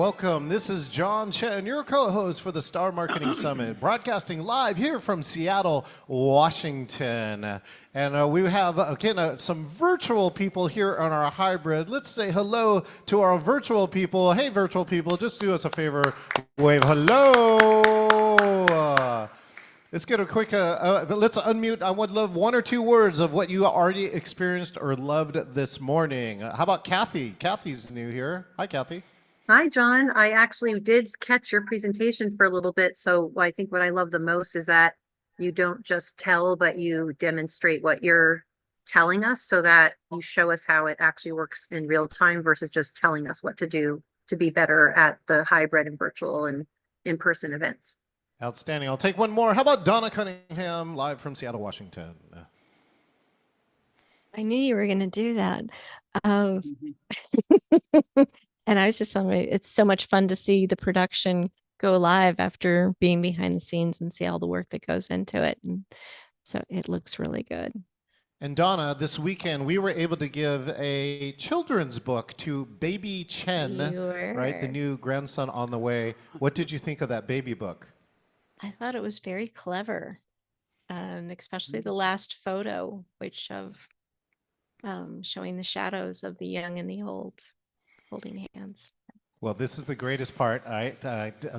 welcome. This is John Chen, your co-host for the Star Marketing Summit, broadcasting live here from Seattle, Washington. And we have, again, some virtual people here on our hybrid. Let's say hello to our virtual people. Hey, virtual people, just do us a favor. Wave hello. Let's get a quick, let's unmute. I would love one or two words of what you already experienced or loved this morning. How about Kathy? Kathy's new here. Hi, Kathy. Hi, John. I actually did catch your presentation for a little bit. So I think what I love the most is that you don't just tell, but you demonstrate what you're telling us so that you show us how it actually works in real time versus just telling us what to do to be better at the hybrid and virtual and in-person events. Outstanding. I'll take one more. How about Donna Cunningham, live from Seattle, Washington? I knew you were going to do that. And I was just telling you, it's so much fun to see the production go live after being behind the scenes and see all the work that goes into it. And so it looks really good. And Donna, this weekend, we were able to give a children's book to baby Chen, right? The new grandson on the way. What did you think of that baby book? I thought it was very clever. And especially the last photo, which of showing the shadows of the young and the old holding hands. Well, this is the greatest part,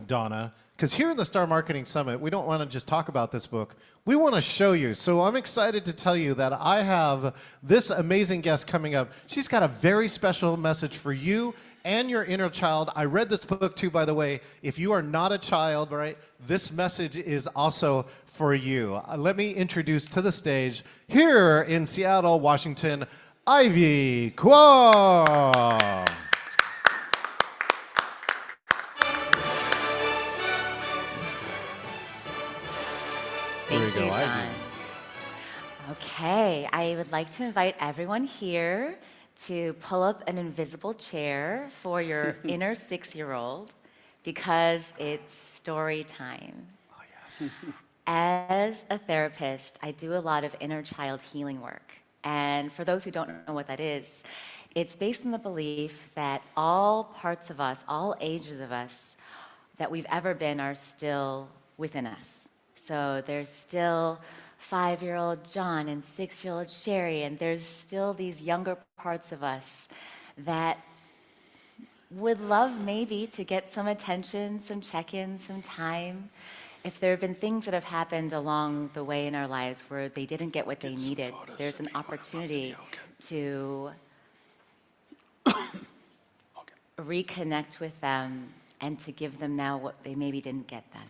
Donna, because here in the Star Marketing Summit, we don't want to just talk about this book. We want to show you. So I'm excited to tell you that I have this amazing guest coming up. She's got a very special message for you and your inner child. I read this book too, by the way. If you are not a child, right, this message is also for you. Let me introduce to the stage, here in Seattle, Washington, Ivy Kwong. Thank you, John. Okay, I would like to invite everyone here to pull up an invisible chair for your inner 6-year-old because it's story time. Oh, yes. As a therapist, I do a lot of inner child healing work. And for those who don't know what that is, it's based on the belief that all parts of us, all ages of us that we've ever been are still within us. So there's still 5-year-old John and 6-year-old Sherry, and there's still these younger parts of us that would love maybe to get some attention, some check-in, some time. If there have been things that have happened along the way in our lives where they didn't get what they needed, there's an opportunity to reconnect with them and to give them now what they maybe didn't get then.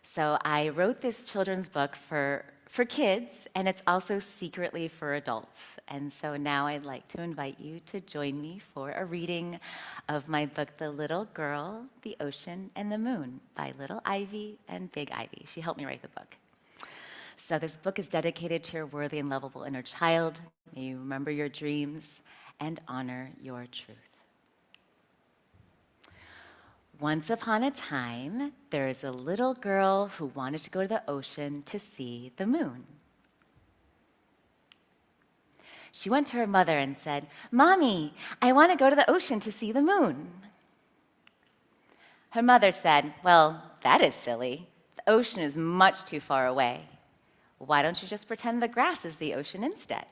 So I wrote this children's book for kids, and it's also secretly for adults. And so now I'd like to invite you to join me for a reading of my book, The Little Girl, the Ocean, and the Moon by Little Ivy and Big Ivy. She helped me write the book. So this book is dedicated to your worthy and lovable inner child. May you remember your dreams and honor your truth. Once upon a time, there is a little girl who wanted to go to the ocean to see the moon. She went to her mother and said, "Mommy, I want to go to the ocean to see the moon." Her mother said, "Well, that is silly. The ocean is much too far away. Why don't you just pretend the grass is the ocean instead?"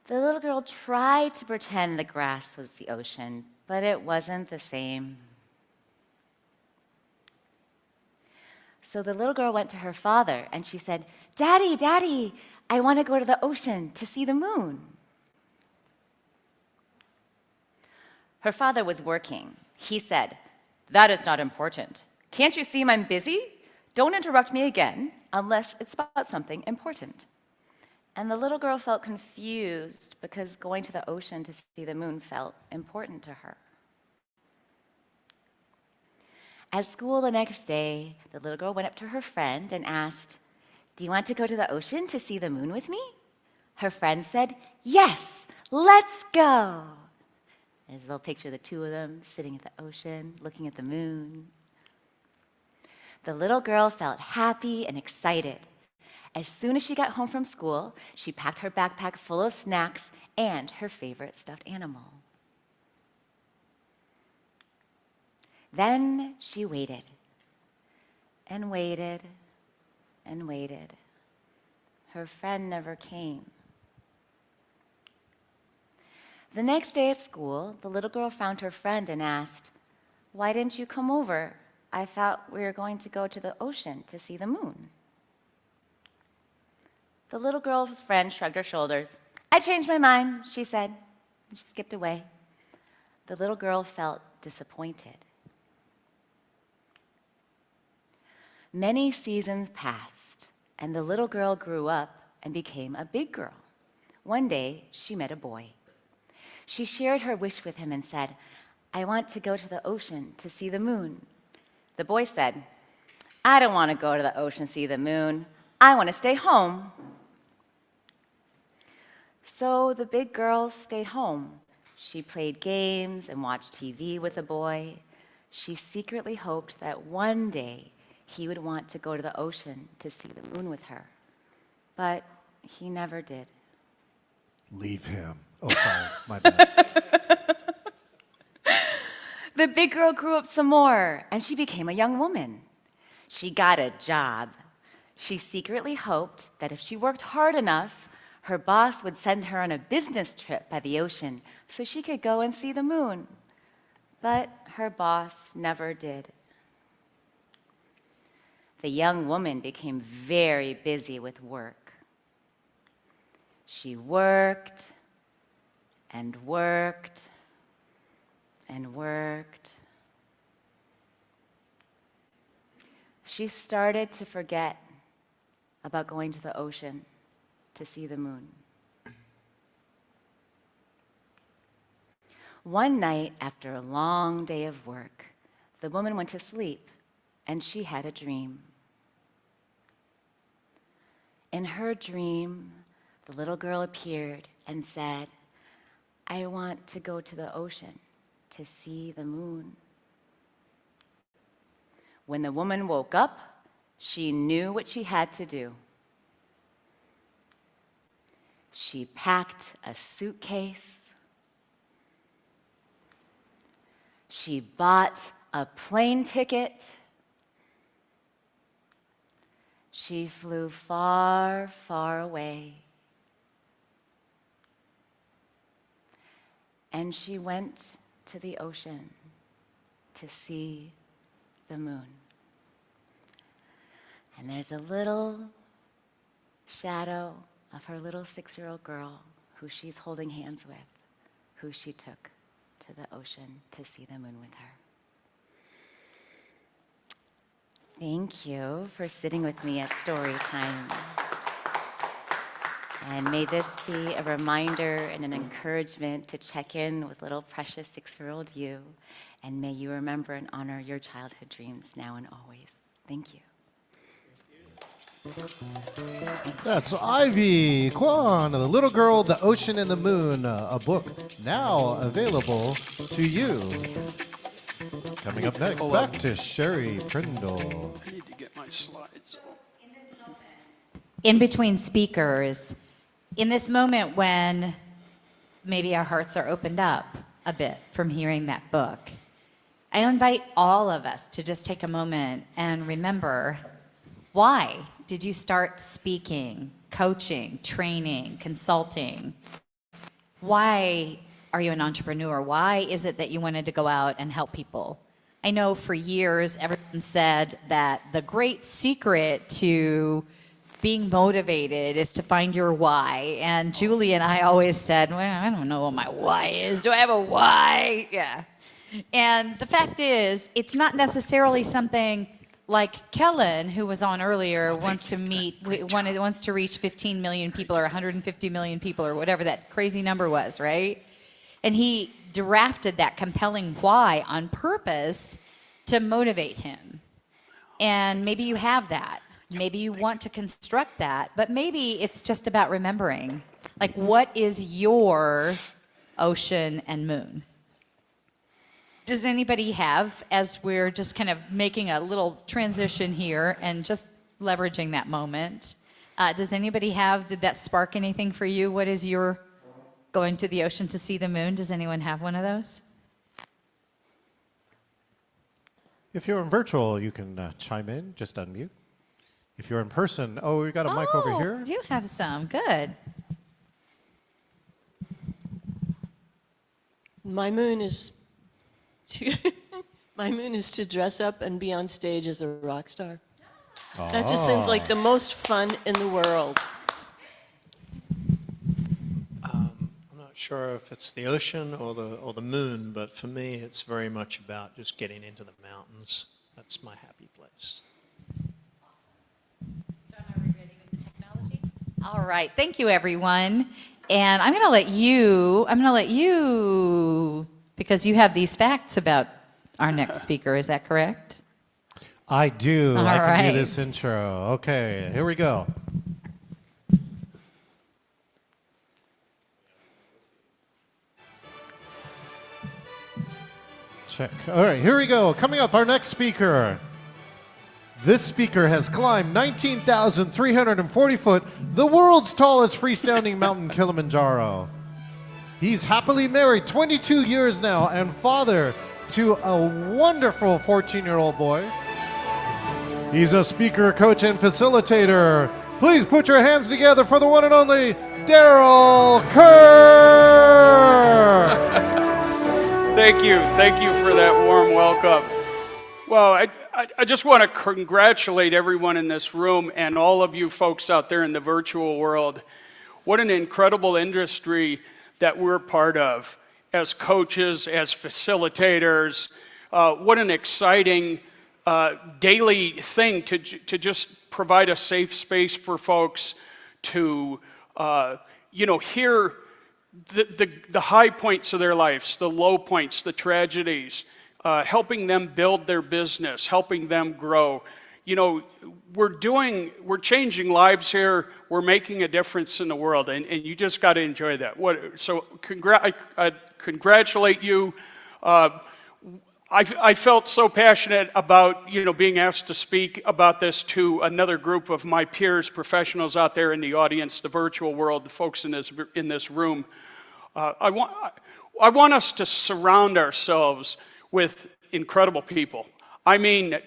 The little girl tried to pretend the grass was the ocean, but it wasn't the same. So the little girl went to her father and she said, "Daddy, Daddy, I want to go to the ocean to see the moon." Her father was working. He said, "That is not important. Can't you see I'm busy? Don't interrupt me again unless it's about something important." And the little girl felt confused because going to the ocean to see the moon felt important to her. At school the next day, the little girl went up to her friend and asked, "Do you want to go to the ocean to see the moon with me?" Her friend said, "Yes, let's go." There's a little picture of the two of them sitting at the ocean, looking at the moon. The little girl felt happy and excited. As soon as she got home from school, she packed her backpack full of snacks and her favorite stuffed animal. Then she waited and waited and waited. Her friend never came. The next day at school, the little girl found her friend and asked, "Why didn't you come over? I thought we were going to go to the ocean to see the moon." The little girl's friend shrugged her shoulders. "I changed my mind," she said, and she skipped away. The little girl felt disappointed. Many seasons passed, and the little girl grew up and became a big girl. One day, she met a boy. She shared her wish with him and said, "I want to go to the ocean to see the moon." The boy said, "I don't want to go to the ocean to see the moon. I want to stay home." So the big girl stayed home. She played games and watched TV with the boy. She secretly hoped that one day he would want to go to the ocean to see the moon with her. But he never did. Leave him. Oh, sorry, my bad. The big girl grew up some more, and she became a young woman. She got a job. She secretly hoped that if she worked hard enough, her boss would send her on a business trip by the ocean so she could go and see the moon. But her boss never did. The young woman became very busy with work. She worked and worked and worked. She started to forget about going to the ocean to see the moon. One night, after a long day of work, the woman went to sleep and she had a dream. In her dream, the little girl appeared and said, "I want to go to the ocean to see the moon." When the woman woke up, she knew what she had to do. She packed a suitcase. She bought a plane ticket. She flew far, far away. And she went to the ocean to see the moon. And there's a little shadow of her little 6-year-old girl who she's holding hands with, who she took to the ocean to see the moon with her. Thank you for sitting with me at story time. And may this be a reminder and an encouragement to check in with little precious 6-year-old you. And may you remember and honor your childhood dreams now and always. Thank you. That's Ivy Kwan, The Little Girl, the Ocean, and the Moon, a book now available to you. Coming up next, back to Sherry Prindle. I need to get my slides. In between speakers, in this moment when maybe our hearts are opened up a bit from hearing that book, I invite all of us to just take a moment and remember, why did you start speaking, coaching, training, consulting? Why are you an entrepreneur? Why is it that you wanted to go out and help people? I know for years everyone said that the great secret to being motivated is to find your why. And Julie and I always said, well, I don't know what my why is. Do I have a why? Yeah. And the fact is, it's not necessarily something like Kellen, who was on earlier, wants to reach 15 million people or 150 million people or whatever that crazy number was, right? And he drafted that compelling why on purpose to motivate him. And maybe you have that. Maybe you want to construct that, but maybe it's just about remembering, like, what is your ocean and moon? Does anybody have, as we're just kind of making a little transition here and just leveraging that moment, does anybody have, did that spark anything for you? What is your going to the ocean to see the moon? Does anyone have one of those? If you're in virtual, you can chime in, just unmute. If you're in person, oh, we got a mic over here. Do have some. Good. My moon is to my moon is to dress up and be on stage as a rock star. That just seems like the most fun in the world. I'm not sure if it's the ocean or the moon, but for me, it's very much about just getting into the mountains. That's my happy place. John, are we ready with the technology? All right. Thank you, everyone. And I'm going to let you, because you have these facts about our next speaker. Is that correct? I do. All I can right. do this intro. Okay, here we go. Check. All right, here we go. Coming up, our next speaker. This speaker has climbed 19,340 foot, the world's tallest freestanding mountain, Kilimanjaro. He's happily married 22 years now and father to a wonderful 14-year-old boy. He's a speaker, coach, and facilitator. Please put your hands together for the one and only Daryl Kerr. Thank you for that warm welcome. Well, I just want to congratulate everyone in this room and all of you folks out there in the virtual world. What an incredible industry that we're part of as coaches, as facilitators. What an exciting daily thing to just provide a safe space for folks to, hear the high points of their lives, the low points, the tragedies, helping them build their business, helping them grow. You know, we're changing lives here. We're making a difference in the world, and you just got to enjoy that. So I congratulate you. I felt so passionate about, being asked to speak about this to another group of my peers, professionals out there in the audience, the virtual world, the folks in this room. I want us to surround ourselves with incredible people. I mean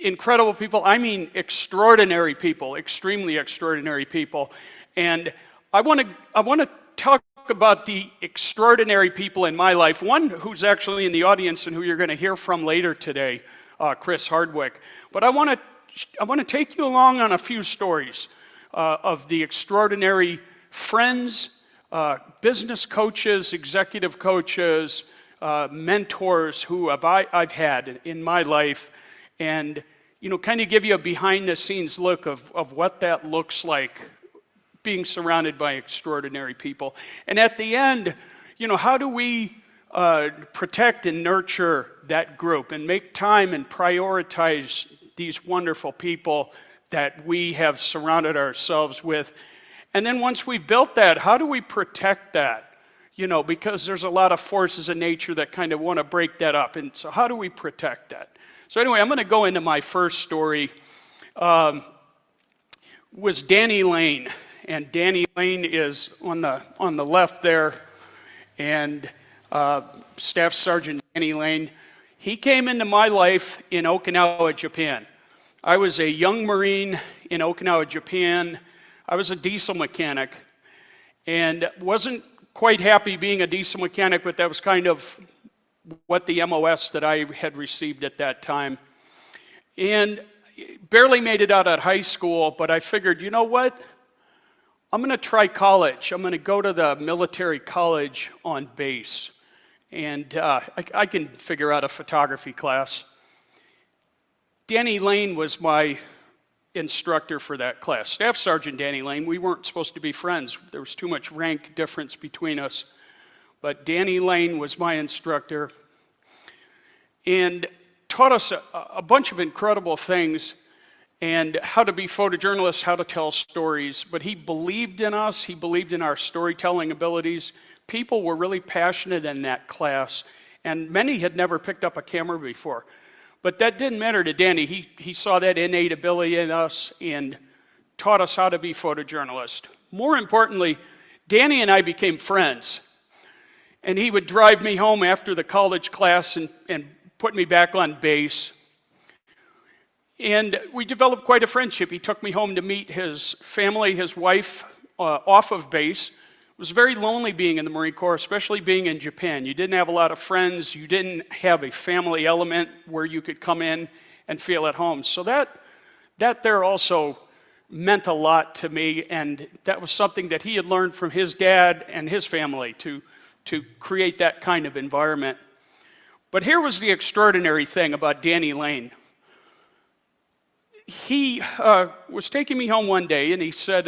incredible people. I mean extraordinary people, extremely extraordinary people. And I want to talk about the extraordinary people in my life. One who's actually in the audience and who you're going to hear from later today, Chris Hardwick. But I want to take you along on a few stories of the extraordinary friends, business coaches, executive coaches, mentors who I've had in my life, and kind of give you a behind-the-scenes look of what that looks like, being surrounded by extraordinary people. And at the end, how do we protect and nurture that group and make time and prioritize these wonderful people that we have surrounded ourselves with? And then once we've built that, how do we protect that? Because there's a lot of forces in nature that kind of want to break that up. And so how do we protect that? So anyway, I'm going to go into my first story. Was Danny Lane. And Danny Lane is on the left there. And Staff Sergeant Danny Lane. He came into my life in Okinawa, Japan. I was a young Marine in Okinawa, Japan. I was a diesel mechanic and wasn't quite happy being a diesel mechanic, but that was kind of what the MOS that I had received at that time. And barely made it out of high school, but I figured, you know what? I'm going to try college. I'm going to go to the military college on base. And I can figure out a photography class. Danny Lane was my instructor for that class. Staff Sergeant Danny Lane. We weren't supposed to be friends. There was too much rank difference between us. But Danny Lane was my instructor and taught us a bunch of incredible things and how to be photojournalists, how to tell stories. But he believed in us. He believed in our storytelling abilities. People were really passionate in that class, and many had never picked up a camera before. But that didn't matter to Danny. He saw that innate ability in us and taught us how to be photojournalists. More importantly, Danny and I became friends. And he would drive me home after the college class and put me back on base. And we developed quite a friendship. He took me home to meet his family, his wife, off of base. It was very lonely being in the Marine Corps, especially being in Japan. You didn't have a lot of friends. You didn't have a family element where you could come in and feel at home. So that there also meant a lot to me, and that was something that he had learned from his dad and his family to create that kind of environment. But here was the extraordinary thing about Danny Lane. He was taking me home one day, and he said,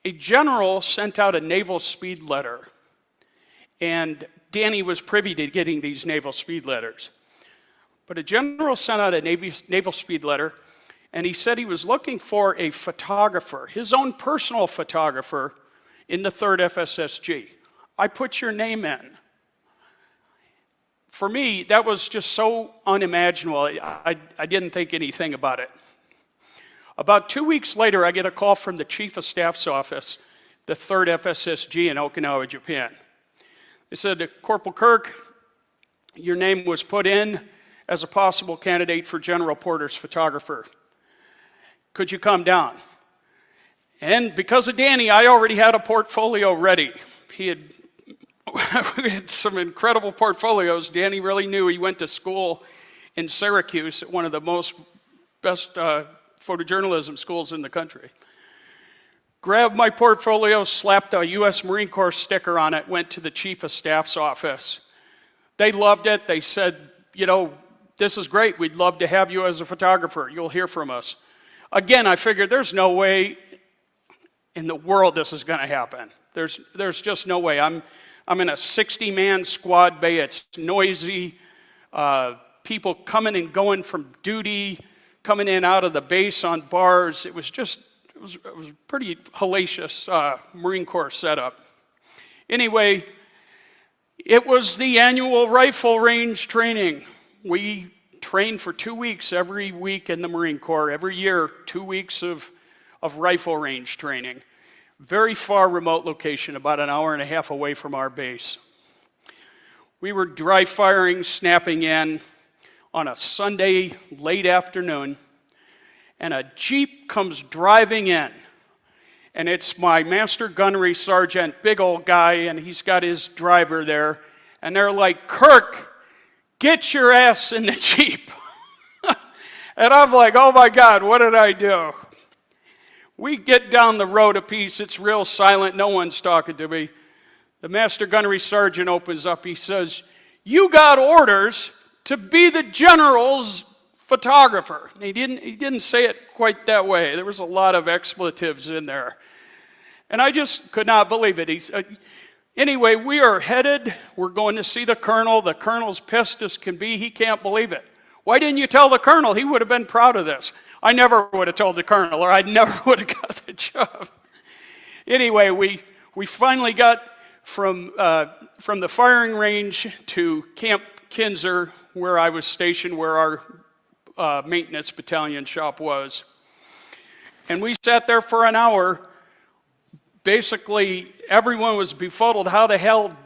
a general sent out a naval speed letter, and Danny was privy to getting these naval speed letters. But a general sent out a naval speed letter, and he said he was looking for a photographer, his own personal photographer, in the 3rd FSSG. I put your name in. For me, that was just so unimaginable. I didn't think anything about it. About 2 weeks later, I get a call from the Chief of Staff's office, the 3rd FSSG in Okinawa, Japan. They said, Corporal Kirk, your name was put in as a possible candidate for General Porter's photographer. Could you come down? And because of Danny, I already had a portfolio ready. We had some incredible portfolios. Danny really knew. He went to school in Syracuse at one of the best photojournalism schools in the country. Grabbed my portfolio, slapped a U.S. Marine Corps sticker on it, went to the Chief of Staff's office. They loved it. They said, this is great. We'd love to have you as a photographer. You'll hear from us. Again, I figured there's no way in the world this is going to happen. There's just no way. I'm in a 60-man squad bay. It's noisy. People coming and going from duty, coming in out of the base on bars. It was pretty hellacious Marine Corps setup. Anyway, it was the annual rifle range training. We trained for 2 weeks every week in the Marine Corps. Every year, 2 weeks of rifle range training. Very far remote location, about an hour and a half away from our base. We were dry firing, snapping in on a Sunday late afternoon, and a Jeep comes driving in. And it's my master gunnery sergeant, big old guy, and he's got his driver there. And they're like, Kirk, get your ass in the Jeep. And I'm like, oh my God, what did I do? We get down the road a piece. It's real silent. No one's talking to me. The master gunnery sergeant opens up. He says, you got orders to be the general's photographer. And he didn't say it quite that way. There was a lot of expletives in there. And I just could not believe it. Anyway, we are headed. We're going to see the colonel. The colonel's pissed as can be. He can't believe it. Why didn't you tell the colonel? He would have been proud of this. I never would have told the colonel, or I never would have got the job. Anyway, we finally got from the firing range to Camp Kinzer, where I was stationed, where our maintenance battalion shop was. And we sat there for an hour. Basically, everyone was befuddled. How the hell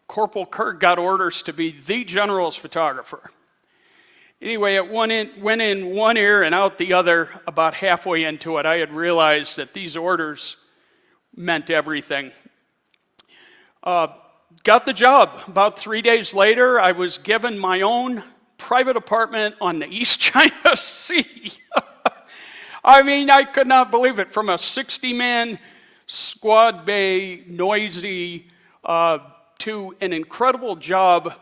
Corporal Kirk got orders to be the general's photographer? Anyway, it went in one ear and out the other. About halfway into it, I had realized that these orders meant everything. Got the job. About 3 days later, I was given my own private apartment on the East China Sea. I mean, I could not believe it. From a 60-man squad bay, noisy, to an incredible job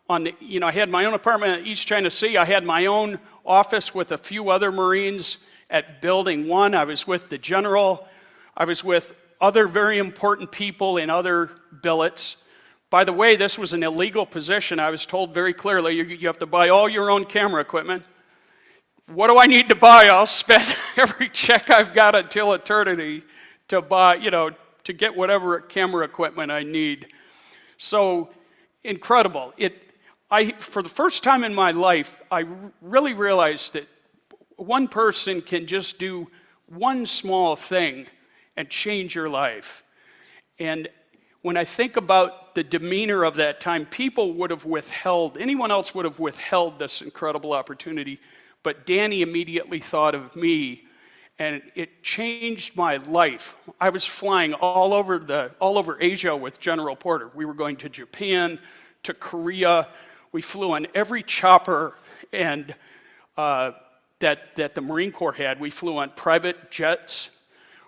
on the, I had my own apartment at East China Sea. I had my own office with a few other Marines at Building 1. I was with the general. I was with other very important people in other billets. By the way, this was an illegal position. I was told very clearly, you have to buy all your own camera equipment. What do I need to buy? I'll spend every check I've got until eternity to buy, to get whatever camera equipment I need. So incredible. For the first time in my life, I really realized that one person can just do one small thing and change your life. And when I think about the demeanor of that time, people would have withheld, anyone else would have withheld this incredible opportunity. but Danny immediately thought of me, and it changed my life. I was flying all over Asia with General Porter. We were going to Japan, to Korea. We flew on every chopper and that the Marine Corps had. We flew on private jets.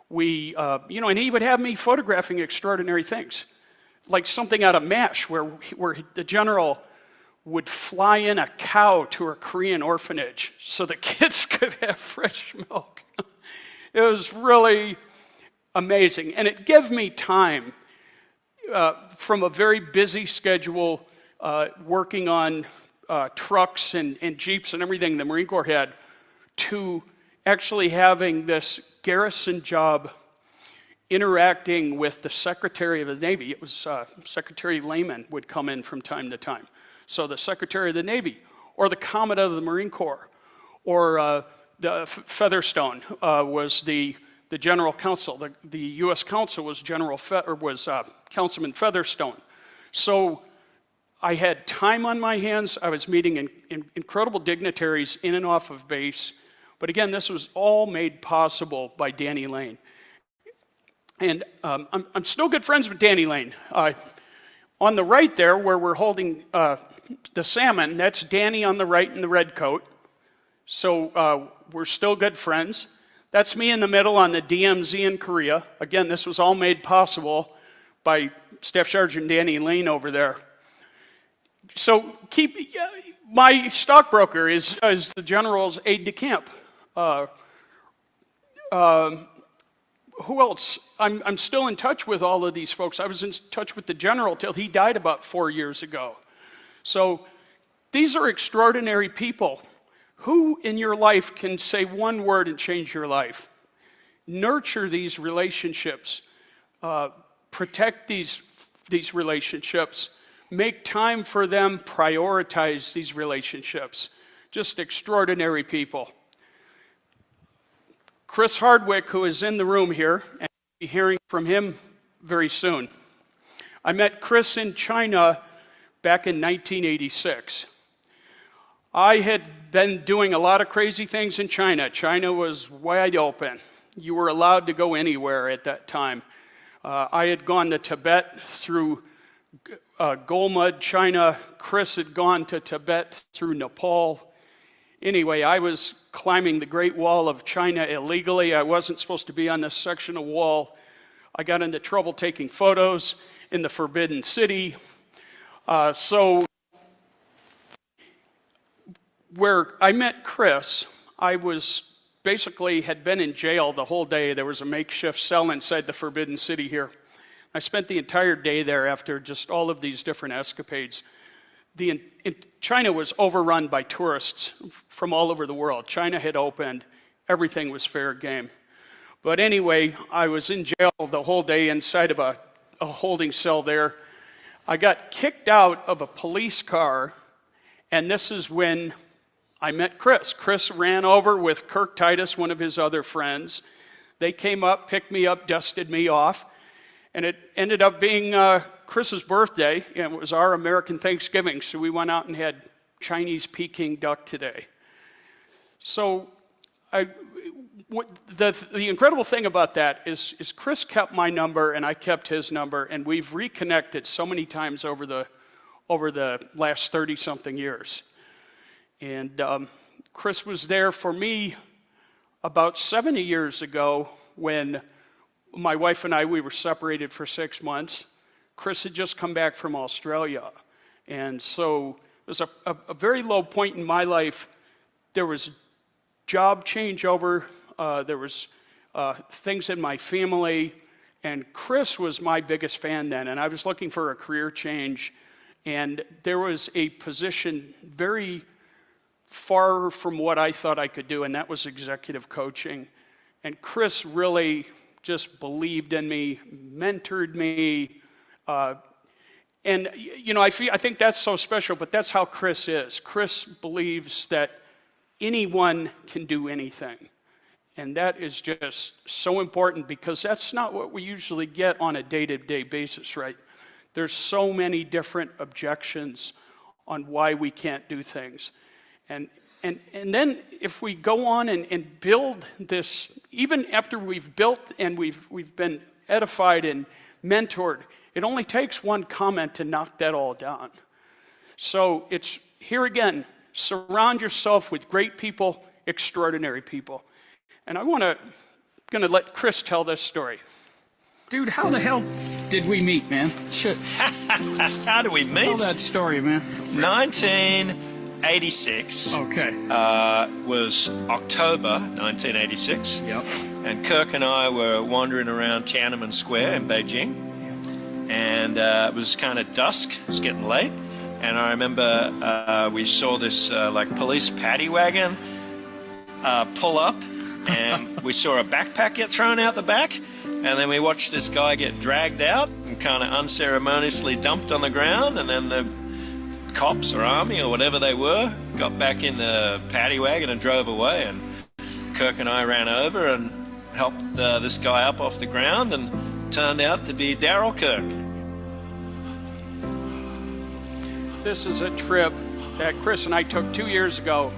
And he would have me photographing extraordinary things, like something out of MASH, where the general would fly in a cow to a Korean orphanage so the kids could have fresh milk. It was really amazing, and it gave me time from a very busy schedule, working on trucks and Jeeps and everything the Marine Corps had, to actually having this garrison job interacting with the Secretary of the Navy. It was Secretary Lehman would come in from time to time. So the Secretary of the Navy, or the Commandant of the Marine Corps, or the Featherstone was the General Counsel. The U.S. Counsel was Councilman Featherstone. So I had time on my hands. I was meeting incredible dignitaries in and off of base. But again, this was all made possible by Danny Lane. And I'm still good friends with Danny Lane. On the right there, where we're holding the salmon, that's Danny on the right in the red coat. So we're still good friends. That's me in the middle on the DMZ in Korea. Again, this was all made possible by Staff Sergeant Danny Lane over there. So my stockbroker is the general's aide-de-camp. Who else? I'm still in touch with all of these folks. I was in touch with the general till he died about 4 years ago. So these are extraordinary people. Who in your life can say one word and change your life? Nurture these relationships. Protect these relationships. Make time for them. Prioritize these relationships. Just extraordinary people. Chris Hardwick, who is in the room here, and you'll be hearing from him very soon. I met Chris in China back in 1986. I had been doing a lot of crazy things in China. China was wide open. You were allowed to go anywhere at that time. I had gone to Tibet through Golmud, China. Chris had gone to Tibet through Nepal. Anyway, I was climbing the Great Wall of China illegally. I wasn't supposed to be on this section of wall. I got into trouble taking photos in the Forbidden City. So where I met Chris, I was basically had been in jail the whole day. There was a makeshift cell inside the Forbidden City here. I spent the entire day there after just all of these different escapades. China was overrun by tourists from all over the world. China had opened. Everything was fair game. But anyway, I was in jail the whole day inside of a holding cell there. I got kicked out of a police car, and this is when I met Chris. Chris ran over with Kirk Titus, one of his other friends. They came up, picked me up, dusted me off, and it ended up being Chris's birthday, and it was our American Thanksgiving, so we went out and had Chinese Peking duck today. So the incredible thing about that is Chris kept my number and I kept his number, and we've reconnected so many times over the last 30-something years. And Chris was there for me about 70 years ago when my wife and I, we were separated for 6 months. Chris had just come back from Australia. And so it was a very low point in my life. There was job changeover. There was things in my family. And Chris was my biggest fan then. And I was looking for a career change. And there was a position very far from what I thought I could do, and that was executive coaching. And Chris really just believed in me, mentored me. And, I think that's so special, but that's how Chris is. Chris believes that anyone can do anything. And that is just so important because that's not what we usually get on a day-to-day basis, right? There's so many different objections on why we can't do things. And And then if we go on and build this, even after we've built and we've been edified and mentored, it only takes one comment to knock that all down. So it's, here again, surround yourself with great people, extraordinary people. And I'm gonna let Chris tell this story. Dude, how the hell did we meet, man? Shit. How do we Tell meet? that story, man. 1986 Okay. was October 1986. Yep. And Kirk and I were wandering around Tiananmen Square in Beijing. And it was kind of dusk, it was getting late. And I remember we saw this like police paddy wagon pull up, and we saw a backpack get thrown out the back. And then we watched this guy get dragged out and kind of unceremoniously dumped on the ground. And then the cops or army or whatever they were got back in the paddy wagon and drove away. And Kirk and I ran over and helped this guy up off the ground, and turned out to be Daryl Kirk. This is a trip that Chris and I took 2 years ago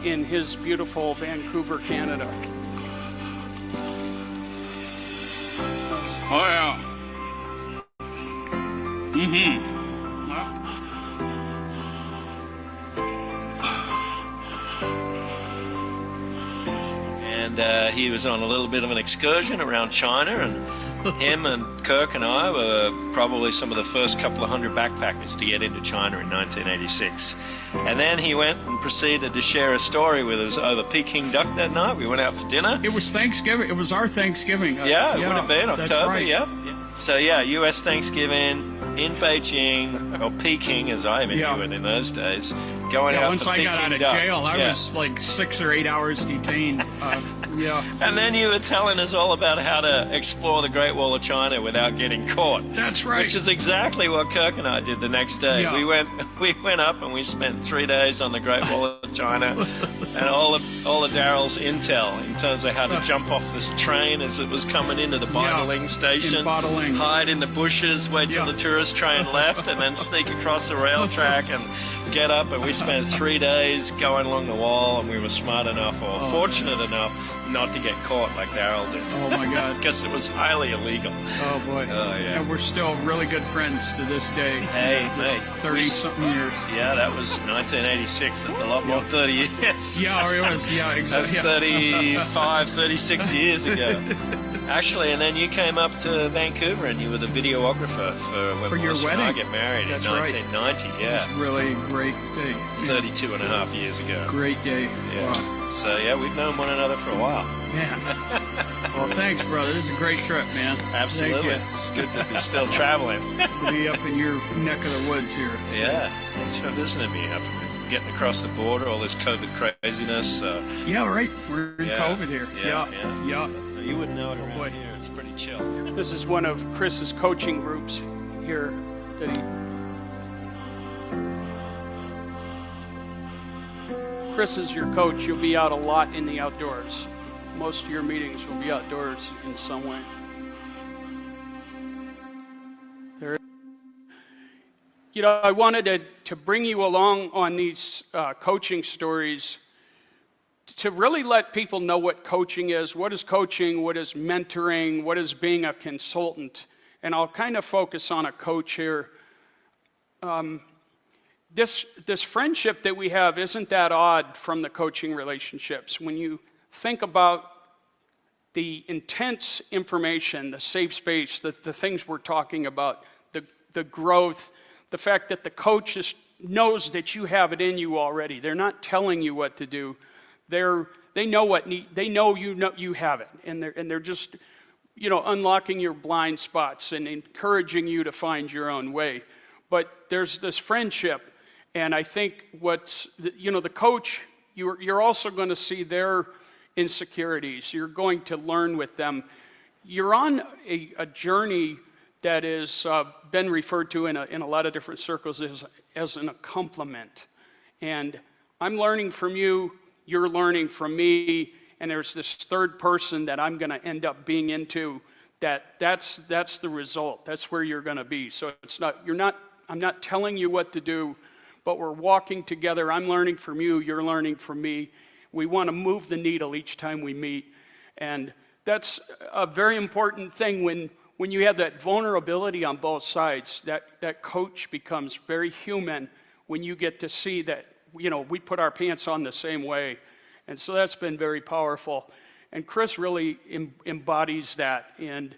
in his beautiful Vancouver, Canada. Oh, yeah. Mm-hmm. And he was on a little bit of an excursion around China, and him and Kirk and I were probably some of the first couple of hundred backpackers to get into China in 1986. And then he went and proceeded to share a story with us over Peking duck that night. We went out for dinner. It was Thanksgiving. It was our Thanksgiving. Yeah, it would have been that's October, right. yeah. So yeah, US Thanksgiving in Beijing, or Peking as I knew Yeah. it in those days. Going Yeah, out once for I Peking got out of duck. jail, I Yeah. was like 6 or 8 hours detained. Yeah. And then you were telling us all about how to explore the Great Wall of China without getting caught. That's right. Which is exactly what Kirk and I did the next day. Yeah. We went up and we spent 3 days on the Great Wall of China, and all of Daryl's intel in terms of how to jump off this train as it was coming into the Baidaling station, in Baidaling. hide in the bushes, wait till Yeah. the tourist train left, and then sneak across the rail track and get up. And we spent 3 days going along the wall, and we were smart enough or fortunate enough not to get caught like Daryl did. Oh my God. Because it was highly illegal. Oh boy. Oh, yeah. And we're still really good friends to this day. Hey, mate. 30-something years. Yeah, that was 1986. That's a lot more than 30 years. Yeah, it was. Yeah, That's exactly. 35, 36 years ago. Actually, and then you came up to Vancouver and you were the videographer for when For your Melissa and I wedding. get married That's in right. 1990. Yeah, Really great day. 32 and a half years ago. Great day. Yeah. Wow. So, yeah, we've known one another for a while. Man. Well, thanks, brother. This is a great trip, man. Absolutely. Thank It's good to be still traveling. you. To be up in your neck of the woods here. Yeah, thanks for visiting me. Up getting across the border, all this COVID craziness. Yeah, right. We're in Yeah. COVID here. Yeah, Yeah. So you wouldn't know it around boy. here. It's pretty chill. This is one of Chris's coaching groups here that he. Chris is your coach. You'll be out a lot in the outdoors. Most of your meetings will be outdoors in some way. There. You know, I wanted to bring you along on these coaching stories to really let people know what coaching is, what is coaching, what is mentoring, what is being a consultant. And I'll kind of focus on a coach here. This friendship that we have isn't that odd from the coaching relationships. When you think about the intense information, the safe space, the things we're talking about, the growth, the fact that the coach knows that you have it in you already. They're not telling you what to do. They know you have it, and they're just, you know, unlocking your blind spots and encouraging you to find your own way. But there's this friendship, and I think the coach, you're also going to see their insecurities. You're going to learn with them. You're on a journey that has been referred to in a lot of different circles as an accompaniment. And I'm learning from you, you're learning from me, and there's this third person that I'm going to end up being into. That's the result. That's where you're going to be. So I'm not telling you what to do, but we're walking together. I'm learning from you, you're learning from me. We want to move the needle each time we meet. And that's a very important thing when you have that vulnerability on both sides. That coach becomes very human when you get to see that, you know, we put our pants on the same way. And so that's been very powerful. And Chris really embodies that. And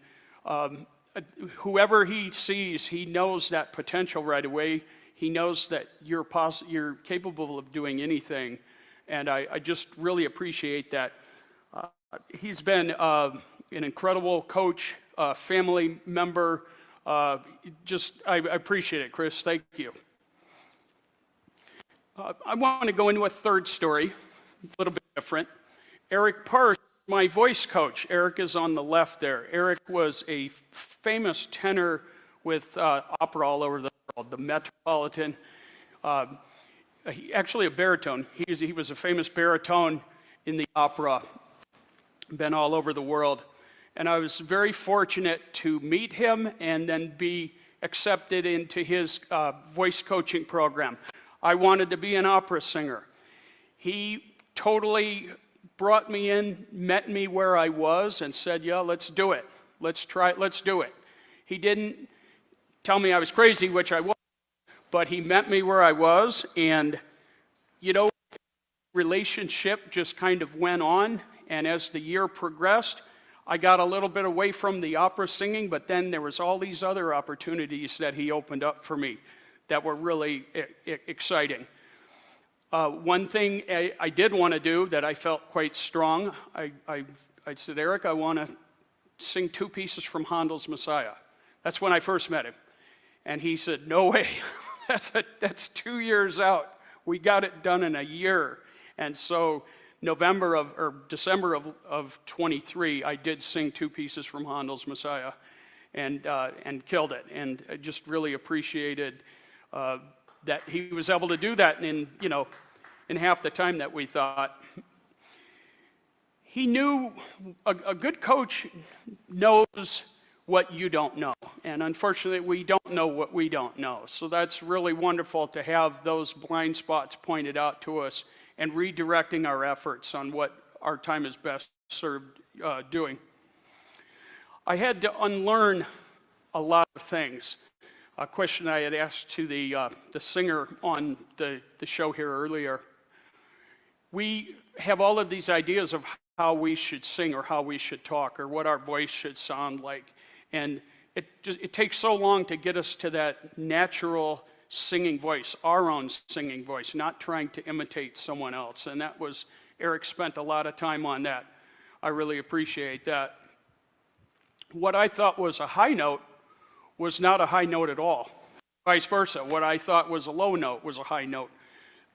whoever he sees, he knows that potential right away. He knows that you're capable of doing anything. And I just really appreciate that. He's been an incredible coach, family member. I appreciate it, Chris. Thank you. I want to go into a third story, a little bit different. Eric Parse, my voice coach. Eric is on the left there. Eric was a famous tenor with opera all over the world, the Metropolitan. Actually a baritone. He was a famous baritone in the opera, been all over the world. And I was very fortunate to meet him and then be accepted into his voice coaching program. I wanted to be an opera singer. He totally brought me in, met me where I was, and said, yeah, let's do it. Let's try it, let's do it. He didn't tell me I was crazy, which I was, but he met me where I was, and, you know, relationship just kind of went on, and as the year progressed, I got a little bit away from the opera singing, but then there was all these other opportunities that he opened up for me that were really exciting. One thing I did want to do that I felt quite strong, I said, Eric, I want to sing 2 pieces from Handel's Messiah. That's when I first met him. And he said, no way, that's 2 years out. We got it done in a year. And so December of 23, I did sing 2 pieces from Handel's Messiah and killed it. And I just really appreciated that he was able to do that in half the time that we thought. He knew, a good coach knows what you don't know. And unfortunately, we don't know what we don't know. So that's really wonderful to have those blind spots pointed out to us and redirecting our efforts on what our time is best served doing. I had to unlearn a lot of things. A question I had asked to the singer on the show here earlier. We have all of these ideas of how we should sing or how we should talk or what our voice should sound like. And it takes so long to get us to that natural singing voice, our own singing voice, not trying to imitate someone else. And that was, Eric spent a lot of time on that. I really appreciate that. What I thought was a high note was not a high note at all. Vice versa, what I thought was a low note was a high note.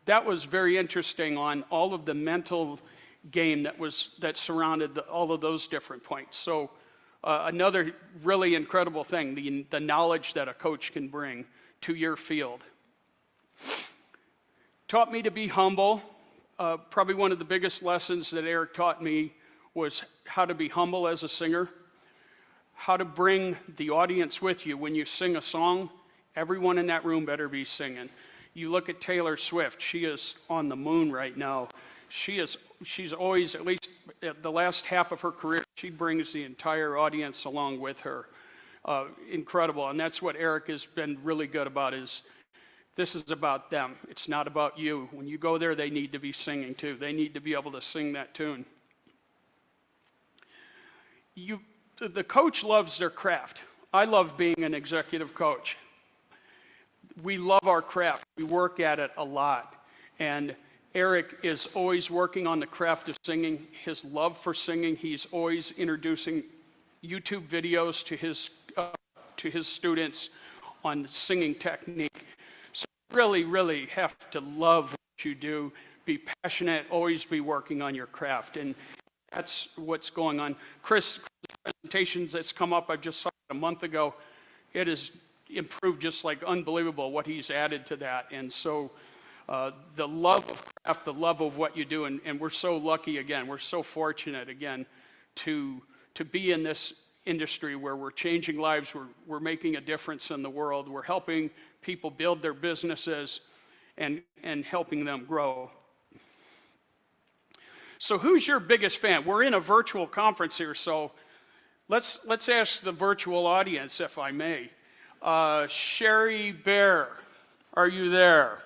That was very interesting on all of the mental game that surrounded all of those different points. So another really incredible thing, the knowledge that a coach can bring to your field. Taught me to be humble. Probably one of the biggest lessons that Eric taught me was how to be humble as a singer, how to bring the audience with you. When you sing a song, everyone in that room better be singing. You look at Taylor Swift, she is on the moon right now. She's always, at least the last half of her career, she brings the entire audience along with her. Incredible, and that's what Eric has been really good about, is this is about them. It's not about you. When you go there, they need to be singing too. They need to be able to sing that tune. The coach loves their craft. I love being an executive coach. We love our craft. We work at it a lot. And Eric is always working on the craft of singing, his love for singing. He's always introducing YouTube videos to his students on singing technique. So really, really have to love what you do, be passionate, always be working on your craft. And that's what's going on. Chris' presentations that's come up, I just saw it a month ago. It has improved just like unbelievable what he's added to that. And so the love of craft, the love of what you do, and we're so lucky again, we're so fortunate again to be in this industry where we're changing lives, we're making a difference in the world, we're helping people build their businesses, and helping them grow. So who's your biggest fan? We're in a virtual conference here, so let's ask the virtual audience, if I may. Sherry Bear, are you there?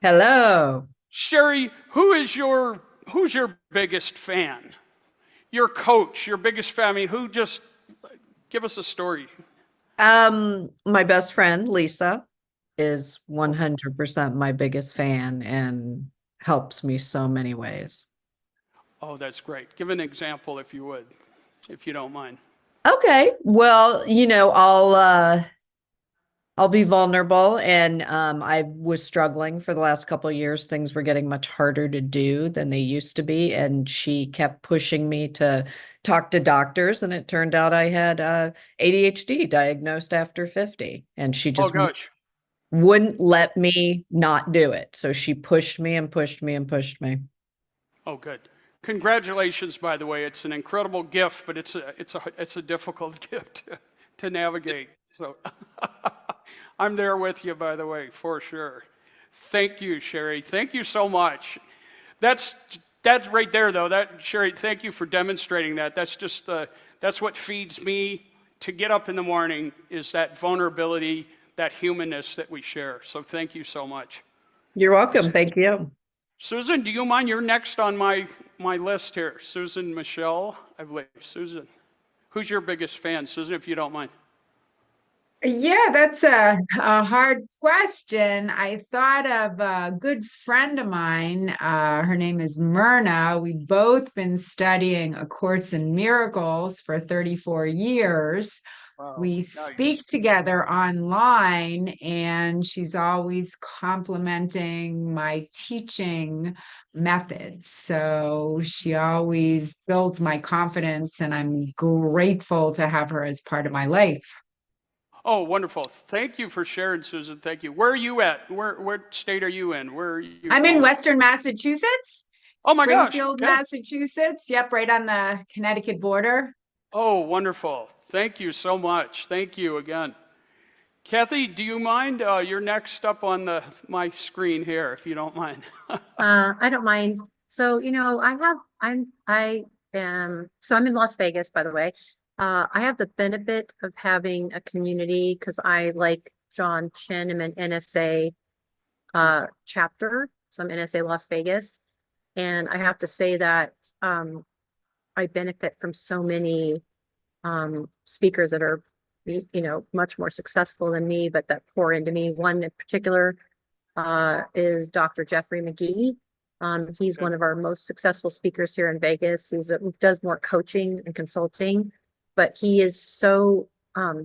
Hello. Sherry, who's your biggest fan? Your coach, your biggest fan. I mean, give us a story. My best friend, Lisa, is 100% my biggest fan and helps me so many ways. Oh, that's great. Give an example if you would, if you don't mind. Okay. Well, I'll be vulnerable, and I was struggling for the last couple of years. Things were getting much harder to do than they used to be, and she kept pushing me to talk to doctors, and it turned out I had ADHD diagnosed after 50, and she Oh, just gosh. wouldn't let me not do it. So she pushed me and pushed me and pushed me. Oh, good. Congratulations, by the way. It's an incredible gift, but it's a difficult gift to navigate. So I'm there with you, by the way, for sure. Thank you, Sherry. Thank you so much. That's right there, though. Sherry, thank you for demonstrating that. That's what feeds me to get up in the morning, is that vulnerability, that humanness that we share. So thank you so much. You're welcome. Thank you. Susan, do you mind? You're next on my list here. Susan Michelle, I believe. Susan, who's your biggest fan? Susan, if you don't mind. Yeah, that's a hard question. I thought of a good friend of mine. Her name is Myrna. We've both been studying A Course in Miracles for 34 years. Wow, We nice. speak together online, and she's always complimenting my teaching methods. So she always builds my confidence, and I'm grateful to have her as part of my life. Oh, wonderful. Thank you for sharing, Susan. Thank you. Where are you at? What state are you in? Where are you? I'm in Western Massachusetts. Oh my gosh, Springfield, okay. Massachusetts. Yep, right on the Connecticut border. Oh, wonderful. Thank you so much. Thank you again. Kathy, do you mind? You're next up on my screen here, if you don't mind. I don't mind. So, I'm in Las Vegas, by the way. I have the benefit of having a community because I, like John Chin, am an NSA chapter. So I'm NSA Las Vegas. And I have to say that I benefit from so many speakers that are, much more successful than me, but that pour into me. One in particular is Dr. Jeffrey McGee. He's one of our most successful speakers here in Vegas. He does more coaching and consulting, but he is so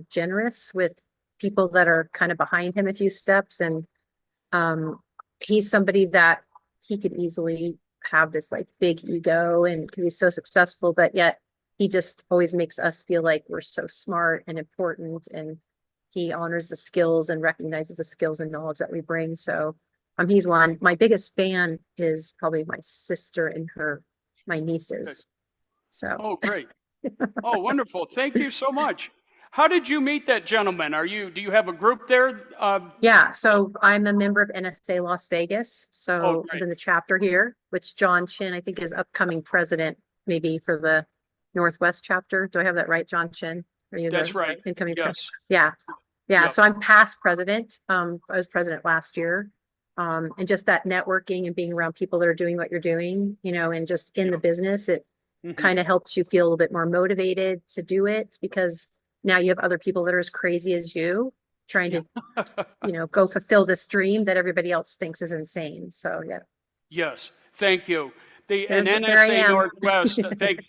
generous with people that are kind of behind him a few steps. And he's somebody that he could easily have this like big ego, and because he's so successful, but yet he just always makes us feel like we're so smart and important, and he honors the skills and recognizes the skills and knowledge that we bring. So he's one. My biggest fan is probably my sister and my nieces. So Oh, great. Oh, wonderful. Thank you so much. How did you meet that gentleman? Do you have a group there? yeah, so I'm a member of NSA Las Vegas. So great. in the chapter here, which John Chin, I think, is upcoming president, maybe for the Northwest chapter. Do I have that right, John Chin? Are you That's the right. incoming Yes. president? Yeah. Yeah. Yep. So I'm past president. I was president last year. And just that networking and being around people that are doing what you're doing, and just in the business, it kind of helps you feel a little bit more motivated to do it, because now you have other people that are as crazy as you trying to, go fulfill this dream that everybody else thinks is insane. So, yeah. Yes. Thank you. And There I NSA am. Northwest, I think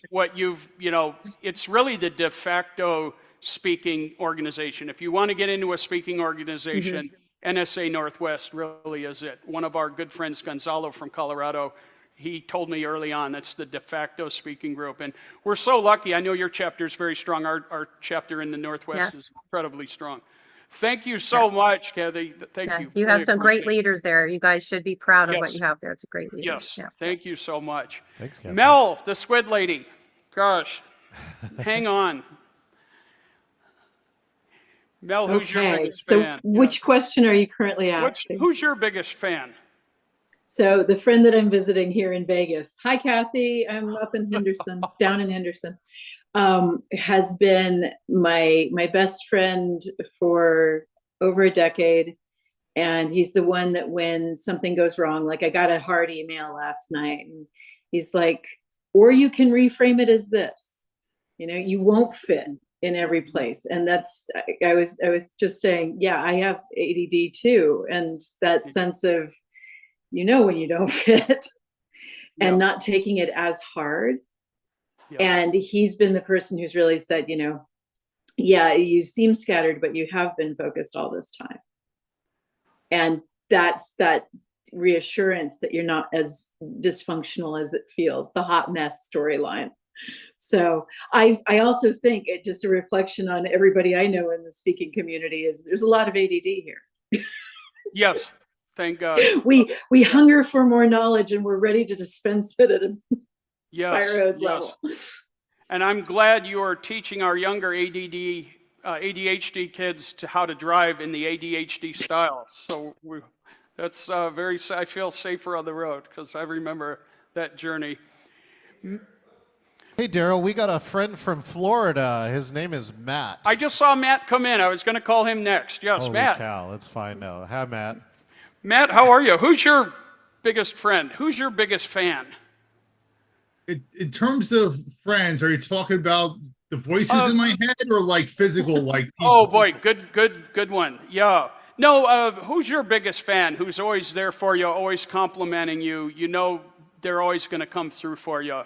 it's really the de facto speaking organization. If you want to get into a speaking organization, NSA Northwest really is it. One of our good friends, Gonzalo from Colorado, he told me early on that's the de facto speaking group. And we're so lucky. I know your chapter is very strong. Our chapter in the Northwest is incredibly strong. Thank you so much, Kathy. Thank you. You Really have some great appreciate it. leaders there. You guys should be proud of what Yes. you have there. It's a great leader. Yes. Yeah. Thank you so much. Thanks, Kathy. Mel, the squid lady. Gosh, hang on. Mel, who's your Okay, biggest so fan? which question are you currently asking? Who's your biggest fan? So the friend that I'm visiting here in Vegas, hi Kathy, I'm up in Henderson, down in Henderson, has been my best friend for over a decade. And he's the one that when something goes wrong, like I got a hard email last night, and he's like, or you can reframe it as this, you won't fit in every place. And that's, I was just saying, yeah, I have ADD too. And that sense of, when you don't fit and not taking it as hard. And he's been the person who's really said, yeah, you seem scattered, but you have been focused all this time. And that's that reassurance that you're not as dysfunctional as it feels, the hot mess storyline. So I also think it just a reflection on everybody I know in the speaking community is there's a lot of ADD here. Yes, thank God. We hunger for more knowledge and we're ready to dispense it at a fire hose level. And I'm glad you are teaching our younger ADHD kids to how to drive in the ADHD style. So that's I feel safer on the road because I remember that journey. Hey, Daryl, we got a friend from Florida. His name is Matt. I just saw Matt come in. I was going to call him next. Yes, Holy Matt. cow, let's find out. Hi, Matt. Matt, how are you? Who's your biggest friend? Who's your biggest fan? In terms of friends, are you talking about the voices in my head or like physical, like people? Oh boy, good one. Yeah. No, who's your biggest fan? Who's always there for you, always complimenting you? They're always going to come through for you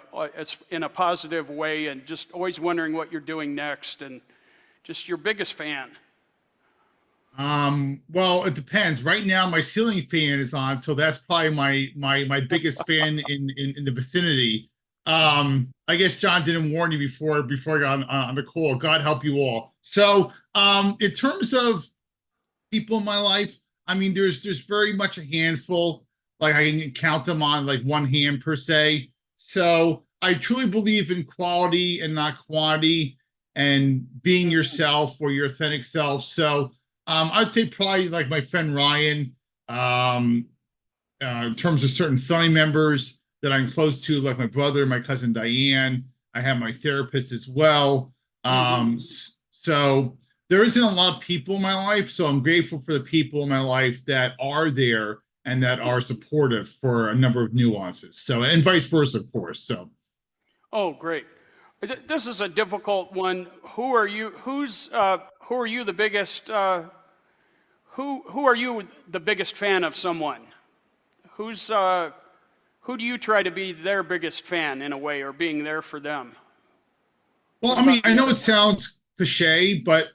in a positive way, and just always wondering what you're doing next, and just your biggest fan. Well, it depends. Right now, my ceiling fan is on, so that's probably my biggest fan in the vicinity. I guess John didn't warn you before I got on the call. God help you all. So, in terms of people in my life, I mean, there's very much a handful. Like I can count them on like one hand per se. So I truly believe in quality and not quantity, and being yourself or your authentic self. So I'd say probably like my friend Ryan, in terms of certain family members that I'm close to, like my brother, my cousin Diane. I have my therapist as well. So there isn't a lot of people in my life. So I'm grateful for the people in my life that are there and that are supportive for a number of nuances. So, and vice versa, of course. So. Oh, great. This is a difficult one. Who are you the biggest? Who are you the biggest fan of someone? Who do you try to be their biggest fan in a way, or being there for them? Well, I mean, I know it sounds cliche, but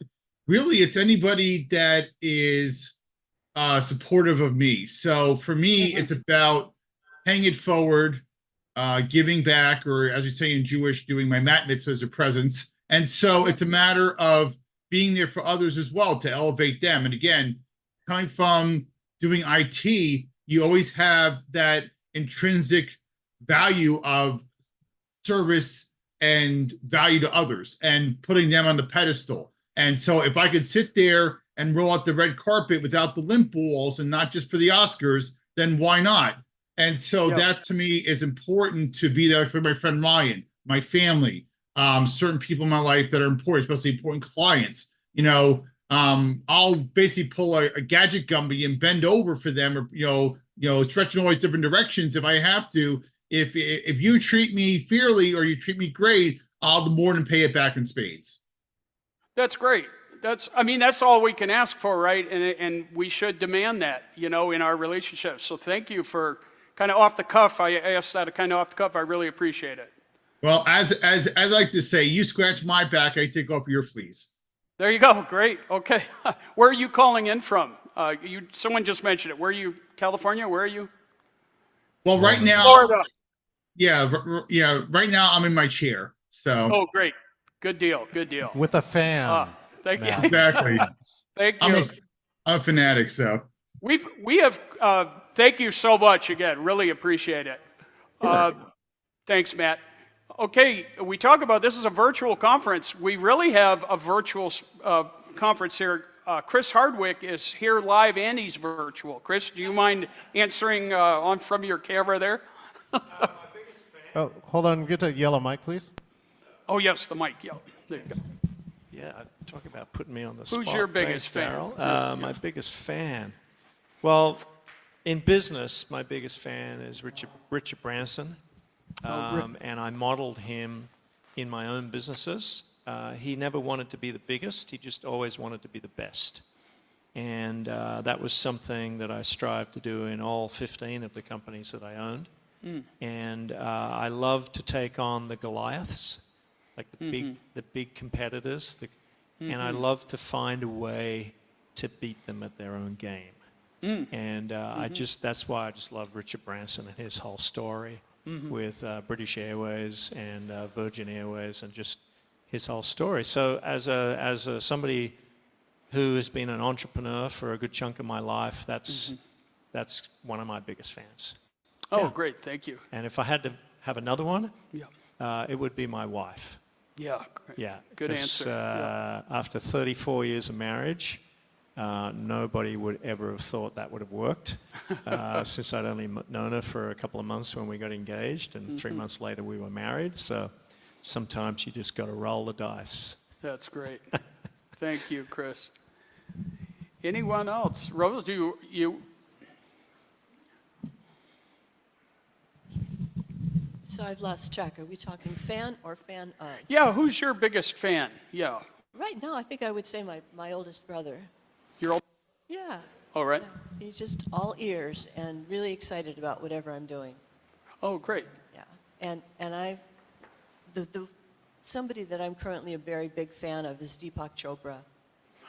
really it's anybody that is supportive of me. So for me, it's about paying it forward, giving back, or as we say in Jewish, doing my mat mitzvah as a presence. And so it's a matter of being there for others as well to elevate them. And again, coming from doing IT, you always have that intrinsic value of service and value to others and putting them on the pedestal. And so if I could sit there and roll out the red carpet without the limp balls and not just for the Oscars, then why not? And so that to me is important, to be there for my friend Ryan, my family, certain people in my life that are important, especially important clients. I'll basically pull a gadget Gumby and bend over for them, or stretch in all these different directions if I have to. If you treat me fairly or you treat me great, I'll more than pay it back in spades. That's great. That's all we can ask for, right? And we should demand that, in our relationships. So thank you for kind of off the cuff. I asked that kind of off the cuff. I really appreciate it. Well, as I like to say, you scratch my back, I take off your fleas. There you go. Great. Okay. Where are you calling in from? Someone just mentioned it. Where are you? California? Where are you? Well, right now, Florida. Yeah. Right now, I'm in my chair. So. Oh, great. Good deal. With a fan. Thank you. Exactly. Thank you. I'm a fanatic, so. We have. Thank you so much again. Really appreciate it. Thanks, Matt. Okay, we talk about this is a virtual conference. We really have a virtual conference here Chris Hardwick is here live and he's virtual. Chris, do you mind answering on from your camera there? Oh, hold on. Get a yellow mic, please. Oh, yes, the mic. Yeah, there you go. Yeah, talk about putting me on the spot. Who's your biggest Thanks, fan? Daryl. My biggest fan. Well, in business, my biggest fan is Richard Branson, and I modeled him in my own businesses. He never wanted to be the biggest. He just always wanted to be the best. And that was something that I strived to do in all 15 of the companies that I owned. And I love to take on the Goliaths, like the big competitors, and I love to find a way to beat them at their own game. And that's why I just love Richard Branson and his whole story with British Airways and Virgin Airways and just his whole story. So as somebody who has been an entrepreneur for a good chunk of my life, that's one of my biggest fans. Oh, Yeah. great. Thank you. And if I had to have another one, Yeah. it would be my wife. Yeah. Great. Yeah. Good 'cause, answer. Yeah. After 34 years of marriage, nobody would ever have thought that would have worked. Since I'd only known her for a couple of months when we got engaged, and 3 months later we were married. So sometimes you just got to roll the dice. That's great. Thank you, Chris. Anyone else? Rose, do you? So I've lost track. Are we talking fan or fan of? Yeah, who's your biggest fan? Yeah. Right now, I think I would say my oldest brother. Your old. Yeah. All right. Yeah. He's just all ears and really excited about whatever I'm doing. Oh, great. Yeah. And somebody that I'm currently a very big fan of is Deepak Chopra.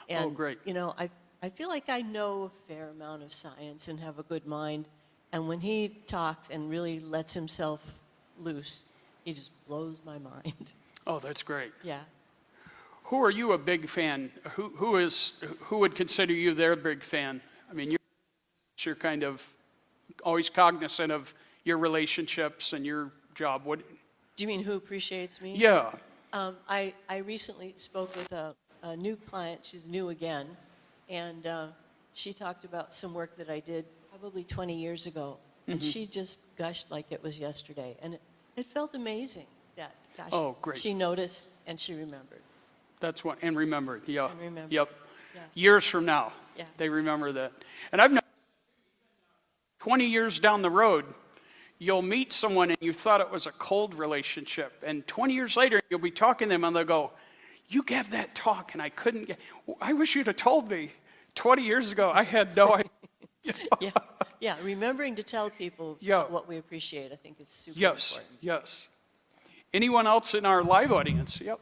And, great. You know, I feel like I know a fair amount of science and have a good mind. And when he talks and really lets himself loose, he just blows my mind. Oh, that's great. Yeah. Who are you a big fan? Who would consider you their big fan? I mean, you're kind of always cognizant of your relationships and your job. What? Do you mean who appreciates me? Yeah. I recently spoke with a new client. She's new again. And she talked about some work that I did probably 20 years ago. And she just gushed like it was yesterday. And it felt amazing that, gosh, Oh, great. she noticed and she remembered. That's one. And remembered. Yeah. And remembered. Yep. Yeah. Years from now, Yeah. they remember that. And I've known 20 years down the road, you'll meet someone and you thought it was a cold relationship. And 20 years later, you'll be talking to them and they'll go, you gave that talk and I couldn't get, I wish you'd have told me 20 years ago. I had no idea. Yeah. Yeah. Remembering to tell people what we appreciate, I think is super Yes, important. yes. Anyone else in our live audience? Yep.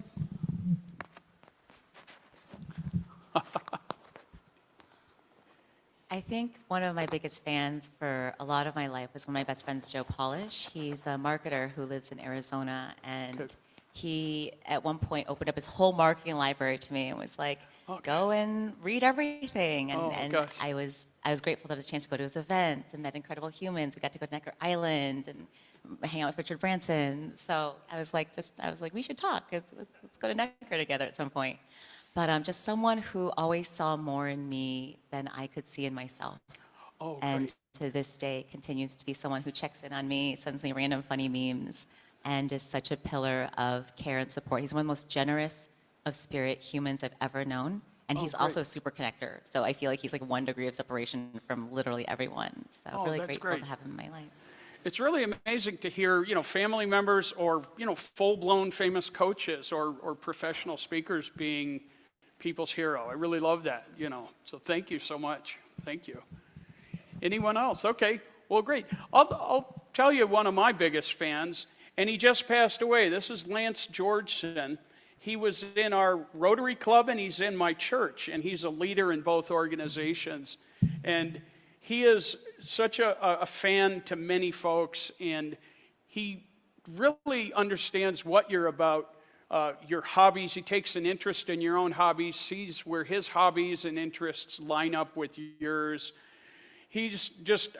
I think one of my biggest fans for a lot of my life was one of my best friends, Joe Polish. He's a marketer who lives in Arizona, and Good. he at one point opened up his whole marketing library to me and was like, go and read everything. And, Oh, and gosh. I was grateful to have the chance to go to his events and met incredible humans. We got to go to Necker Island and hang out with Richard Branson. So I was like, we should talk. Let's go to Necker together at some point. But just someone who always saw more in me than I could see in myself. Oh, And great. to this day continues to be someone who checks in on me, sends me random funny memes, and is such a pillar of care and support. He's one of the most generous of spirit humans I've ever known. And Oh, he's great. also a super connector. So I feel like he's like 1 degree of separation from literally everyone. So Oh, really that's grateful great. to have him in my life. It's really amazing to hear, family members or, full-blown famous coaches or professional speakers being people's hero. I really love that, So thank you so much. Thank you. Anyone else? Okay. Well, great. I'll tell you one of my biggest fans, and he just passed away. This is Lance Georgeson. He was in our Rotary Club, and he's in my church, and he's a leader in both organizations. And he is such a fan to many folks, and he really understands what you're about, your hobbies. He takes an interest in your own hobbies, sees where his hobbies and interests line up with yours. He's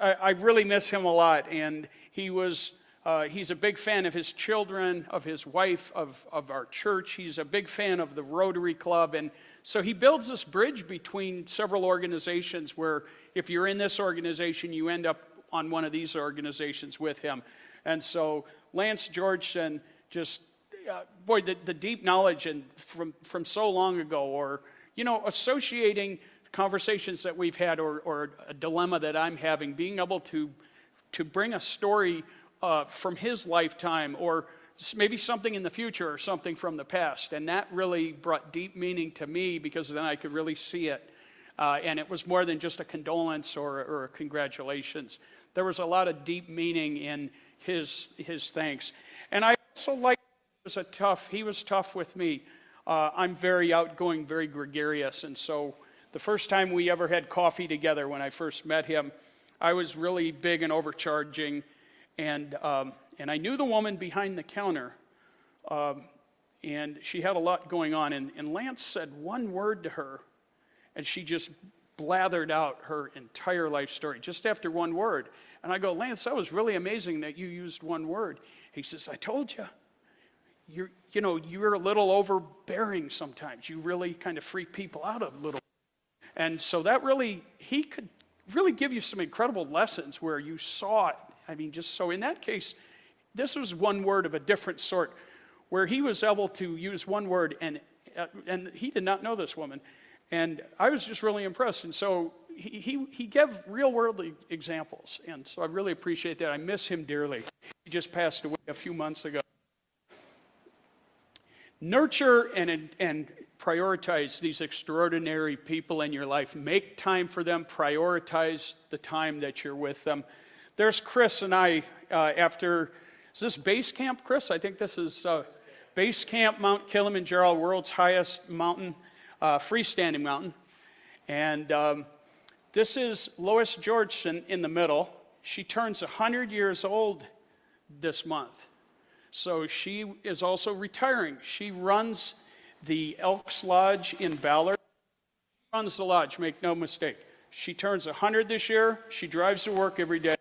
I really miss him a lot, and he was He's a big fan of his children, of his wife, of our church. He's a big fan of the Rotary Club. And so he builds this bridge between several organizations where if you're in this organization, you end up on one of these organizations with him. And so Lance Georgeson, just, boy, the deep knowledge and from so long ago, or, you know, associating conversations that we've had or a dilemma that I'm having, being able to bring a story from his lifetime, or maybe something in the future or something from the past. And that really brought deep meaning to me, because then I could really see it. And it was more than just a condolence or a congratulations. There was a lot of deep meaning in his thanks. And I also like, he was tough with me. I'm very outgoing, very gregarious. And so the first time we ever had coffee together, when I first met him, I was really big and overcharging. And I knew the woman behind the counter, and she had a lot going on. And Lance said one word to her, and she just blathered out her entire life story just after one word. And I go, Lance, that was really amazing that you used one word. He says, I told you, you're a little overbearing sometimes. You really kind of freak people out a little. And so that really, he could really give you some incredible lessons where you saw it. I mean, just so in that case, this was one word of a different sort, where he was able to use one word, and he did not know this woman, and I was just really impressed. And so he gave real world examples, and so I really appreciate that. I miss him dearly. He just passed away a few months ago. Nurture and prioritize these extraordinary people in your life. Make time for them. Prioritize the time that you're with them. There's Chris and I is this base camp, Chris? I think this is base camp Mount Kilimanjaro, world's highest mountain, freestanding mountain. And this is Lois Georgeson in the middle. She turns 100 years old this month. So she is also retiring. She runs the Elks Lodge in Ballard. She runs the lodge, make no mistake. She turns 100 this year. She drives to work every day.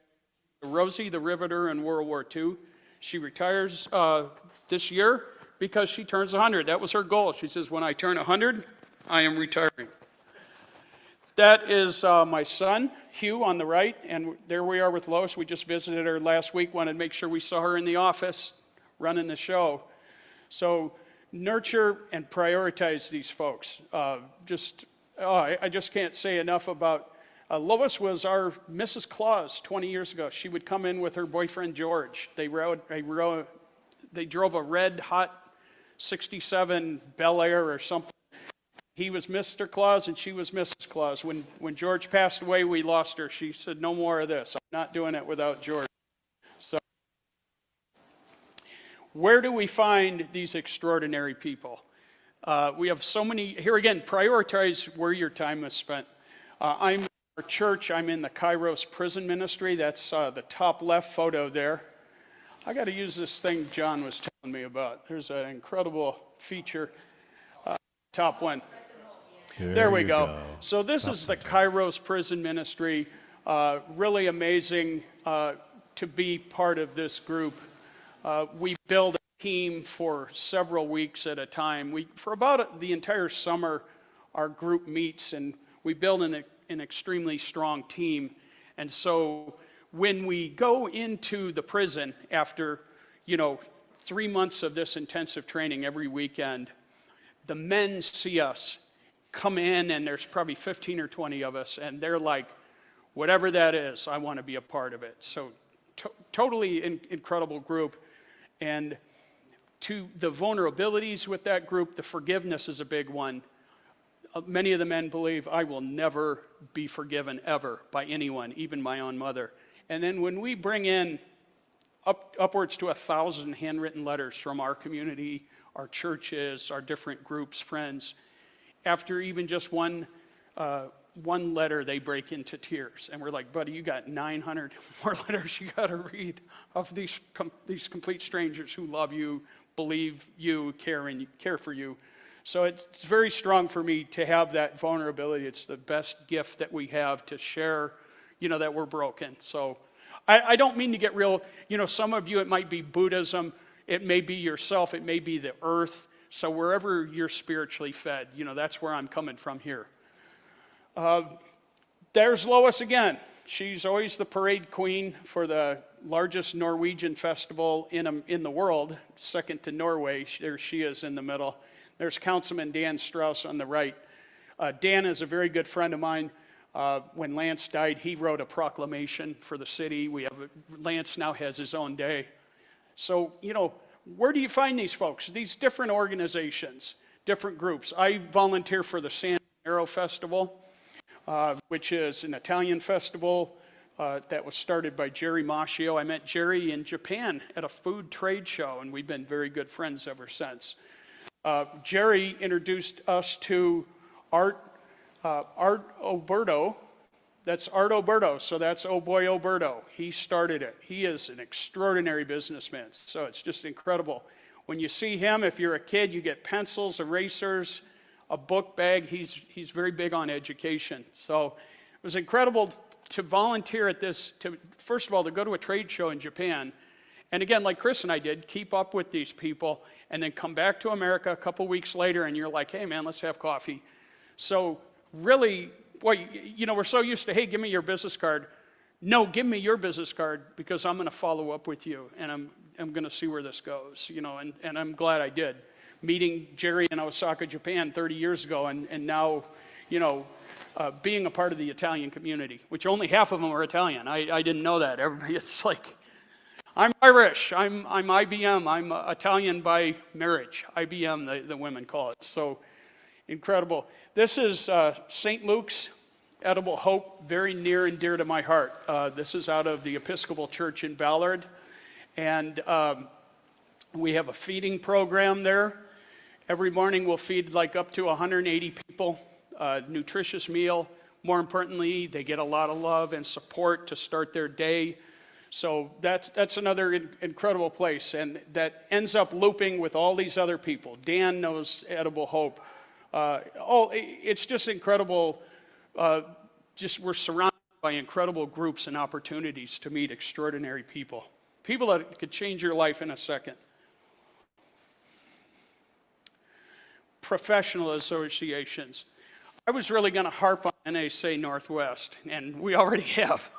Rosie the Riveter in World War II. She retires this year because she turns 100. That was her goal. She says, when I turn 100, I am retiring. That is my son, Hugh, on the right, and there we are with Lois. We just visited her last week, wanted to make sure we saw her in the office running the show. So nurture and prioritize these folks. I just can't say enough about Lois was our Mrs. Claus 20 years ago. She would come in with her boyfriend George. They drove a red hot 67 Bel Air or something. He was Mr. Claus and she was Mrs. Claus. When George passed away, we lost her. She said, no more of this. I'm not doing it without George. So where do we find these extraordinary people? We have so many. Here again, prioritize where your time is spent. I'm in our church. I'm in the Kairos prison ministry. That's the top left photo there. I got to use this thing John was telling me about. There's an incredible feature. Top one. There we go. So this is the Kairos prison ministry. Really amazing to be part of this group. We build a team for several weeks at a time. For about the entire summer, our group meets and we build an extremely strong team. And so when we go into the prison after, 3 months of this intensive training every weekend, the men see us come in, and there's probably 15 or 20 of us, and they're like, whatever that is, I want to be a part of it. So totally incredible group. And to the vulnerabilities with that group, the forgiveness is a big one. Many of the men believe, I will never be forgiven ever by anyone, even my own mother. And then when we bring in upwards to 1,000 handwritten letters from our community, our churches, our different groups, friends, after even just one letter, they break into tears. And we're like, buddy, you got 900 more letters you got to read of these complete strangers who love you, believe you, care for you. So it's very strong for me to have that vulnerability. It's the best gift that we have to share, that we're broken. So I don't mean to get real, some of you, it might be Buddhism, it may be yourself, it may be the earth. So wherever you're spiritually fed, that's where I'm coming from here. There's Lois again. She's always the parade queen for the largest Norwegian festival in the world, second to Norway. There she is in the middle. There's Councilman Dan Strauss on the right. Dan is a very good friend of mine. When Lance died, he wrote a proclamation for the city. Lance now has his own day. So, where do you find these folks? These different organizations, different groups. I volunteer for the San Gennaro Festival, which is an Italian festival that was started by Jerry Maschio. I met Jerry in Japan at a food trade show, and we've been very good friends ever since. Jerry introduced us to Art Oberto. That's Art Oberto, so that's Oh Boy Oberto. He started it. He is an extraordinary businessman, so it's just incredible. When you see him, if you're a kid, you get pencils, erasers, a book bag. He's very big on education. So it was incredible to volunteer at this, first of all, to go to a trade show in Japan. And again, like Chris and I did, keep up with these people and then come back to America a couple weeks later and you're like, hey man, let's have coffee. So really, we're so used to, hey, give me your business card. No, give me your business card because I'm going to follow up with you and I'm going to see where this goes, and I'm glad I did. Meeting Jerry in Osaka, Japan 30 years ago and now, being a part of the Italian community, which only half of them are Italian. I didn't know that. Everybody, it's like, I'm Irish, I'm IBM, I'm Italian by marriage. IBM, the women call it. So incredible. This is St. Luke's Edible Hope, very near and dear to my heart. This is out of the Episcopal Church in Ballard. And we have a feeding program there. Every morning we'll feed like up to 180 people, nutritious meal. More importantly, they get a lot of love and support to start their day. So that's another incredible place. And that ends up looping with all these other people. Dan knows Edible Hope. It's just incredible. We're surrounded by incredible groups and opportunities to meet extraordinary people. People that could change your life in a second. Professional associations. I was really going to harp on NSA Northwest, and we already have.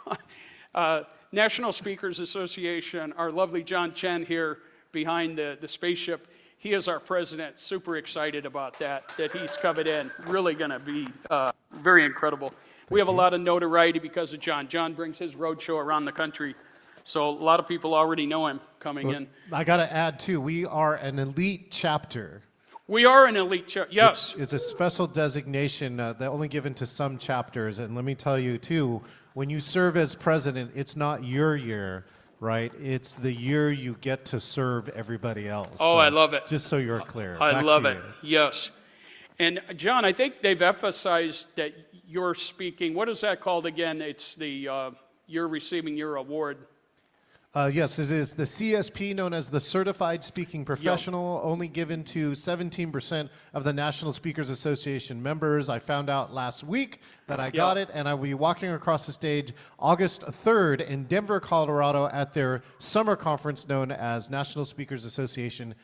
National Speakers Association, our lovely John Chen here behind the spaceship, he is our president. Super excited about that he's coming in. Really going to be very incredible. We have a lot of notoriety because of John. John brings his roadshow around the country. So a lot of people already know him coming in. I got to add, too, we are an elite chapter. We are an elite chapter, yes. It's a special designation that only given to some chapters. And let me tell you, too, when you serve as president, it's not your year, right? It's the year you get to serve everybody else. Oh, so I love it. Just so you're clear. I love it, yes. And John, I think they've emphasized that you're speaking, what is that called again? It's the, you're receiving your award. Yes, it is the CSP, known as the Certified Speaking Professional, only given to 17% of the National Speakers Association members. I found out last week that I got it, and I will be walking across the stage August 3rd in Denver, Colorado at their summer conference known as National Speakers Association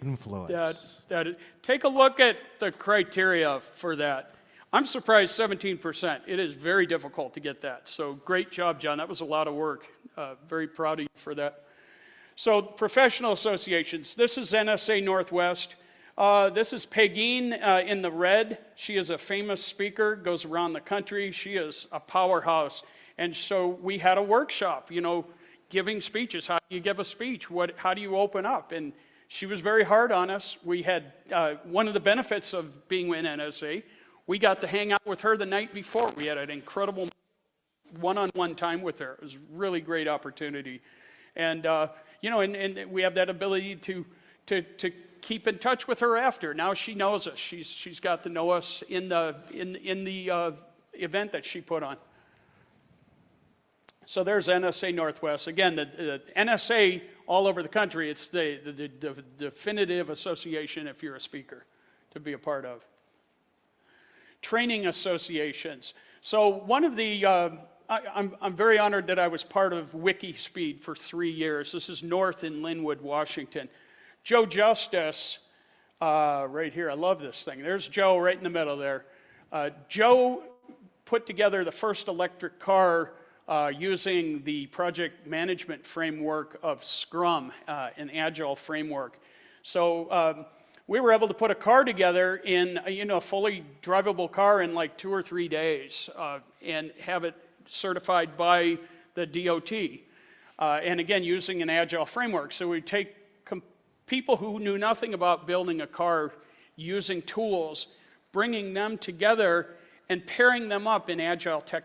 Influence. Take a look at the criteria for that. I'm surprised 17%. It is very difficult to get that. So great job, John. That was a lot of work. Very proud of you for that. So professional associations. This is NSA Northwest. This is Pegine in the red. She is a famous speaker, goes around the country. She is a powerhouse. And so we had a workshop, giving speeches. How do you give a speech? How do you open up? And she was very hard on us. We had one of the benefits of being in NSA. We got to hang out with her the night before. We had an incredible one-on-one time with her. It was a really great opportunity. And, and we have that ability to keep in touch with her after. Now she knows us. She's got to know us in the event that she put on. So there's NSA Northwest. Again, the NSA all over the country, it's the definitive association if you're a speaker to be a part of. Training associations. So one of the I'm very honored that I was part of WikiSpeed for 3 years. This is north in Linwood, Washington. Joe Justice, right here, I love this thing. There's Joe right in the middle there. Joe put together the first electric car using the project management framework of Scrum, an agile framework. So we were able to put a car together in a fully drivable car in like 2 or 3 days and have it certified by the DOT. And again, using an agile framework. So we take people who knew nothing about building a car using tools, bringing them together and pairing them up in agile tech,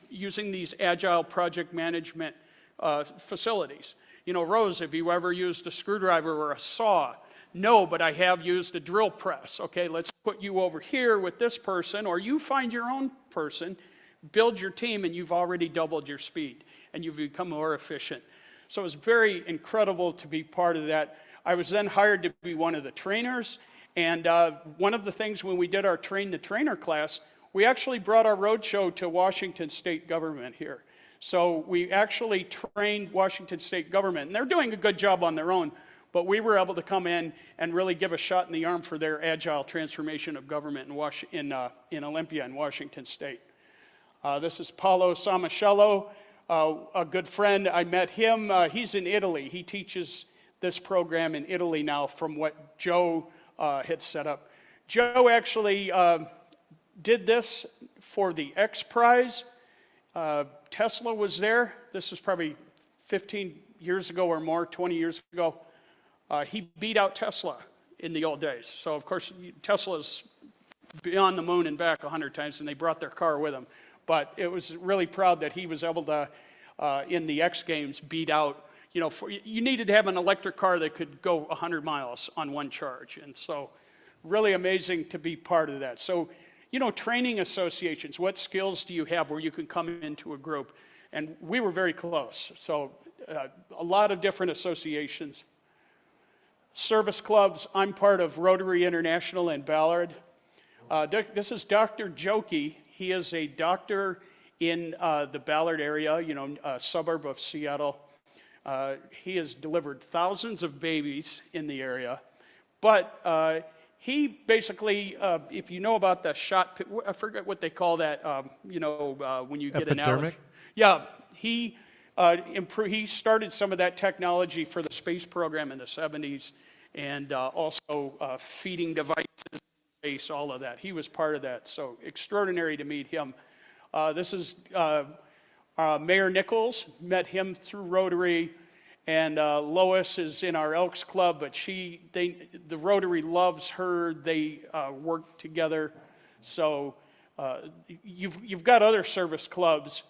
using these agile project management facilities. Rose, have you ever used a screwdriver or a saw? No, but I have used a drill press. Okay, let's put you over here with this person, or you find your own person, build your team, and you've already doubled your speed, and you've become more efficient. So it was very incredible to be part of that. I was then hired to be one of the trainers, and one of the things when we did our Train the Trainer class, we actually brought our roadshow to Washington state government here. So we actually trained Washington state government, and they're doing a good job on their own, but we were able to come in and really give a shot in the arm for their agile transformation of government in Olympia in Washington state. This is Paolo Samascello, a good friend. I met him. He's in Italy. He teaches this program in Italy now from what Joe had set up. Joe actually did this for the X Prize. Tesla was there. This is probably 15 years ago or more, 20 years ago. He beat out Tesla in the old days. So, of course, Tesla's beyond the moon and back 100 times, and they brought their car with them. But it was really proud that he was able to, in the X Games, beat out, you needed to have an electric car that could go 100 miles on one charge. And so really amazing to be part of that. So, training associations, what skills do you have where you can come into a group? And we were very close. So a lot of different associations. Service clubs, I'm part of Rotary International in Ballard. This is Dr. Jokey. He is a doctor in the Ballard area, a suburb of Seattle. He has delivered thousands of babies in the area. But he basically, if you know about the shot, I forget what they call that, when you get an allergy. Yeah, he started some of that technology for the space program in the 70s, and also feeding devices in space, all of that. He was part of that, so extraordinary to meet him. This is Mayor Nichols, met him through Rotary, and Lois is in our Elks Club, but the Rotary loves her. They work together. So you've got other service clubs.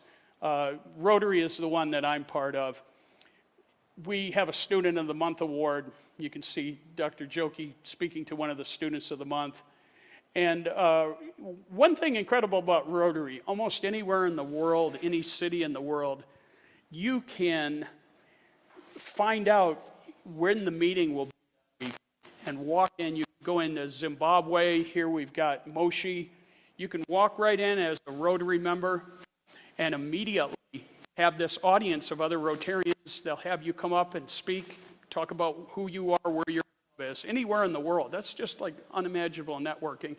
Rotary is the one that I'm part of. We have a Student of the Month award. You can see Dr. Jokey speaking to one of the Students of the Month. And one thing incredible about Rotary, almost anywhere in the world, any city in the world, you can find out when the meeting will be and walk in. You can go into Zimbabwe. Here we've got Moshi. You can walk right in as a Rotary member and immediately have this audience of other Rotarians. They'll have you come up and speak, talk about who you are, where your club is, anywhere in the world. That's just like unimaginable networking.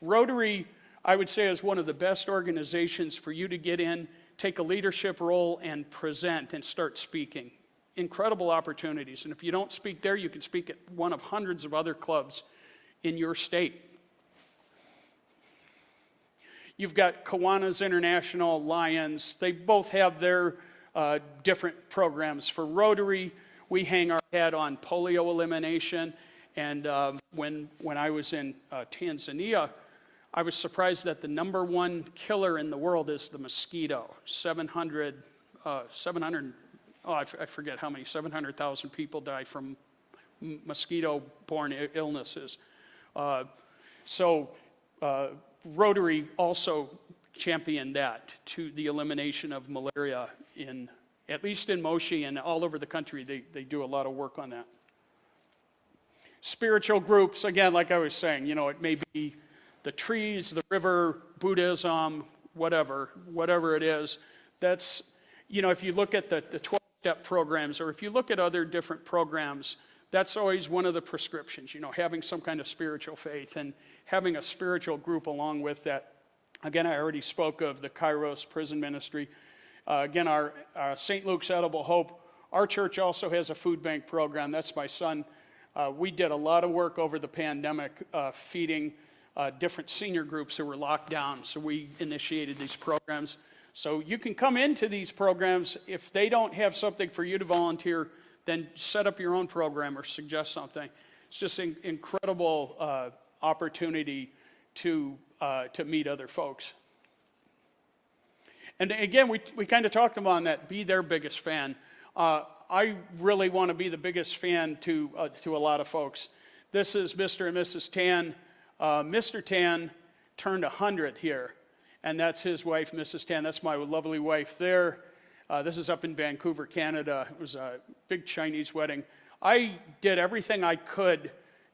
Rotary, I would say, is one of the best organizations for you to get in, take a leadership role, and present and start speaking. Incredible opportunities. And if you don't speak there, you can speak at one of hundreds of other clubs in your state. You've got Kiwanis International, Lions. They both have their different programs. For Rotary, we hang our hat on polio elimination. And when I was in Tanzania, I was surprised that the #1 killer in the world is the mosquito. 700,000 people die from mosquito-borne illnesses. Rotary also championed that, to the elimination of malaria at least in Moshi and all over the country. They do a lot of work on that. Spiritual groups, again, like I was saying, it may be the trees, the river, Buddhism, whatever it is. That's, you know, if you look at the 12-step programs, or if you look at other different programs, that's always one of the prescriptions, you know, having some kind of spiritual faith and having a spiritual group along with that. Again, I already spoke of the Kairos prison ministry. Again, our St. Luke's Edible Hope, our church also has a food bank program. That's my son. We did a lot of work over the pandemic feeding different senior groups who were locked down. So we initiated these programs. So you can come into these programs. If they don't have something for you to volunteer, then set up your own program or suggest something. It's just an incredible opportunity to meet other folks. And again, we kind of talked about that, be their biggest fan. I really want to be the biggest fan to a lot of folks. This is Mr. and Mrs. Tan. Mr. Tan turned 100 here, and that's his wife, Mrs. Tan. That's my lovely wife there. This is up in Vancouver, Canada. It was a big Chinese wedding. I did everything I could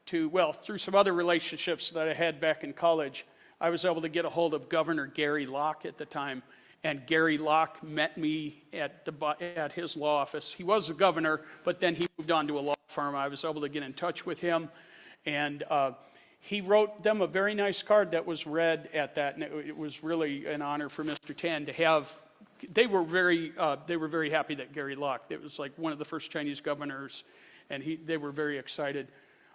to, well, through some other relationships that I had back in college, I was able to get a hold of Governor Gary Locke at the time. And Gary Locke met me at his law office. He was the governor, but then he moved on to a law firm. I was able to get in touch with him, and he wrote them a very nice card that was read at that, and it was really an honor for Mr. Tan to have. They were very happy that Gary Locke. It was like one of the first Chinese governors, and they were very excited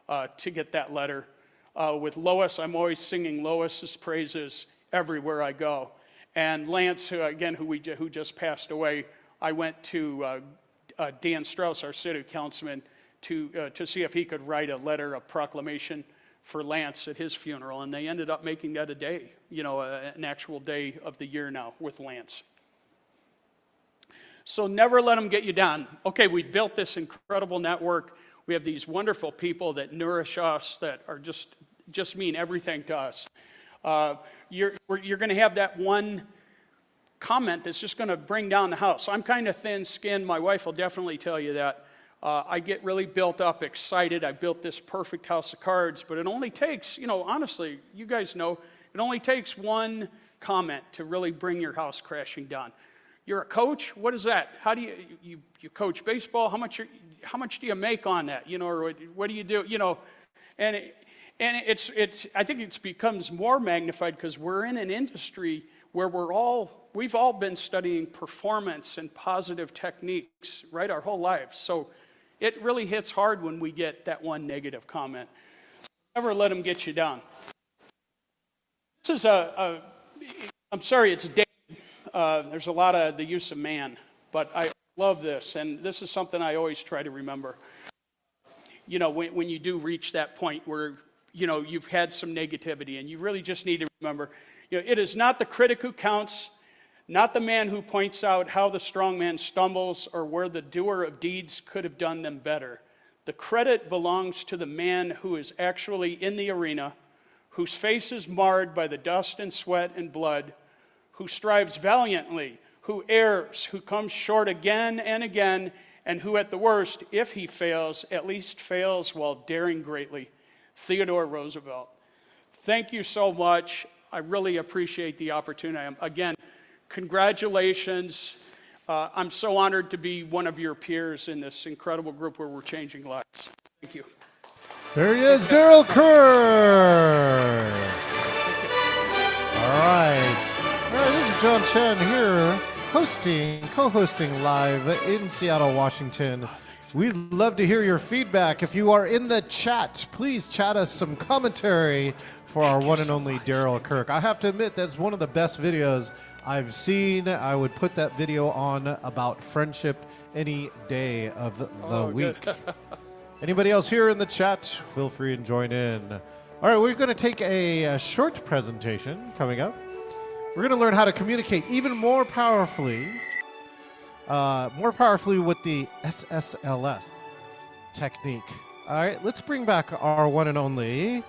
to get that letter. With Lois, I'm always singing Lois's praises everywhere I go. And Lance, who just passed away, I went to Dan Strauss, our city councilman, to see if he could write a letter of proclamation for Lance at his funeral, and they ended up making that a day, an actual day of the year now with Lance. So never let them get you down. Okay, we built this incredible network. We have these wonderful people that nourish us, that are just mean everything to us. You're going to have that one comment that's just going to bring down the house. I'm kind of thin-skinned. My wife will definitely tell you that. I get really built up, excited. I built this perfect house of cards, but it only takes, honestly, you guys know, it only takes one comment to really bring your house crashing down. You're a coach? What is that? How do you coach baseball? How much do you make on that? Or what do you do? And I think it becomes more magnified because we're in an industry where we've all been studying performance and positive techniques, right, our whole lives. So it really hits hard when we get that one negative comment. Never let them get you down. This is I'm sorry, it's dated. There's a lot of the use of man, but I love this, and this is something I always try to remember. When you do reach that point where you've had some negativity, and you really just need to remember, it is not the critic who counts, not the man who points out how the strong man stumbles or where the doer of deeds could have done them better. The credit belongs to the man who is actually in the arena, whose face is marred by the dust and sweat and blood, who strives valiantly, who errs, who comes short again and again, and who at the worst, if he fails, at least fails while daring greatly. Theodore Roosevelt. Thank you so much. I really appreciate the opportunity. Again, congratulations. I'm so honored to be one of your peers in this incredible group where we're changing lives. Thank you. There he is, Daryl Kerr. All right. This is John Chen here, co-hosting live in Seattle, Washington. We'd love to hear your feedback. If you are in the chat, please chat us some commentary for our one and only Daryl Kirk. I have to admit, that's one of the best videos I've seen. I would put that video on about friendship any day of the week. Anybody else here in the chat, feel free and join in. All right, we're going to take a short presentation coming up. We're going to learn how to communicate even more powerfully with the SSLS technique. All right, let's bring back our one and only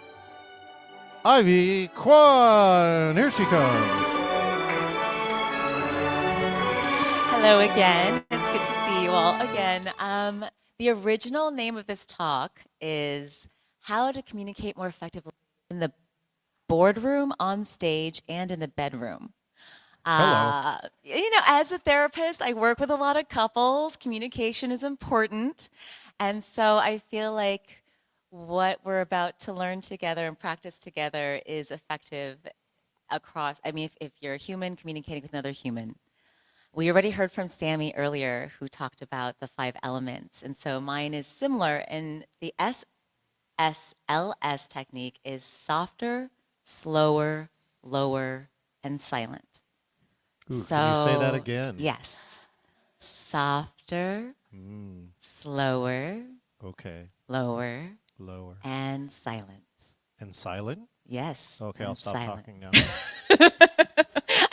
Ivy Kwan. Here she comes. Hello again. It's good to see you all again. The original name of this talk is How to Communicate More Effectively in the Boardroom, on stage, and in the Bedroom. Hello. As a therapist, I work with a lot of couples. Communication is important. And so I feel like what we're about to learn together and practice together is effective across. I mean, if you're a human communicating with another human. We already heard from Sammy earlier, who talked about the 5 elements. And so mine is similar. And the SSLS technique is softer, slower, lower, and silent. Ooh, can you say that So, again? yes. Softer, Mm, slower, okay. lower, Lower. and silence. And silent? Yes. Okay, I'll and stop silent. talking now.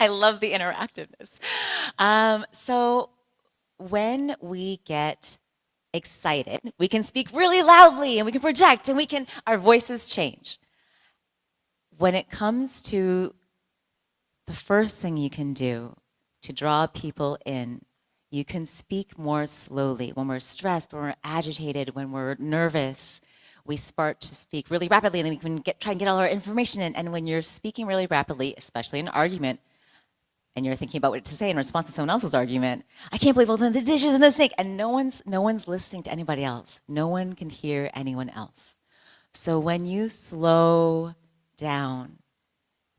I love the interactiveness. So when we get excited, we can speak really loudly and we can project and our voices change. When it comes to the first thing you can do to draw people in, you can speak more slowly. When we're stressed, when we're agitated, when we're nervous, we start to speak really rapidly, and then we can try and get all our information in. And when you're speaking really rapidly, especially in an argument, and you're thinking about what to say in response to someone else's argument, I can't believe all the dishes in the sink, and no one's listening to anybody else. No one can hear anyone else. So when you slow down,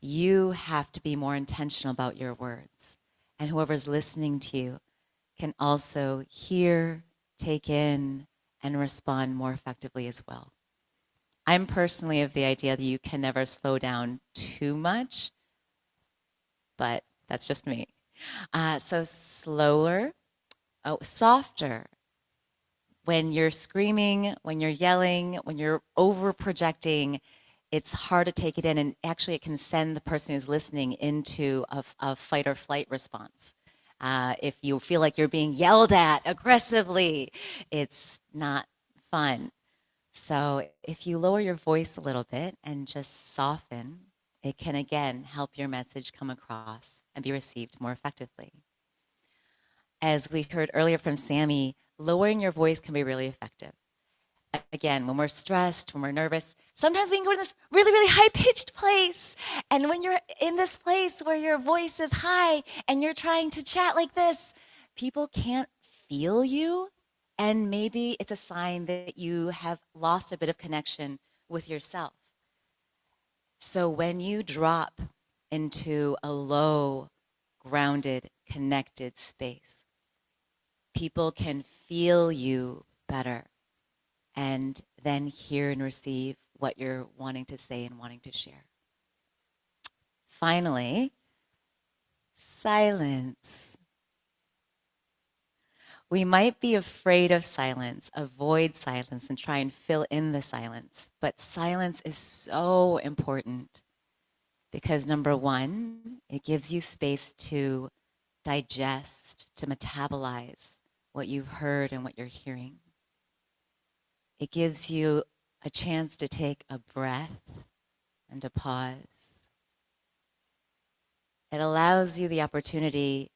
you have to be more intentional about your words. And whoever's listening to you can also hear, take in, and respond more effectively as well. I'm personally of the idea that you can never slow down too much, but that's just me. So slower, softer. When you're screaming, when you're yelling, when you're over projecting, it's hard to take it in, and actually it can send the person who's listening into a fight or flight response. If you feel like you're being yelled at aggressively, it's not fun. So if you lower your voice a little bit and just soften, it can again help your message come across and be received more effectively. As we heard earlier from Sammy, lowering your voice can be really effective. Again, when we're stressed, when we're nervous, sometimes we can go to this really, really high-pitched place. And when you're in this place where your voice is high and you're trying to chat like this, people can't feel you. And maybe it's a sign that you have lost a bit of connection with yourself. So when you drop into a low, grounded, connected space, people can feel you better and then hear and receive what you're wanting to say and wanting to share. Finally, silence. We might be afraid of silence, avoid silence, and try and fill in the silence. But silence is so important because, number one, it gives you space to digest, to metabolize what you've heard and what you're hearing. It gives you a chance to take a breath and to pause. It allows you the opportunity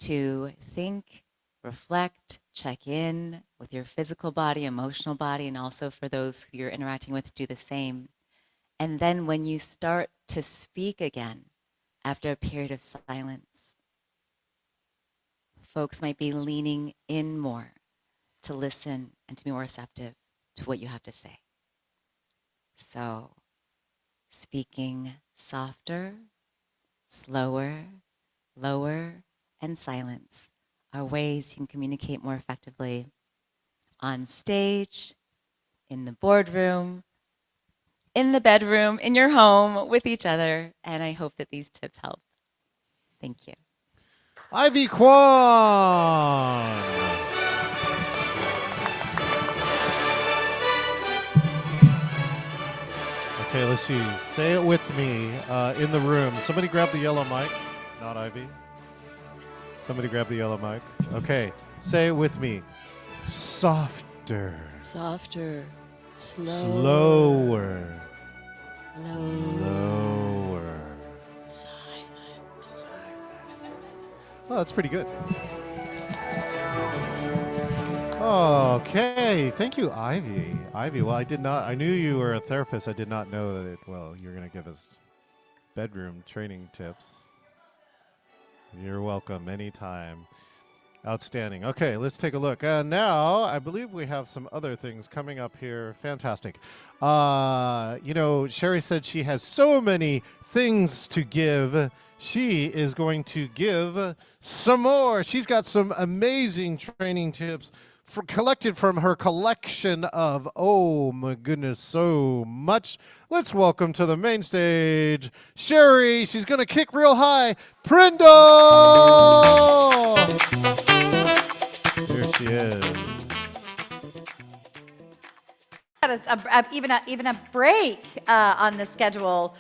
to think, reflect, check in with your physical body, emotional body, and also for those who you're interacting with, do the same. And then when you start to speak again after a period of silence, folks might be leaning in more to listen and to be more receptive to what you have to say. So, speaking softer, slower, lower, and silence are ways you can communicate more effectively on stage, in the boardroom, in the bedroom, in your home, with each other. And I hope that these tips help. Thank you. Ivy Kwan. Okay, let's see. Say it with me in the room. Somebody grab the yellow mic. Not Ivy. Somebody grab the yellow mic. Okay, say it with me. Softer. Softer, Slower. lower, Lower. silent. Oh, that's pretty good. Okay, thank you, Ivy. Ivy, well, I knew you were a therapist. I did not know that, you're going to give us bedroom training tips. You're welcome anytime. Outstanding. Okay, let's take a look. Now, I believe we have some other things coming up here. Fantastic. Sherry said she has so many things to give. She is going to give some more. She's got some amazing training tips collected from her collection of, oh my goodness, so much. Let's welcome to the main stage, Sherry. She's going to kick real high. Prindle! Here she is. Even a break on the schedule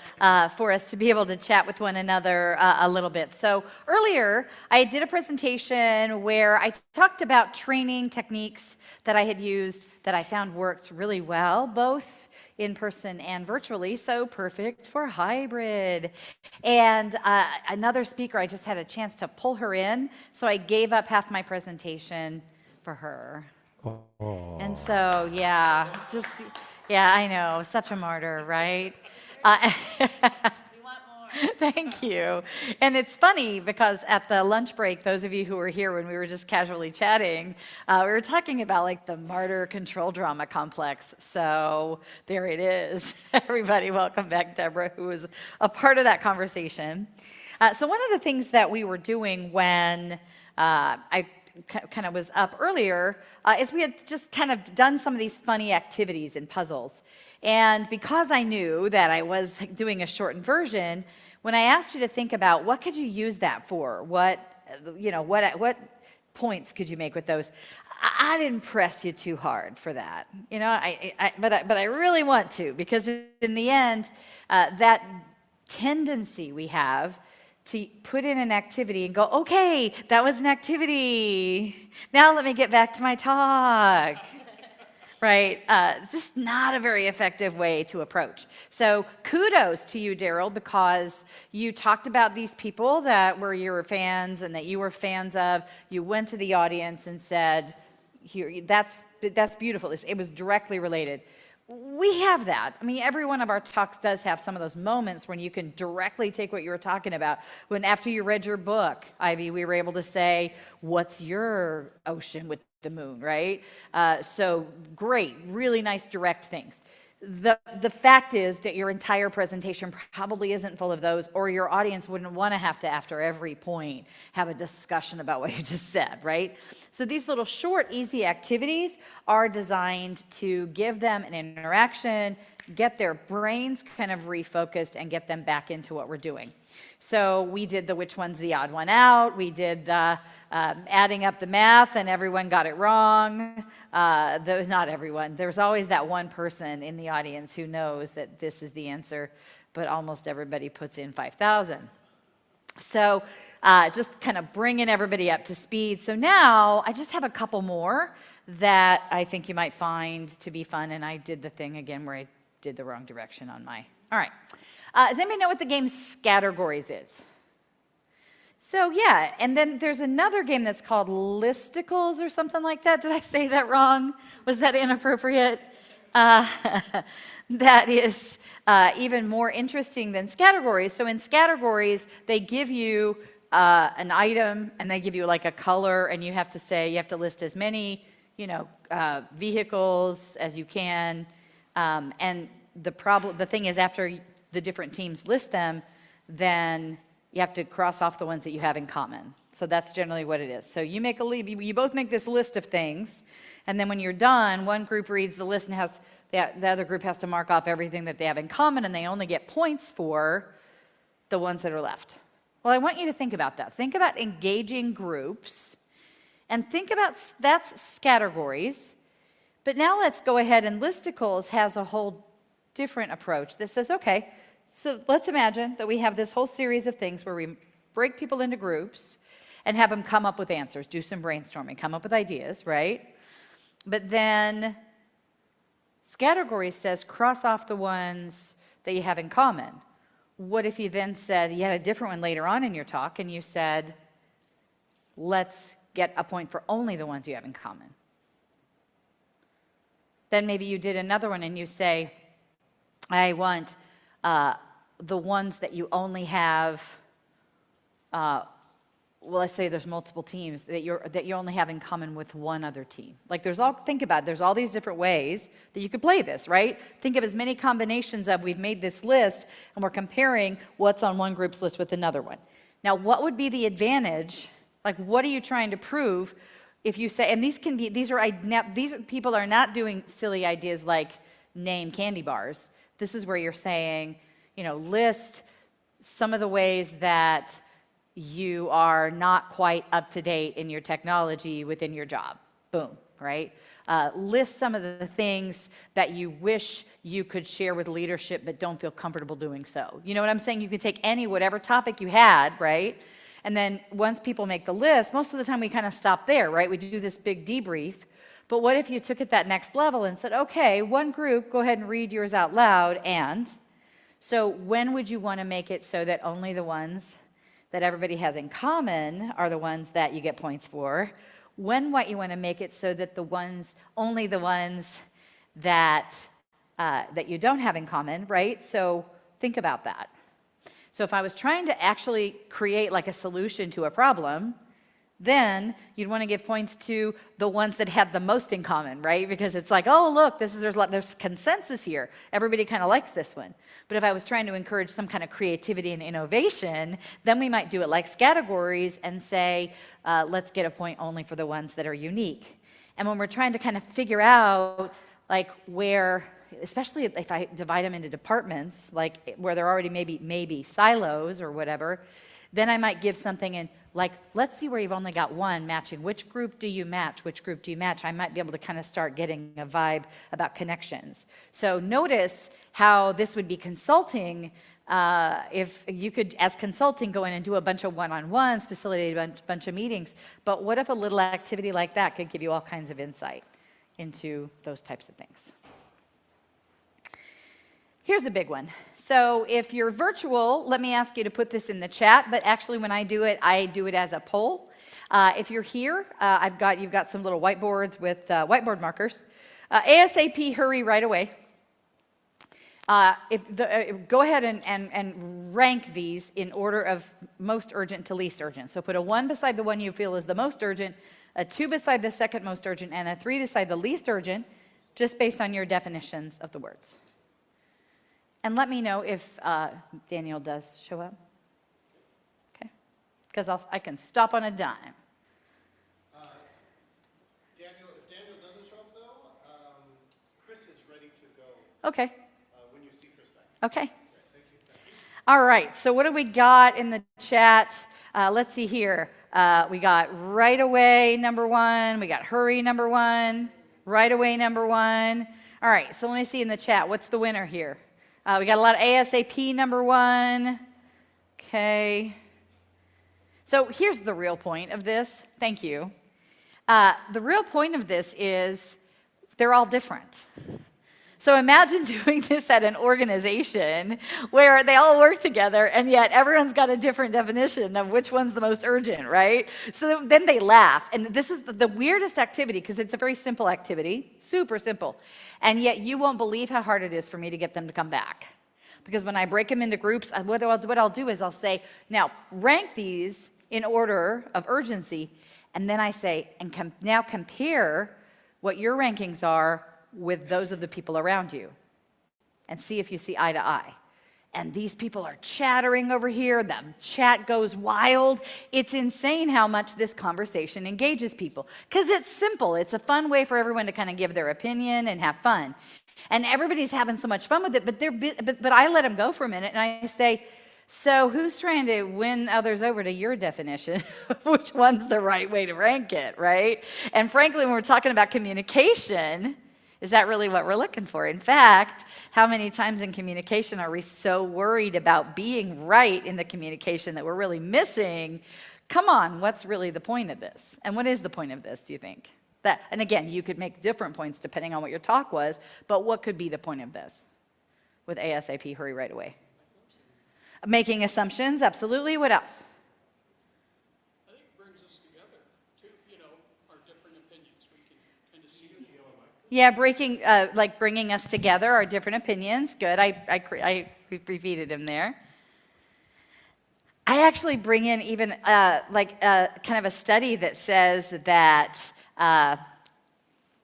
for us to be able to chat with one another a little bit. So earlier, I did a presentation where I talked about training techniques that I had used that I found worked really well, both in person and virtually, so perfect for hybrid. And another speaker, I just had a chance to pull her in, so I gave up half my presentation for her. And so, yeah, I know, such a martyr, right? We want more. Thank you. And it's funny because at the lunch break, those of you who were here when we were just casually chatting, we were talking about like the martyr control drama complex. So there it is. Everybody, welcome back, Deborah, who was a part of that conversation. So one of the things that we were doing when I kind of was up earlier, is we had just kind of done some of these funny activities and puzzles. And because I knew that I was doing a shortened version, when I asked you to think about what could you use that for, what points could you make with those, I didn't press you too hard for that, but I really want to, because in the end, that tendency we have to put in an activity and go, okay, that was an activity. Now let me get back to my talk. Right? It's just not a very effective way to approach. So kudos to you, Daryl, because you talked about these people that were your fans and that you were fans of. You went to the audience and said, "Here, that's beautiful." It was directly related. We have that. I mean, every one of our talks does have some of those moments when you can directly take what you were talking about. When after you read your book, Ivy, we were able to say, what's your ocean with the moon, right? So great, really nice direct things. The fact is that your entire presentation probably isn't full of those, or your audience wouldn't want to have to, after every point, have a discussion about what you just said, right? So these little short, easy activities are designed to give them an interaction, get their brains kind of refocused, and get them back into what we're doing. So we did the which one's the odd one out, we did the adding up the math and everyone got it wrong. Not everyone. There's always that one person in the audience who knows that this is the answer, but almost everybody puts in 5,000. So just kind of bringing everybody up to speed. So now I just have a couple more that I think you might find to be fun, and I did the thing again where I did the wrong direction on my. All right. Does anybody know what the game Scattergories is? So yeah, and then there's another game that's called Listicles or something like that. Did I say that wrong? Was that inappropriate? That is even more interesting than Scattergories. So in Scattergories, they give you an item and they give you like a color, and you have to list as many, vehicles as you can. And the thing is, after the different teams list them, then you have to cross off the ones that you have in common. So that's generally what it is. So you both make this list of things, and then when you're done, one group reads the list and the other group has to mark off everything that they have in common, and they only get points for the ones that are left. Well, I want you to think about that. Think about engaging groups, and think about that's Scattergories. But now let's go ahead, and Listicles has a whole different approach that says, okay, so let's imagine that we have this whole series of things where we break people into groups and have them come up with answers, do some brainstorming, come up with ideas, right? But then Scattergories says cross off the ones that you have in common. What if you then said, you had a different one later on in your talk, and you said, let's get a point for only the ones you have in common? Then maybe you did another one and you say, I want the ones that you only have well, let's say there's multiple teams that you only have in common with one other team. Like think about it, there's all these different ways that you could play this, right? Think of as many combinations of we've made this list and we're comparing what's on one group's list with another one. Now, what would be the advantage? Like, what are you trying to prove if you say, and these people are not doing silly ideas like name candy bars. This is where you're saying, list some of the ways that you are not quite up to date in your technology within your job. Boom, right? List some of the things that you wish you could share with leadership but don't feel comfortable doing so. You know what I'm saying? You could take whatever topic you had, right? And then once people make the list, most of the time we kind of stop there, right? We do this big debrief. But what if you took it that next level and said, okay, one group, go ahead and read yours out loud. And so when would you want to make it so that only the ones that everybody has in common are the ones that you get points for? When might you want to make it so that only the ones that that you don't have in common, right? So think about that. So if I was trying to actually create like a solution to a problem, then you'd want to give points to the ones that had the most in common, right? Because it's like, oh, look, there's consensus here. Everybody kind of likes this one. But if I was trying to encourage some kind of creativity and innovation, then we might do it like categories and say, let's get a point only for the ones that are unique. And when we're trying to kind of figure out like where, especially if I divide them into departments, like where they're already maybe silos or whatever, then I might give something in like, let's see where you've only got one matching. Which group do you match? Which group do you match? I might be able to kind of start getting a vibe about connections. So notice how this would be consulting. If you could, as consulting, go in and do a bunch of one-on-ones, facilitate a bunch of meetings. But what if a little activity like that could give you all kinds of insight into those types of things? Here's a big one. So if you're virtual, let me ask you to put this in the chat, but actually when I do it as a poll. If you're here, you've got some little whiteboards with whiteboard markers. ASAP, hurry right away. Go ahead and rank these in order of most urgent to least urgent. So put a 1 beside the one you feel is the most urgent, a 2 beside the second most urgent, and a 3 beside the least urgent, just based on your definitions of the words. And let me know if Daniel does show up. Okay? Because I can stop on a dime. If Daniel doesn't show up, though, Chris is ready to go. Okay. When you see Chris back. Okay. Thank you. All right. So what do we got in the chat? Let's see here. We got right away, number 1. We got hurry, number 1. Right away, number 1. All right. So let me see in the chat. What's the winner here? We got a lot of ASAP, number 1. Okay. So here's the real point of this. Thank you. The real point of this is they're all different. So imagine doing this at an organization where they all work together and yet everyone's got a different definition of which one's the most urgent, right? So then they laugh. And this is the weirdest activity because it's a very simple activity, super simple. And yet you won't believe how hard it is for me to get them to come back. Because when I break them into groups, what I'll do is I'll say, now rank these in order of urgency. And then I say, and now compare what your rankings are with those of the people around you. And see if you see eye to eye. And these people are chattering over here. The chat goes wild. It's insane how much this conversation engages people. Because it's simple. It's a fun way for everyone to kind of give their opinion and have fun. And everybody's having so much fun with it. But I let them go for a minute and I say, so who's trying to win others over to your definition of which one's the right way to rank it, right? And frankly, when we're talking about communication, is that really what we're looking for? In fact, how many times in communication are we so worried about being right in the communication that we're really missing? Come on, what's really the point of this? And what is the point of this, do you think? And again, you could make different points depending on what your talk was, but what could be the point of this with ASAP, hurry right away? Making assumptions, absolutely. What else? I think it brings us together to, our different opinions. We can kind of see. Yeah, bringing us together, our different opinions. Good, I repeated him there. I I actually bring in even kind of a study that says that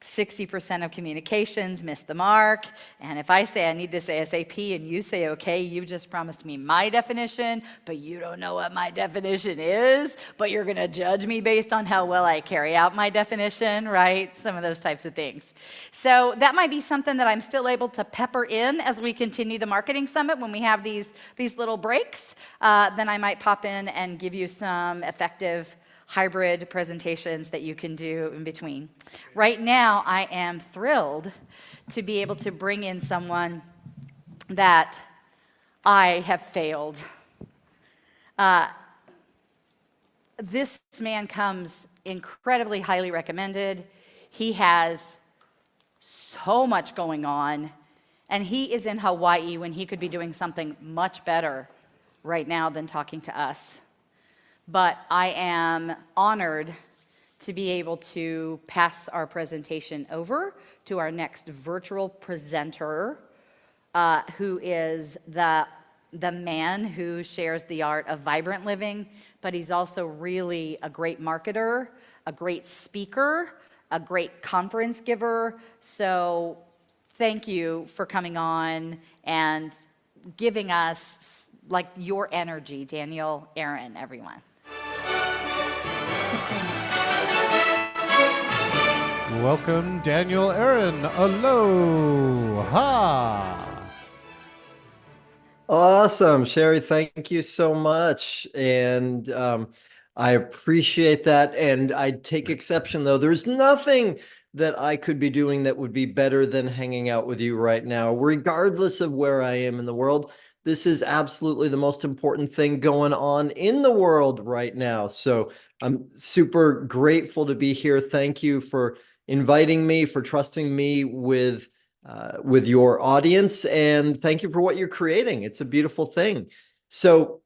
60% of communications miss the mark. And if I say I need this ASAP and you say, okay, you just promised me my definition, but you don't know what my definition is, but you're going to judge me based on how well I carry out my definition, right? Some of those types of things. So that might be something that I'm still able to pepper in as we continue the marketing summit when we have these little breaks. Then I might pop in and give you some effective hybrid presentations that you can do in between. Right now, I am thrilled to be able to bring in someone that I have failed. This man comes incredibly highly recommended. He has so much going on, and he is in Hawaii when he could be doing something much better right now than talking to us. But I am honored to be able to pass our presentation over to our next virtual presenter, who is the man who shares the art of vibrant living, but he's also really a great marketer, a great speaker, a great conference giver. So thank you for coming on and giving us like your energy, Daniel, Aaron, everyone. Welcome, Daniel Aaron. Aloha. Awesome, Sherry. Thank you so much. And I appreciate that. And I take exception, though. There's nothing that I could be doing that would be better than hanging out with you right now, regardless of where I am in the world. This is absolutely the most important thing going on in the world right now. So I'm super grateful to be here. Thank you for inviting me, for trusting me with your audience, and thank you for what you're creating. It's a beautiful thing. So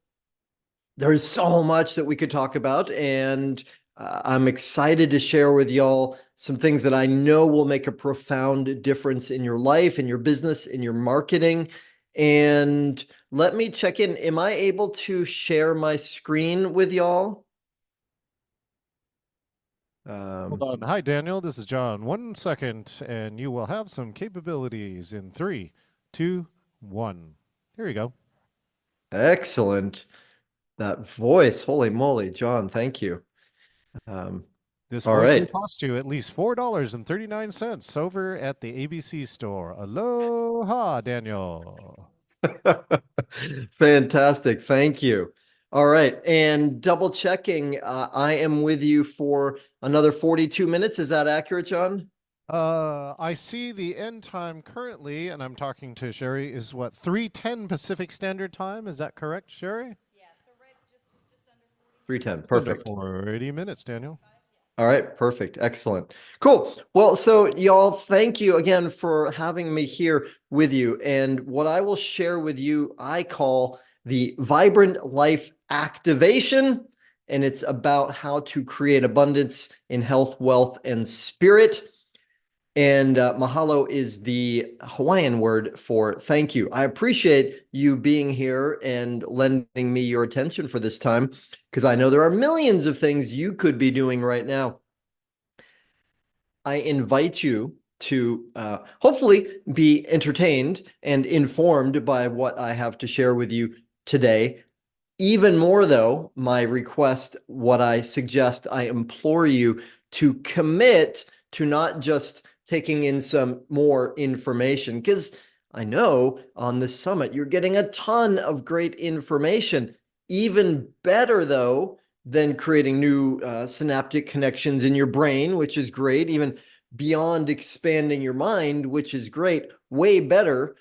there's so much that we could talk about, and I'm excited to share with y'all some things that I know will make a profound difference in your life, in your business, in your marketing. And let me check in. Am I able to share my screen with y'all? Hold on. Hi, Daniel. This is John. 1 second, and you will have some capabilities in 3, 2, 1. Here you go. Excellent. That voice, holy moly, John, thank you. This all voice will right. cost you at least $4.39 over at the ABC store. Aloha, Daniel. Fantastic. Thank you. All right. And double checking, I am with you for another 42 minutes. Is that accurate, John? I see the end time currently, and I'm talking to Sherry, is what, 3:10 Pacific Standard Time? Is that correct, Sherry? Yeah, so right just under 3:10. Perfect. Under 40 minutes, Daniel. All right, perfect. Excellent. Cool. Well, so y'all, thank you again for having me here with you. And what I will share with you, I call the Vibrant Life Activation. And it's about how to create abundance in health, wealth, and spirit. And mahalo is the Hawaiian word for thank you. I appreciate you being here and lending me your attention for this time, because I know there are millions of things you could be doing right now. I invite you to hopefully be entertained and informed by what I have to share with you today. Even more, though, my request, what I suggest, I implore you to commit to not just taking in some more information, because I know on this summit, you're getting a ton of great information. Even better, though, than creating new synaptic connections in your brain, which is great, even beyond expanding your mind, which is great, way better,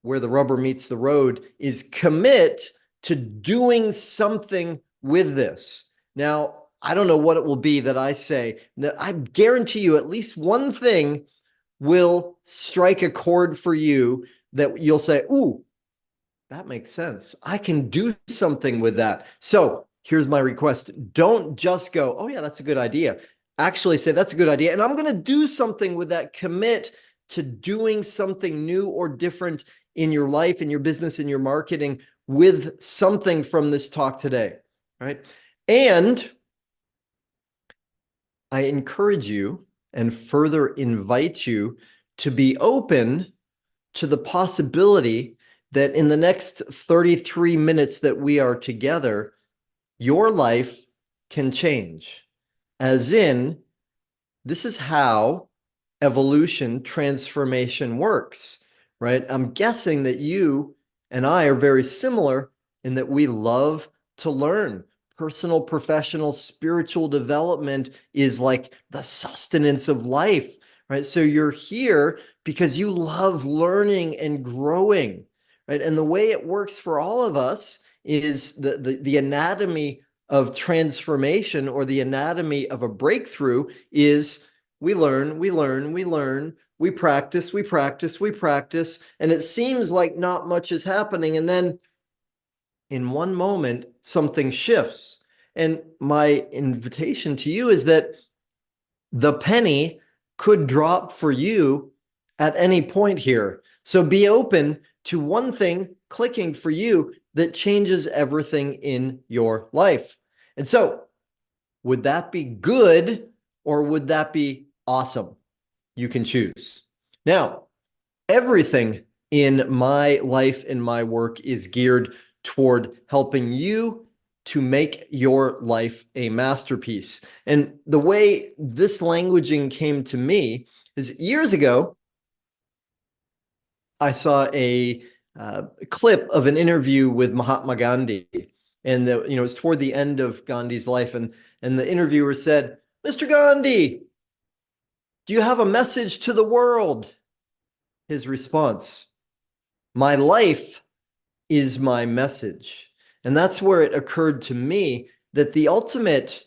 where the rubber meets the road, is commit to doing something with this. Now, I don't know what it will be that I say. That I guarantee you at least one thing will strike a chord for you that you'll say, ooh, that makes sense. I can do something with that. So here's my request. Don't just go, oh yeah, that's a good idea. Actually say that's a good idea. And I'm going to do something with that. Commit to doing something new or different in your life, in your business, in your marketing with something from this talk today, right? And I encourage you and further invite you to be open to the possibility that in the next 33 minutes that we are together, your life can change. As in, this is how evolution transformation works, right? I'm guessing that you and I are very similar in that we love to learn. Personal, professional, spiritual development is like the sustenance of life, right? So you're here because you love learning and growing, right? And the way it works for all of us is the anatomy of transformation, or the anatomy of a breakthrough, is we learn, we learn, we learn, we practice, we practice, we practice, and it seems like not much is happening. And then in one moment, something shifts. And my invitation to you is that the penny could drop for you at any point here. So be open to one thing clicking for you that changes everything in your life. And so, would that be good, or would that be awesome? You can choose. Now, everything in my life and my work is geared toward helping you to make your life a masterpiece. And the way this languaging came to me is years ago, I saw a clip of an interview with Mahatma Gandhi. And it's toward the end of Gandhi's life. And the interviewer said, "Mr. Gandhi, do you have a message to the world?" His response, "My life is my message." And that's where it occurred to me that the ultimate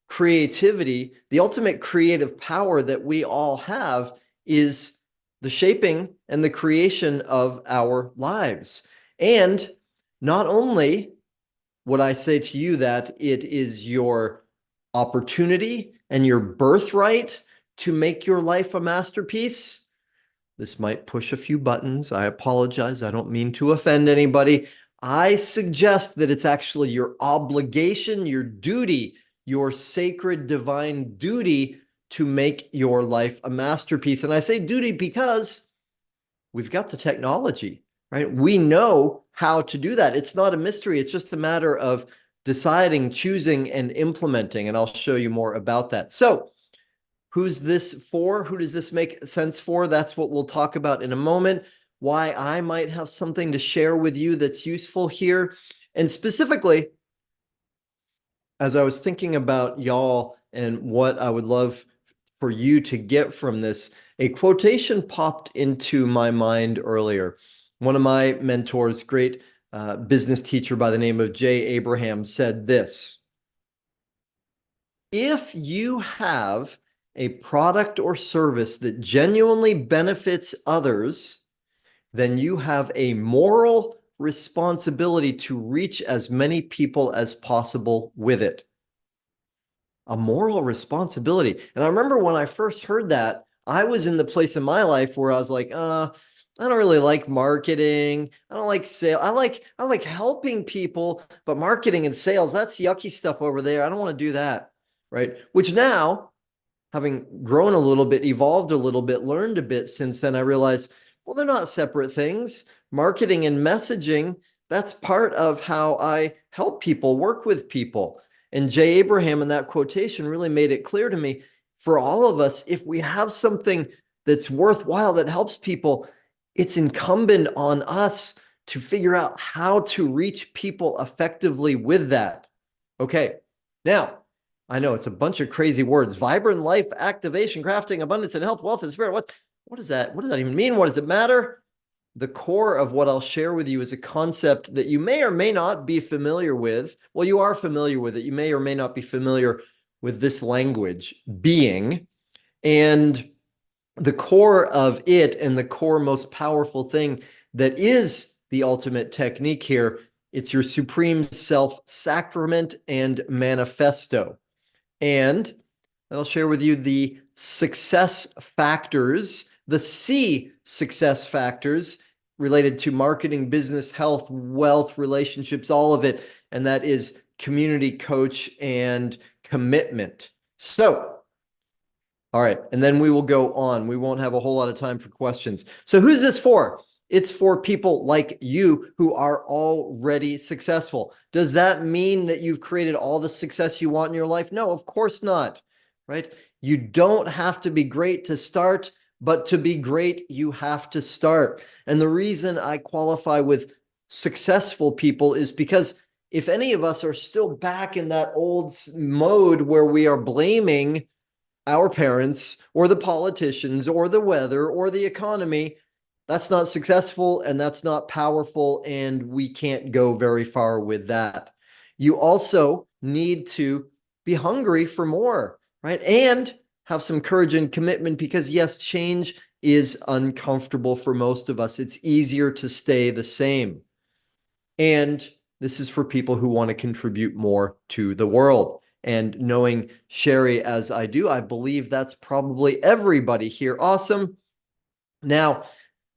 creativity, the ultimate creative power that we all have is the shaping and the creation of our lives. And not only would I say to you that it is your opportunity and your birthright to make your life a masterpiece. This might push a few buttons. I apologize. I don't mean to offend anybody. I suggest that it's actually your obligation, your duty, your sacred divine duty to make your life a masterpiece. And I say duty because we've got the technology, right? We know how to do that. It's not a mystery. It's just a matter of deciding, choosing, and implementing. And I'll show you more about that. So, who's this for? Who does this make sense for? That's what we'll talk about in a moment. Why I might have something to share with you that's useful here. And specifically, as I was thinking about y'all and what I would love for you to get from this, a quotation popped into my mind earlier. One of my mentors, great business teacher by the name of Jay Abraham, said this: "If you have a product or service that genuinely benefits others, then you have a moral responsibility to reach as many people as possible with it." A moral responsibility. And I remember when I first heard that, I was in the place in my life where I was like, I don't really like marketing. I don't like sales. I like helping people, but marketing and sales, that's yucky stuff over there. I don't want to do that. Right. Which now, having grown a little bit, evolved a little bit, learned a bit since then, I realized, well, they're not separate things. Marketing and messaging, that's part of how I help people, work with people. And Jay Abraham in that quotation really made it clear to me, for all of us, if we have something that's worthwhile, that helps people, it's incumbent on us to figure out how to reach people effectively with that. Okay, now, I know it's a bunch of crazy words. Vibrant life, activation, crafting, abundance, and health, wealth, and spirit. What is that? What does that even mean? What does it matter? The core of what I'll share with you is a concept that you may or may not be familiar with. Well, you are familiar with it. You may or may not be familiar with this language, being. And the core of it, and the core most powerful thing that is the ultimate technique here, it's your supreme self sacrament and manifesto. And I'll share with you the success factors, the C success factors related to marketing, business, health, wealth, relationships, all of it. And that is community coach and commitment. So, all right. And then we will go on. We won't have a whole lot of time for questions. So who's this for? It's for people like you who are already successful. Does that mean that you've created all the success you want in your life? No, of course not, right? You don't have to be great to start, but to be great, you have to start. And the reason I qualify with successful people is because if any of us are still back in that old mode where we are blaming our parents or the politicians or the weather or the economy, that's not successful and that's not powerful, and we can't go very far with that. You also need to be hungry for more, right? And have some courage and commitment, because yes, change is uncomfortable for most of us. It's easier to stay the same. And this is for people who want to contribute more to the world. And knowing Sherry as I do, I believe that's probably everybody here. Awesome. Now,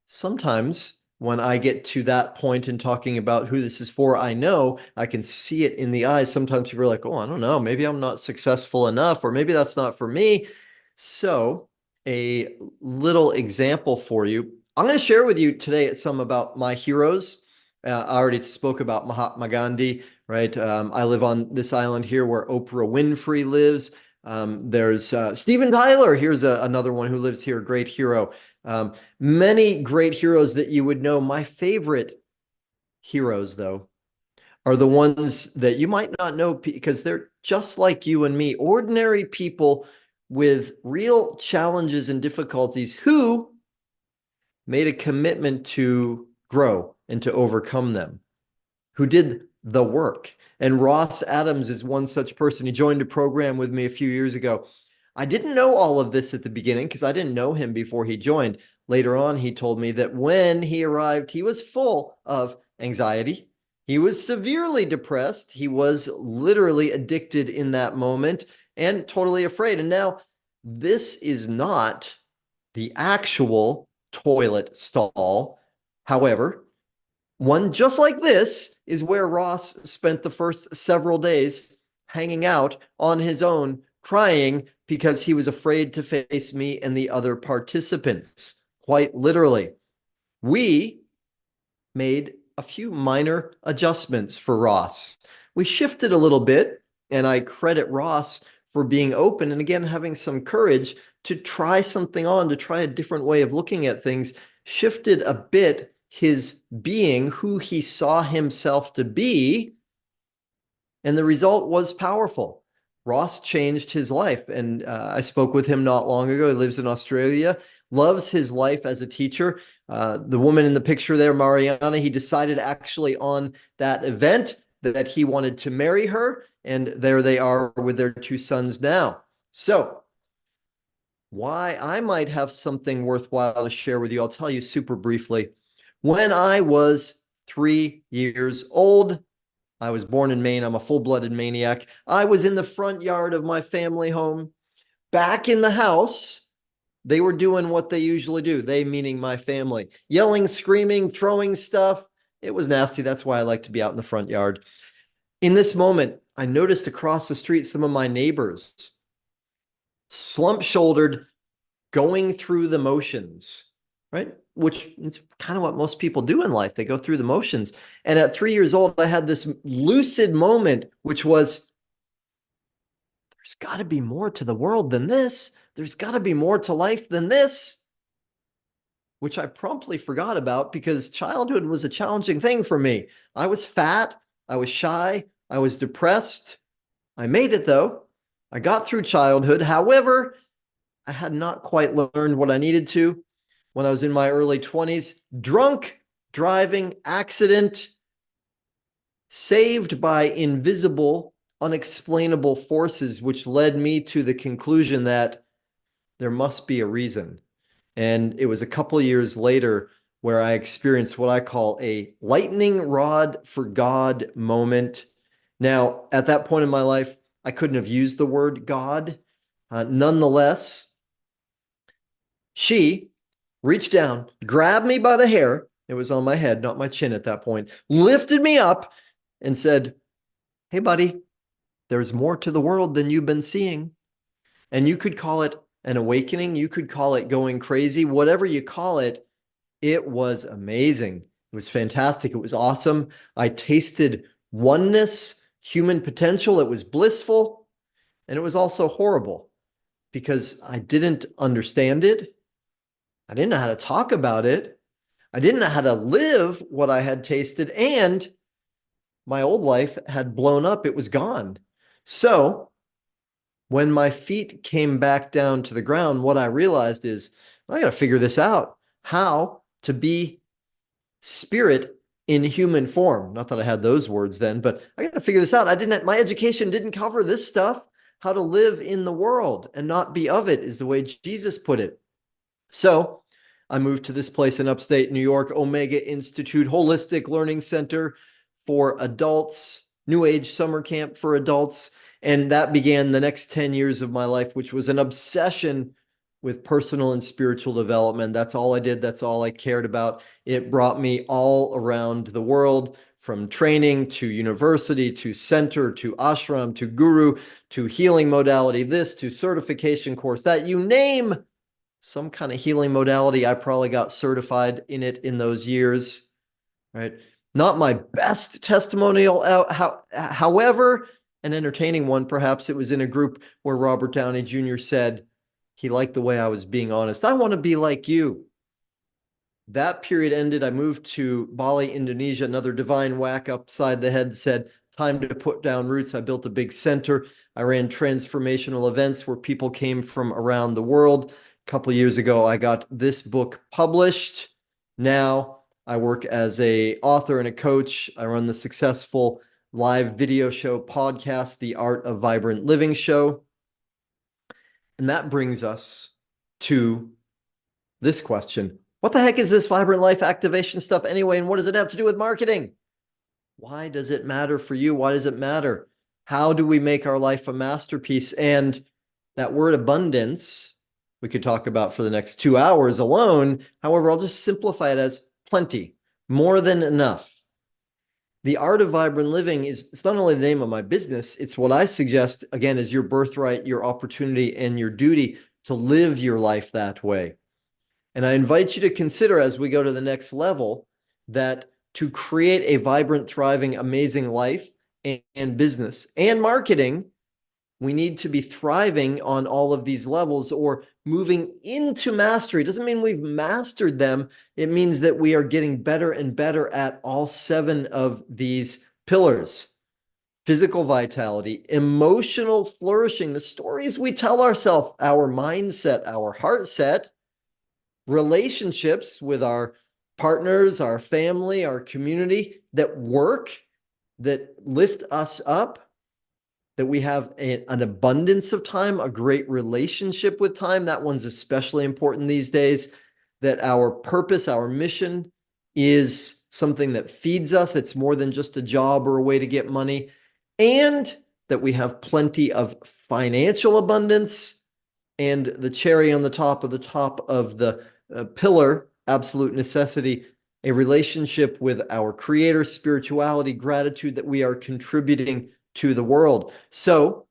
sometimes when I get to that point in talking about who this is for, I know I can see it in the eyes. Sometimes people are like, oh, I don't know, maybe I'm not successful enough, or maybe that's not for me. So a little example for you. I'm going to share with you today some about my heroes. I already spoke about Mahatma Gandhi, right? I live on this island here where Oprah Winfrey lives. There's Steven Tyler. Here's another one who lives here, great hero. Many great heroes that you would know. My favorite heroes, though, are the ones that you might not know because they're just like you and me, ordinary people with real challenges and difficulties who made a commitment to grow and to overcome them, who did the work. And Ross Adams is one such person. He joined a program with me a few years ago. I didn't know all of this at the beginning because I didn't know him before he joined. Later on, he told me that when he arrived, he was full of anxiety. He was severely depressed. He was literally addicted in that moment and totally afraid. And now this is not the actual toilet stall. However, one just like this is where Ross spent the first several days hanging out on his own, crying because he was afraid to face me and the other participants. Quite literally. We made a few minor adjustments for Ross. We shifted a little bit, and I credit Ross for being open and again having some courage to try something on, to try a different way of looking at things, shifted a bit his being, who he saw himself to be, and the result was powerful. Ross changed his life, and I spoke with him not long ago. He lives in Australia, loves his life as a teacher. The woman in the picture there, Mariana, he decided actually on that event that he wanted to marry her, and there they are with their 2 sons now. So why I might have something worthwhile to share with you, I'll tell you super briefly. When I was 3 years old, I was born in Maine. I'm a full-blooded maniac. I was in the front yard of my family home. Back in the house, they were doing what they usually do. They meaning my family. Yelling, screaming, throwing stuff. It was nasty. That's why I like to be out in the front yard. In this moment, I noticed across the street some of my neighbors, slump-shouldered, going through the motions, right? Which is kind of what most people do in life. They go through the motions. And at 3 years old, I had this lucid moment, which was, there's got to be more to the world than this. There's got to be more to life than this, which I promptly forgot about because childhood was a challenging thing for me. I was fat. I was shy. I was depressed. I made it though. I got through childhood. However, I had not quite learned what I needed to. When I was in my early 20s, drunk driving accident, saved by invisible, unexplainable forces, which led me to the conclusion that there must be a reason. And it was a couple years later where I experienced what I call a lightning rod for God moment. Now, at that point in my life, I couldn't have used the word God. Nonetheless, she reached down, grabbed me by the hair, It was on my head, not my chin at that point. Lifted me up and said, "Hey, buddy, there's more to the world than you've been seeing." And you could call it an awakening. You could call it going crazy. Whatever you call it, it was amazing. It was fantastic. It was awesome. I tasted oneness, human potential. It was blissful. And it was also horrible because I didn't understand it. I didn't know how to talk about it. I didn't know how to live what I had tasted. And my old life had blown up. It was gone. So when my feet came back down to the ground, what I realized is I got to figure this out. How to be spirit in human form. Not that I had those words then, but I got to figure this out. My education didn't cover this stuff. How to live in the world and not be of it is the way Jesus put it. So I moved to this place in upstate New York, Omega Institute, Holistic Learning Center for adults, New Age summer camp for adults. And that began the next 10 years of my life, which was an obsession with personal and spiritual development. That's all I did. That's all I cared about. It brought me all around the world, from training to university to center to ashram to guru to healing modality, this to certification course, that you name some kind of healing modality. I probably got certified in it in those years, right? Not my best testimonial, however, an entertaining one. Perhaps it was in a group where Robert Downey Jr. said he liked the way I was being honest. I want to be like you. That period ended. I moved to Bali, Indonesia. Another divine whack upside the head said, time to put down roots. I built a big center. I ran transformational events where people came from around the world. A couple of years ago, I got this book published. Now I work as an author and a coach. I run the successful live video show podcast, The Art of Vibrant Living Show. And that brings us to this question. What the heck is this vibrant life activation stuff anyway? And what does it have to do with marketing? Why does it matter for you? Why does it matter? How do we make our life a masterpiece? And that word abundance, we could talk about for the next 2 hours alone. However, I'll just simplify it as plenty, more than enough. The Art of Vibrant Living it's not only the name of my business, it's what I suggest, again, is your birthright, your opportunity, and your duty to live your life that way. And I invite you to consider, as we go to the next level, that to create a vibrant, thriving, amazing life and business and marketing, we need to be thriving on all of these levels or moving into mastery. It doesn't mean we've mastered them. It means that we are getting better and better at all 7 of these pillars. Physical vitality, emotional flourishing, the stories we tell ourselves, our mindset, our heart set, relationships with our partners, our family, our community that work, that lift us up, that we have an abundance of time, a great relationship with time. That one's especially important these days, that our purpose, our mission is something that feeds us. It's more than just a job or a way to get money, and that we have plenty of financial abundance. And the cherry on the top of the pillar, absolute necessity, a relationship with our creator, spirituality, gratitude that we are contributing to the world. So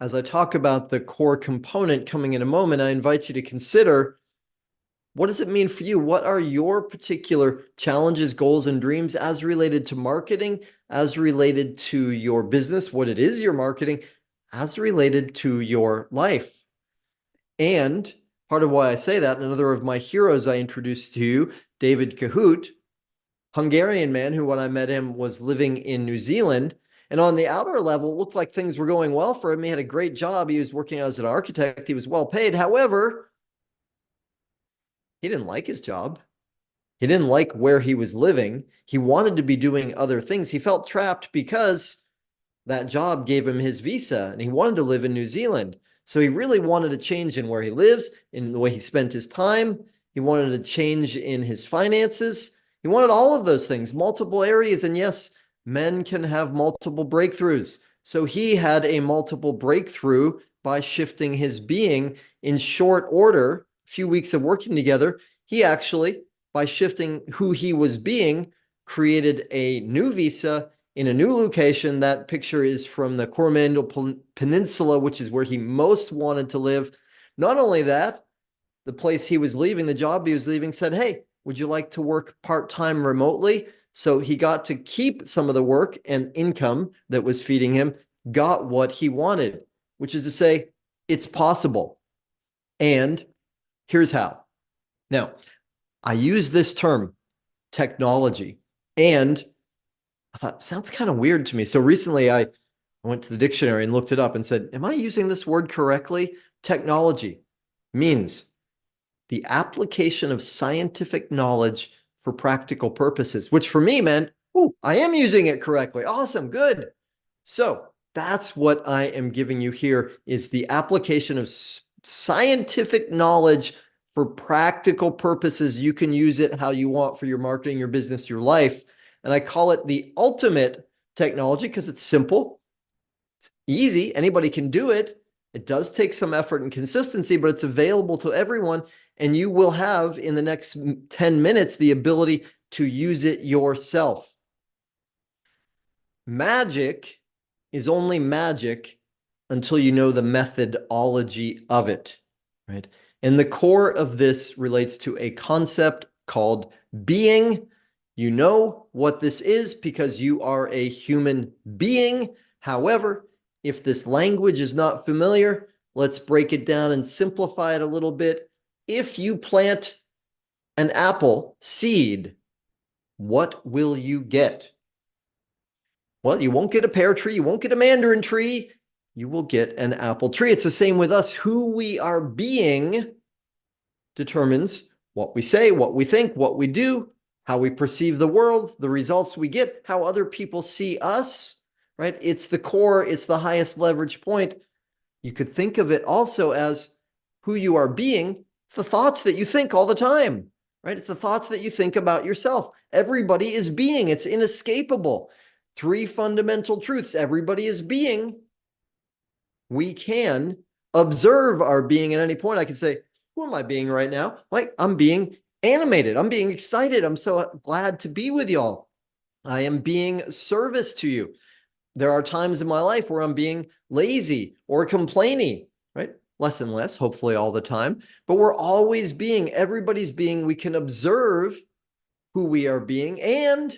as I talk about the core component coming in a moment, I invite you to consider, what does it mean for you? What are your particular challenges, goals, and dreams as related to marketing, as related to your business, what it is you're marketing, as related to your life? And part of why I say that, another of my heroes I introduced to you, David Kahoot, Hungarian man who, when I met him, was living in New Zealand. And on the outer level, it looked like things were going well for him. He had a great job. He was working as an architect. He was well paid. However, he didn't like his job. He didn't like where he was living. He wanted to be doing other things. He felt trapped because that job gave him his visa and he wanted to live in New Zealand. So he really wanted a change in where he lives, in the way he spent his time. He wanted a change in his finances. He wanted all of those things, multiple areas. And yes, men can have multiple breakthroughs. So he had a multiple breakthrough by shifting his being in short order. A few weeks of working together, he actually by shifting who he was being, created a new visa in a new location. That picture is from the Coromandel Peninsula, which is where he most wanted to live. Not only that, the place he was leaving, the job he was leaving, said, hey, would you like to work part-time remotely? So he got to keep some of the work and income that was feeding him, got what he wanted, which is to say, it's possible. And here's how. Now, I use this term, technology, and I thought, sounds kind of weird to me. So recently I went to the dictionary and looked it up and said, am I using this word correctly? Technology means the application of scientific knowledge for practical purposes, which for me meant, oh, I am using it correctly. Awesome, good. So that's what I am giving you here is the application of scientific knowledge for practical purposes. You can use it how you want for your marketing, your business, your life. And I call it the ultimate technology because it's simple, it's easy, anybody can do it. It does take some effort and consistency, but it's available to everyone. And you will have in the next 10 minutes the ability to use it yourself. Magic is only magic until you know the methodology of it, right? And the core of this relates to a concept called being. You know what this is because you are a human being. However, if this language is not familiar, let's break it down and simplify it a little bit. If you plant an apple seed, what will you get? Well, you won't get a pear tree, you won't get a mandarin tree, you will get an apple tree. It's the same with us. Who we are being determines what we say, what we think, what we do, how we perceive the world, the results we get, how other people see us, right? It's the core, it's the highest leverage point. You could think of it also as who you are being. It's the thoughts that you think all the time, right? It's the thoughts that you think about yourself. Everybody is being. It's inescapable. 3 fundamental truths. Everybody is being. We can observe our being at any point. I can say, who am I being right now? Like, I'm being animated. I'm being excited. I'm so glad to be with y'all. I am being service to you. There are times in my life where I'm being lazy or complaining, right? Less and less, hopefully all the time, but we're always being, everybody's being. We can observe who we are being. And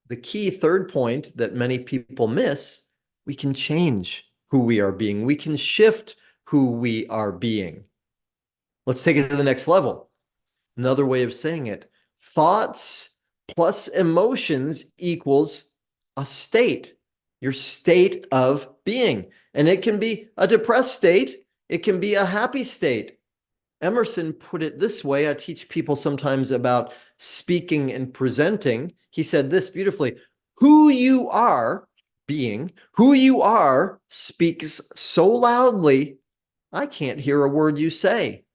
the key third point that many people miss, we can change who we are being. We can shift who we are being. Let's take it to the next level. Another way of saying it, thoughts plus emotions equals a state, your state of being. And it can be a depressed state. It can be a happy state. Emerson put it this way. I teach people sometimes about speaking and presenting. He said this beautifully, who you are being, who you are speaks so loudly, I can't hear a word you say.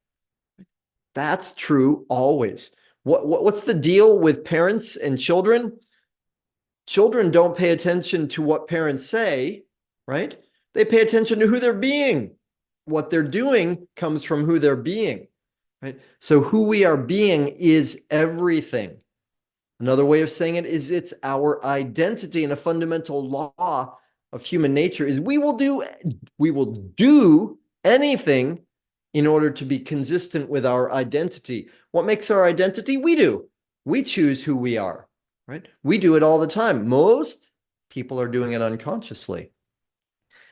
That's true always. What's the deal with parents and children? Children don't pay attention to what parents say, right? They pay attention to who they're being. What they're doing comes from who they're being, right? So who we are being is everything. Another way of saying it is it's our identity, and a fundamental law of human nature is we will do anything in order to be consistent with our identity. What makes our identity? We do. We choose who we are, right? We do it all the time. Most people are doing it unconsciously.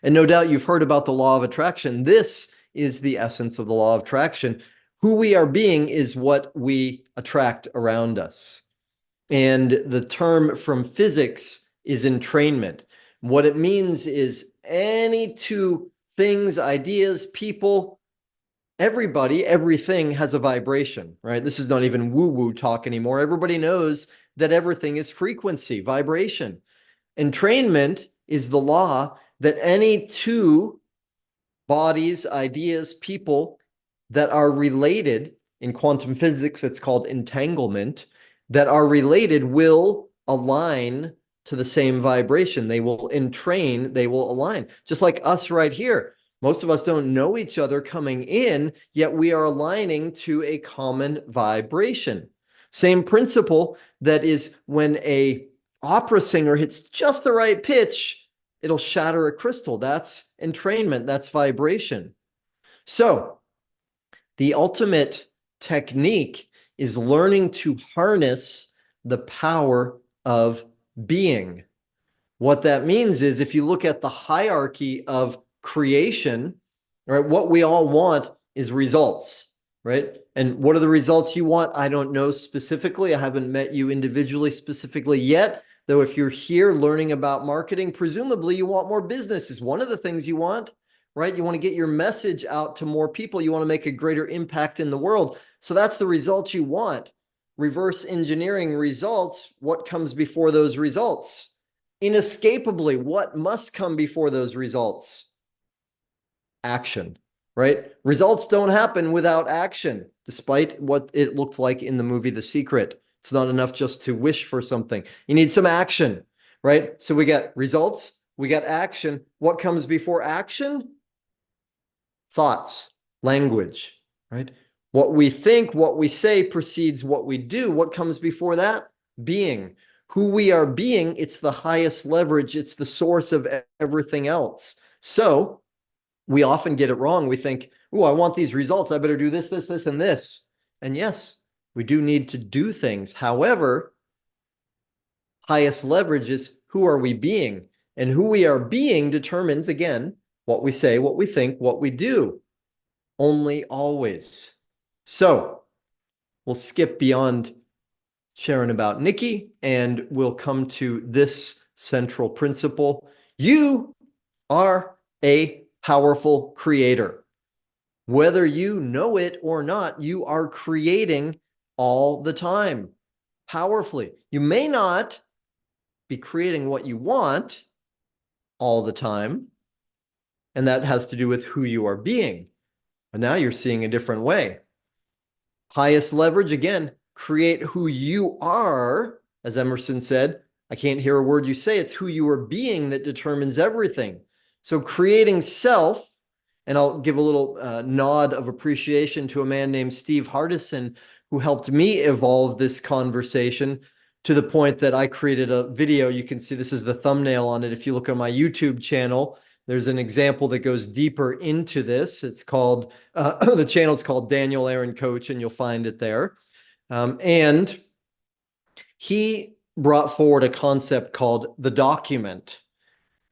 And no doubt you've heard about the law of attraction. This is the essence of the law of attraction. Who we are being is what we attract around us. And the term from physics is entrainment. What it means is any two things, ideas, people, everybody, everything has a vibration, right? This is not even woo-woo talk anymore. Everybody knows that everything is frequency, vibration. Entrainment is the law that any two bodies, ideas, people that are related, in quantum physics, it's called entanglement, that are related will align to the same vibration. They will entrain, they will align. Just like us right here. Most of us don't know each other coming in, yet we are aligning to a common vibration. Same principle that is when a opera singer hits just the right pitch, it'll shatter a crystal. That's entrainment, that's vibration. So the ultimate technique is learning to harness the power of being. What that means is if you look at the hierarchy of creation, right, what we all want is results, right? And what are the results you want? I don't know specifically. I haven't met you individually specifically yet. Though if you're here learning about marketing, presumably you want more business is one of the things you want, right? You want to get your message out to more people. You want to make a greater impact in the world. So that's the result you want. Reverse engineering results. What comes before those results? Inescapably, what must come before those results? Action, right? Results don't happen without action, despite what it looked like in the movie The Secret. It's not enough just to wish for something. You need some action, right? So we got results, we got action. What comes before action? Thoughts, language, right? What we think, what we say precedes what we do. What comes before that? Being. Who we are being, it's the highest leverage. It's the source of everything else. So we often get it wrong. We think, oh, I want these results. I better do this, this, this, and this. And yes, we do need to do things. However, highest leverage is who are we being? And who we are being determines, again, what we say, what we think, what we do. Only always. So we'll skip beyond sharing about Nikki, and we'll come to this central principle. You are a powerful creator. Whether you know it or not, you are creating all the time, powerfully. You may not be creating what you want all the time, and that has to do with who you are being. And now you're seeing a different way. Highest leverage, again, create who you are. As Emerson said, I can't hear a word you say. It's who you are being that determines everything. So creating self, and I'll give a little nod of appreciation to a man named Steve Hardison, who helped me evolve this conversation to the point that I created a video. You can see this is the thumbnail on it. If you look on my YouTube channel, there's an example that goes deeper into this. It's called, the channel is called Daniel Aaron Coach, and you'll find it there. And he brought forward a concept called the document.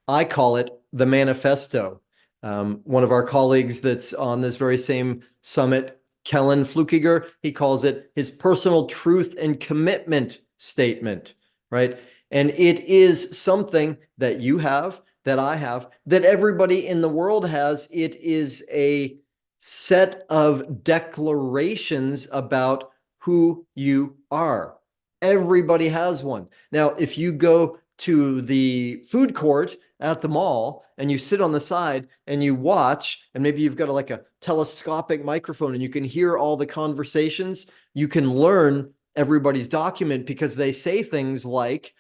I call it the manifesto. One of our colleagues that's on this very same summit, Kellen Flukiger, he calls it his personal truth and commitment statement, right? And it is something that you have, that I have, that everybody in the world has. It is a set of declarations about who you are. Everybody has one. Now, if you go to the food court at the mall and you sit on the side and you watch, and maybe you've got like a telescopic microphone and you can hear all the conversations, you can learn everybody's document because they say things like,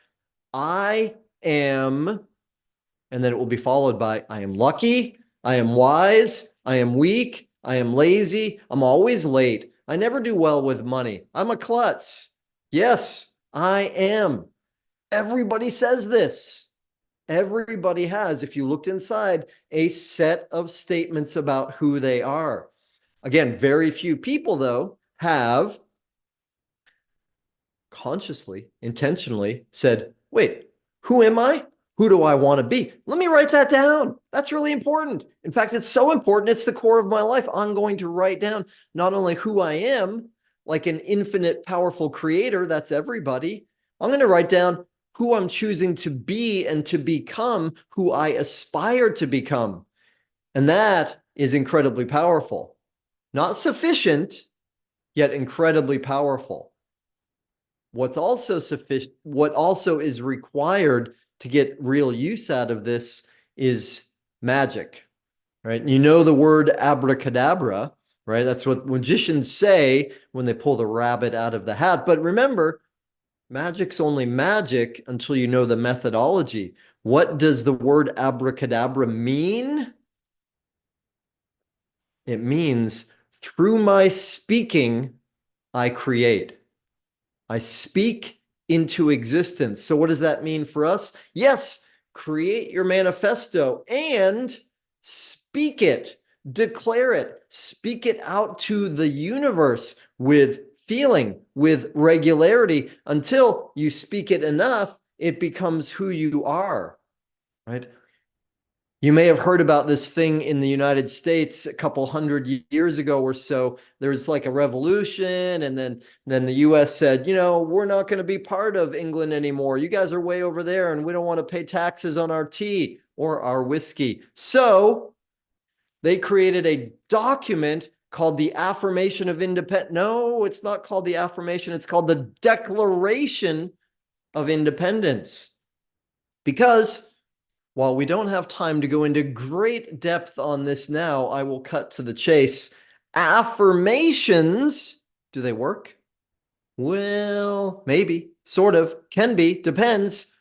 I am, and then it will be followed by, I am lucky, I am wise, I am weak, I am lazy, I'm always late, I never do well with money, I'm a klutz. Yes, I am. Everybody says this. Everybody has, if you looked inside, a set of statements about who they are. Again, very few people, though, have consciously, intentionally said, wait, who am I? Who do I want to be? Let me write that down. That's really important. In fact, it's so important, it's the core of my life. I'm going to write down not only who I am, like an infinite, powerful creator, that's everybody. I'm going to write down who I'm choosing to be and to become, who I aspire to become. And that is incredibly powerful. Not sufficient, yet incredibly powerful. What's also sufficient, what also is required to get real use out of this is magic, right? You know the word abracadabra, right? That's what magicians say when they pull the rabbit out of the hat. But remember, magic's only magic until you know the methodology. What does the word abracadabra mean? It means through my speaking, I create. I speak into existence. So what does that mean for us? Yes, create your manifesto and speak it, declare it, speak it out to the universe with feeling, with regularity, until you speak it enough, it becomes who you are, right? You may have heard about this thing in the United States a couple hundred years ago or so. There's like a revolution, and then the US said, you know, we're not going to be part of England anymore. You guys are way over there, and we don't want to pay taxes on our tea or our whiskey. So they created a document called the Affirmation of Independence. No, it's not called the Affirmation. It's called the Declaration of Independence. Because while we don't have time to go into great depth on this now, I will cut to the chase. Affirmations, do they work? Well, maybe, sort of, can be, depends.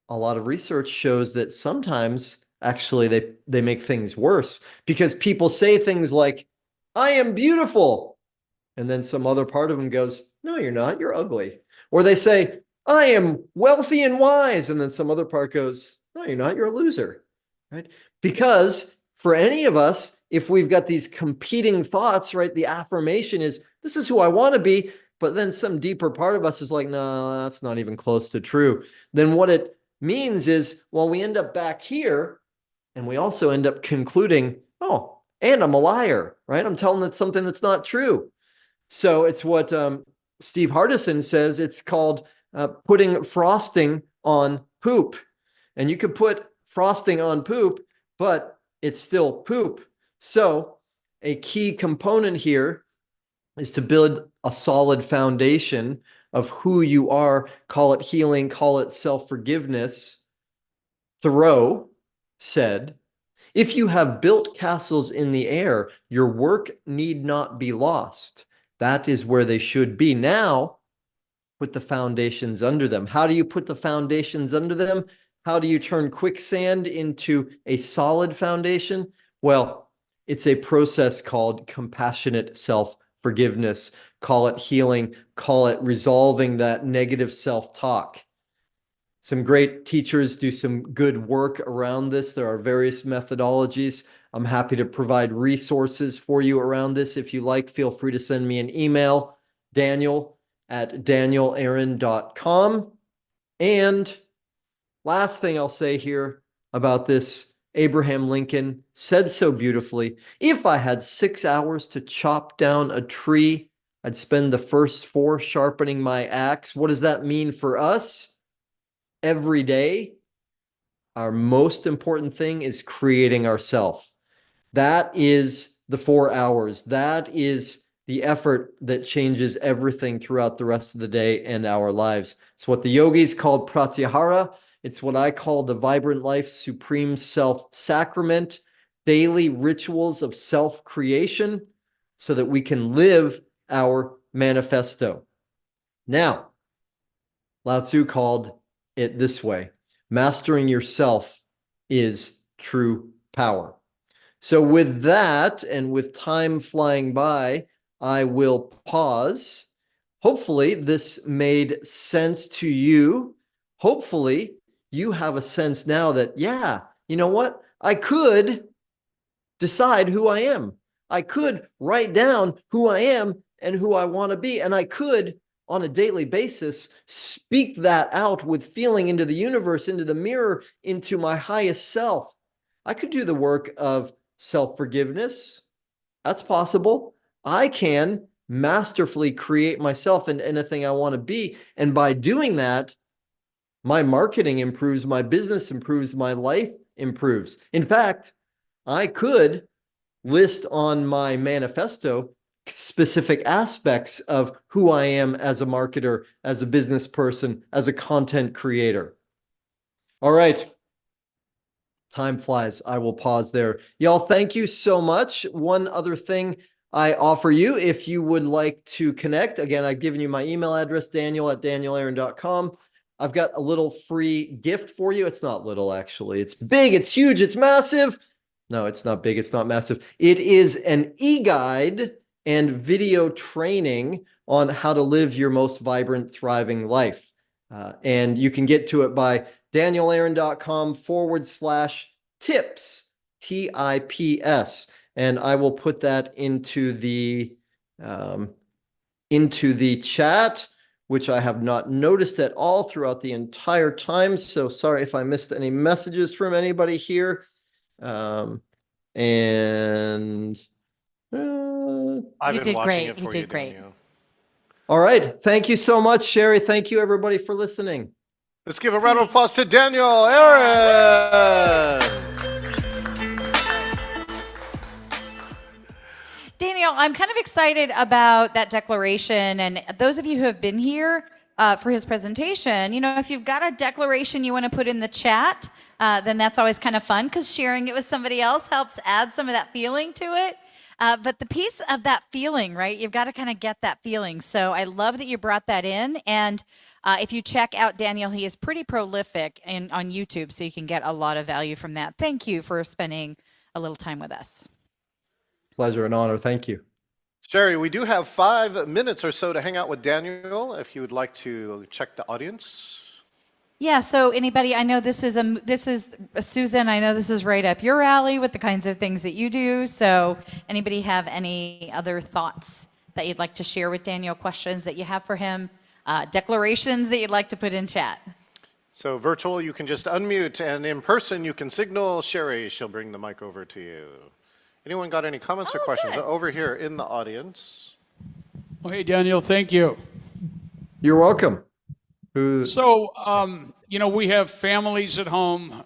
A lot of research shows that sometimes actually they make things worse, because people say things like, I am beautiful. And then some other part of them goes, no, you're not, you're ugly. Or they say, I am wealthy and wise. And then some other part goes, no, you're not, you're a loser, right? Because for any of us, if we've got these competing thoughts, right, the affirmation is, this is who I want to be, but then some deeper part of us is like, no, that's not even close to true. Then what it means is, well, we end up back here, and we also end up concluding, oh, and I'm a liar, right? I'm telling it something that's not true. So it's what Steve Hardison says, it's called putting frosting on poop. And you could put frosting on poop, but it's still poop. So a key component here is to build a solid foundation of who you are. Call it healing, call it self-forgiveness. Thoreau said, if you have built castles in the air, your work need not be lost. That is where they should be. Now, put the foundations under them. How do you put the foundations under them? How do you turn quicksand into a solid foundation? Well, it's a process called compassionate self-forgiveness. Call it healing, call it resolving that negative self-talk. Some great teachers do some good work around this. There are various methodologies. I'm happy to provide resources for you around this. If you like, feel free to send me an email, daniel@danielaaron.com. And last thing I'll say here about this, Abraham Lincoln said so beautifully, if I had 6 hours to chop down a tree, I'd spend the first 4 sharpening my axe. What does that mean for us? Every day, our most important thing is creating ourselves. That is the 4 hours. That is the effort that changes everything throughout the rest of the day and our lives. It's what the yogis called pratyahara. It's what I call the Vibrant Life Supreme Self-Sacrament, daily rituals of self-creation so that we can live our manifesto. Now, Lao Tzu called it this way: mastering yourself is true power. So with that, and with time flying by, I will pause. Hopefully this made sense to you. Hopefully you have a sense now that, yeah, you know what? I could decide who I am. I could write down who I am and who I want to be. And I could, on a daily basis, speak that out with feeling into the universe, into the mirror, into my highest self. I could do the work of self-forgiveness. That's possible. I can masterfully create myself into anything I want to be. And by doing that, my marketing improves, my business improves, my life improves. In fact, I could list on my manifesto specific aspects of who I am as a marketer, as a business person, as a content creator. All right. Time flies. I will pause there. Y'all, thank you so much. One other thing I offer you, if you would like to connect, again, I've given you my email address, daniel@danielaaron.com. I've got a little free gift for you. It's not little, actually. It's big, it's huge, it's massive. No, it's not big, it's not massive. It is an e-guide and video training on how to live your most vibrant, thriving life. And you can get to it by danielaaron.com/tips, TIPS. And I will put that into the chat, which I have not noticed at all throughout the entire time. So sorry if I missed any messages from anybody here. And I've You been did watching great. it You for you, did great. Daniel. all right. Thank you so much, Sherry. Thank you, everybody, for listening. Let's give a round of applause to Daniel Aaron. Daniel, I'm kind of excited about that declaration. And those of you who have been here for his presentation, you know, if you've got a declaration you want to put in the chat, then that's always kind of fun because sharing it with somebody else helps add some of that feeling to it. But the piece of that feeling, right? You've got to kind of get that feeling. So I love that you brought that in. And if you check out Daniel, he is pretty prolific on YouTube, so you can get a lot of value from that. Thank you for spending a little time with us. Pleasure and honor. Thank you. Sherry, we do have 5 minutes or so to hang out with Daniel if you would like to check the audience. Yeah, so anybody, I know this is Susan, I know this is right up your alley with the kinds of things that you do. So anybody have any other thoughts that you'd like to share with Daniel, questions that you have for him, declarations that you'd like to put in chat? So virtual, you can just unmute, and in person, you can signal Sherry. She'll bring the mic over to you. Anyone got any comments or questions? Good. Over here in the audience. Well, hey, Daniel, thank you. You're welcome. So, you know, we have families at home.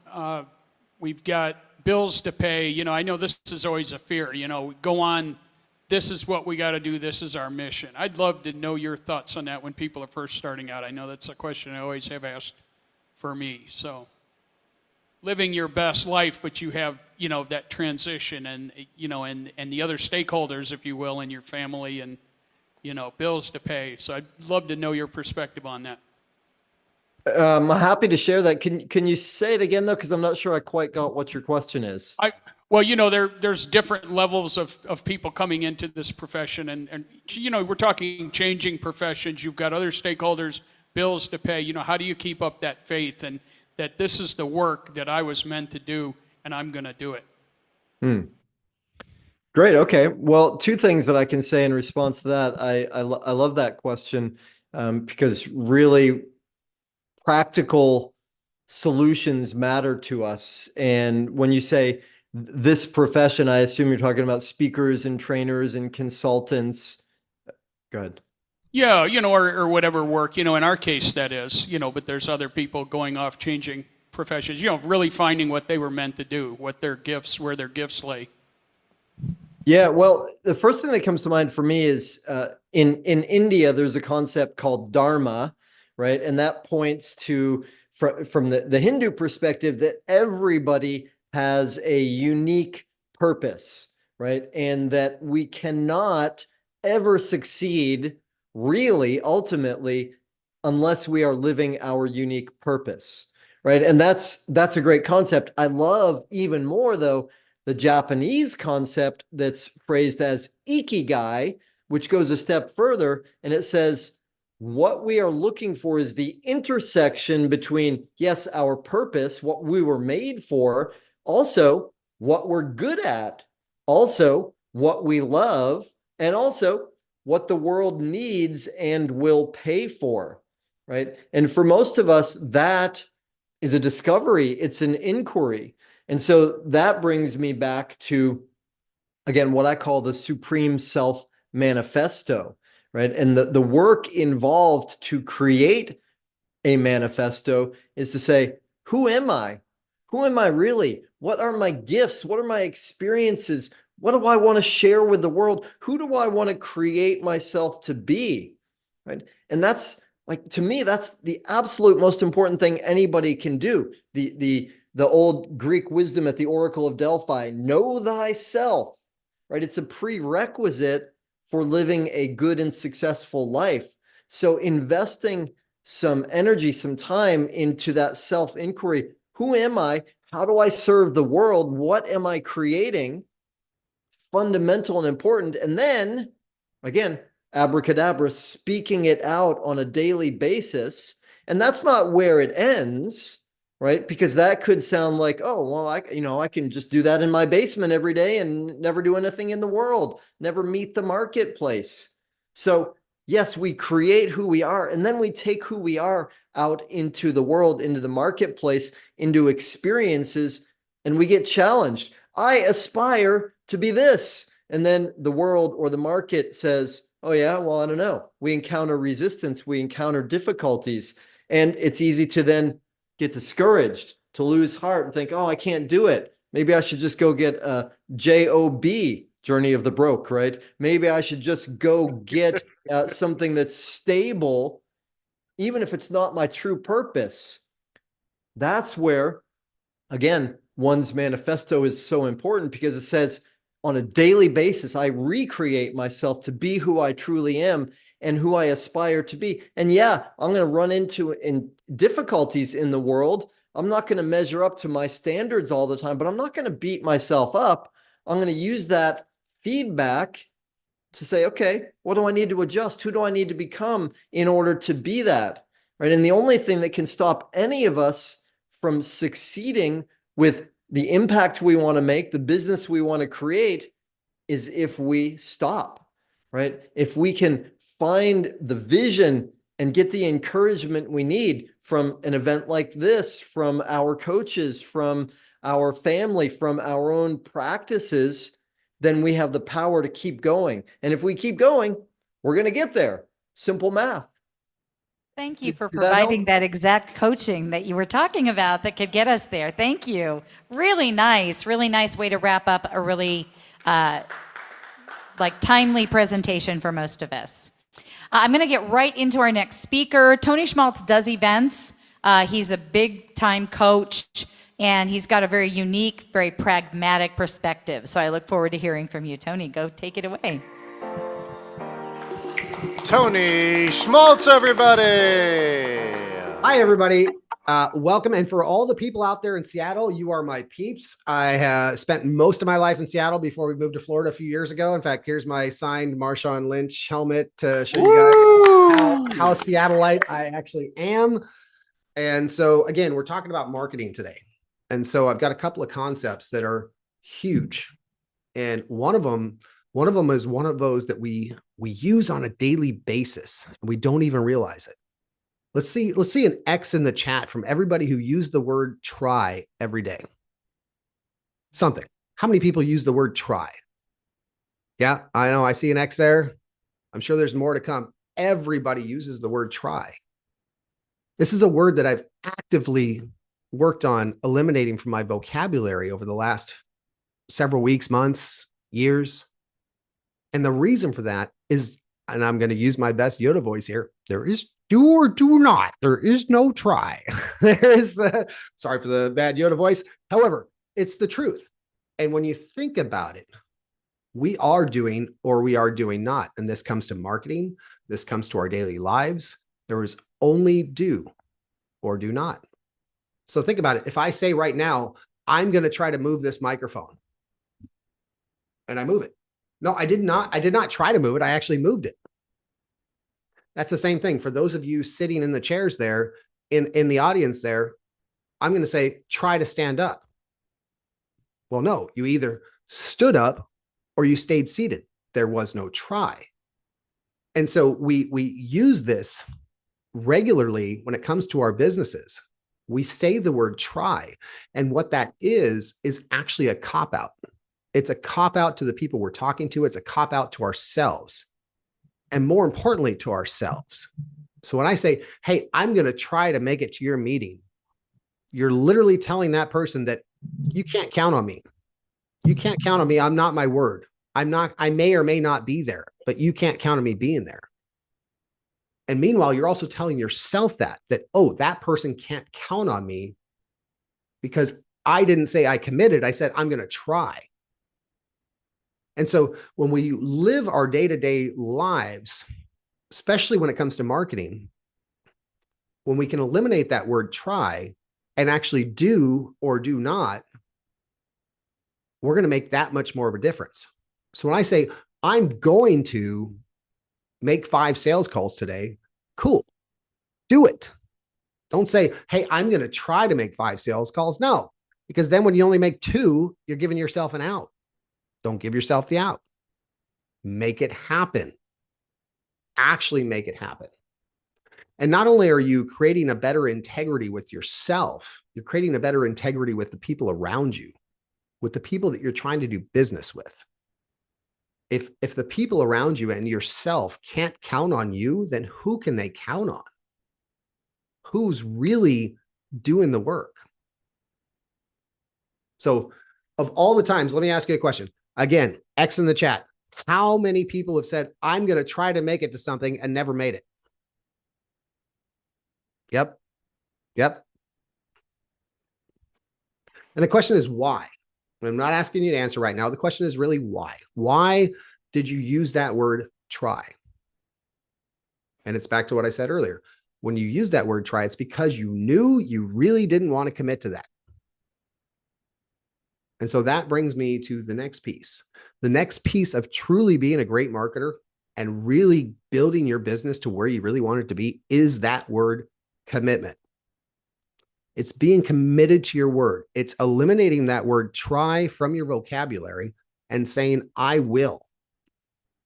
We've got bills to pay. You know, I know this is always a fear. You know, we go on, this is what we got to do. This is our mission. I'd love to know your thoughts on that when people are first starting out. I know that's a question I always have asked for me. So, living your best life, but you have, you know, that transition and, you know, and the other stakeholders, if you will, in your family and, you know, bills to pay. So I'd love to know your perspective on that. I'm happy to share that. Can you say it again though? Because I'm not sure I quite got what your question is. Well, you know, there's different levels of people coming into this profession, and you know, we're talking changing professions. You've got other stakeholders, bills to pay. You know, how do you keep up that faith and that this is the work that I was meant to do, and I'm going to do it? Great. Okay. Well, 2 things that I can say in response to that. I love that question because really practical solutions matter to us. And when you say this profession, I assume you're talking about speakers and trainers and consultants. Good. Yeah, you know, or whatever work, you know, in our case that is, you know, but there's other people going off changing professions, you know, really finding what they were meant to do, what their gifts, where their gifts lay. Yeah, well, the first thing that comes to mind for me is in India, there's a concept called dharma, right? And that points to, from the Hindu perspective, that everybody has a unique purpose, right? And that we cannot ever succeed really, ultimately, unless we are living our unique purpose, right? And that's a great concept. I love even more, though, the Japanese concept that's phrased as ikigai, which goes a step further, and it says, what we are looking for is the intersection between, yes, our purpose, what we were made for, also what we're good at, also what we love, and also what the world needs and will pay for, right? And for most of us, that is a discovery, it's an inquiry. And so that brings me back to, again, what I call the Supreme Self Manifesto, right? And the work involved to create a manifesto is to say, who am I? Who am I really? What are my gifts? What are my experiences? What do I want to share with the world? Who do I want to create myself to be? Right? And that's, like, to me, that's the absolute most important thing anybody can do. The old Greek wisdom at the Oracle of Delphi, know thyself, right? It's a prerequisite for living a good and successful life. So investing some energy, some time into that self-inquiry. Who am I? How do I serve the world? What am I creating? Fundamental and important. And then, again, abracadabra, speaking it out on a daily basis. And that's not where it ends, right? Because that could sound like, oh, well, I can just do that in my basement every day and never do anything in the world, never meet the marketplace. So yes, we create who we are, and then we take who we are out into the world, into the marketplace, into experiences, and we get challenged. I aspire to be this. And then the world or the market says, oh yeah, well, I don't know. We encounter resistance, we encounter difficulties, and it's easy to then get discouraged, to lose heart and think, oh, I can't do it. Maybe I should just go get a JOB, Journey of the Broke, right? Maybe I should just go get something that's stable, even if it's not my true purpose. That's where, again, one's manifesto is so important, because it says on a daily basis, I recreate myself to be who I truly am and who I aspire to be. And yeah, I'm going to run into difficulties in the world. I'm not going to measure up to my standards all the time, but I'm not going to beat myself up. I'm going to use that feedback to say, okay, what do I need to adjust? Who do I need to become in order to be that? Right. And the only thing that can stop any of us from succeeding with the impact we want to make, the business we want to create, is if we stop, right? If we can find the vision and get the encouragement we need from an event like this, from our coaches, from our family, from our own practices, then we have the power to keep going. And if we keep going, we're going to get there. Simple math. Thank you for Did that help? providing that exact coaching that you were talking about that could get us there. Thank you. Really nice way to wrap up a really timely presentation for most of us. I'm going to get right into our next speaker. Tony Schmaltz does events. He's a big time coach, and he's got a very unique, very pragmatic perspective. So I look forward to hearing from you. Tony, go take it away. Tony Schmaltz, everybody. Hi, everybody. Welcome. And for all the people out there in Seattle, you are my peeps. I spent most of my life in Seattle before we moved to Florida a few years ago. In fact, here's my signed Marshawn Lynch helmet to show you guys how Seattleite I actually am. And so, again, we're talking about marketing today. And so I've got a couple of concepts that are huge. And one of them is one of those that we use on a daily basis, and we don't even realize it. Let's see an X in the chat from everybody who used the word try every day. Something. How many people use the word try? Yeah, I know. I see an X there. I'm sure there's more to come. Everybody uses the word try. This is a word that I've actively worked on eliminating from my vocabulary over the last several weeks, months, years. And the reason for that is, and I'm going to use my best Yoda voice here, there is do or do not. There is no try. There's, sorry for the bad Yoda voice. However, it's the truth. And when you think about it, we are doing or we are doing not. And this comes to marketing. This comes to our daily lives. There is only do or do not. So think about it. If I say right now, I'm going to try to move this microphone, and I move it. No, I did not try to move it. I actually moved it. That's the same thing. For those of you sitting in the chairs there, in the audience there, I'm going to say, try to stand up. Well, no, you either stood up or you stayed seated. There was no try. And so we use this regularly when it comes to our businesses. We say the word try. And what that is actually a cop-out. It's a cop-out to the people we're talking to. It's a cop-out to ourselves. And more importantly, to ourselves. So when I say, hey, I'm going to try to make it to your meeting, you're literally telling that person that you can't count on me. You can't count on me. I'm not my word. I may or may not be there, but you can't count on me being there. And meanwhile, you're also telling yourself that, oh, that person can't count on me because I didn't say I committed. I said, I'm going to try. And so when we live our day-to-day lives, especially when it comes to marketing, when we can eliminate that word try and actually do or do not, we're going to make that much more of a difference. So when I say, I'm going to make 5 sales calls today. Cool. Do it. Don't say, hey, I'm going to try to make 5 sales calls. No, because then when you only make 2, you're giving yourself an out. Don't give yourself the out. Make it happen. Actually make it happen. And not only are you creating a better integrity with yourself, you're creating a better integrity with the people around you, with the people that you're trying to do business with. If the people around you and yourself can't count on you, then who can they count on? Who's really doing the work? So of all the times, let me ask you a question. Again, X in the chat. How many people have said, I'm going to try to make it to something and never made it? Yep. Yep. And the question is why? I'm not asking you to answer right now. The question is really why? Why did you use that word try? And it's back to what I said earlier. When you use that word try, it's because you knew you really didn't want to commit to that. And so that brings me to the next piece. The next piece of truly being a great marketer and really building your business to where you really want it to be is that word commitment. It's being committed to your word. It's eliminating that word try from your vocabulary and saying, I will.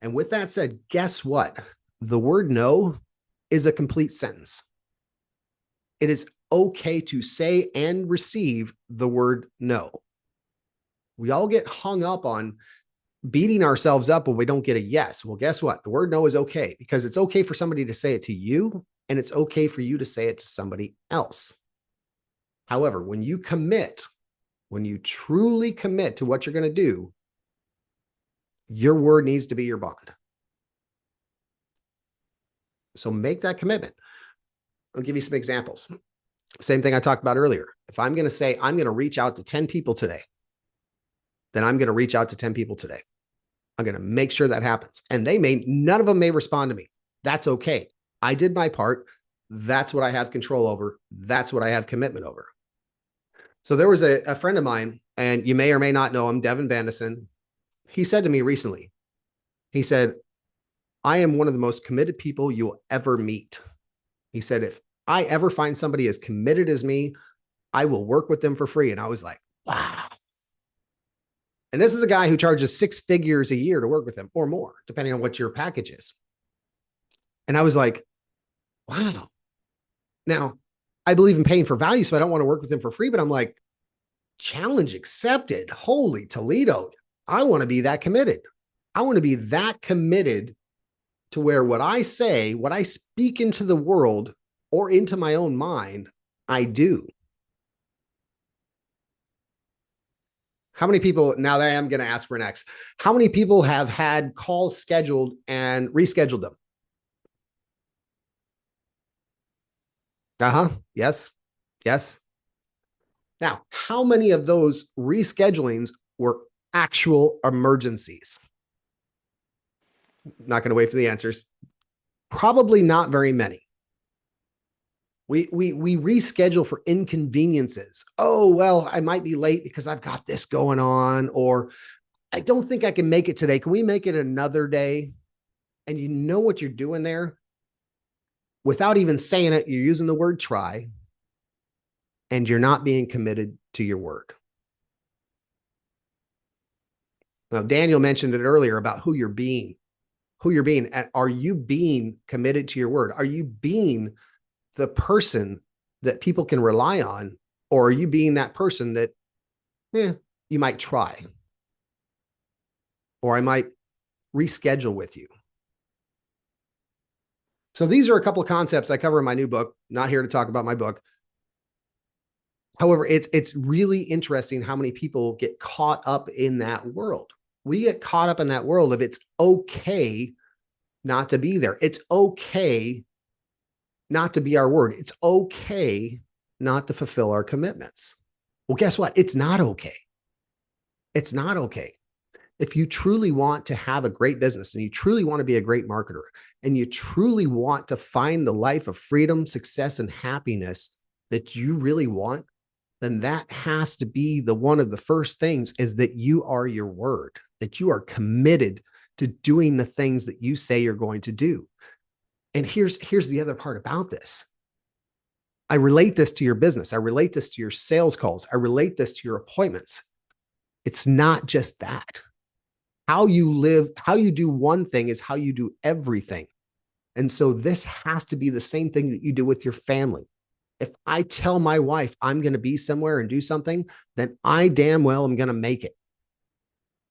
And with that said, guess what? The word no is a complete sentence. It is okay to say and receive the word no. We all get hung up on beating ourselves up when we don't get a yes. Well, guess what? The word no is okay because it's okay for somebody to say it to you and it's okay for you to say it to somebody else. However, when you commit, when you truly commit to what you're going to do, your word needs to be your bond. So make that commitment. I'll give you some examples. Same thing I talked about earlier. If I'm going to say, I'm going to reach out to 10 people today, then I'm going to reach out to 10 people today. I'm going to make sure that happens. And none of them may respond to me. That's okay. I did my part. That's what I have control over. That's what I have commitment over. So there was a friend of mine, and you may or may not know him, Devin Bandison. He said to me recently, he said, I am one of the most committed people you'll ever meet. He said, if I ever find somebody as committed as me, I will work with them for free. And I was like, wow. And this is a guy who charges 6 figures a year to work with him or more, depending on what your package is. And I was like, wow. Now, I believe in paying for value, so I don't want to work with him for free, but I'm like, challenge accepted. Holy Toledo. I want to be that committed. I want to be that committed to where what I say, what I speak into the world or into my own mind, I do. How many people, now that I am going to ask for an X, how many people have had calls scheduled and rescheduled them? Yes. Yes. Now, how many of those reschedulings were actual emergencies? Not going to wait for the answers. Probably not very many. We reschedule for inconveniences. Oh, well, I might be late because I've got this going on, or I don't think I can make it today. Can we make it another day? And you know what you're doing there? Without even saying it, you're using the word try, and you're not being committed to your word. Now, Daniel mentioned it earlier about who you're being. Who you're being. Are you being committed to your word? Are you being the person that people can rely on? Or are you being that person that, you might try? Or I might reschedule with you. So these are a couple of concepts I cover in my new book. Not here to talk about my book. However, it's really interesting how many people get caught up in that world. We get caught up in that world of it's okay not to be there. It's okay not to be our word. It's okay not to fulfill our commitments. Well, guess what? It's not okay. It's not okay. If you truly want to have a great business and you truly want to be a great marketer and you truly want to find the life of freedom, success, and happiness that you really want, then that has to be one of the first things is that you are your word, that you are committed to doing the things that you say you're going to do. And here's the other part about this. I relate this to your business. I relate this to your sales calls. I relate this to your appointments. It's not just that. How you live, how you do one thing is how you do everything. And so this has to be the same thing that you do with your family. If I tell my wife I'm going to be somewhere and do something, then I damn well am going to make it.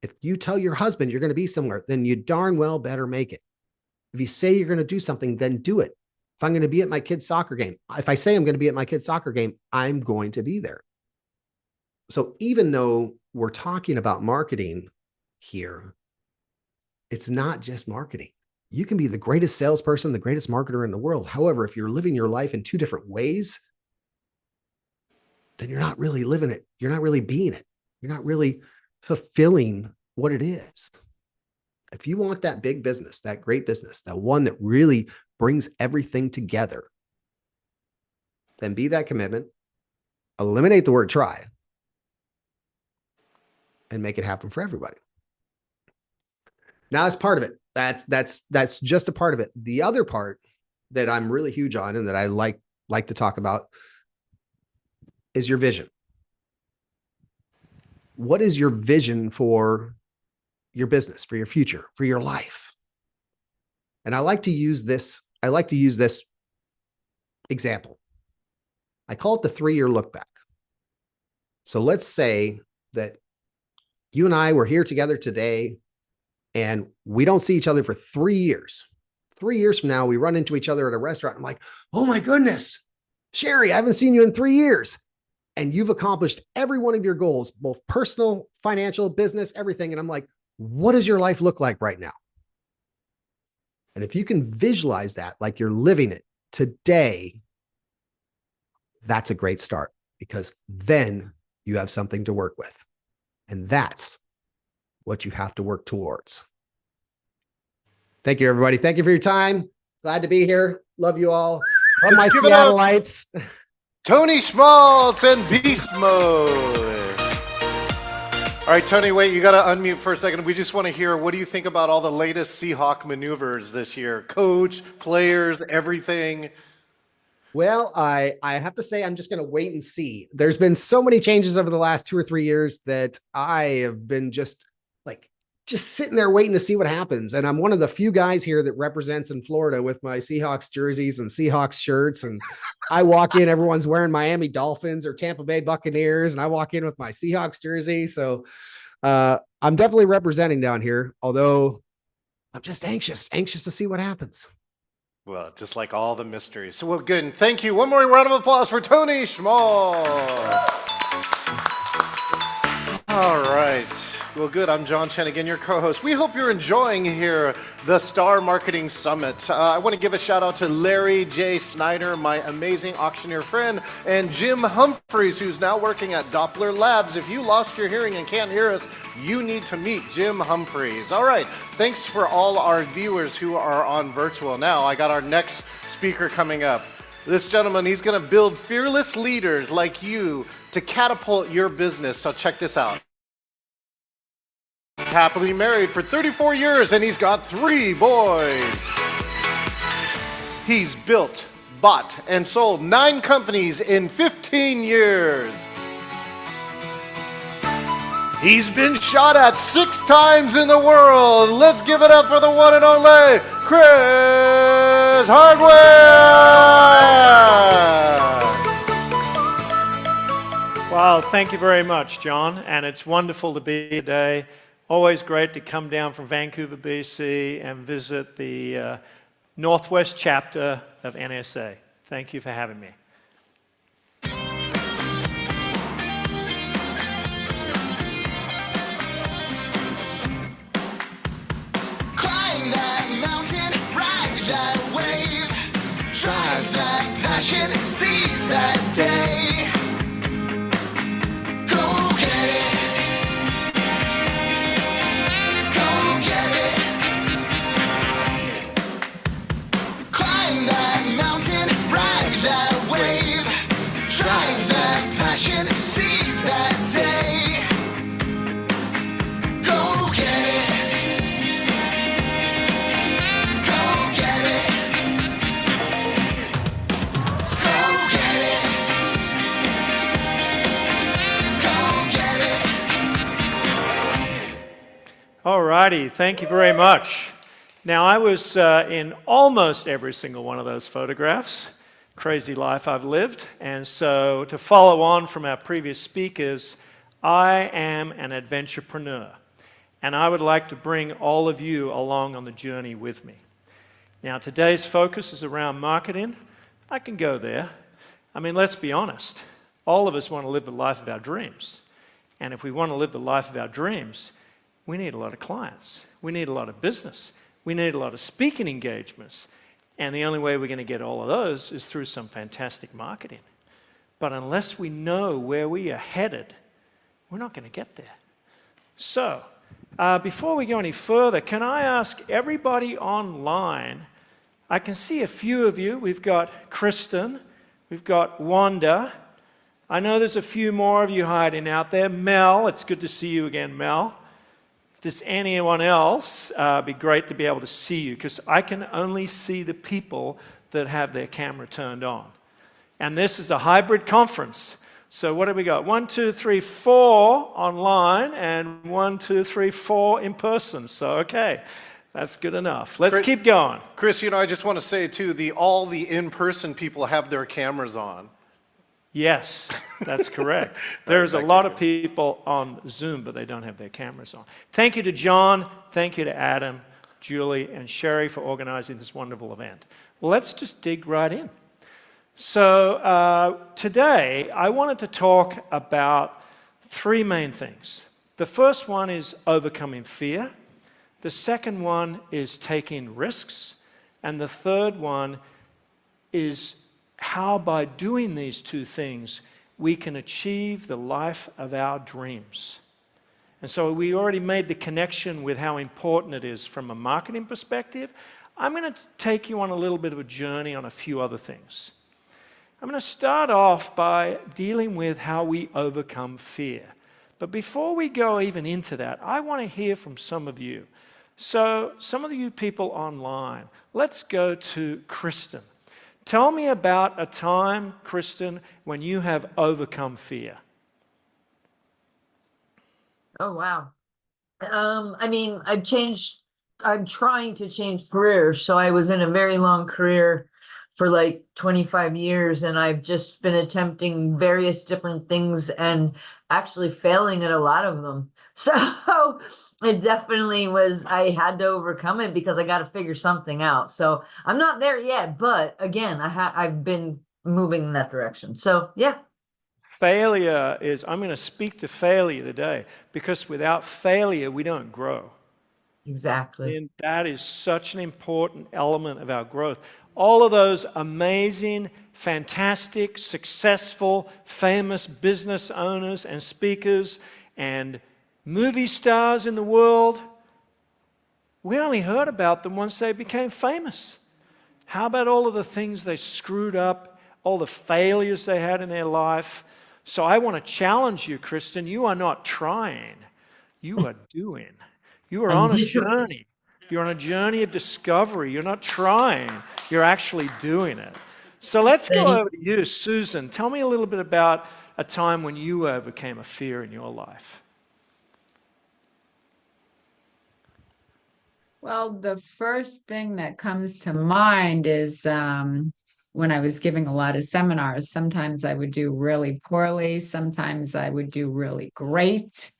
If you tell your husband you're going to be somewhere, then you darn well better make it. If you say you're going to do something, then do it. If I'm going to be at my kid's soccer game, if I say I'm going to be at my kid's soccer game, I'm going to be there. So even though we're talking about marketing here, it's not just marketing. You can be the greatest salesperson, the greatest marketer in the world. However, if you're living your life in two different ways, then you're not really living it. You're not really being it. You're not really fulfilling what it is. If you want that big business, that great business, that one that really brings everything together, then be that commitment, eliminate the word try, and make it happen for everybody. Now that's part of it. That's just a part of it. The other part that I'm really huge on and that I like to talk about is your vision. What is your vision for your business, for your future, for your life? And I like to use this example. I call it the 3-year look back. So let's say that you and I were here together today and we don't see each other for 3 years. 3 years from now, we run into each other at a restaurant. I'm like, oh my goodness, Sherry, I haven't seen you in 3 years. And you've accomplished every one of your goals, both personal, financial, business, everything. And I'm like, what does your life look like right now? And if you can visualize that like you're living it today, that's a great start, because then you have something to work with. And that's what you have to work towards. Thank you, everybody. Thank you for your time. Glad to be here. Love you all. Love my Seattleites. Tony Schmaltz and Beast Mode. All right, Tony, wait, you got to unmute for a second. We just want to hear, what do you think about all the latest Seahawk maneuvers this year? Coach, players, everything. Well, I have to say, I'm just going to wait and see. There's been so many changes over the last 2 or 3 years that I have been just sitting there waiting to see what happens. And I'm one of the few guys here that represents in Florida with my Seahawks jerseys and Seahawks shirts. And I walk in, everyone's wearing Miami Dolphins or Tampa Bay Buccaneers, and I walk in with my Seahawks jersey. So I'm definitely representing down here, although I'm just anxious to see what happens. Well, just like all the mysteries. So, well, good. And thank you. One more round of applause for Tony Schmaltz. All right. Well, good. I'm John Chen, again, your co-host. We hope you're enjoying here the Star Marketing Summit. I want to give a shout out to Larry J. Snyder, my amazing auctioneer friend, and Jim Humphreys, who's now working at Doppler Labs. If you lost your hearing and can't hear us, you need to meet Jim Humphreys. All right. Thanks for all our viewers who are on virtual. Now, I got our next speaker coming up. This gentleman, he's going to build fearless leaders like you to catapult your business. So check this out. Happily married for 34 years, and he's got 3 boys. He's built, bought, and sold 9 companies in 15 years. He's been shot at 6 times in the world. Let's give it up for the one and only Chris Hardware. Well, thank you very much, John, and it's wonderful to be here today. Always great to come down from Vancouver, BC, and visit the Northwest chapter of NSA. Thank you for having me. Climb that mountain, ride that wave, drive that passion, seize that day. Go get it. Go get it. Climb that mountain, ride that wave, drive that passion, seize that day. Go get it. righty, thank you very much. Now, I was in almost every single one of those photographs. Crazy life I've lived. And so, to follow on from our previous speakers, I am an adventurepreneur. And I would like to bring all of you along on the journey with me. Now, today's focus is around marketing. I can go there. I mean, let's be honest. All of us want to live the life of our dreams. And if we want to live the life of our dreams, we need a lot of clients. We need a lot of business. We need a lot of speaking engagements. And the only way we're going to get all of those is through some fantastic marketing. But unless we know where we are headed, we're not going to get there. So, before we go any further, can I ask everybody online, I can see a few of you. We've got Kristen, we've got Wanda. I know there's a few more of you hiding out there. Mel, it's good to see you again, Mel. If there's anyone else, it'd be great to be able to see you, because I can only see the people that have their camera turned on. And this is a hybrid conference. So what have we got? 1, 2, 3, 4 online, and 1, 2, 3, 4 in person. So, okay, that's good enough. Let's keep going. Chris, you know, I just want to say, too, all the in-person people have their cameras on. Yes, that's correct. There's a lot of people on Zoom, but they don't have their cameras on. Thank you to John, thank you to Adam, Julie, and Sherry for organizing this wonderful event. Well, let's just dig right in. So today, I wanted to talk about 3 main things. The first one is overcoming fear. The second one is taking risks. And the third one is how by doing these 2 things, we can achieve the life of our dreams. And so we already made the connection with how important it is from a marketing perspective. I'm going to take you on a little bit of a journey on a few other things. I'm going to start off by dealing with how we overcome fear. But before we go even into that, I want to hear from some of you. So some of you people online, let's go to Kristen. Tell me about a time, Kristen, when you have overcome fear. Oh, wow. I mean, I'm trying to change careers. So I was in a very long career for like 25 years, and I've just been attempting various different things and actually failing at a lot of them. So it definitely was, I had to overcome it because I got to figure something out. So I'm not there yet, but again, I've been moving in that direction. So yeah. Failure is, I'm going to speak to failure today, because without failure, we don't grow. Exactly. And that is such an important element of our growth. All of those amazing, fantastic, successful, famous business owners and speakers and movie stars in the world, we only heard about them once they became famous. How about all of the things they screwed up, all the failures they had in their life? So I want to challenge you, Kristen. You are not trying. You are doing. You are on a journey. You're on a journey of discovery. You're not trying. You're actually doing it. So let's go over to you, Susan. Tell me a little bit about a time when you overcame a fear in your life. Well, the first thing that comes to mind is when I was giving a lot of seminars. Sometimes I would do really poorly, sometimes I would do really great.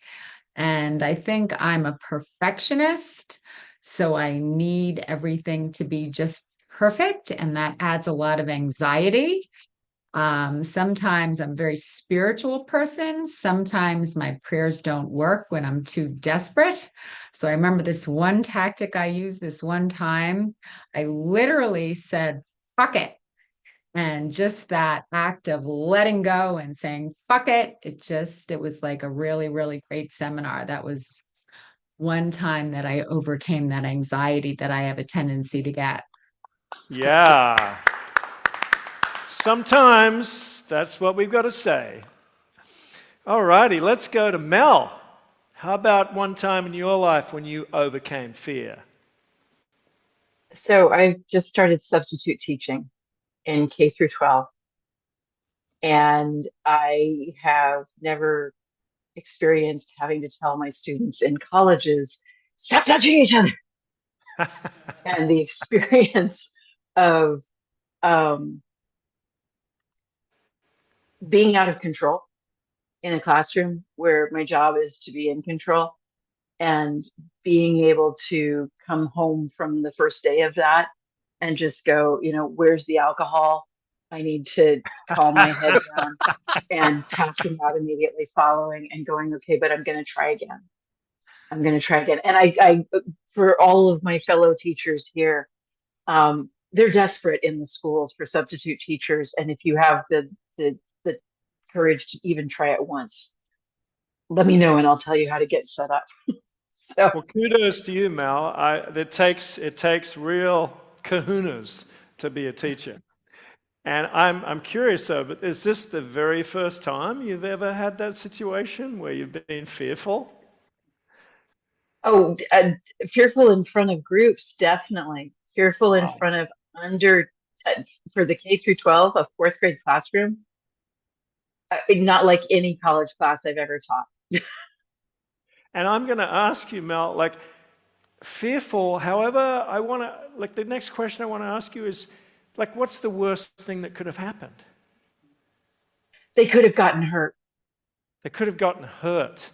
And I think I'm a perfectionist, so I need everything to be just perfect, and that adds a lot of anxiety. Sometimes I'm a very spiritual person. Sometimes my prayers don't work when I'm too desperate. So I remember this one tactic I used this one time. I literally said, fuck it. And just that act of letting go and saying, fuck it, it was like a really, really great seminar. That was one time that I overcame that anxiety that I have a tendency to get. Yeah. Sometimes that's what we've got to say. All righty, let's go to Mel. How about one time in your life when you overcame fear? So I just started substitute teaching in K through 12. And I have never experienced having to tell my students in colleges stop touching each other. And the experience of being out of control in a classroom where my job is to be in control, and being able to come home from the first day of that and just go, where's the alcohol? I need to calm my head down, and passing out immediately following and going, okay, but I'm going to try again. I'm going to try again. And I, for all of my fellow teachers here, they're desperate in the schools for substitute teachers. And if you have the courage to even try it once, let me know and I'll tell you how to get set up. So, Well, kudos to you, Mel. It takes real kahunas to be a teacher. And I'm curious though, but is this the very first time you've ever had that situation where you've been fearful? oh, fearful in front of groups, definitely. Fearful in front of for the K through 12, a fourth grade classroom. Not like any college class I've ever taught. And I'm going to ask you, Mel, like, fearful, however, the next question I want to ask you is, like, what's the worst thing that could have happened? They could have gotten hurt. They could have gotten hurt.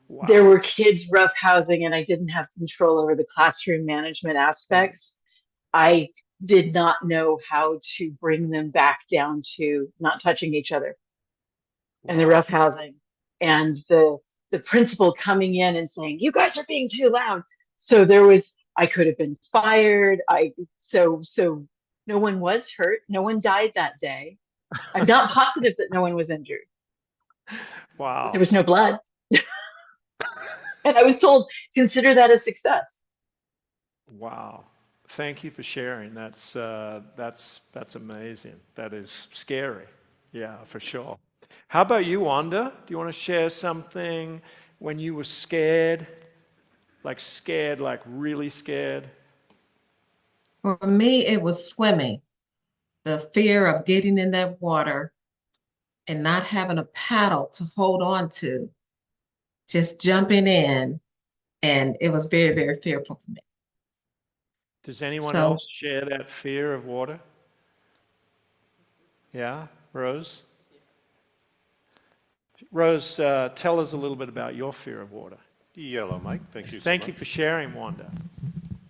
Wow. There were kids roughhousing, and I didn't have control over the classroom management aspects. I did not know how to bring them back down to not touching each other. Wow. And the roughhousing, and the principal coming in and saying, you guys are being too loud. So I could have been fired. So no one was hurt. No one died that day. I'm not positive that no one was injured. Wow. There was no blood. And I was told, consider that a success. Wow. Thank you for sharing. That's amazing. That is scary. Yeah, for sure. How about you, Wanda? Do you want to share something when you were scared? Like really scared? For me, it was swimming. The fear of getting in that water and not having a paddle to hold on to, just jumping in. And it was very, very fearful for me. Does anyone else share that fear of water? Yeah, Rose? Rose, tell us a little bit about your fear of water. Yellow Mike, thank you. Thank you for sharing, Wanda.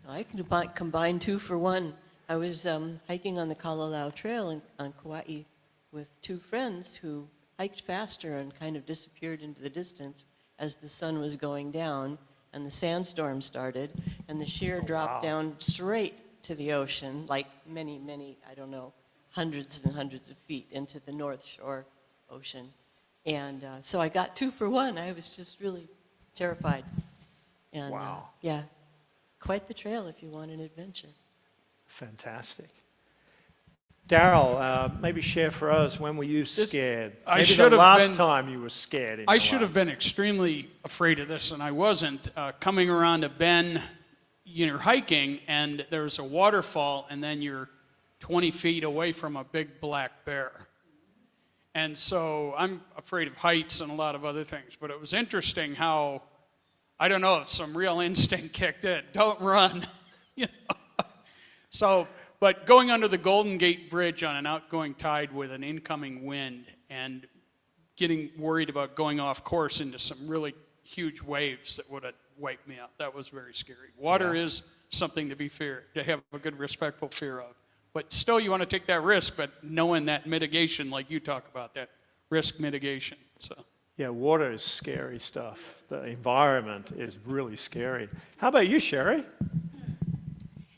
I can combine 2 for 1. I was hiking on the Kalalau Trail on Kauai with 2 friends who hiked faster and kind of disappeared into the distance as the sun was going down and the sandstorm started, and the shear dropped down straight to the ocean, like many, I don't know, hundreds and hundreds of feet into the North Shore ocean. And so I got 2 for 1. I was just really terrified. And yeah, quite the trail if you want an adventure. Fantastic. Daryl, maybe share for us, when were you scared? I maybe the last time you were scared. I should have been extremely afraid of this, and I wasn't. Coming around a bend, you're hiking, and there's a waterfall, and then you're 20 feet away from a big black bear. And so I'm afraid of heights and a lot of other things, but it was interesting how, I don't know, if some real instinct kicked in. Don't run. So, but going under the Golden Gate Bridge on an outgoing tide with an incoming wind and getting worried about going off course into some really huge waves that would have wiped me out, that was very scary. Water is something to be feared, to have a good respectful fear of. But still, you want to take that risk, but knowing that mitigation, like you talk about, that risk mitigation. So. Yeah, water is scary stuff. The environment is really scary. How about you, Sherry?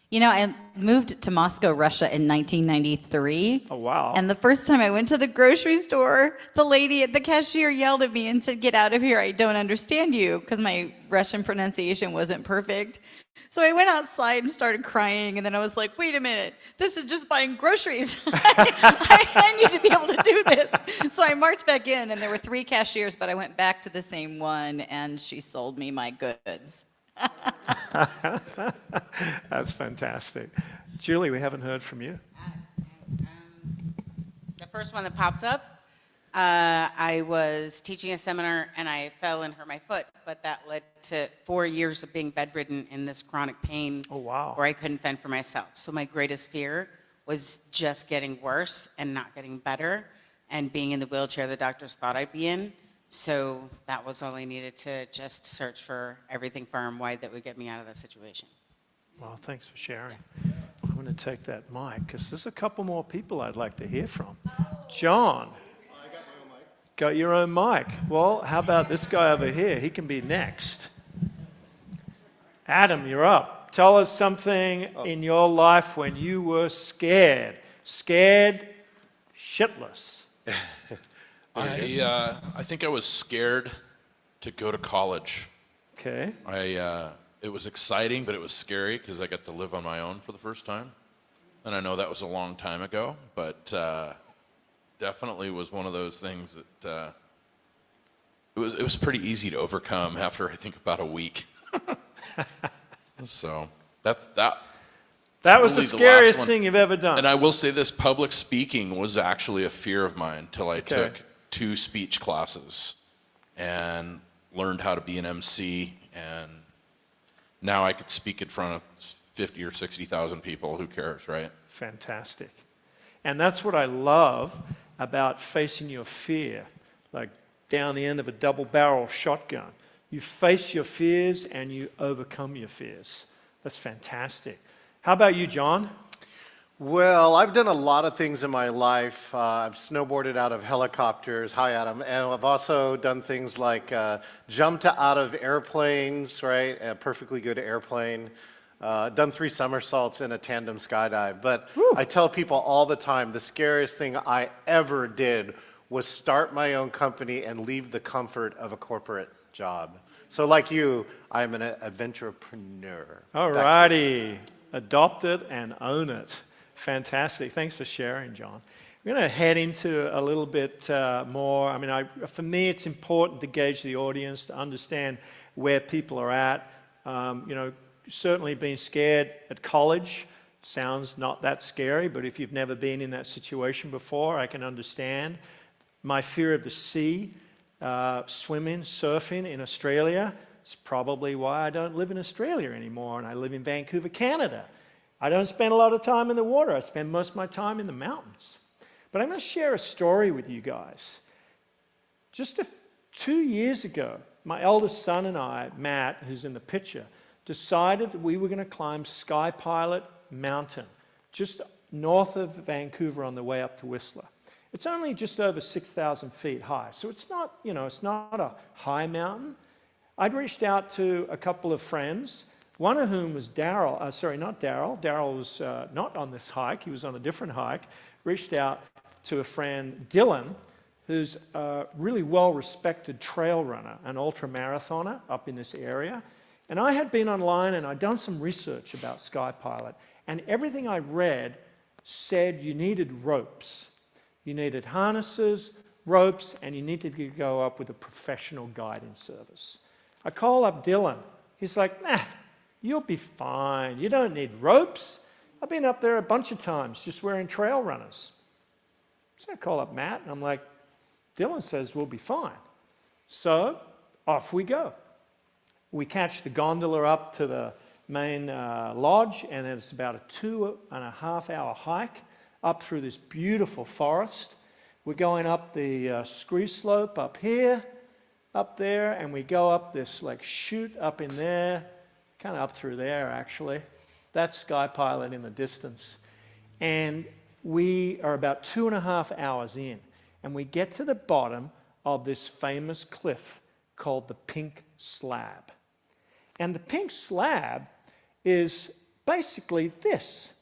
You know, I moved to Moscow, Russia in 1993. Oh, wow. And the first time I went to the grocery store, the lady at the cashier yelled at me and said, "Get out of here, I don't understand you," because my Russian pronunciation wasn't perfect. So I went outside and started crying, and then I was like, wait a minute, this is just buying groceries. I need to be able to do this. So I marched back in, and there were 3 cashiers, but I went back to the same one, and she sold me my goods. That's fantastic. Julie, we haven't heard from you. The first one that pops up, I was teaching a seminar and I fell and hurt my foot, but that led to 4 years of being bedridden in this chronic pain. Oh, wow. Where I couldn't fend for myself. So my greatest fear was just getting worse and not getting better and being in the wheelchair the doctors thought I'd be in. So that was all I needed to just search for everything far and wide that would get me out of that situation. Well, thanks for sharing. I'm going to take that mic because there's a couple more people I'd like to hear from. John. Got your own mic. Well, how about this guy over here? He can be next. Adam, you're up. Tell us something in your life when you were scared. Scared shitless. I think I was scared to go to college. Okay. It was exciting, but it was scary because I got to live on my own for the first time. And I know that was a long time ago, but definitely was one of those things that it was pretty easy to overcome after I think about a week. So that was the scariest thing you've ever done. And I will say this, public speaking was actually a fear of mine until I took 2 speech classes and learned how to be an MC, and now I could speak in front of 50 or 60,000 people. Who cares, right? Fantastic. And that's what I love about facing your fear, like down the end of a double-barrel shotgun. You face your fears and you overcome your fears. That's fantastic. How about you, John? Well, I've done a lot of things in my life. I've snowboarded out of helicopters. Hi, Adam. And I've also done things like jumped out of airplanes, right? A perfectly good airplane. Done 3 somersaults in a tandem skydive. But I tell people all the time, the scariest thing I ever did was start my own company and leave the comfort of a corporate job. So like you, I'm an adventurepreneur. All righty. Adopt it and own it. Fantastic. Thanks for sharing, John. We're going to head into a little bit more. I mean, for me, it's important to gauge the audience, to understand where people are at. Certainly being scared at college sounds not that scary, but if you've never been in that situation before, I can understand. My fear of the sea, swimming, surfing in Australia, is probably why I don't live in Australia anymore, and I live in Vancouver, Canada. I don't spend a lot of time in the water. I spend most of my time in the mountains. But I'm going to share a story with you guys. Just 2 years ago, my eldest son and I, Matt, who's in the picture, decided that we were going to climb Sky Pilot Mountain, just north of Vancouver on the way up to Whistler. It's only just over 6,000 feet high, so it's not, it's not a high mountain. I'd reached out to a couple of friends, one of whom was Daryl. Not Daryl. Daryl was not on this hike. He was on a different hike. Reached out to a friend, Dylan, who's a really well-respected trail runner, an ultra-marathoner up in this area. And I had been online and I'd done some research about Sky Pilot, and everything I read said you needed ropes. You needed harnesses, ropes, and you needed to go up with a professional guiding service. I call up Dylan. He's like, nah, you'll be fine. You don't need ropes. I've been up there a bunch of times just wearing trail runners. So I call up Matt and I'm like, Dylan says we'll be fine. So off we go. We catch the gondola up to the main lodge, and it's about a 2.5-hour hike up through this beautiful forest. We're going up the scree slope up here, up there, and we go up this like chute up in there, kind of up through there actually. That's Sky Pilot in the distance. And we are about 2.5 hours in, and we get to the bottom of this famous cliff called the Pink Slab. And the Pink Slab is basically this.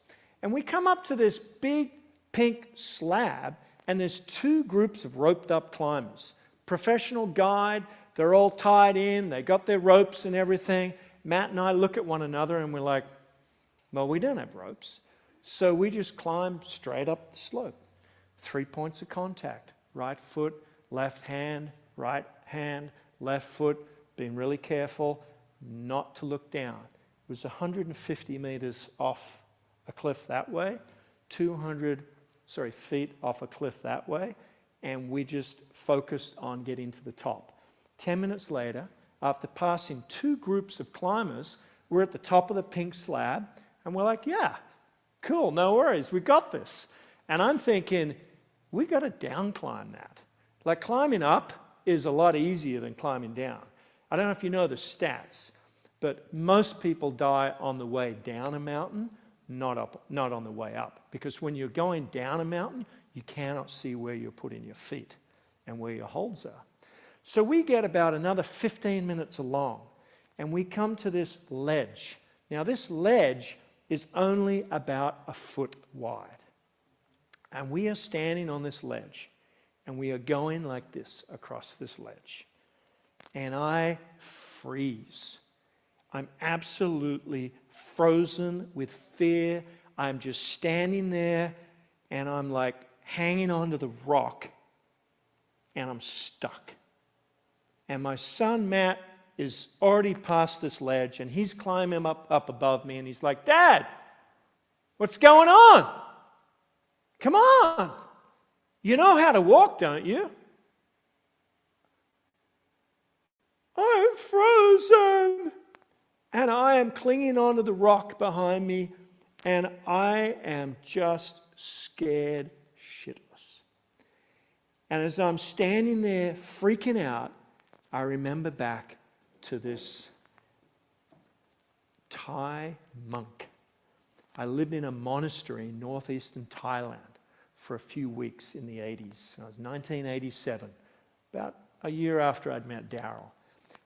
And we come up to this big pink slab, and there's 2 groups of roped up climbers. Professional guide, they're all tied in, they got their ropes and everything. Matt and I look at one another and we're like, well, we don't have ropes. So we just climb straight up the slope. 3 points of contact, right foot, left hand, left foot, being really careful not to look down. It was 150 meters off a cliff that way, 200 feet off a cliff that way, and we just focused on getting to the top. 10 minutes later, after passing 2 groups of climbers, we're at the top of the pink slab, and we're like, yeah, cool, no worries, we got this. And I'm thinking, we got to down climb that. Like, climbing up is a lot easier than climbing down. I don't know if you know the stats, but most people die on the way down a mountain, not on the way up. Because when you're going down a mountain, you cannot see where you're putting your feet and where your holds are. So we get about another 15 minutes along, and we come to this ledge. Now, this ledge is only about a foot wide. And we are standing on this ledge, and we are going like this across this ledge. And I freeze. I'm absolutely frozen with fear. I'm just standing there, and I'm like hanging onto the rock, and I'm stuck. And my son Matt is already past this ledge, and he's climbing up above me, and he's like, Dad, what's going on? Come on. You know how to walk, don't you? I'm frozen. And I am clinging onto the rock behind me, and I am just scared shitless. And as I'm standing there freaking out, I remember back to this Thai monk. I lived in a monastery in northeastern Thailand for a few weeks in the 80s. It was 1987, about a year after I'd met Daryl.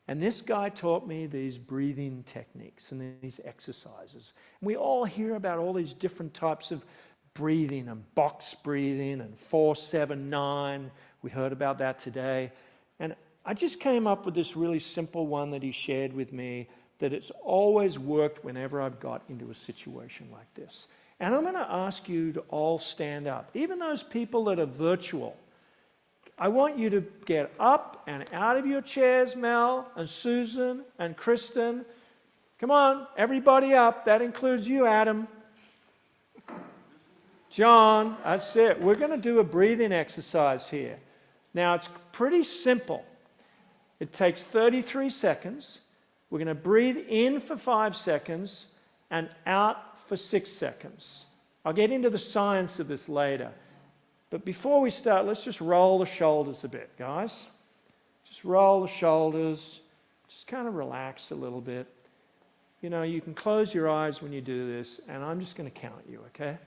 And this guy taught me these breathing techniques and these exercises. And we all hear about all these different types of breathing and box breathing and 4-7-9. We heard about that today. And I just came up with this really simple one that he shared with me that it's always worked whenever I've got into a situation like this. And I'm going to ask you to all stand up. Even those people that are virtual, I want you to get up and out of your chairs, Mel and Susan and Kristen. Come on, everybody up. That includes you, Adam. John, that's it. We're going to do a breathing exercise here. Now, it's pretty simple. It takes 33 seconds. We're going to breathe in for 5 seconds and out for 6 seconds. I'll get into the science of this later. But before we start, let's just roll the shoulders a bit, guys. Just roll the shoulders. Just kind of relax a little bit. You know, you can close your eyes when you do this, and I'm just going to count you, okay?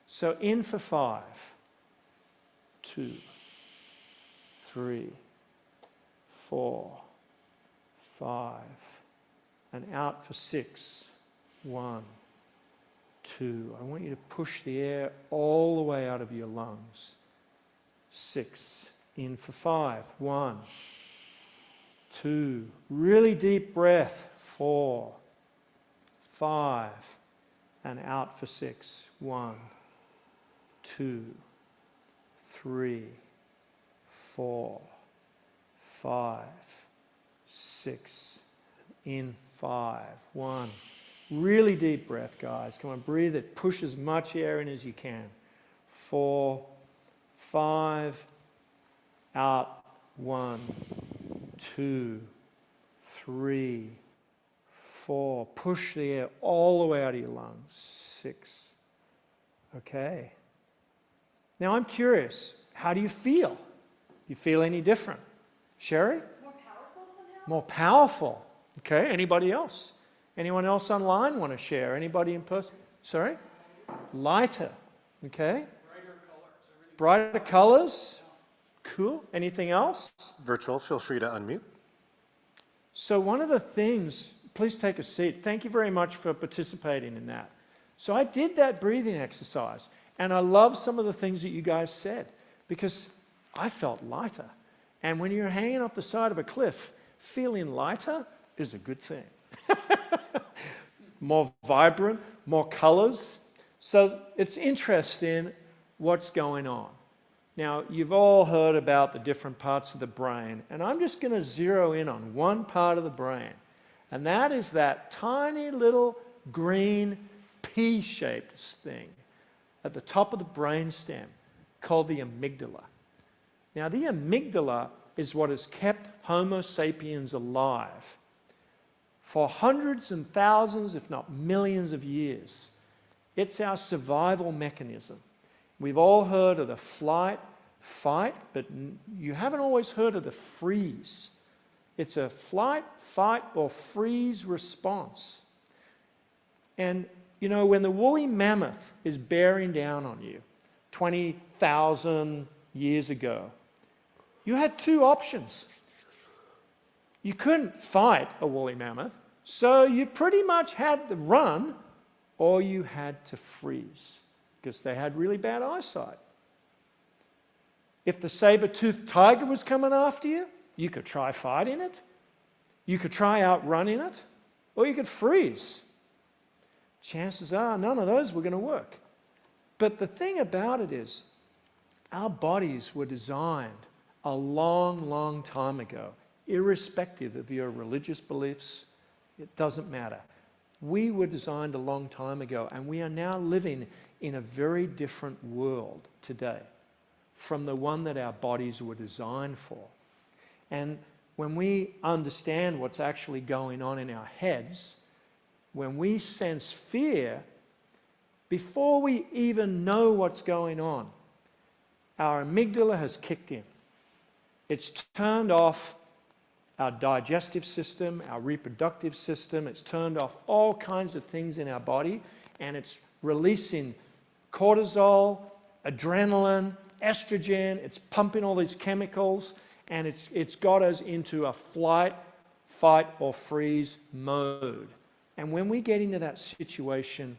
So in for 5, 2, 3, 4, 5, and out for 6, 1, 2. I want you to push the air all the way out of your lungs. 6. In for 5. 1, 2. Really deep breath. 4, 5. And out for 6. 1, 2, 3, 4, 5, 6. In 5. 1. Really deep breath, guys. Come on, breathe it. Push as much air in as you can. 4, 5. Out. 1, 2, 3, 4. Push the air all the way out of your lungs. 6. Okay. Now I'm curious. How do you feel? You feel any different? Sherry? More powerful somehow? More powerful. Okay. Anybody else? Anyone else online want to share? Anybody in person? Sorry? Lighter. Okay. Brighter colors. Cool. Anything else? Virtual, feel free to unmute. So one of the things, please take a seat. Thank you very much for participating in that. So I did that breathing exercise, and I love some of the things that you guys said because I felt lighter. And when you're hanging off the side of a cliff, feeling lighter is a good thing. More vibrant, more colors. So it's interesting what's going on. Now, you've all heard about the different parts of the brain, and I'm just going to zero in on one part of the brain, and that is that tiny little green pea-shaped thing at the top of the brainstem called the amygdala. Now, the amygdala is what has kept Homo sapiens alive for hundreds and thousands, if not millions of years. It's our survival mechanism. We've all heard of the flight, fight, but you haven't always heard of the freeze. It's a flight, fight, or freeze response. And, you know, when the woolly mammoth is bearing down on you 20,000 years ago, you had two options. You couldn't fight a woolly mammoth, so you pretty much had to run, or you had to freeze, because they had really bad eyesight. If the saber-toothed tiger was coming after you, you could try fighting it, you could try outrunning it, or you could freeze. Chances are none of those were going to work. But the thing about it is, our bodies were designed a long, long time ago, irrespective of your religious beliefs. It doesn't matter. We were designed a long time ago, and we are now living in a very different world today from the one that our bodies were designed for. And when we understand what's actually going on in our heads, when we sense fear, before we even know what's going on, our amygdala has kicked in. It's turned off our digestive system, our reproductive system. It's turned off all kinds of things in our body, and it's releasing cortisol, adrenaline, estrogen. It's pumping all these chemicals, and it's got us into a flight, fight, or freeze mode. And when we get into that situation,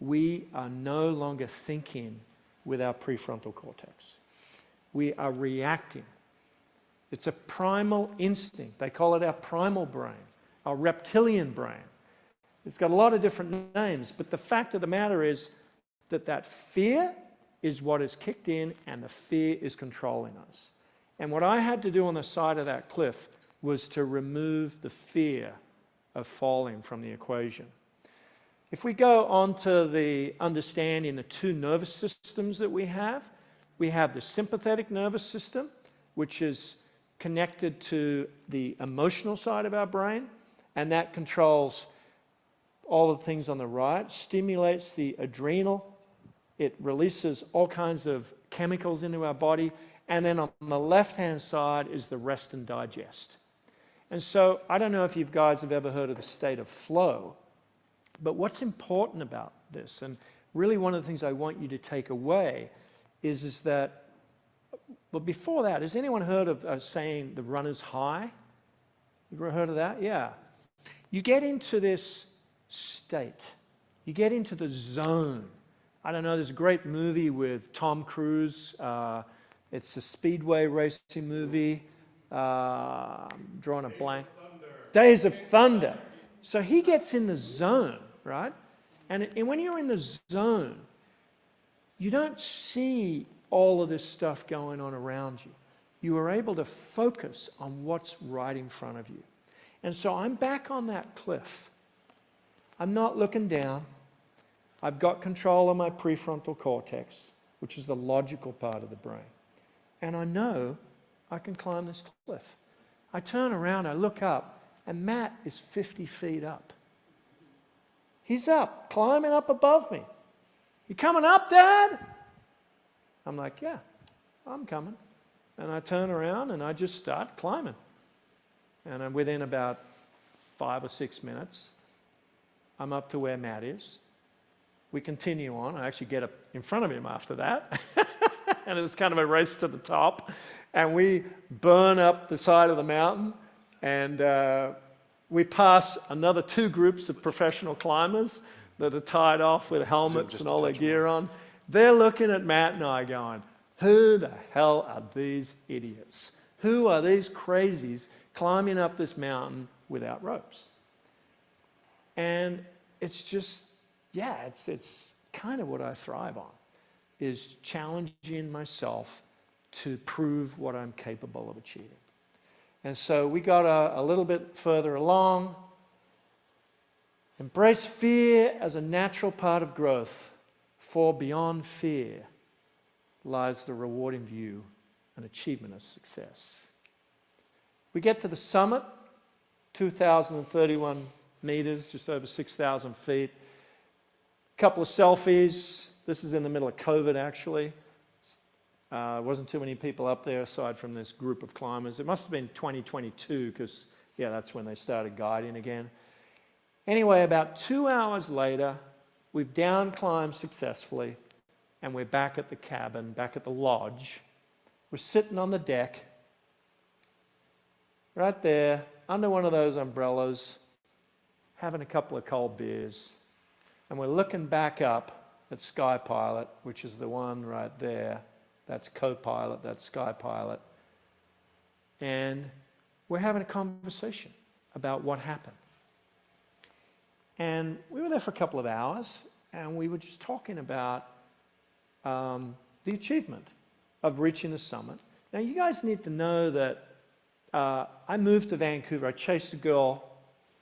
we are no longer thinking with our prefrontal cortex. We are reacting. It's a primal instinct. They call it our primal brain, our reptilian brain. It's got a lot of different names, but the fact of the matter is that fear is what is kicked in, and the fear is controlling us. And what I had to do on the side of that cliff was to remove the fear of falling from the equation. If we go on to the understanding the two nervous systems that we have the sympathetic nervous system, which is connected to the emotional side of our brain, and that controls all the things on the right, stimulates the adrenal, it releases all kinds of chemicals into our body, and then on the left-hand side is the rest and digest. And so I don't know if you guys have ever heard of the state of flow, but what's important about this, and really one of the things I want you to take away, is that, but before that, has anyone heard of saying the runner's high? You ever heard of that? Yeah. You get into this state. You get into the zone. I don't know, there's a great movie with Tom Cruise. It's a speedway racing movie. I'm drawing a blank. Days of Thunder. So he gets in the zone, right? And when you're in the zone, you don't see all of this stuff going on around you. You are able to focus on what's right in front of you. And so I'm back on that cliff. I'm not looking down. I've got control of my prefrontal cortex, which is the logical part of the brain. And I know I can climb this cliff. I turn around, I look up, and Matt is 50 feet up. He's up, climbing up above me. You coming up, Dad? I'm like, yeah, I'm coming. And I turn around and I just start climbing. And I'm within about 5 or 6 minutes, I'm up to where Matt is. We continue on. I actually get up in front of him after that. And it was kind of a race to the top. And we burn up the side of the mountain. And we pass another 2 groups of professional climbers that are tied off with helmets and all their gear on. They're looking at Matt and I going, who the hell are these idiots? Who are these crazies climbing up this mountain without ropes? And it's just, yeah, it's kind of what I thrive on, is challenging myself to prove what I'm capable of achieving. And so we got a little bit further along. Embrace fear as a natural part of growth, for beyond fear lies the rewarding view an achievement of success. We get to the summit, 2,031 meters, just over 6,000 feet. A couple of selfies. This is in the middle of COVID, actually. Wasn't too many people up there aside from this group of climbers. It must have been 2022 because, yeah, that's when they started guiding again. Anyway, about 2 hours later, we've down climbed successfully and we're back at the cabin, back at the lodge. We're sitting on the deck, right there, under one of those umbrellas, having a couple of cold beers. And we're looking back up at Sky Pilot, which is the one right there. That's co-pilot, that's Sky Pilot. And we're having a conversation about what happened. And we were there for a couple of hours, and we were just talking about the achievement of reaching the summit. Now, you guys need to know that I moved to Vancouver. I chased a girl,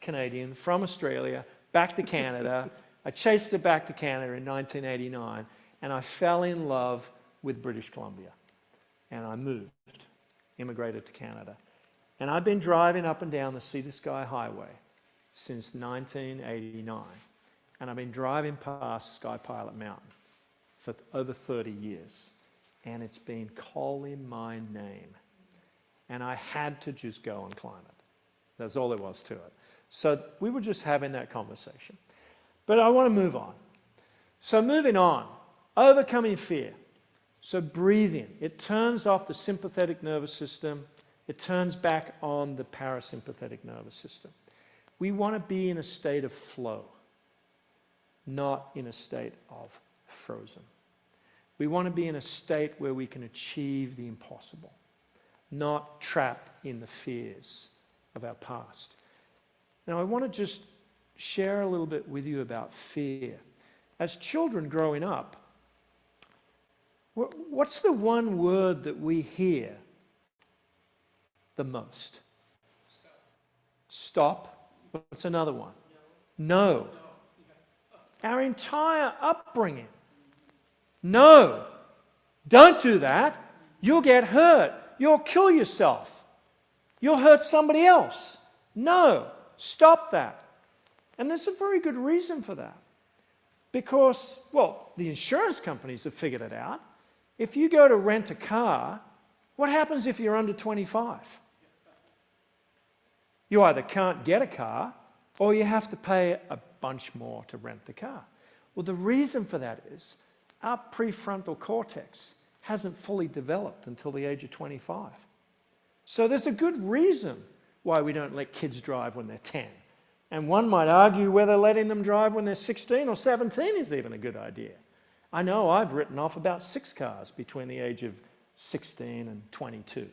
Canadian, from Australia, back to Canada. I chased her back to Canada in 1989, and I fell in love with British Columbia. And I moved, immigrated to Canada. And I've been driving up and down the Sea to Sky Highway since 1989. And I've been driving past Sky Pilot Mountain for over 30 years. And it's been calling my name. And I had to just go and climb it. That's all there was to it. So we were just having that conversation. But I want to move on. So moving on, overcoming fear. So breathing, it turns off the sympathetic nervous system. It turns back on the parasympathetic nervous system. We want to be in a state of flow, not in a state of frozen. We want to be in a state where we can achieve the impossible, not trapped in the fears of our past. Now, I want to just share a little bit with you about fear. As children growing up, what's the one word that we hear the most? Stop. What's another one? No. Our entire upbringing. No. Don't do that. You'll get hurt. You'll kill yourself. You'll hurt somebody else. No. Stop that. And there's a very good reason for that. Because, well, the insurance companies have figured it out. If you go to rent a car, what happens if you're under 25? You either can't get a car or you have to pay a bunch more to rent the car. Well, the reason for that is our prefrontal cortex hasn't fully developed until the age of 25. So there's a good reason why we don't let kids drive when they're 10. And one might argue whether letting them drive when they're 16 or 17 is even a good idea. I know I've written off about 6 cars between the age of 16 and 22.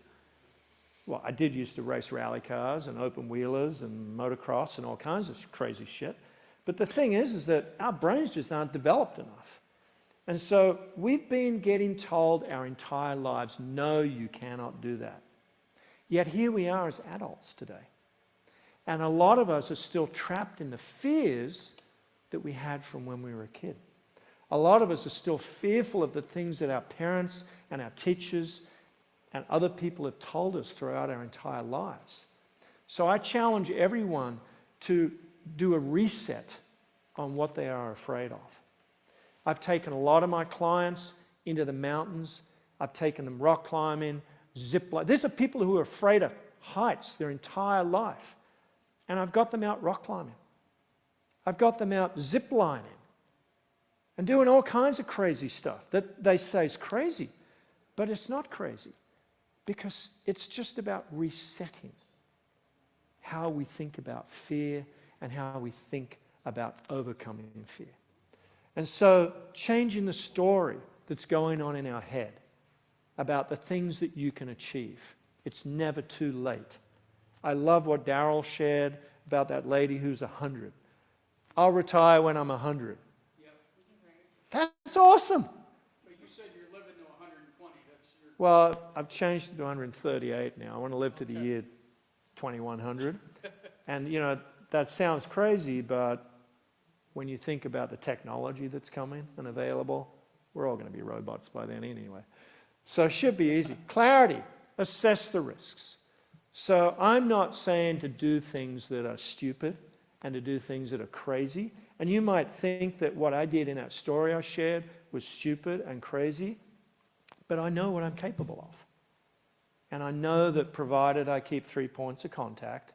Well, I did used to race rally cars and open wheelers and motocross and all kinds of crazy shit. But the thing is that our brains just aren't developed enough. And so we've been getting told our entire lives, no, you cannot do that. Yet here we are as adults today. And a lot of us are still trapped in the fears that we had from when we were a kid. A lot of us are still fearful of the things that our parents and our teachers and other people have told us throughout our entire lives. So I challenge everyone to do a reset on what they are afraid of. I've taken a lot of my clients into the mountains. I've taken them rock climbing, zip lining. These are people who are afraid of heights their entire life. And I've got them out rock climbing. I've got them out zip lining and doing all kinds of crazy stuff that they say is crazy. But it's not crazy because it's just about resetting how we think about fear and how we think about overcoming fear. And so changing the story that's going on in our head about the things that you can achieve. It's never too late. I love what Daryl shared about that lady who's 100. I'll retire when I'm 100. Yep. That's awesome. But you said you're living to 120. That's your... Well, I've changed it to 138 now. I want to live to the year 2100. And, you know, that sounds crazy, but when you think about the technology that's coming and available, we're all going to be robots by then anyway. So it should be easy. Clarity, assess the risks. So I'm not saying to do things that are stupid and to do things that are crazy. And you might think that what I did in that story I shared was stupid and crazy, but I know what I'm capable of. And I know that provided I keep 3 points of contact,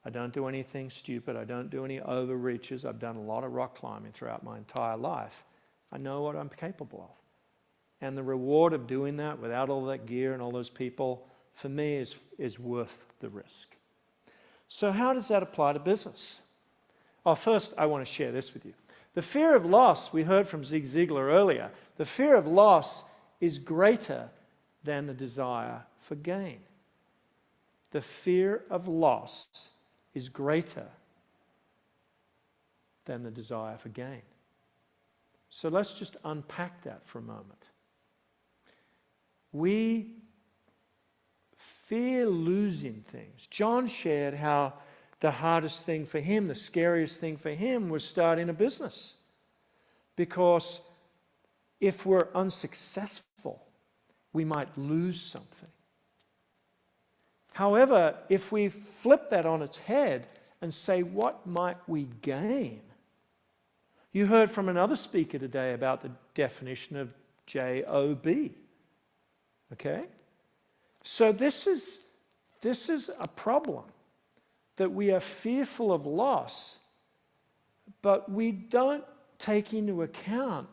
I don't do anything stupid, I don't do any overreaches, I've done a lot of rock climbing throughout my entire life, I know what I'm capable of. And the reward of doing that without all that gear and all those people, for me, is worth the risk. So how does that apply to business? Oh, first, I want to share this with you. The fear of loss, we heard from Zig Ziglar earlier, the fear of loss is greater than the desire for gain. The fear of loss is greater than the desire for gain. So let's just unpack that for a moment. We fear losing things. John shared how the hardest thing for him, the scariest thing for him was starting a business. Because if we're unsuccessful, we might lose something. However, if we flip that on its head and say, what might we gain? You heard from another speaker today about the definition of JOB. Okay? So this is a problem, that we are fearful of loss, but we don't take into account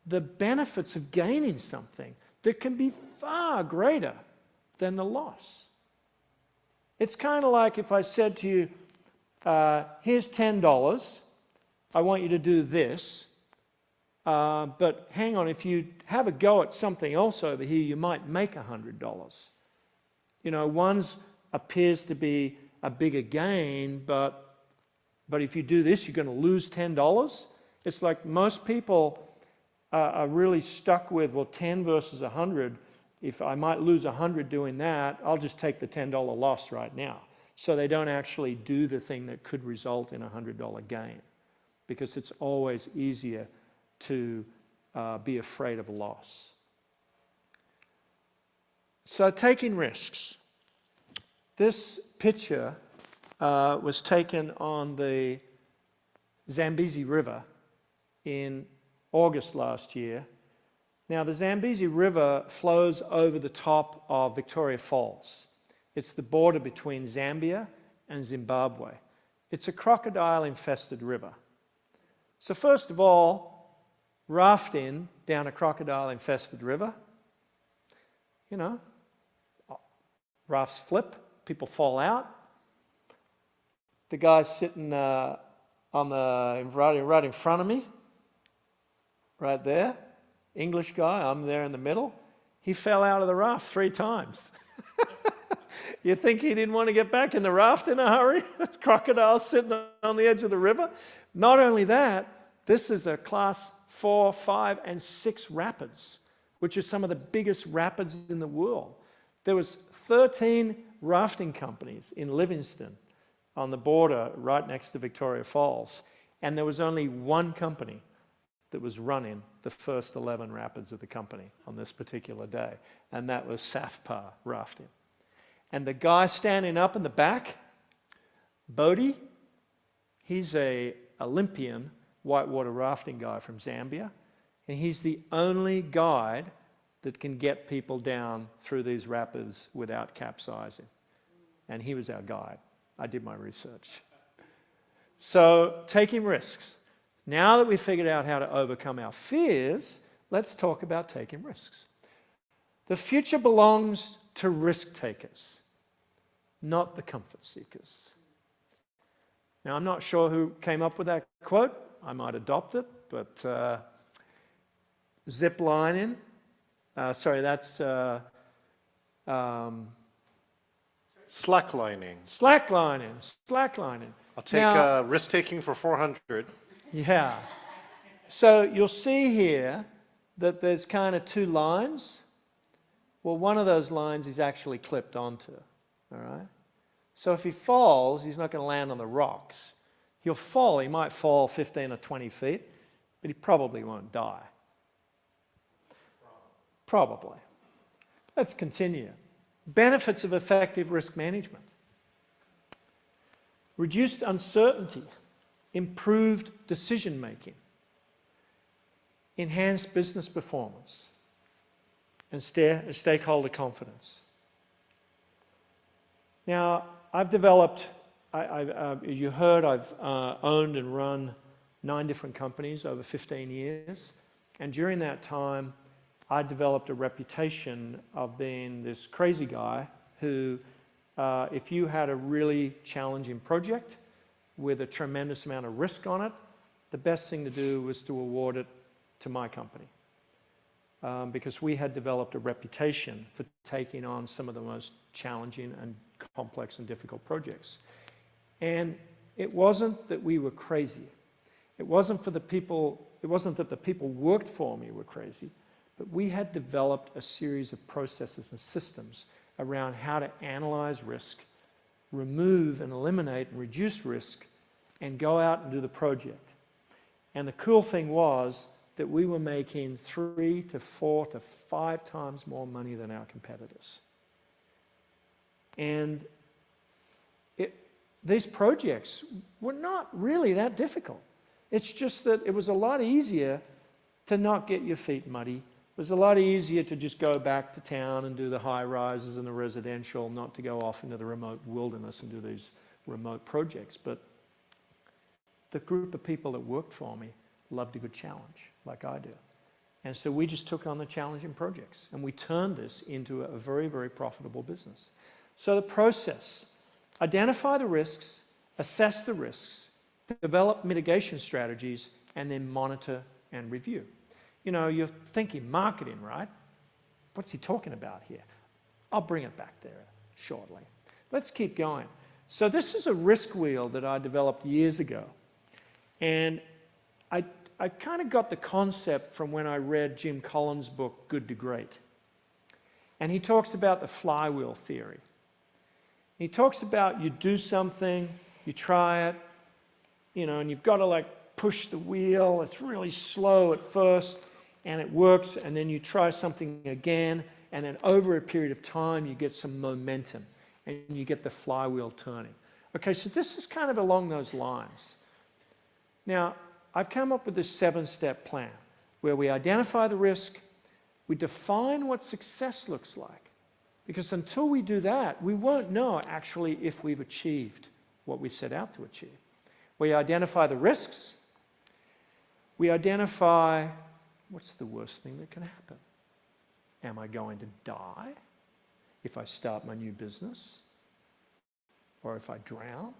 the benefits of gaining something that can be far greater than the loss. It's kind of like if I said to you, here's $10, I want you to do this, but hang on, if you have a go at something else over here, you might make $100. You know, one's appears to be a bigger gain, but if you do this, you're going to lose $10. It's like most people are really stuck with, well, 10 versus 100. If I might lose 100 doing that, I'll just take the $10 loss right now. So they don't actually do the thing that could result in a $100 gain, because it's always easier to be afraid of loss. So taking risks. This picture was taken on the Zambezi River in August last year. Now, the Zambezi River flows over the top of Victoria Falls. It's the border between Zambia and Zimbabwe. It's a crocodile-infested river. So first of all, rafting down a crocodile-infested river, you know, rafts flip, people fall out. The guy sitting right in front of me, right there, English guy, I'm there in the middle, he fell out of the raft 3 times. You think he didn't want to get back in the raft in a hurry? Crocodile sitting on the edge of the river. Not only that, this is a class 4, 5, and 6 rapids, which are some of the biggest rapids in the world. There was 13 rafting companies in Livingston on the border right next to Victoria Falls, and there was only one company that was running the first 11 rapids of the company on this particular day, and that was Safpa Rafting. And the guy standing up in the back, Bodhi, he's an Olympian whitewater rafting guy from Zambia, and he's the only guide that can get people down through these rapids without capsizing. And he was our guide. I did my research. So, taking risks. Now that we've figured out how to overcome our fears, let's talk about taking risks. The future belongs to risk takers, not the comfort seekers. Now, I'm not sure who came up with that quote. I might adopt it, but zip lining. That's slacklining. Slacklining. I'll take risk-taking for 400. Yeah. So you'll see here that there's kind of 2 lines. Well, one of those lines is actually clipped onto, all right? So if he falls, he's not going to land on the rocks. He'll fall. He might fall 15 or 20 feet, but he probably won't die. Probably. Let's continue. Benefits of effective risk management. Reduced uncertainty, improved decision making, enhanced business performance, and stakeholder confidence. Now, I've developed, as you heard, I've owned and run 9 different companies over 15 years. And during that time, I developed a reputation of being this crazy guy who, if you had a really challenging project with a tremendous amount of risk on it, the best thing to do was to award it to my company. Because we had developed a reputation for taking on some of the most challenging and complex and difficult projects. And it wasn't that we were crazy. It wasn't that the people worked for me were crazy, but we had developed a series of processes and systems around how to analyze risk, remove and eliminate and reduce risk, and go out and do the project. And the cool thing was that we were making 3 to 4 to 5 times more money than our competitors. And these projects were not really that difficult. It's just that it was a lot easier to not get your feet muddy. It was a lot easier to just go back to town and do the high rises and the residential, not to go off into the remote wilderness and do these remote projects. But the group of people that worked for me loved a good challenge, like I do. And so we just took on the challenging projects, and we turned this into a very, very profitable business. So the process: identify the risks, assess the risks, develop mitigation strategies, and then monitor and review. You know, you're thinking marketing, right? What's he talking about here? I'll bring it back there shortly. Let's keep going. So this is a risk wheel that I developed years ago. And I kind of got the concept from when I read Jim Collins' book, Good to Great. And he talks about the flywheel theory. He talks about you do something, you try it, you know, and you've got to like push the wheel. It's really slow at first, and it works, and then you try something again, and then over a period of time, you get some momentum, and you get the flywheel turning. Okay, so this is kind of along those lines. Now, I've come up with this 7-step plan where we identify the risk, we define what success looks like, because until we do that, we won't know actually if we've achieved what we set out to achieve. We identify the risks, we identify what's the worst thing that can happen. Am I going to die if I start my new business? Or if I drown?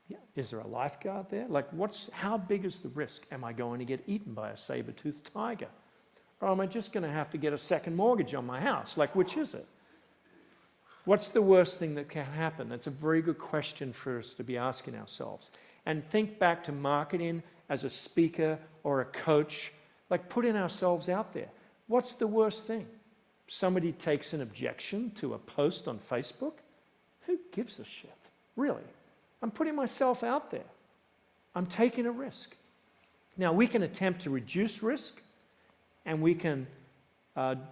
Yeah. Is there a lifeguard there? Like, how big is the risk? Am I going to get eaten by a saber-toothed tiger? Or am I just going to have to get a second mortgage on my house? Like, which is it? What's the worst thing that can happen? That's a very good question for us to be asking ourselves. And think back to marketing as a speaker or a coach. Like, putting ourselves out there. What's the worst thing? Somebody takes an objection to a post on Facebook? Who gives a shit? Really? I'm putting myself out there. I'm taking a risk. Now, we can attempt to reduce risk, and we can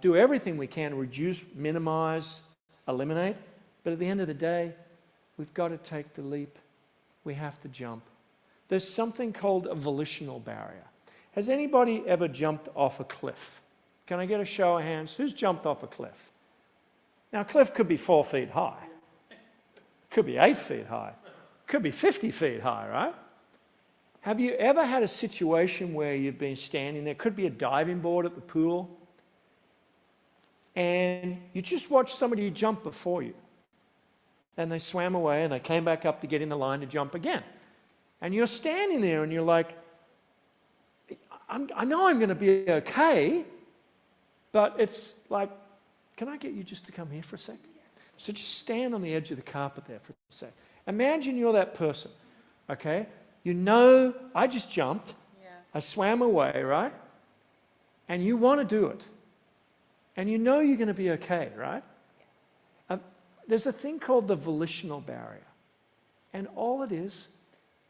do everything we can to reduce, minimize, eliminate. But at the end of the day, we've got to take the leap. We have to jump. There's something called a volitional barrier. Has anybody ever jumped off a cliff? Can I get a show of hands? Who's jumped off a cliff? Now, a cliff could be 4 feet high. Could be 8 feet high. Could be 50 feet high, right? Have you ever had a situation where you've been standing there, could be a diving board at the pool, and you just watched somebody jump before you, and they swam away and they came back up to get in the line to jump again. And you're standing there and you're like, I know I'm going to be okay, but it's like, can I get you just to come here for a sec? So just stand on the edge of the carpet there for a sec. Imagine you're that person, okay? You know, I just jumped. Yeah. I swam away, right? And you want to do it. And you know you're going to be okay, right? Yeah. There's a thing called the volitional barrier. And all it is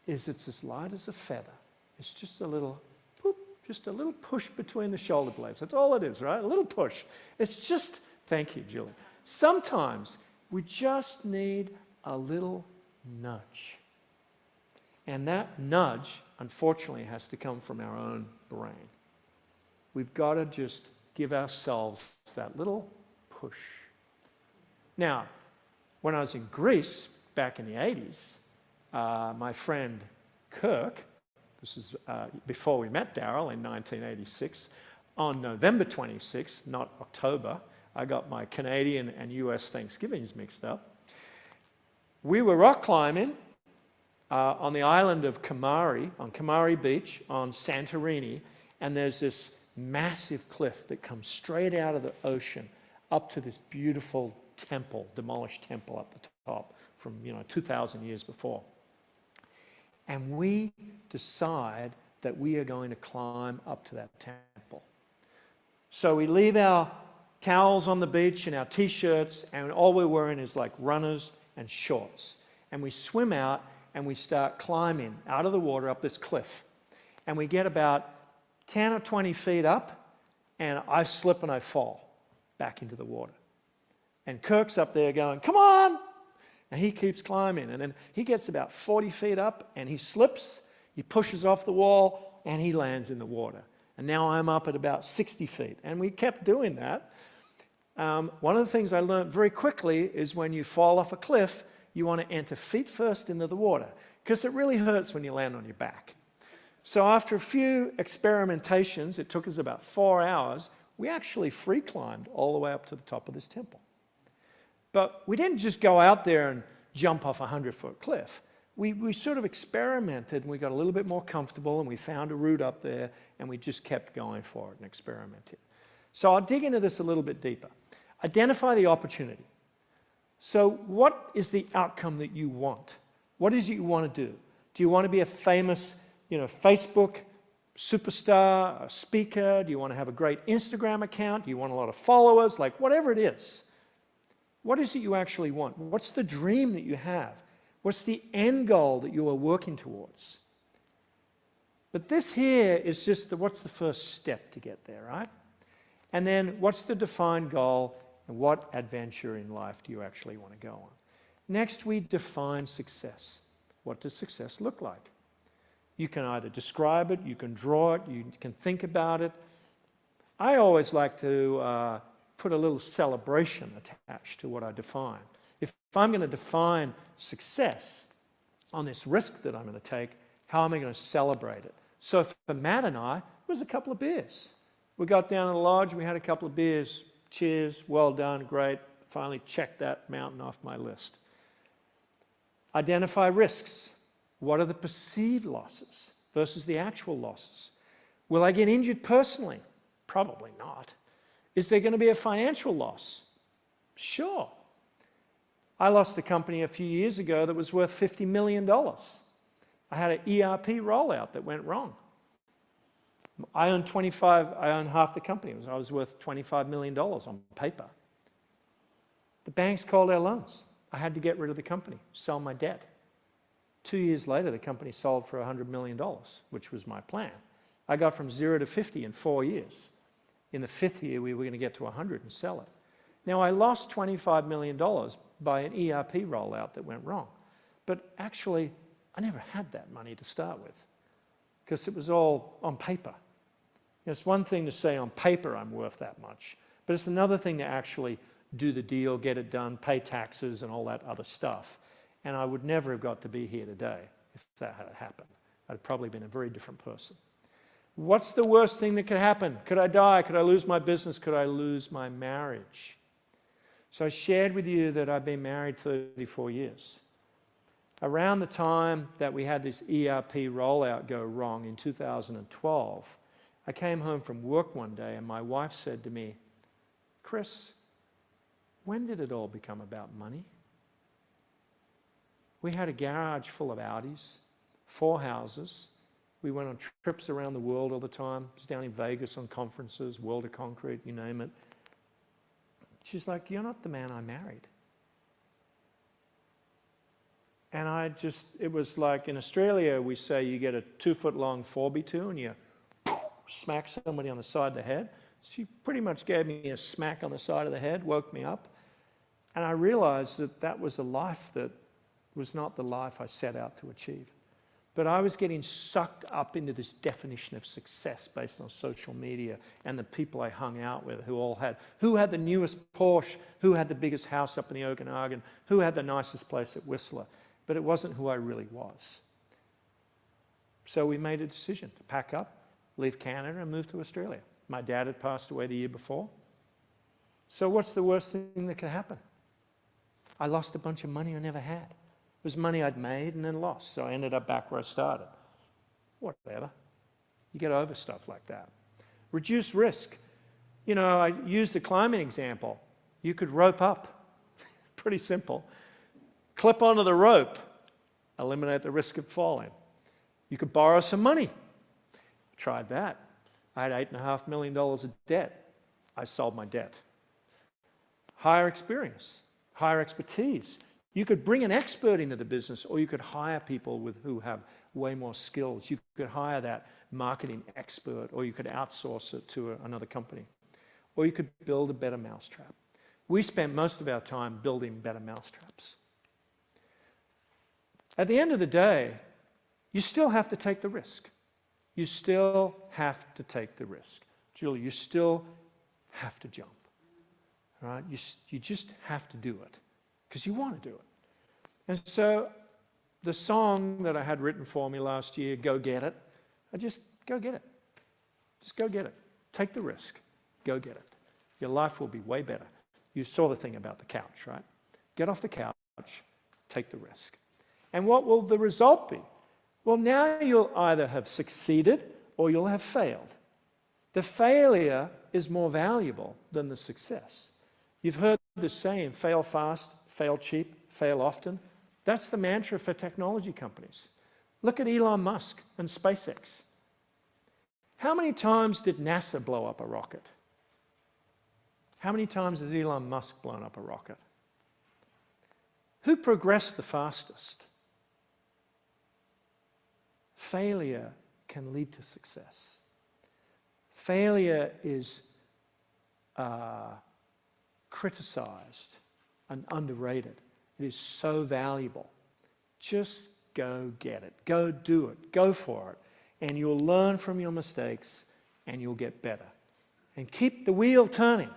it's as light as a feather. It's just a little, poop, just a little push between the shoulder blades. That's all it is, right? A little push. It's just Thank you, Julie. Sometimes we just need a little nudge. And that nudge, unfortunately, has to come from our own brain. We've got to just give ourselves that little push. Now, when I was in Greece back in the 80s, my friend Kirk, this is before we met Daryl in 1986, on November 26th, not October, I got my Canadian and US Thanksgivings mixed up. We were rock climbing on the island of Kamari, on Kamari Beach, on Santorini, and there's this massive cliff that comes straight out of the ocean up to this beautiful temple, demolished temple up the top from 2,000 years before. And we decide that we are going to climb up to that temple. So we leave our towels on the beach and our t-shirts, and all we're wearing is like runners and shorts. And we swim out and we start climbing out of the water up this cliff. And we get about 10 or 20 feet up, and I slip and I fall back into the water. And Kirk's up there going, come on! And he keeps climbing. And then he gets about 40 feet up, and he slips, he pushes off the wall, and he lands in the water. And now I'm up at about 60 feet. And we kept doing that. One of the things I learned very quickly is when you fall off a cliff, you want to enter feet first into the water, because it really hurts when you land on your back. So after a few experimentations, it took us about 4 hours, we actually free climbed all the way up to the top of this temple. But we didn't just go out there and jump off a 100-foot cliff. We sort of experimented, and we got a little bit more comfortable, and we found a route up there, and we just kept going for it and experimenting. So I'll dig into this a little bit deeper. Identify the opportunity. So what is the outcome that you want? What is it you want to do? Do you want to be a famous, Facebook superstar, a speaker? Do you want to have a great Instagram account? Do you want a lot of followers? Like whatever it is. What is it you actually want? What's the dream that you have? What's the end goal that you are working towards? But this here is just what's the first step to get there, right? And then what's the defined goal, and what adventure in life do you actually want to go on? Next, we define success. What does success look like? You can either describe it, you can draw it, you can think about it. I always like to put a little celebration attached to what I define. If I'm going to define success on this risk that I'm going to take, how am I going to celebrate it? So for Matt and I, it was a couple of beers. We got down to the lodge, we had a couple of beers. Cheers, well done, great. Finally checked that mountain off my list. Identify risks. What are the perceived losses versus the actual losses? Will I get injured personally? Probably not. Is there going to be a financial loss? Sure. I lost a company a few years ago that was worth $50 million. I had an ERP rollout that went wrong. I own half the company. I was worth $25 million on paper. The banks called our loans. I had to get rid of the company, sell my debt. 2 years later, the company sold for $100 million, which was my plan. I got from 0 to 50 in 4 years. In the 5th year, we were going to get to 100 and sell it. Now, I lost $25 million by an ERP rollout that went wrong. But actually, I never had that money to start with because it was all on paper. It's one thing to say on paper I'm worth that much, but it's another thing to actually do the deal, get it done, pay taxes and all that other stuff. And I would never have got to be here today if that had happened. I'd probably been a very different person. What's the worst thing that could happen? Could I die? Could I lose my business? Could I lose my marriage? So I shared with you that I've been married 34 years. Around the time that we had this ERP rollout go wrong in 2012, I came home from work one day and my wife said to me, Chris, when did it all become about money? We had a garage full of Audis, 4 houses. We went on trips around the world all the time. I was down in Vegas on conferences, World of Concrete, you name it. She's like, you're not the man I married. And it was like in Australia, we say you get a 2-foot long 4x2 and you smack somebody on the side of the head. She pretty much gave me a smack on the side of the head, woke me up, and I realized that that was a life that was not the life I set out to achieve. But I was getting sucked up into this definition of success based on social media and the people I hung out with who had the newest Porsche, who had the biggest house up in the Okanagan, who had the nicest place at Whistler. But it wasn't who I really was. So we made a decision to pack up, leave Canada and move to Australia. My dad had passed away the year before. So what's the worst thing that could happen? I lost a bunch of money I never had. It was money I'd made and then lost. So I ended up back where I started. Whatever. You get over stuff like that. Reduce risk. You know, I used the climbing example. You could rope up. Pretty simple. Clip onto the rope. Eliminate the risk of falling. You could borrow some money. Tried that. I had $8.5 million of debt. I sold my debt. Hire experience. Hire expertise. You could bring an expert into the business, or you could hire people who have way more skills. You could hire that marketing expert, or you could outsource it to another company. Or you could build a better mousetrap. We spent most of our time building better mousetraps. At the end of the day, you still have to take the risk. You still have to take the risk. Julie, you still have to jump. Right? You just have to do it because you want to do it. And so the song that I had written for me last year, Go Get It, go get it. Just go get it. Take the risk. Go get it. Your life will be way better. You saw the thing about the couch, right? Get off the couch, take the risk. And what will the result be? Well, now you'll either have succeeded or you'll have failed. The failure is more valuable than the success. You've heard the saying, fail fast, fail cheap, fail often. That's the mantra for technology companies. Look at Elon Musk and SpaceX. How many times did NASA blow up a rocket? How many times has Elon Musk blown up a rocket? Who progressed the fastest? Failure can lead to success. Failure is criticized and underrated. It is so valuable. Just go get it. Go do it. Go for it. And you'll learn from your mistakes and you'll get better. And keep the wheel turning.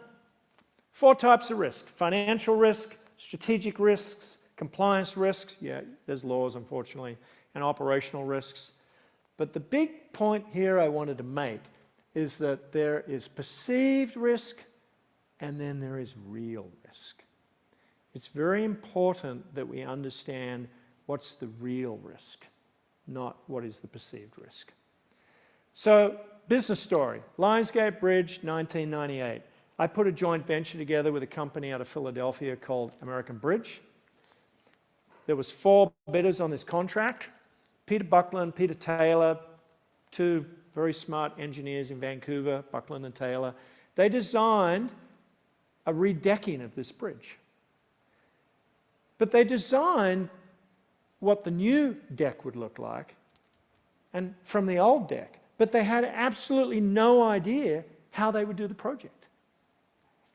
4 types of risk. Financial risk, strategic risks, compliance risks. Yeah, there's laws, unfortunately. And operational risks. But the big point here I wanted to make is that there is perceived risk and then there is real risk. It's very important that we understand what's the real risk, not what is the perceived risk. So, business story. Lionsgate Bridge, 1998. I put a joint venture together with a company out of Philadelphia called American Bridge. There was 4 bidders on this contract. Peter Buckland, Peter Taylor, 2 very smart engineers in Vancouver, Buckland and Taylor. They designed a redecking of this bridge. But they designed what the new deck would look like and from the old deck. But they had absolutely no idea how they would do the project.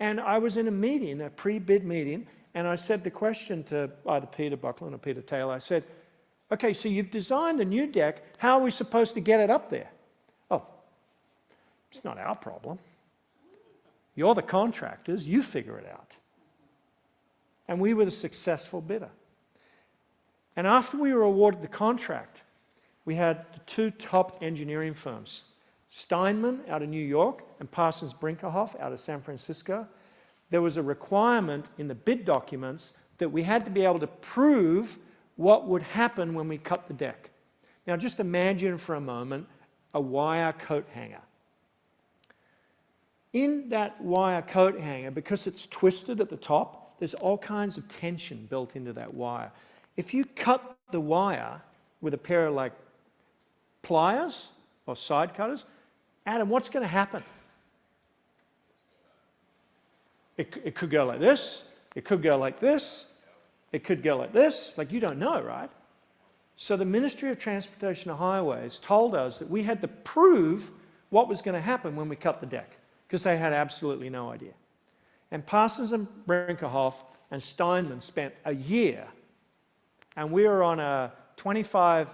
And I was in a meeting, a pre-bid meeting, and I said the question to either Peter Buckland or Peter Taylor. I said, okay, so you've designed the new deck. How are we supposed to get it up there? Oh, it's not our problem. You're the contractors. You figure it out. And we were the successful bidder. And after we were awarded the contract, we had the 2 top engineering firms, Steinman out of New York and Parsons Brinckerhoff out of San Francisco. There was a requirement in the bid documents that we had to be able to prove what would happen when we cut the deck. Now just imagine for a moment a wire coat hanger. In that wire coat hanger, because it's twisted at the top, there's all kinds of tension built into that wire. If you cut the wire with a pair of pliers or side cutters, Adam, what's going to happen? It could go like this. It could go like this. It could go like this. You don't know, right? So the Ministry of Transportation and Highways told us that we had to prove what was going to happen when we cut the deck. because they had absolutely no idea. And Parsons and Brinkerhoff and Steinman spent a year, and we were on a $25,000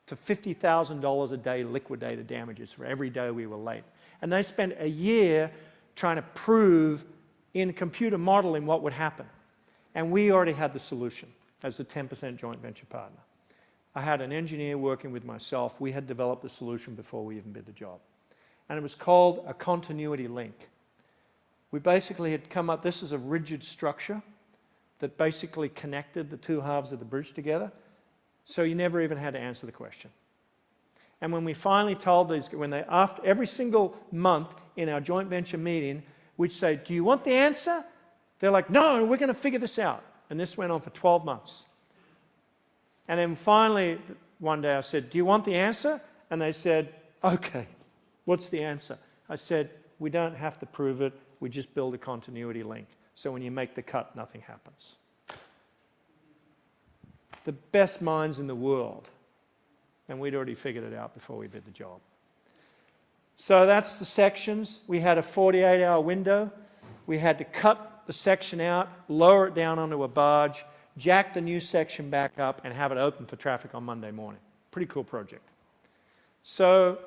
to $50,000 a day liquidated damages for every day we were late. And they spent a year trying to prove in computer modeling what would happen. And we already had the solution as the 10% joint venture partner. I had an engineer working with myself. We had developed the solution before we even bid the job. And it was called a continuity link. We basically had come up, this is a rigid structure that basically connected the two halves of the bridge together, so you never even had to answer the question. And when we finally told these, after every single month in our joint venture meeting, we'd say, do you want the answer? They're like, no, we're going to figure this out. And this went on for 12 months. And then finally, one day I said, do you want the answer? And they said, okay, what's the answer? I said, we don't have to prove it. We just build a continuity link. So when you make the cut, nothing happens. The best minds in the world. And we'd already figured it out before we bid the job. So that's the sections. We had a 48-hour window. We had to cut the section out, lower it down onto a barge, jack the new section back up, and have it open for traffic on Monday morning. Pretty cool project. So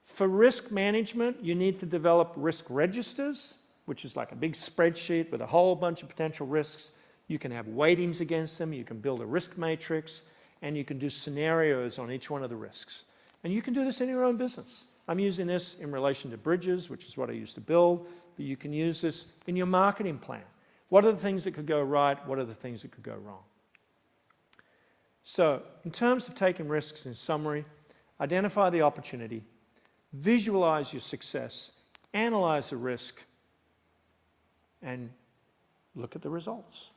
for risk management, you need to develop risk registers, which is like a big spreadsheet with a whole bunch of potential risks. You can have weightings against them. You can build a risk matrix, and you can do scenarios on each one of the risks. And you can do this in your own business. I'm using this in relation to bridges, which is what I used to build, but you can use this in your marketing plan. What are the things that could go right? What are the things that could go wrong? So, in terms of taking risks, in summary, identify the opportunity, visualize your success, analyze the risk, and look at the results.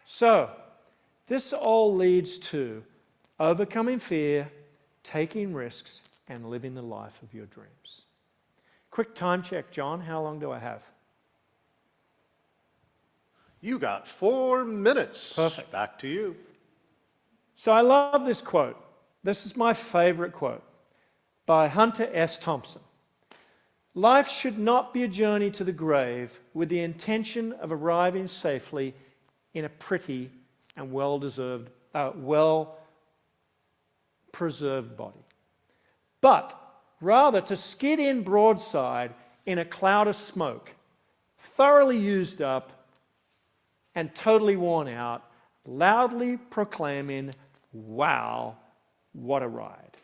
So, this all leads to overcoming fear, taking risks, and living the life of your dreams. Quick time check, John. How long do I have? You got 4 minutes. Perfect. Back to you. So I love this quote. This is my favorite quote by Hunter S. Thompson. Life should not be a journey to the grave with the intention of arriving safely in a pretty and well-preserved body, but rather to skid in broadside in a cloud of smoke, thoroughly used up and totally worn out, loudly proclaiming, wow, what a ride.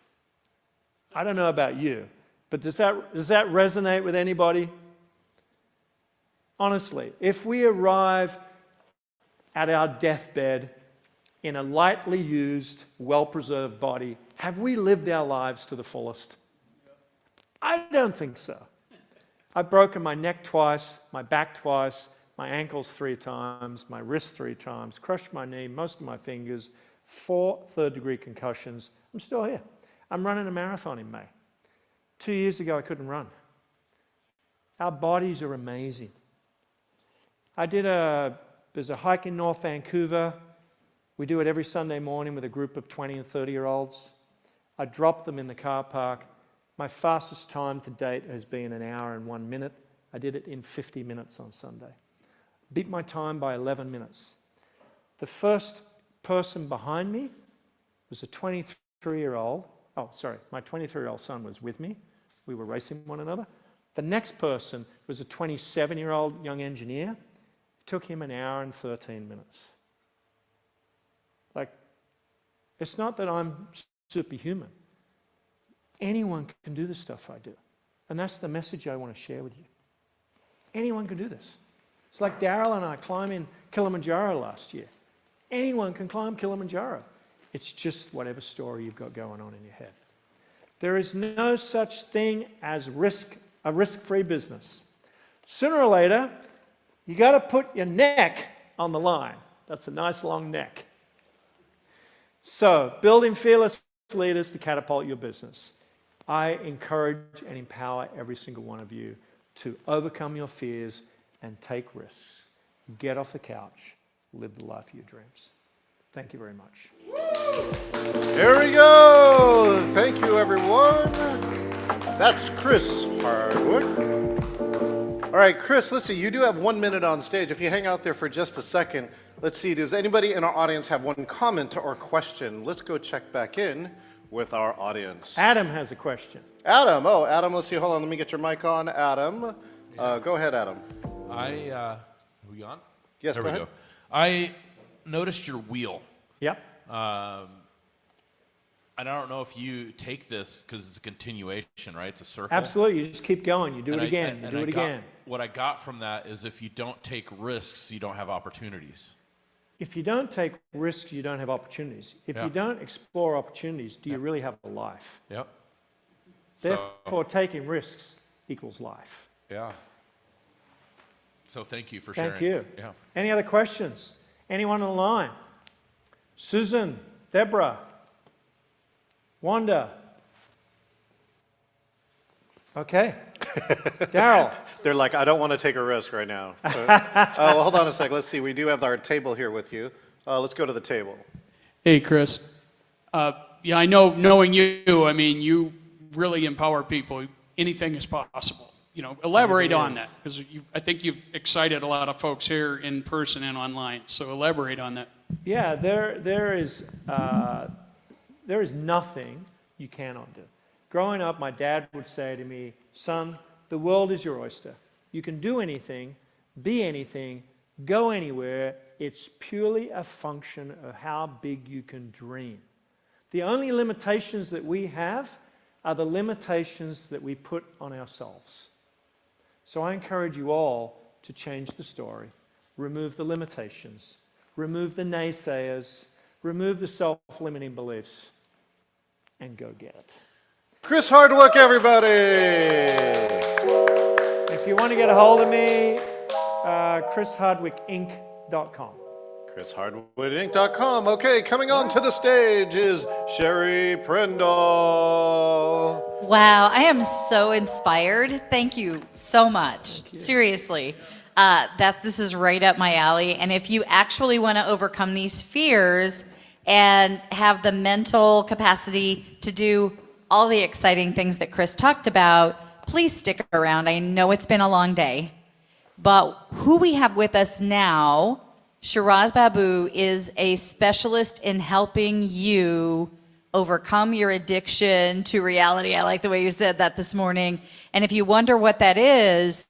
I don't know about you, but does that resonate with anybody? Honestly, if we arrive at our deathbed in a lightly used, well-preserved body, have we lived our lives to the fullest? I don't think so. I've broken my neck twice, my back twice, my ankles 3 times, my wrist 3 times, crushed my knee, most of my fingers, 4 third-degree concussions. I'm still here. I'm running a marathon in May. 2 years ago, I couldn't run. Our bodies are amazing. There's a hike in North Vancouver. We do it every Sunday morning with a group of 20 and 30-year-olds. I drop them in the car park. My fastest time to date has been 1 hour and 1 minute. I did it in 50 minutes on Sunday. Beat my time by 11 minutes. The first person behind me was a 23-year-old. Oh, sorry, my 23-year-old son was with me. We were racing one another. The next person was a 27-year-old young engineer. It took him 1 hour and 13 minutes. Like, it's not that I'm superhuman. Anyone can do the stuff I do. And that's the message I want to share with you. Anyone can do this. It's like Daryl and I climbing Kilimanjaro last year. Anyone can climb Kilimanjaro. It's just whatever story you've got going on in your head. There is no such thing as a risk-free business. Sooner or later, you got to put your neck on the line. That's a nice long neck. So, building fearless leaders to catapult your business. I encourage and empower every single one of you to overcome your fears and take risks. Get off the couch. Live the life of your dreams. Thank you very much. There we go. Thank you, everyone. That's Chris Hardwick. All right, Chris, listen, you do have 1 minute on stage. If you hang out there for just a second, let's see, does anybody in our audience have one comment or question? Let's go check back in with our audience. Adam has a question. Adam, let's see, hold on, let me get your mic on. Adam, go ahead, Adam. Are we on? Yes, there go we ahead. go. I noticed your wheel. Yep. And I don't know if you take this because it's a continuation, right? It's a circle. Absolutely. You just keep going. You do it again. You do it again. What I got from that is if you don't take risks, you don't have opportunities. If you don't take risks, you don't have opportunities. If you don't explore opportunities, do you really have a life? Yep. Therefore, taking risks equals life. Yeah. So thank you for sharing. Thank you. Yeah. Any other questions? Anyone on the line? Susan, Deborah, Wanda. Okay. Daryl. They're like, I don't want to take a risk right now. So, well, hold on a sec. Let's see. We do have our table here with you. Let's go to the table. Hey, Chris. Yeah, I know, knowing you, I mean, you really empower people. Anything is possible. You know, elaborate on that, because I think you've excited a lot of folks here in person and online. So elaborate on that. Yeah, there is nothing you cannot do. Growing up, my dad would say to me, son, the world is your oyster. You can do anything, be anything, go anywhere. It's purely a function of how big you can dream. The only limitations that we have are the limitations that we put on ourselves. So I encourage you all to change the story, remove the limitations, remove the naysayers, remove the self-limiting beliefs, and go get it. Chris Hardwick, everybody! If you want to get a hold of me, chrishardwickinc.com. chrishardwickinc.com. Okay, coming on to the stage is Sherry Prendall. Wow, I am so inspired. Thank you so much. Seriously. This is right up my alley. And if you actually want to overcome these fears and have the mental capacity to do all the exciting things that Chris talked about, please stick around. I know it's been a long day. But who we have with us now, Shiraz Babu, is a specialist in helping you overcome your addiction to reality. I like the way you said that this morning. And if you wonder what that is,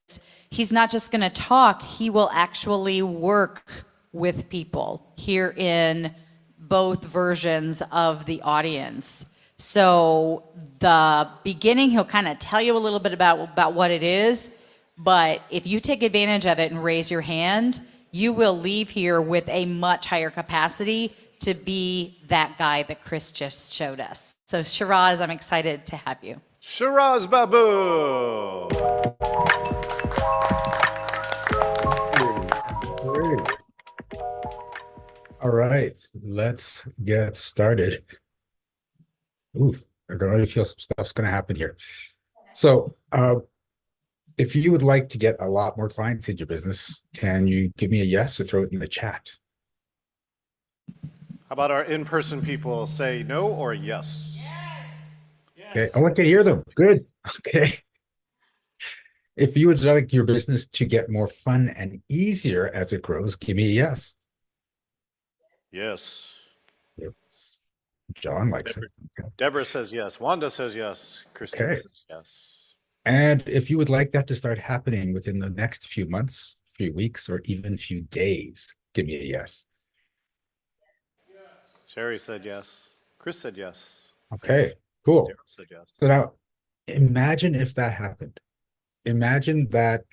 he's not just going to talk, he will actually work with people here in both versions of the audience. So the beginning, he'll kind of tell you a little bit about what it is, but if you take advantage of it and raise your hand, you will leave here with a much higher capacity to be that guy that Chris just showed us. So Shiraz, I'm excited to have you. Shiraz Babu. All right, let's get started. Ooh, I can already feel some stuff's going to happen here. So, if you would like to get a lot more clients in your business, can you give me a yes or throw it in the chat? How about our in-person people? Say no or yes? Okay, I want to hear them. Good. Okay. If you would like your business to get more fun and easier as it grows, give me a yes. Yes. Yes. John likes it. Okay. Deborah says yes. Wanda says yes. Christine Okay. says yes. And if you would like that to start happening within the next few months, few weeks, or even few days, give me a yes. Sherry said yes. Chris said yes. Okay, cool. Daryl said yes. So now imagine if that happened. Imagine that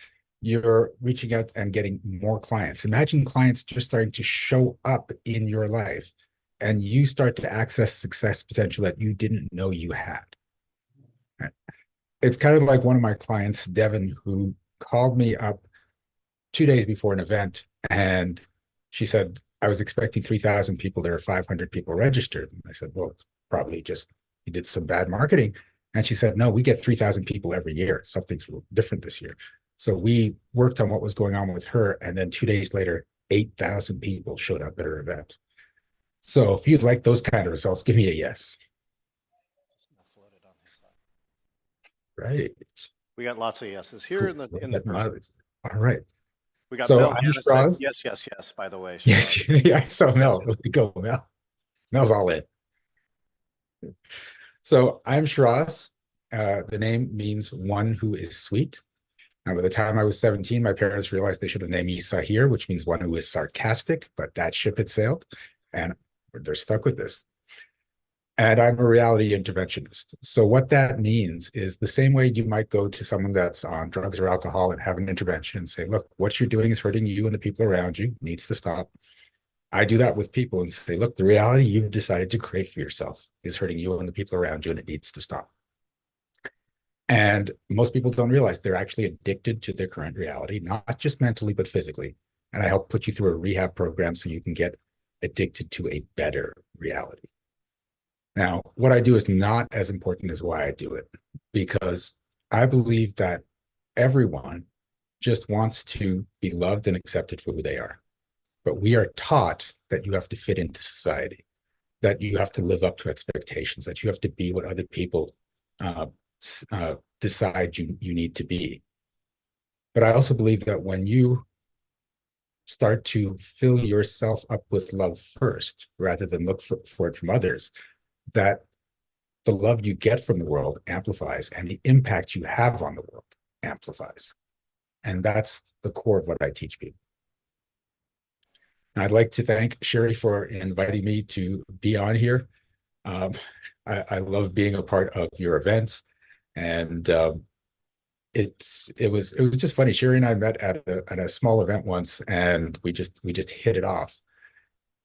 you're reaching out and getting more clients. Imagine clients just starting to show up in your life and you start to access success potential that you didn't know you had. Right? It's kind of like one of my clients, Devin, who called me up 2 days before an event, and she said, I was expecting 3,000 people. There are 500 people registered. And I said, well, it's probably just you did some bad marketing. And she said, no, we get 3,000 people every year. Something's different this year. So we worked on what was going on with her. And then 2 days later, 8,000 people showed up at her event. So if you'd like those kind of results, give me a yes. Right. We got lots of yeses here Cool. in the We're in the getting person. loud. All right. We got So Mel I'm Gaddis said Shiraz. yes, yes, yes. By the way, Yes, Shiraz. yeah, I saw Mel. Let me go, Mel. Mel's all in. So I'm Shiraz. The name means one who is sweet. Now, by the time I was 17, my parents realized they should have named me Sahir, which means one who is sarcastic, but that ship had sailed, and they're stuck with this. And I'm a reality interventionist. So what that means is the same way you might go to someone that's on drugs or alcohol and have an intervention and say, look, what you're doing is hurting you and the people around you, needs to stop. I do that with people and say, look, the reality you've decided to create for yourself is hurting you and the people around you, and it needs to stop. And most people don't realize they're actually addicted to their current reality, not just mentally, but physically. And I help put you through a rehab program so you can get addicted to a better reality. Now, what I do is not as important as why I do it, because I believe that everyone just wants to be loved and accepted for who they are. But we are taught that you have to fit into society, that you have to live up to expectations, that you have to be what other people decide you need to be. But I also believe that when you start to fill yourself up with love first, rather than look for it from others, that the love you get from the world amplifies and the impact you have on the world amplifies. And that's the core of what I teach people. And I'd like to thank Sherry for inviting me to be on here. I love being a part of your events, and it was just funny. Sherry and I met at a small event once, and we just hit it off.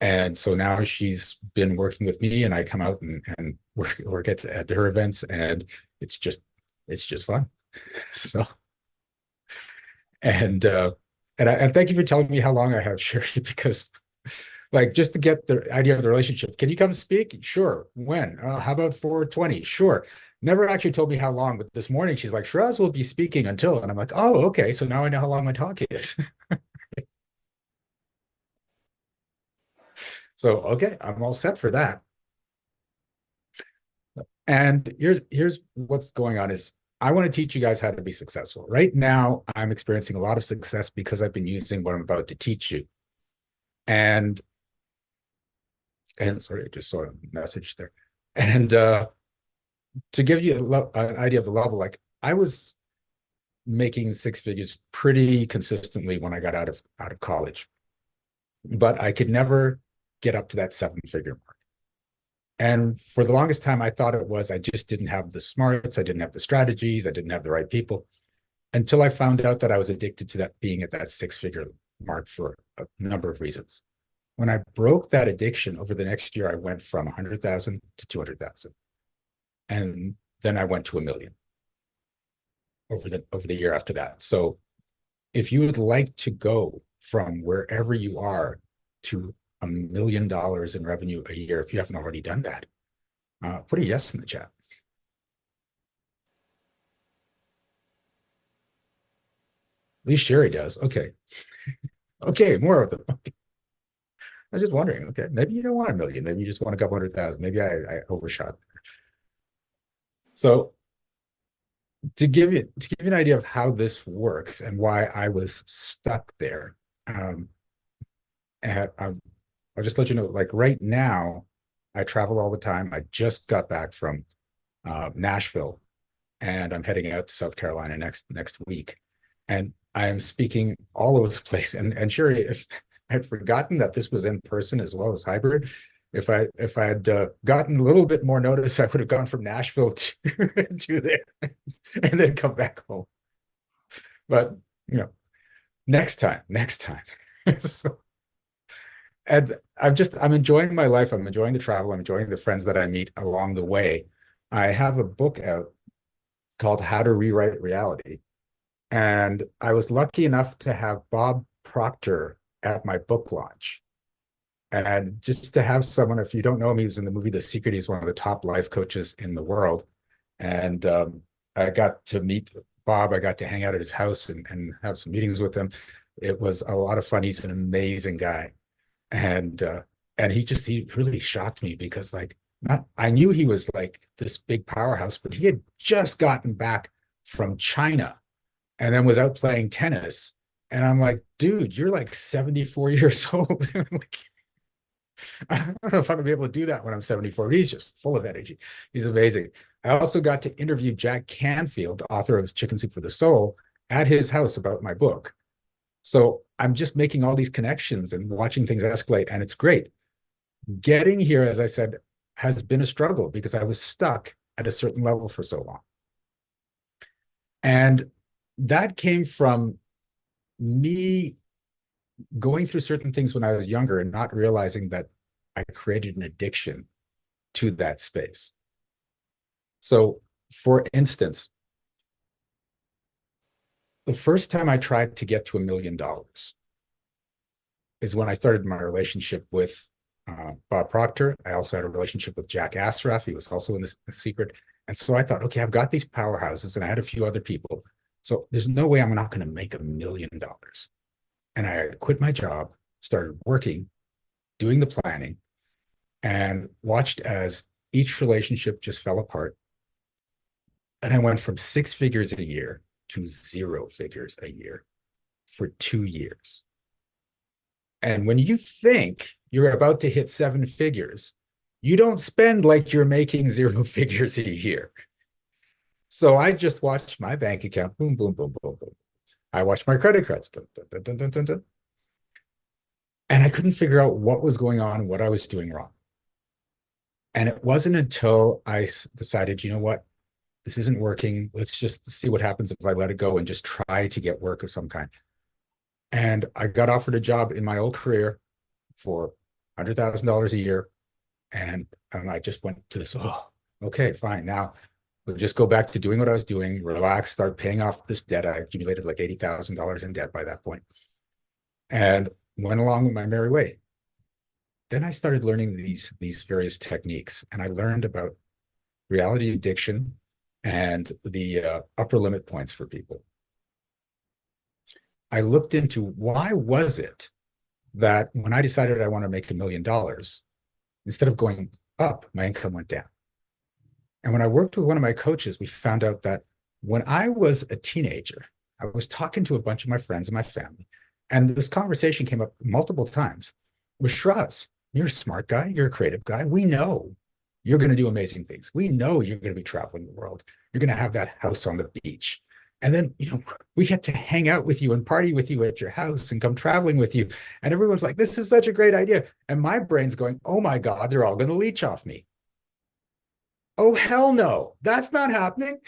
And so now she's been working with me, and I come out and work at her events, and it's just fun. So, and thank you for telling me how long I have, Sherry, because like just to get the idea of the relationship. Can you come speak? Sure. When? How about 4:20? Sure. Never actually told me how long, but this morning she's like, Shiraz will be speaking until, and I'm like, oh, okay. So now I know how long my talk is. So, okay, I'm all set for that. And here's what's going on is I want to teach you guys how to be successful. Right now, I'm experiencing a lot of success because I've been using what I'm about to teach you. And sorry, I just saw a message there. And to give you an idea of the level, like I was making six figures pretty consistently when I got out of college, but I could never get up to that seven-figure mark. And for the longest time, I thought it was I just didn't have the smarts, I didn't have the strategies, I didn't have the right people, until I found out that I was addicted to that being at that six-figure mark for a number of reasons. When I broke that addiction over the next year, I went from 100,000 to 200,000. And then I went to 1 million over the year after that. So if you would like to go from wherever you are to $1 million in revenue a year, if you haven't already done that, put a yes in the chat. At least Sherry does. Okay. Okay, more of them. Okay. I was just wondering, okay, maybe you don't want 1 million, maybe you just want a couple 100,000. Maybe I overshot. So to give you an idea of how this works and why I was stuck there, and I'll just let you know, like right now, I travel all the time. I just got back from Nashville, and I'm heading out to South Carolina next week. And I am speaking all over the place. And Sherry, if I'd forgotten that this was in person as well as hybrid, if I had gotten a little bit more notice, I would have gone from Nashville to there and then come back home. But next time. So, and I'm enjoying my life. I'm enjoying the travel. I'm enjoying the friends that I meet along the way. I have a book out called How to Rewrite Reality. And I was lucky enough to have Bob Proctor at my book launch. And just to have someone, if you don't know him, he was in the movie The Secret. He's one of the top life coaches in the world. And I got to meet Bob. I got to hang out at his house and have some meetings with him. It was a lot of fun. He's an amazing guy. And he really shocked me because I knew he was like this big powerhouse, but he had just gotten back from China and then was out playing tennis. And I'm like, dude, you're like 74 years old. Like, I don't know if I'm gonna be able to do that when I'm 74, but he's just full of energy. He's amazing. I also got to interview Jack Canfield, author of Chicken Soup for the Soul, at his house about my book. So I'm just making all these connections and watching things escalate, and it's great. Getting here, as I said, has been a struggle because I was stuck at a certain level for so long. And that came from me going through certain things when I was younger and not realizing that I created an addiction to that space. So, for instance, the first time I tried to get to $1 million is when I started my relationship with Bob Proctor. I also had a relationship with Jack Asraf. He was also in the secret. And so I thought, okay, I've got these powerhouses and I had a few other people. So there's no way I'm not going to make $1 million. And I quit my job, started working, doing the planning, and watched as each relationship just fell apart. And I went from 6 figures a year to 0 figures a year for 2 years. And when you think you're about to hit 7 figures, you don't spend like you're making 0 figures a year. So I just watched my bank account, boom, boom, boom, boom, boom. I watched my credit cards, dun, dun, dun, dun, dun, dun. And I couldn't figure out what was going on, what I was doing wrong. And it wasn't until I decided, you know what, this isn't working. Let's just see what happens if I let it go and just try to get work of some kind. And I got offered a job in my old career for $100,000 a year. And I just went to this, oh, okay, fine. Now we'll just go back to doing what I was doing, relax, start paying off this debt. I accumulated like $80,000 in debt by that point, and went along with my merry way. Then I started learning these various techniques, and I learned about reality addiction and the upper limit points for people. I looked into why was it that when I decided I want to make $1 million, instead of going up, my income went down. And when I worked with one of my coaches, we found out that when I was a teenager, I was talking to a bunch of my friends and my family, and this conversation came up multiple times. With Shraz, you're a smart guy, you're a creative guy. We know you're going to do amazing things. We know you're going to be traveling the world. You're going to have that house on the beach. And then, we get to hang out with you and party with you at your house and come traveling with you. And everyone's like, this is such a great idea. And my brain's going, oh my God, they're all going to leech off me. Oh, hell no, that's not happening.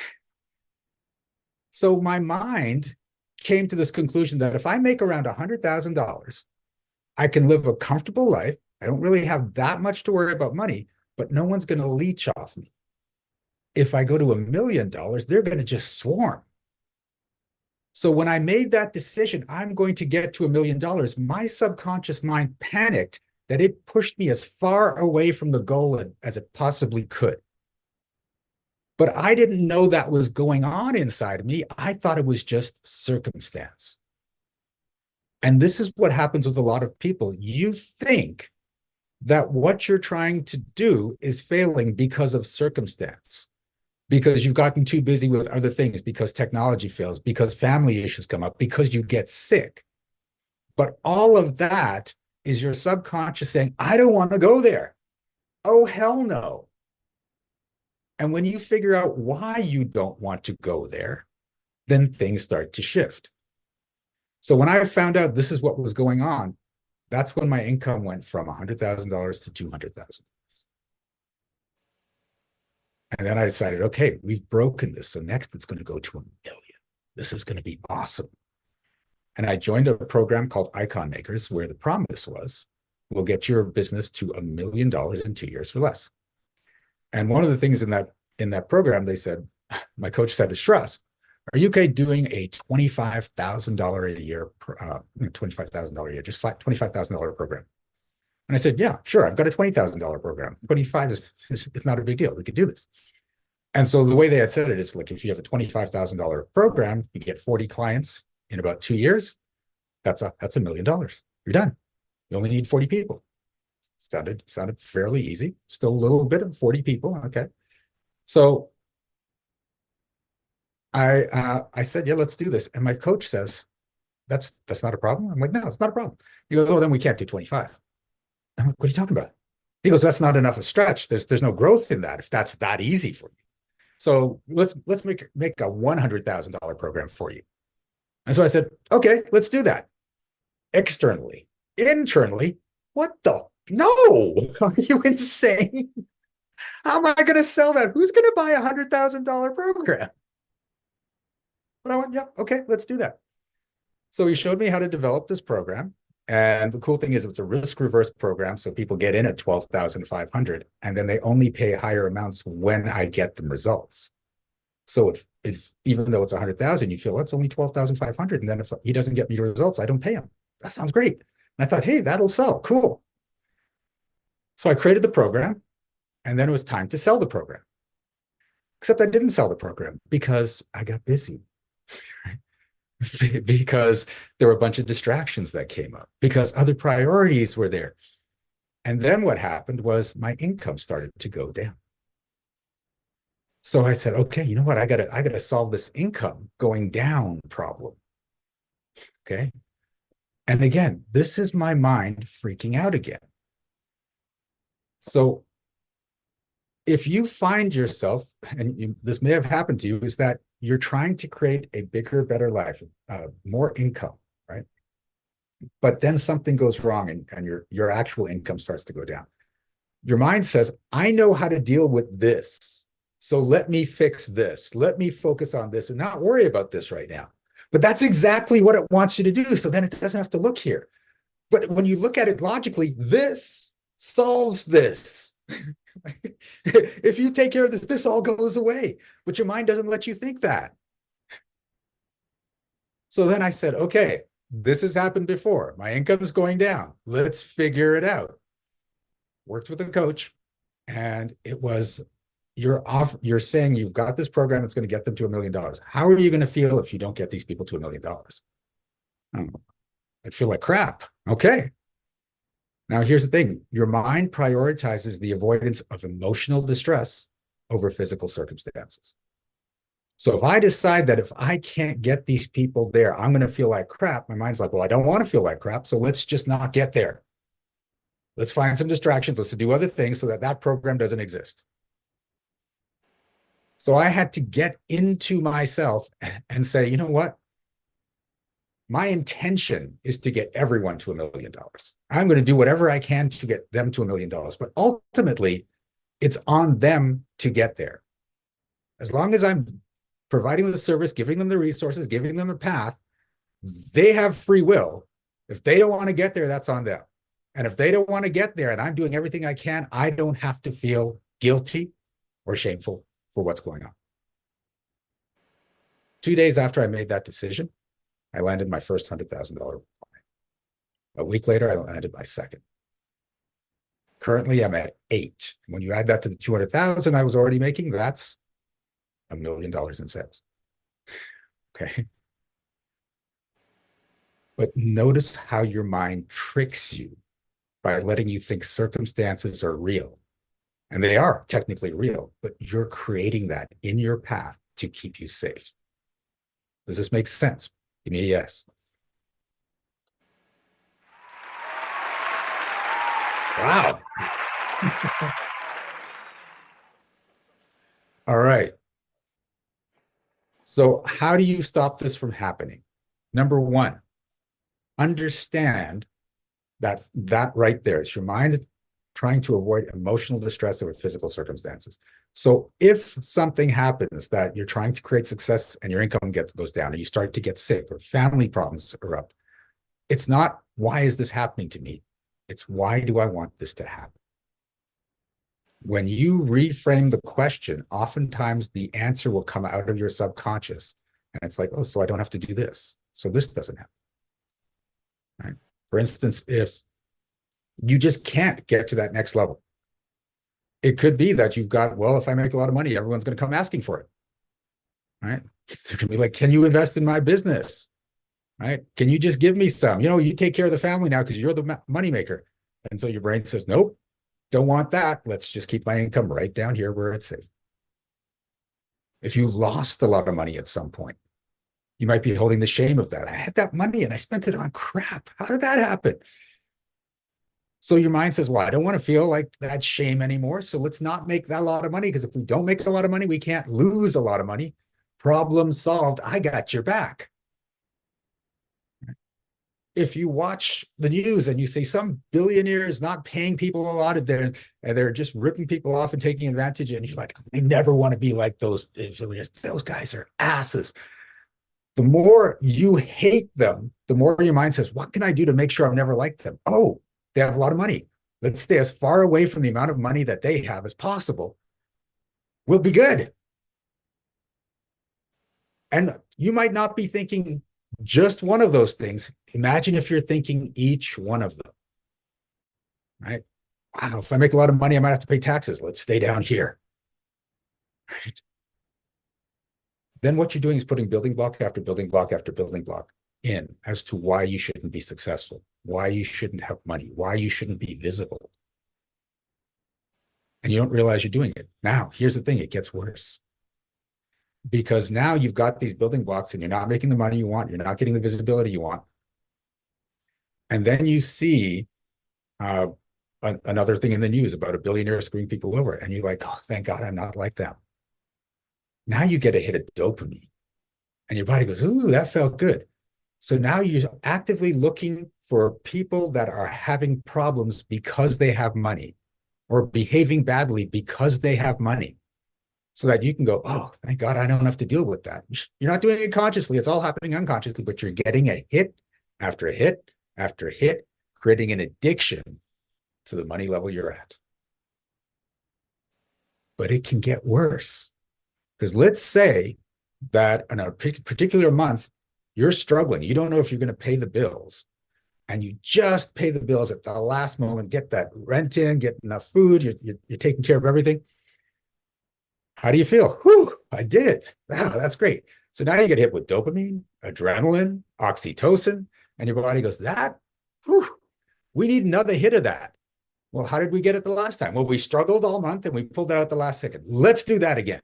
So my mind came to this conclusion that if I make around $100,000, I can live a comfortable life. I don't really have that much to worry about money, but no one's going to leech off me. If I go to $1 million, they're going to just swarm. So when I made that decision, I'm going to get to $1 million, my subconscious mind panicked that it pushed me as far away from the goal as it possibly could. But I didn't know that was going on inside of me. I thought it was just circumstance. And this is what happens with a lot of people. You think that what you're trying to do is failing because of circumstance, because you've gotten too busy with other things, because technology fails, because family issues come up, because you get sick. But all of that is your subconscious saying, I don't want to go there. Oh, hell no. And when you figure out why you don't want to go there, then things start to shift. So when I found out this is what was going on, that's when my income went from $100,000 to $200,000. And then I decided, okay, we've broken this. So next it's going to go to $1 million. This is going to be awesome. And I joined a program called Icon Makers, where the promise was, we'll get your business to $1 million in 2 years or less. And one of the things in that program, they said, my coach said to Strauss, are you okay doing a $25,000 a year, $25,000 a year, just $25,000 program? And I said, yeah, sure. I've got a $20,000 program. 25 is not a big deal. We could do this. And so the way they had said it is, like, if you have a $25,000 program, you get 40 clients in about 2 years. That's $1 million. You're done. You only need 40 people. Sounded fairly easy. Still a little bit of 40 people. Okay. So I said, yeah, let's do this. And my coach says, that's not a problem. I'm like, no, it's not a problem. He goes, oh, then we can't do 25. I'm like, what are you talking about? He goes, that's not enough a stretch. There's no growth in that if that's that easy for you. So let's make a $100,000 program for you. And so I said, okay, let's do that. Externally, internally, what the? No, are you insane? How am I going to sell that? Who's going to buy $100,000 program? But I went, yeah, okay, let's do that. So he showed me how to develop this program. And the cool thing is it's a risk reverse program. So people get in at 12,500 and then they only pay higher amounts when I get them results. So if even though it's 100,000, you feel that's only 12,500. And then if he doesn't get me results, I don't pay him. That sounds great. And I thought, hey, that'll sell. Cool. So I created the program and then it was time to sell the program. Except I didn't sell the program because I got busy. Because there were a bunch of distractions that came up, because other priorities were there. And then what happened was my income started to go down. So I said, okay, you know what? I gotta solve this income going down problem. Okay. And again, this is my mind freaking out again. So if you find yourself, and this may have happened to you, is that you're trying to create a bigger, better life, more income, right? But then something goes wrong and your actual income starts to go down. Your mind says, I know how to deal with this. So let me fix this. Let me focus on this and not worry about this right now. But that's exactly what it wants you to do. So then it doesn't have to look here. But when you look at it logically, this solves this. If you take care of this, this all goes away. But your mind doesn't let you think that. So then I said, okay, this has happened before. My income is going down. Let's figure it out. Worked with a coach, and it was, you're saying you've got this program that's going to get them to $1 million. How are you going to feel if you don't get these people to $1 million? I'd feel like crap. Okay. Now, here's the thing. Your mind prioritizes the avoidance of emotional distress over physical circumstances. So if I decide that if I can't get these people there, I'm going to feel like crap, my mind's like, well, I don't want to feel like crap, so let's just not get there. Let's find some distractions. Let's do other things so that that program doesn't exist. So I had to get into myself and say, you know what? My intention is to get everyone to $1 million. I'm going to do whatever I can to get them to $1 million. But ultimately, it's on them to get there. As long as I'm providing the service, giving them the resources, giving them the path, they have free will. If they don't want to get there, that's on them. And if they don't want to get there and I'm doing everything I can, I don't have to feel guilty or shameful for what's going on. 2 days after I made that decision, I landed my first $100,000 client. A week later, I landed my second. Currently, I'm at 8. When you add that to the 200,000 I was already making, that's $1 million in sales. Okay. But notice how your mind tricks you by letting you think circumstances are real. And they are technically real, but you're creating that in your path to keep you safe. Does this make sense? Give me a yes. Wow. All right. So how do you stop this from happening? Number one, understand that right there is your mind trying to avoid emotional distress over physical circumstances. So if something happens that you're trying to create success and your income goes down, or you start to get sick, or family problems erupt, it's not, why is this happening to me? It's, why do I want this to happen? When you reframe the question, oftentimes the answer will come out of your subconscious. And it's like, oh, so I don't have to do this. So this doesn't happen. Right? For instance, if you just can't get to that next level, it could be that you've got, well, if I make a lot of money, everyone's going to come asking for it. Right? They're going to be like, can you invest in my business? Right? Can you just give me some? You know, you take care of the family now because you're the money maker. And so your brain says, nope, don't want that. Let's just keep my income right down here where it's safe. If you lost a lot of money at some point, you might be holding the shame of that. I had that money and I spent it on crap. How did that happen? So your mind says, well, I don't want to feel like that shame anymore. So let's not make that lot of money, because if we don't make a lot of money, we can't lose a lot of money. Problem solved. I got your back. If you watch the news and you see some billionaire is not paying people a lot of their, and they're just ripping people off and taking advantage, and you're like, I never want to be like those. Those guys are asses. The more you hate them, the more your mind says, what can I do to make sure I'm never like them? Oh, they have a lot of money. Let's stay as far away from the amount of money that they have as possible. We'll be good. And you might not be thinking just one of those things. Imagine if you're thinking each one of them, right? Wow, if I make a lot of money, I might have to pay taxes. Let's stay down here. Right? Then what you're doing is putting building block after building block after building block in as to why you shouldn't be successful, why you shouldn't have money, why you shouldn't be visible. And you don't realize you're doing it. Now, here's the thing, it gets worse. Because now you've got these building blocks and you're not making the money you want, you're not getting the visibility you want. And then you see another thing in the news about a billionaire screwing people over, and you're like, oh, thank God I'm not like them. Now you get a hit of dopamine and your body goes, ooh, that felt good. So now you're actively looking for people that are having problems because they have money, or behaving badly because they have money, so that you can go, oh, thank God I don't have to deal with that. You're not doing it consciously. It's all happening unconsciously, but you're getting a hit after a hit after a hit, creating an addiction to the money level you're at. But it can get worse. Because let's say that in a particular month, you're struggling. You don't know if you're going to pay the bills. And you just pay the bills at the last moment, get that rent in, get enough food, you're taking care of everything. How do you feel? Whew, I did it. Wow, that's great. So now you get hit with dopamine, adrenaline, oxytocin, and your body goes, whew, we need another hit of that. Well, how did we get it the last time? Well, we struggled all month and we pulled it out the last second. Let's do that again.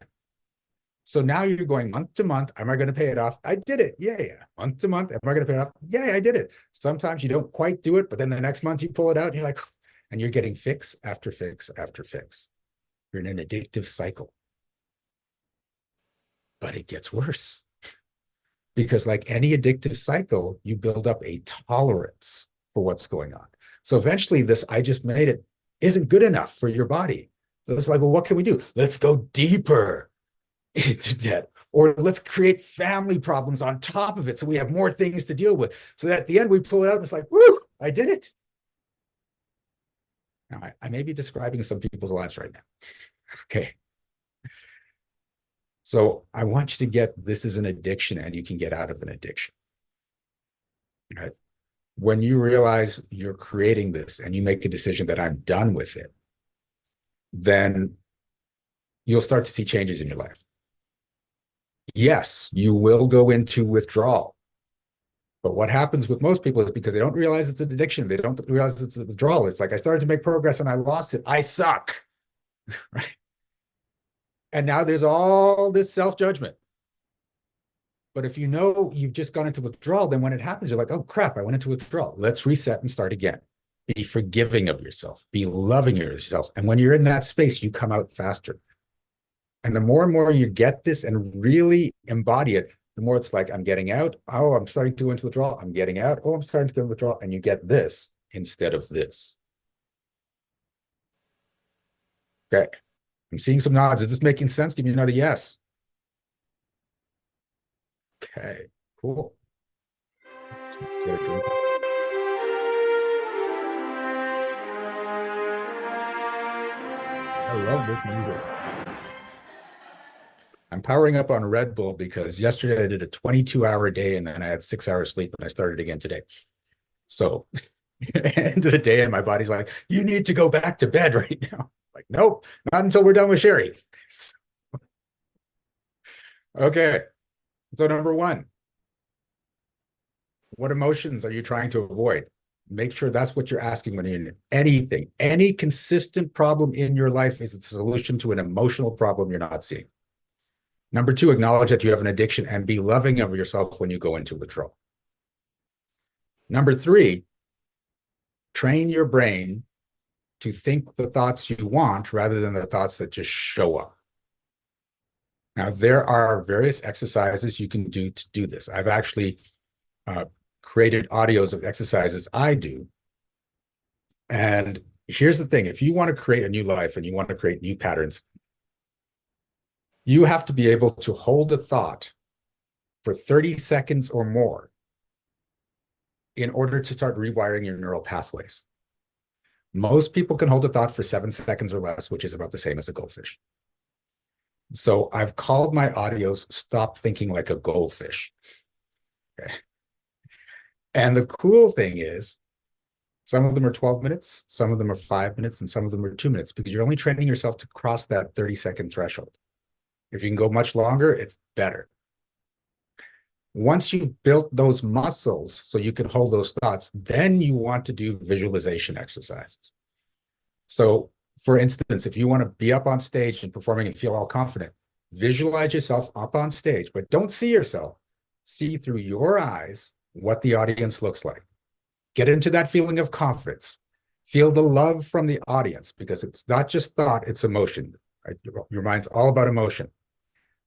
So now you're going month to month. Am I going to pay it off? I did it. Yeah. Month to month. Am I going to pay it off? Yeah, I did it. Sometimes you don't quite do it, but then the next month you pull it out and you're like, and you're getting fix after fix after fix. You're in an addictive cycle. But it gets worse. Because like any addictive cycle, you build up a tolerance for what's going on. So eventually this, I just made it, isn't good enough for your body. So it's like, well, what can we do? Let's go deeper into debt, or let's create family problems on top of it so we have more things to deal with, so that at the end we pull it out and it's like, whoo, I did it. Now, I may be describing some people's lives right now. Okay. So I want you to get, this is an addiction and you can get out of an addiction. Right? When you realize you're creating this and you make a decision that I'm done with it, then you'll start to see changes in your life. Yes, you will go into withdrawal. But what happens with most people is because they don't realize it's an addiction. They don't realize it's a withdrawal. It's like, I started to make progress and I lost it. I suck. Right? And now there's all this self-judgment. But if you know you've just gone into withdrawal, then when it happens, you're like, oh crap, I went into withdrawal. Let's reset and start again. Be forgiving of yourself. Be loving of yourself. And when you're in that space, you come out faster. And the more and more you get this and really embody it, the more it's like, I'm getting out. Oh, I'm starting to go into withdrawal. I'm getting out. Oh, I'm starting to go into withdrawal. And you get this instead of this. Okay. I'm seeing some nods. Is this making sense? Give me another yes. Okay, cool. I love this music. I'm powering up on Red Bull because yesterday I did a 22-hour day and then I had 6 hours sleep and I started again today. So end of the day and my body's like, you need to go back to bed right now. Like, nope, not until we're done with Sherry. Okay, so number one, what emotions are you trying to avoid? Make sure that's what you're asking when you're in anything. Any consistent problem in your life is a solution to an emotional problem you're not seeing. Number two, acknowledge that you have an addiction and be loving of yourself when you go into withdrawal. Number three, train your brain to think the thoughts you want rather than the thoughts that just show up. Now, there are various exercises you can do to do this. I've actually created audios of exercises I do. And here's the thing, if you want to create a new life and you want to create new patterns, you have to be able to hold a thought for 30 seconds or more in order to start rewiring your neural pathways. Most people can hold a thought for 7 seconds or less, which is about the same as a goldfish. So I've called my audios Stop Thinking Like a Goldfish. Okay. And the cool thing is, some of them are 12 minutes, some of them are 5 minutes, and some of them are 2 minutes, because you're only training yourself to cross that 30-second threshold. If you can go much longer, it's better. Once you've built those muscles so you can hold those thoughts, then you want to do visualization exercises. So, for instance, if you want to be up on stage and performing and feel all confident, visualize yourself up on stage, but don't see yourself. See through your eyes what the audience looks like. Get into that feeling of confidence. Feel the love from the audience, because it's not just thought, it's emotion. Right? Your mind's all about emotion.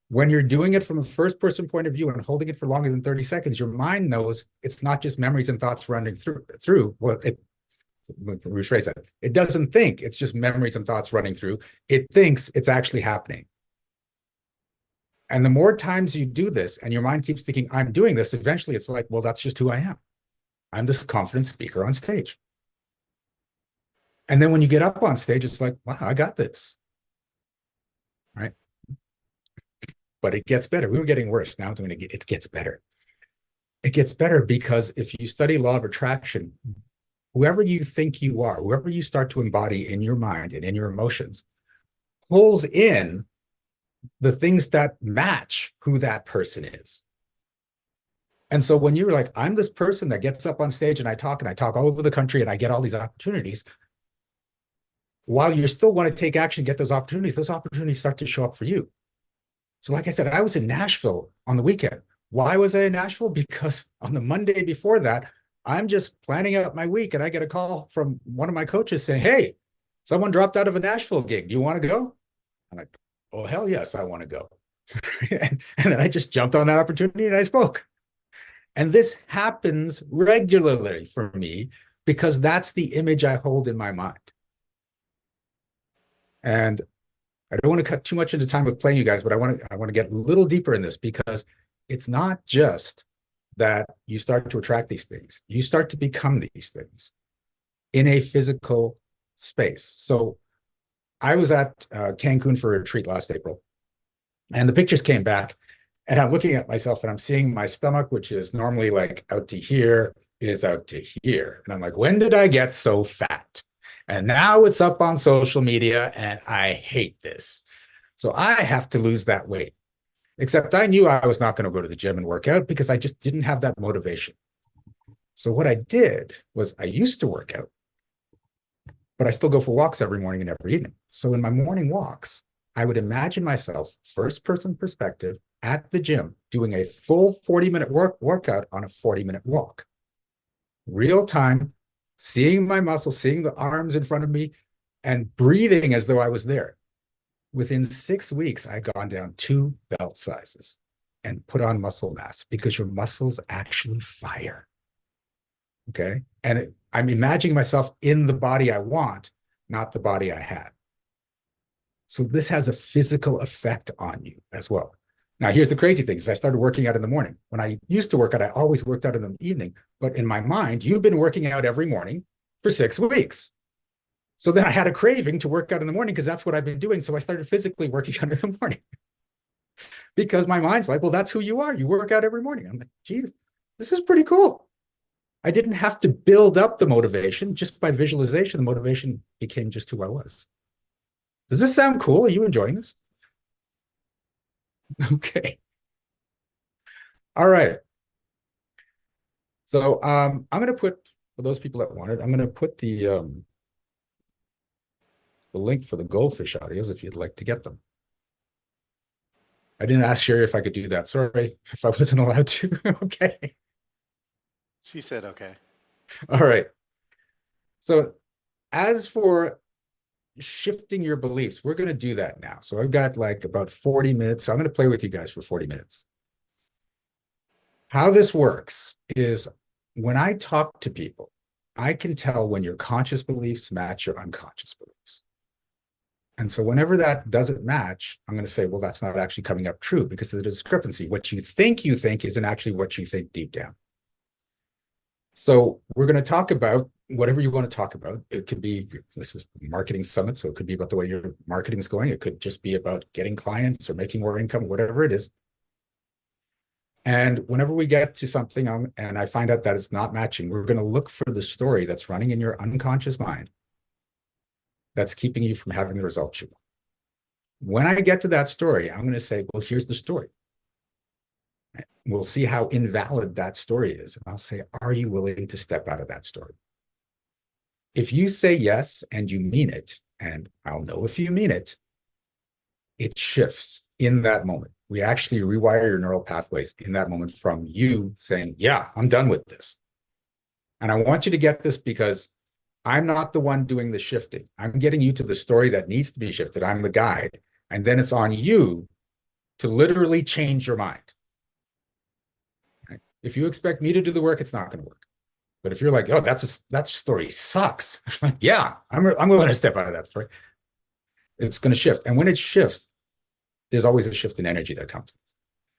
When you're doing it from a first-person point of view and holding it for longer than 30 seconds, your mind knows it's not just memories and thoughts running through. Well, rephrase that. It doesn't think it's just memories and thoughts running through. It thinks it's actually happening. And the more times you do this and your mind keeps thinking, I'm doing this, eventually it's like, well, that's just who I am. I'm this confident speaker on stage. And then when you get up on stage, it's like, wow, I got this. Right? But it gets better. We were getting worse. Now it gets better. It gets better because if you study law of attraction, whoever you think you are, whoever you start to embody in your mind and in your emotions, pulls in the things that match who that person is. And so when you're like, I'm this person that gets up on stage and I talk all over the country and I get all these opportunities, while you still want to take action, get those opportunities start to show up for you. So like I said, I was in Nashville on the weekend. Why was I in Nashville? Because on the Monday before that, I'm just planning out my week and I get a call from one of my coaches saying, hey, someone dropped out of a Nashville gig. Do you want to go? I'm like, oh, hell yes, I want to go. and then I just jumped on that opportunity and I spoke. And this happens regularly for me because that's the image I hold in my mind. And I don't want to cut too much into time with playing you guys, but I want to get a little deeper in this, because it's not just that you start to attract these things. You start to become these things in a physical space. So I was at Cancun for a retreat last April, and the pictures came back, and I'm looking at myself and I'm seeing my stomach, which is normally like out to here, is out to here. And I'm like, when did I get so fat? And now it's up on social media and I hate this. So I have to lose that weight. Except I knew I was not going to go to the gym and work out because I just didn't have that motivation. So what I did was I used to work out, but I still go for walks every morning and every evening. So in my morning walks, I would imagine myself, first person perspective, at the gym doing a full 40-minute workout on a 40-minute walk. Real time, seeing my muscles, seeing the arms in front of me, and breathing as though I was there. Within 6 weeks, I'd gone down 2 belt sizes and put on muscle mass, because your muscles actually fire. Okay? And I'm imagining myself in the body I want, not the body I had. So this has a physical effect on you as well. Now, here's the crazy thing, is I started working out in the morning. When I used to work out, I always worked out in the evening. But in my mind, you've been working out every morning for 6 weeks. So then I had a craving to work out in the morning because that's what I've been doing. So I started physically working out in the morning because my mind's like, well, that's who you are. You work out every morning. I'm like, geez, this is pretty cool. I didn't have to build up the motivation. Just by visualization, the motivation became just who I was. Does this sound cool? Are you enjoying this? Okay. All right. So I'm going to put, for those people that want it, I'm going to put the link for the goldfish audios if you'd like to get them. I didn't ask Sherry if I could do that. Sorry if I wasn't allowed to. Okay. She said, okay. All right. So as for shifting your beliefs, we're going to do that now. So I've got like about 40 minutes. So I'm going to play with you guys for 40 minutes. How this works is when I talk to people, I can tell when your conscious beliefs match your unconscious beliefs. And so whenever that doesn't match, I'm going to say, well, that's not actually coming up true because of the discrepancy. What you think isn't actually what you think deep down. So we're going to talk about whatever you want to talk about. It could be, this is the marketing summit, so it could be about the way your marketing is going. It could just be about getting clients or making more income, whatever it is. And whenever we get to something and I find out that it's not matching, we're going to look for the story that's running in your unconscious mind that's keeping you from having the results you want. When I get to that story, I'm going to say, well, here's the story. We'll see how invalid that story is. And I'll say, are you willing to step out of that story? If you say yes and you mean it, and I'll know if you mean it, it shifts in that moment. We actually rewire your neural pathways in that moment from you saying, yeah, I'm done with this. And I want you to get this because I'm not the one doing the shifting. I'm getting you to the story that needs to be shifted. I'm the guide. And then it's on you to literally change your mind. Right? If you expect me to do the work, it's not going to work. But if you're like, oh, that story sucks. Yeah, I'm willing to step out of that story. It's going to shift. And when it shifts, there's always a shift in energy that comes.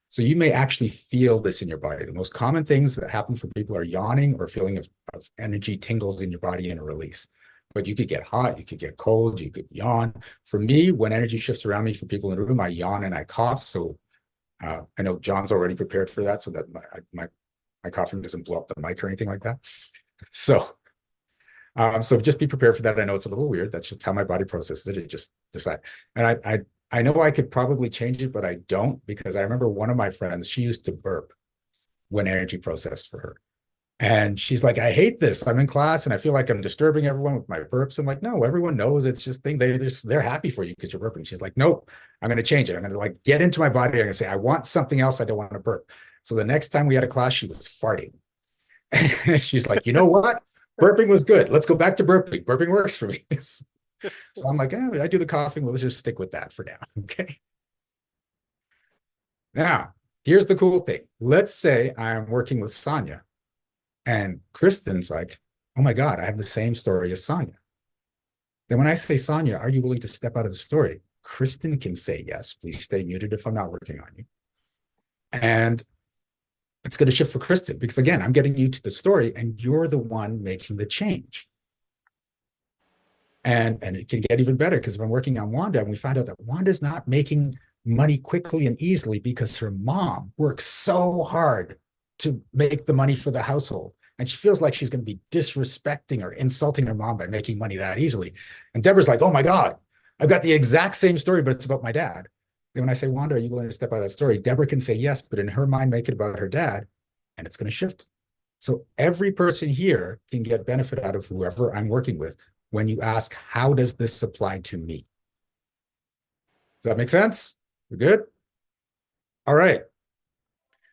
So you may actually feel this in your body. The most common things that happen for people are yawning or feeling of energy tingles in your body and a release. But you could get hot, you could get cold, you could yawn. For me, when energy shifts around me for people in the room, I yawn and I cough. So I know John's already prepared for that so that my coughing doesn't blow up the mic or anything like that. So just be prepared for that. I know it's a little weird. That's just how my body processes it. It just decide. And I know I could probably change it, but I don't because I remember one of my friends, she used to burp when energy processed for her. And she's like, I hate this. I'm in class and I feel like I'm disturbing everyone with my burps. I'm like, no, everyone knows it's just they're happy for you because you're burping. She's like, nope, I'm going to change it. I'm going to like get into my body. I'm going to say, I want something else. I don't want to burp. So the next time we had a class, she was farting. And she's like, you know what? Burping was good. Let's go back to burping. Burping works for me. So I'm like, I do the coughing. Well, let's just stick with that for now. Okay. Now, here's the cool thing. Let's say I'm working with Sonia and Kristen's like, oh my God, I have the same story as Sonia. Then when I say, Sonia, are you willing to step out of the story? Kristen can say yes. Please stay muted if I'm not working on you. And it's going to shift for Kristen because again, I'm getting you to the story and you're the one making the change. And it can get even better because if I'm working on Wanda and we find out that Wanda's not making money quickly and easily because her mom works so hard to make the money for the household. And she feels like she's going to be disrespecting or insulting her mom by making money that easily. And Deborah's like, oh my God, I've got the exact same story, but it's about my dad. And when I say, Wanda, are you willing to step out of that story? Deborah can say yes, but in her mind, make it about her dad, and it's going to shift. So every person here can get benefit out of whoever I'm working with when you ask, how does this apply to me? Does that make sense? We're good? All right.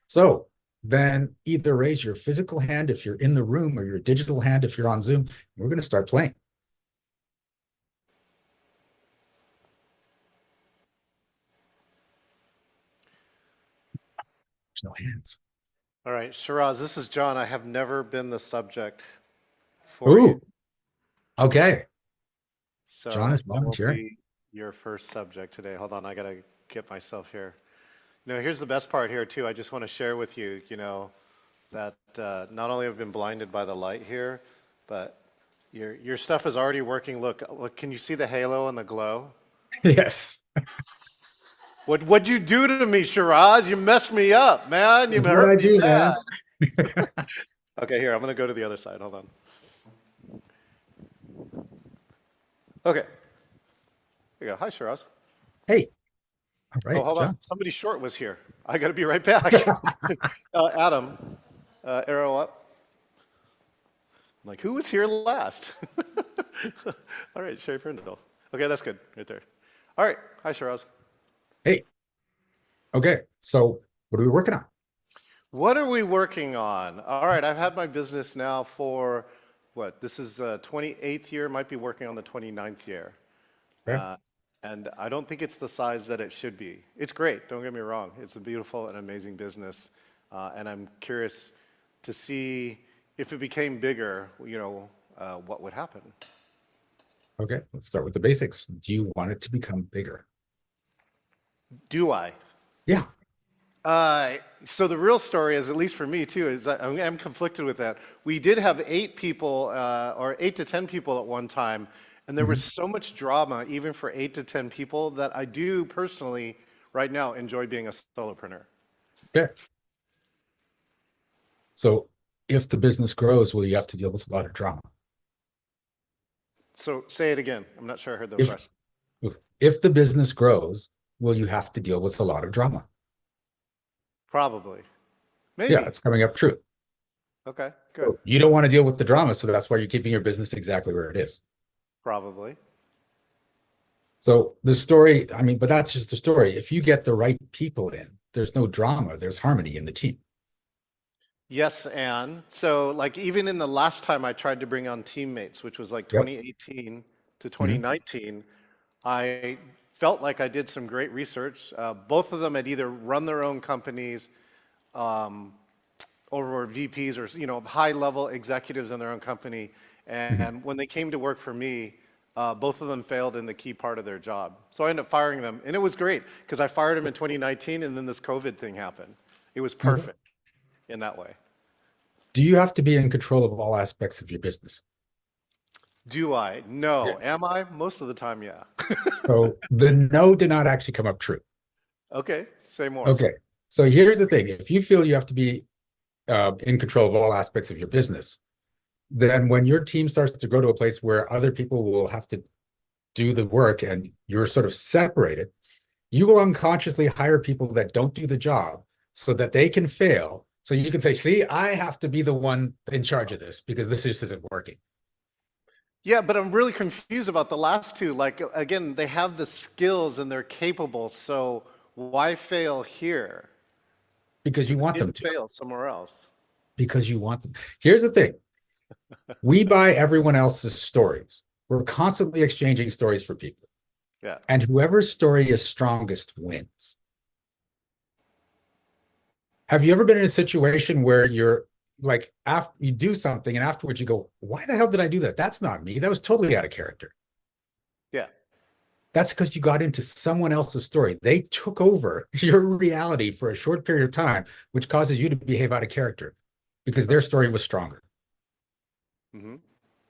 So then either raise your physical hand if you're in the room or your digital hand if you're on Zoom. We're going to start playing. There's no hands. All right, Shiraz, this is John. I have never been the subject for you. Okay. So John is I will volunteering. be your first subject today. Hold on, I got to get myself here. Here's the best part here, too. I just want to share with you, that not only have I been blinded by the light here, but your stuff is already working. Look, can you see the halo and the glow? Yes. What'd you do to me, Shiraz? You messed me up, man. You That's what hurt I me do, bad. man. Okay, here, I'm going to go to the other side. Hold on. Okay. Here you go. Hi, Shiraz. Hey. All right, Oh, hold John. on. Somebody short was here. I got to be right back. Adam, arrow up. I'm like, who was here last? All right, Sherry Prindle. Okay, that's good right there. All right. Hi, Shiraz. Hey. Okay, so what are we working on? What are we working on? All right, I've had my business now for what? This is 28th year, might be working on the 29th year. Okay. And I don't think it's the size that it should be. It's great, don't get me wrong. It's a beautiful and amazing business. And I'm curious to see if it became bigger, what would happen? Okay, let's start with the basics. Do you want it to become bigger? Do I? Yeah. So the real story is, at least for me too, is that I'm conflicted with that. We did have 8 people, or 8 to 10 people at one time, and there was so much drama, even for 8 to 10 people, that I do personally, right now, enjoy being a solopreneur. Okay. So if the business grows, will you have to deal with a lot of drama? So say it again. I'm not sure I heard the If, question. if the business grows, will you have to deal with a lot of drama? Probably. Maybe. Yeah, it's coming up true. Okay, good. You don't want to deal with the drama, so that's why you're keeping your business exactly where it is. Probably. So the story, I mean, but that's just the story. If you get the right people in, there's no drama, there's harmony in the team. Yes, and so like even in the last time I tried to bring on teammates, which was like 2018 to 2019, I felt like I did some great research. Both of them had either run their own companies, or were VPs, or high-level executives in their own company. And when they came to work for me, both of them failed in the key part of their job. So I ended up firing them, and it was great because I fired them in 2019, and then this COVID thing happened. It was perfect in that way. Do you have to be in control of all aspects of your business? Do I? No. Am I? Most of the time, yeah. So the no did not actually come up true. Okay, say more. Okay, so here's the thing. If you feel you have to be in control of all aspects of your business, then when your team starts to grow to a place where other people will have to do the work and you're sort of separated, you will unconsciously hire people that don't do the job so that they can fail. So you can say, see, I have to be the one in charge of this because this just isn't working. Yeah, but I'm really confused about the last two. Like, again, they have the skills and they're capable, so why fail here? Because you want them to. Fail somewhere else. Because you want them. Here's the thing. We buy everyone else's stories. We're constantly exchanging stories for people. Yeah. And whoever's story is strongest wins. Have you ever been in a situation where you're like, after you do something and afterwards you go, why the hell did I do that? That's not me. That was totally out of character. Yeah. That's because you got into someone else's story. They took over your reality for a short period of time, which causes you to behave out of character because their story was stronger.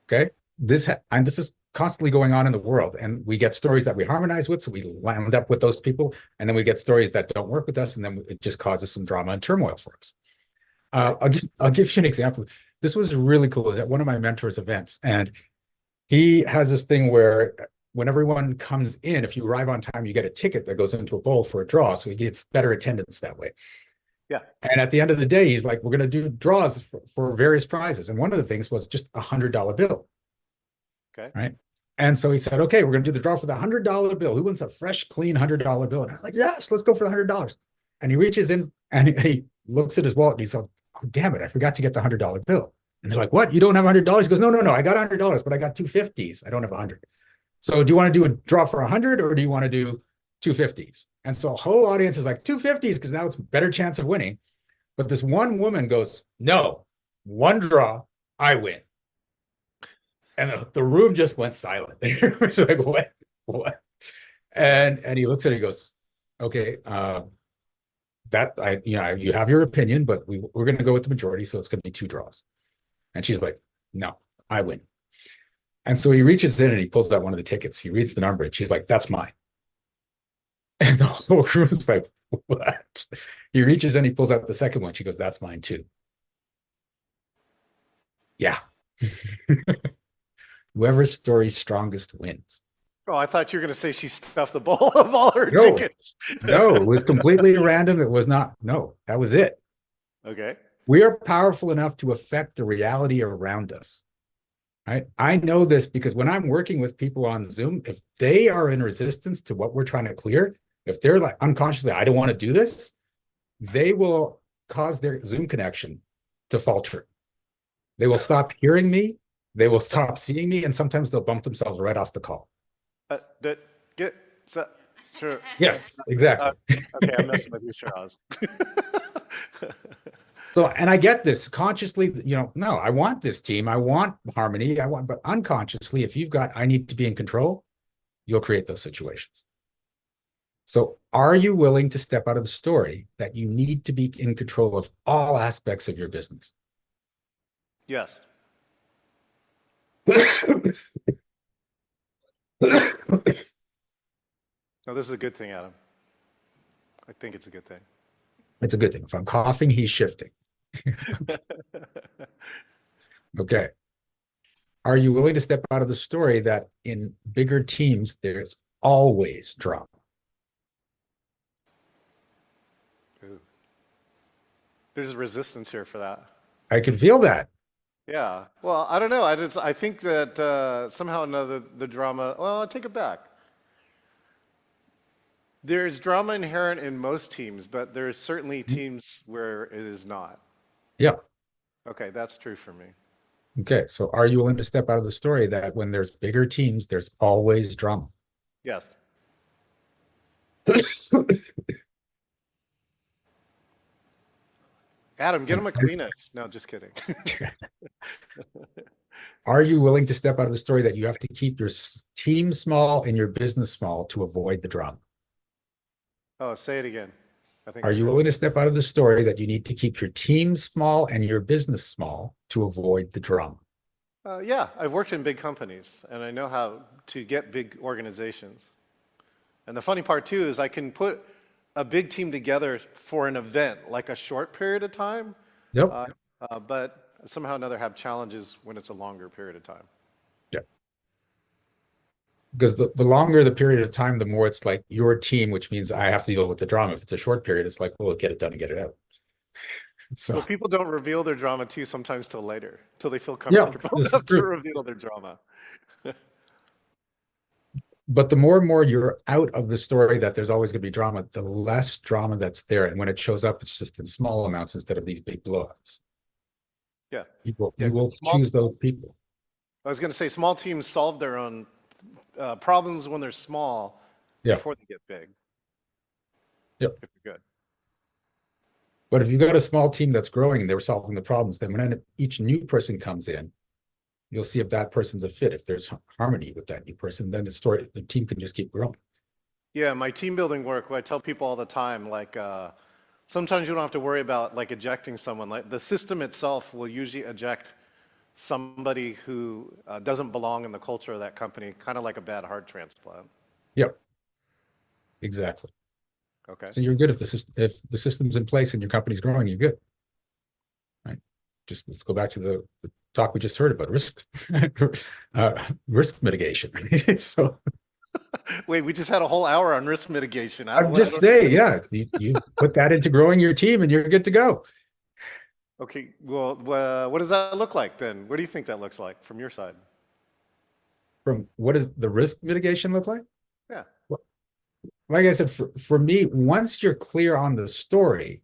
Okay. This is constantly going on in the world, and we get stories that we harmonize with, so we land up with those people, and then we get stories that don't work with us, and then it just causes some drama and turmoil for us. I'll give you an example. This was really cool. It was at one of my mentors' events, and he has this thing where when everyone comes in, if you arrive on time, you get a ticket that goes into a bowl for a draw, so he gets better attendance that way. Yeah. And at the end of the day, he's like, we're going to do draws for various prizes. And one of the things was just a $100 bill. Okay. Right. And so he said, okay, we're going to do the draw for the $100 bill. Who wants a fresh, clean $100 bill? And I'm like, yes, let's go for the $100. And he reaches in and he looks at his wallet and he's like, oh, damn it, I forgot to get the $100 bill. And they're like, what? You don't have $100? He goes, no, I got $100, but I got 250s. I don't have 100. So do you want to do a draw for 100 or do you want to do 250s? And so the whole audience is like 250s because now it's a better chance of winning. But this one woman goes, no, one draw, I win. And the room just went silent. It's like, what? And he looks at it, he goes, okay, you have your opinion, but we're going to go with the majority, so it's going to be 2 draws. And she's like, no, I win. And so he reaches in and he pulls out one of the tickets. He reads the number and she's like, that's mine. And the whole room's like, what? He reaches in, he pulls out the second one. She goes, that's mine too. Yeah. Whoever's story's strongest wins. Oh, I thought you were going to say she stuffed the bowl of all her tickets. No, it was completely random. It was not. No, that was it. Okay. We are powerful enough to affect the reality around us. Right? I know this because when I'm working with people on Zoom, if they are in resistance to what we're trying to clear, If they're like unconsciously, I don't want to do this, they will cause their Zoom connection to falter. They will stop hearing me, they will stop seeing me, and sometimes they'll bump themselves right off the call. Sure. Yes, exactly. Okay, I'm messing with you, Shiraz. So, and I get this consciously, no, I want this team. I want harmony. But unconsciously, if you've got, I need to be in control, you'll create those situations. So are you willing to step out of the story that you need to be in control of all aspects of your business? Yes. No, this is a good thing, Adam. I think it's a good thing. It's a good thing. If I'm coughing, he's shifting. Okay. Are you willing to step out of the story that in bigger teams, there's always drama? Ooh. There's resistance here for that. I can feel that. Yeah. Well, I don't know. I think that somehow or another the drama. Well, I take it back. There's drama inherent in most teams, but there's certainly teams where it is not. Yeah. Okay, that's true for me. Okay. So are you willing to step out of the story that when there's bigger teams, there's always drama? Yes. Adam, get him a Kleenex. No, just kidding. Are you willing to step out of the story that you have to keep your team small and your business small to avoid the drama? Oh, say it again. I think. Are you willing to step out of the story that you need to keep your team small and your business small to avoid the drama? Yeah, I've worked in big companies and I know how to get big organizations. And the funny part too is I can put a big team together for an event, like a short period of time. Yep. But somehow or another have challenges when it's a longer period of time. Yeah. Because the longer the period of time, the more it's like your team, which means I have to deal with the drama. If it's a short period, it's like, well, get it done and get it out. So well, people don't reveal their drama too sometimes till later, till they feel comfortable enough to reveal their drama. But the more and more you're out of the story that there's always going to be drama, the less drama that's there. And when it shows up, it's just in small amounts instead of these big blowouts. Yeah. You will choose those people. I was going to say small teams solve their own problems when they're small before they get big. Yep. If they're good. But if you've got a small team that's growing and they're solving the problems, then when each new person comes in, you'll see if that person's a fit. If there's harmony with that new person, then the team can just keep growing. Yeah, my team building work, I tell people all the time, like sometimes you don't have to worry about like ejecting someone. Like the system itself will usually eject somebody who doesn't belong in the culture of that company, kind of like a bad heart transplant. Yep. Exactly. Okay. So you're good if the system's in place and your company's growing, you're good. Right. Just let's go back to the talk we just heard about risk mitigation. So wait, we just had a whole hour on risk mitigation. I'm just saying, yeah, you put that into growing your team and you're good to go. Okay, well, what does that look like then? What do you think that looks like from your side? From what does the risk mitigation look like? Yeah. Well, like I said, for me, once you're clear on the story,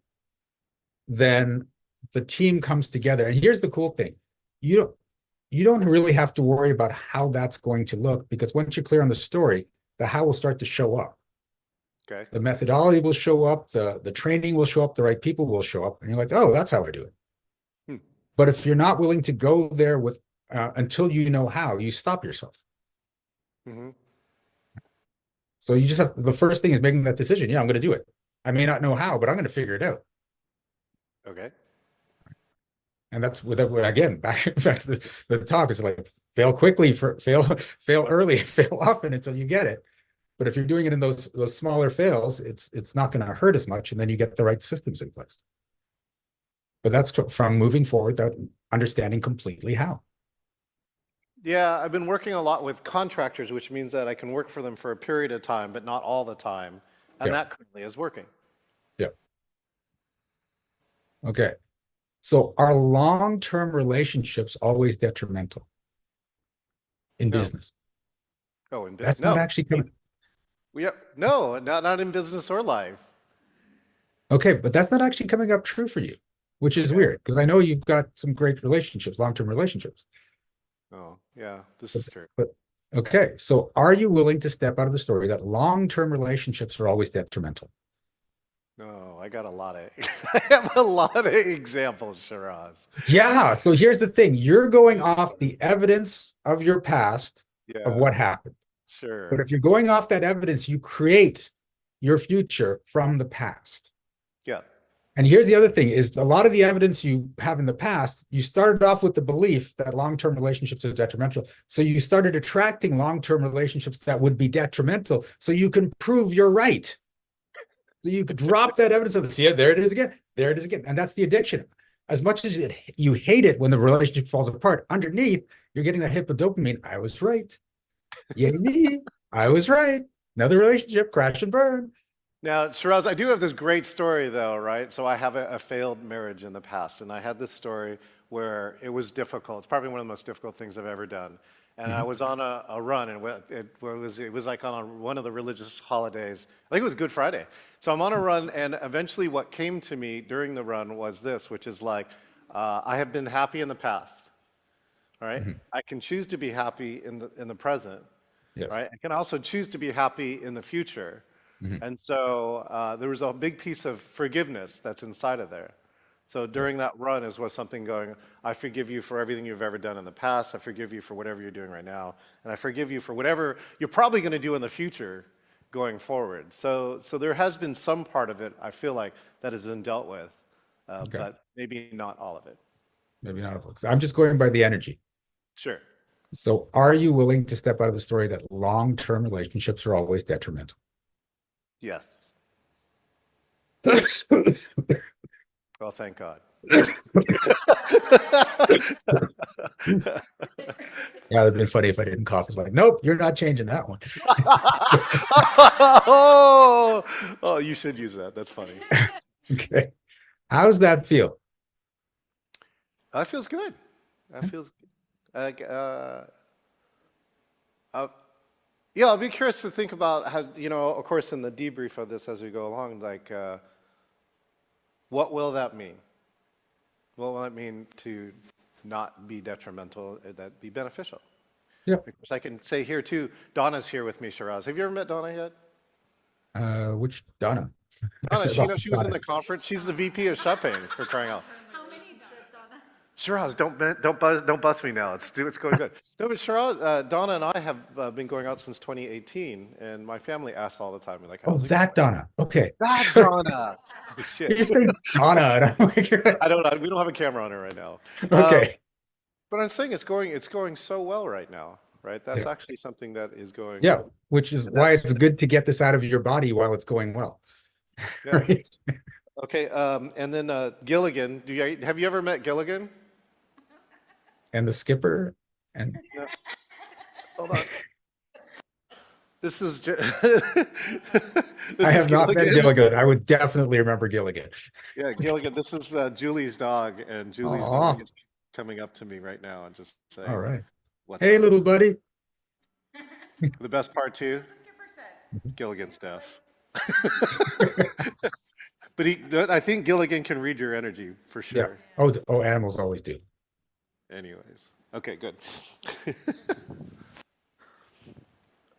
then the team comes together. And here's the cool thing. You don't really have to worry about how that's going to look, because once you're clear on the story, the how will start to show up. Okay. The methodology will show up, the training will show up, the right people will show up, and you're like, oh, that's how I do it. But if you're not willing to go there with until you know how, you stop yourself. Mm-hmm. So you just have, the first thing is making that decision. Yeah, I'm going to do it. I may not know how, but I'm going to figure it out. Okay. And that's again, back to the talk is like fail quickly, fail early, fail often until you get it. But if you're doing it in those smaller fails, it's not going to hurt as much, and then you get the right systems in place. But that's from moving forward, that understanding completely how. Yeah, I've been working a lot with contractors, which means that I can work for them for a period of time, but not all the time. And that currently is working. Yeah. Okay. So are long-term relationships always detrimental in business? Oh, in business? That's not actually coming. No, not in business or life. Okay, but that's not actually coming up true for you, which is weird because I know you've got some great relationships, long-term relationships. Oh, yeah, this But, is true. but okay, so are you willing to step out of the story that long-term relationships are always detrimental? No, I got a lot of, I have a lot of examples, Shiraz. Yeah, so here's the thing. You're going off the evidence of your past of Yeah, what happened. sure. But if you're going off that evidence, you create your future from the past. Yeah. And here's the other thing is a lot of the evidence you have in the past, you started off with the belief that long-term relationships are detrimental. So you started attracting long-term relationships that would be detrimental so you can prove you're right. So you could drop that evidence and see it, there it is again. There it is again. And that's the addiction. As much as you hate it when the relationship falls apart, underneath, you're getting that hit of dopamine. I was right. Yay me. I was right. Another relationship, crash and burn. Now, Shiraz, I do have this great story, though, right? So I have a failed marriage in the past, and I had this story where it was difficult. It's probably one of the most difficult things I've ever done. And I was on a run, and it was like on one of the religious holidays. I think it was Good Friday. So I'm on a run, and eventually what came to me during the run was this, which is like, I have been happy in the past, all right? I can choose to be happy in the present, Yes. right? I can also choose to be happy in the future. And so there was a big piece of forgiveness that's inside of there. So during that run was something going, I forgive you for everything you've ever done in the past. I forgive you for whatever you're doing right now. And I forgive you for whatever you're probably going to do in the future going forward. So there has been some part of it, I feel like, that has been dealt with, but maybe not all of it. Maybe not. I'm just going by the energy. Sure. So are you willing to step out of the story that long-term relationships are always detrimental? Yes. Well, thank God. Yeah, it'd been funny if I didn't cough. It's like, nope, you're not changing that one. Oh, you should use that. That's funny. Okay. How's that feel? That feels good. That feels yeah, I'll be curious to think about how, of course, in the debrief of this as we go along, like, what will that mean? What will it mean to not be detrimental, that be beneficial? Yeah. Of course, I can say here too, Donna's here with me, Shiraz. Have you ever met Donna yet? Which Donna? Donna, she was in the conference. She's the VP of shopping, for crying out. Shiraz, don't bust me now. It's going good. No, but Shiraz, Donna and I have been going out since 2018, and my family asks all the time, like, Oh, that Donna. Okay. That Donna. Shit. You're saying Donna. And I'm like, I don't know. We don't have a camera on her right now. Okay. But I'm saying it's going so well right now, right? That's actually something that is going. Yeah, which is why it's good to get this out of your body while it's going well. Yeah. Right? Okay, and then Gilligan. Have you ever met Gilligan? And the skipper and No. Hold on. This is. I have not met Gilligan. I would definitely remember Gilligan. Yeah, Gilligan. This is Julie's dog, and Julie's dog is coming up to me right now and just saying, all right. What's Hey, up? little buddy. The best part too, Gilligan stuff. But I think Gilligan can read your energy for sure. Yeah. Oh, animals always do. Anyways, okay, good.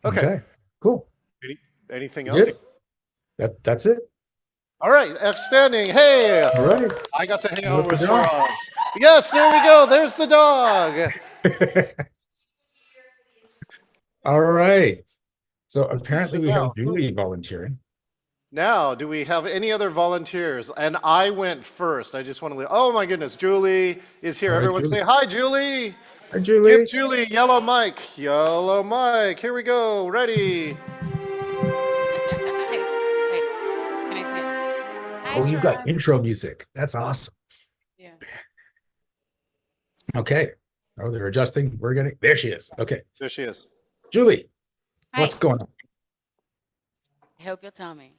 Okay. Cool. Anything else? Good. That's it. All right, outstanding. Hey, All right. I got to hang out Look with at the dog. Shiraz. Yes, there we go. There's the dog. All right. So apparently we now, have Julie volunteering. Now, do we have any other volunteers? And I went first. I just want to. Oh my goodness, Julie is here. All right, Everyone Julie. say hi, Julie. Hi, Julie. Give Julie yellow mic. Yellow mic. Here we go. Ready. Can I see? Hi, Oh, you've got Shiraz. intro music. That's awesome. Yeah. Okay. Oh, they're adjusting. There she is. Okay. There she is. Julie, Hi. what's going on? I hope you'll tell me.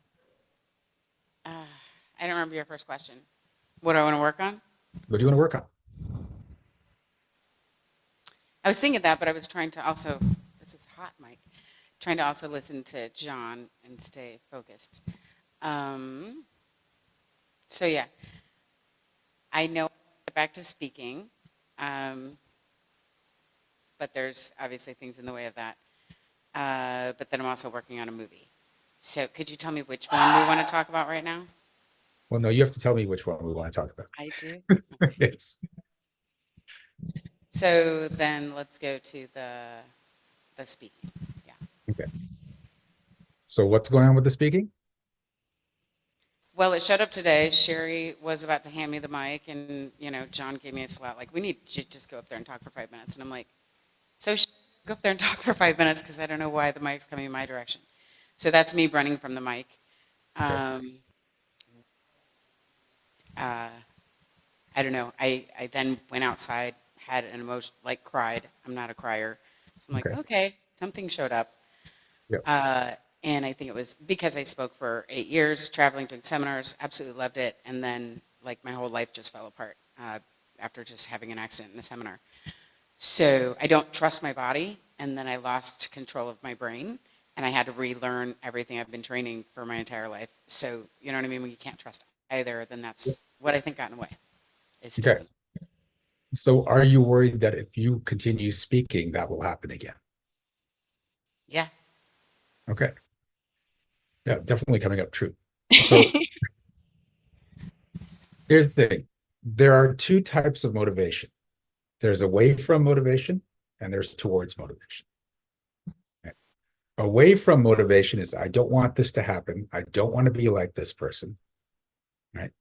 I don't remember your first question. What do I want to work on? What do you want to work on? I was thinking that, but I was trying to also, this is hot, Mike, trying to also listen to John and stay focused. So yeah, I know back to speaking, but there's obviously things in the way of that. But then I'm also working on a movie. So could you tell me which one we want to talk about right now? Well, no, you have to tell me which one we want to talk about. I do. Yes. So then let's go to the speaking. Yeah. Okay. So what's going on with the speaking? Well, it showed up today. Sherry was about to hand me the mic, and John gave me a slot. Like, we need to just go up there and talk for 5 minutes. And I'm like, so go up there and talk for 5 minutes because I don't know why the mic's coming in my direction. So that's me running from the mic. I don't know. I then went outside, had an emotion, like cried. I'm not a crier. So I'm like, okay, something showed up. Yep. And I think it was because I spoke for 8 years, traveling, doing seminars, absolutely loved it. And then like my whole life just fell apart after just having an accident in a seminar. So I don't trust my body. And then I lost control of my brain. And I had to relearn everything I've been training for my entire life. So, you know what I mean? When you can't trust either, then that's what I think got in the way. Okay. So are you worried that if you continue speaking, that will happen again? Yeah. Okay. Yeah, definitely coming up true. So here's the thing. There are two types of motivation. There's away from motivation and there's towards motivation. Okay. Away from motivation is, I don't want this to happen. I don't want to be like this person. Right.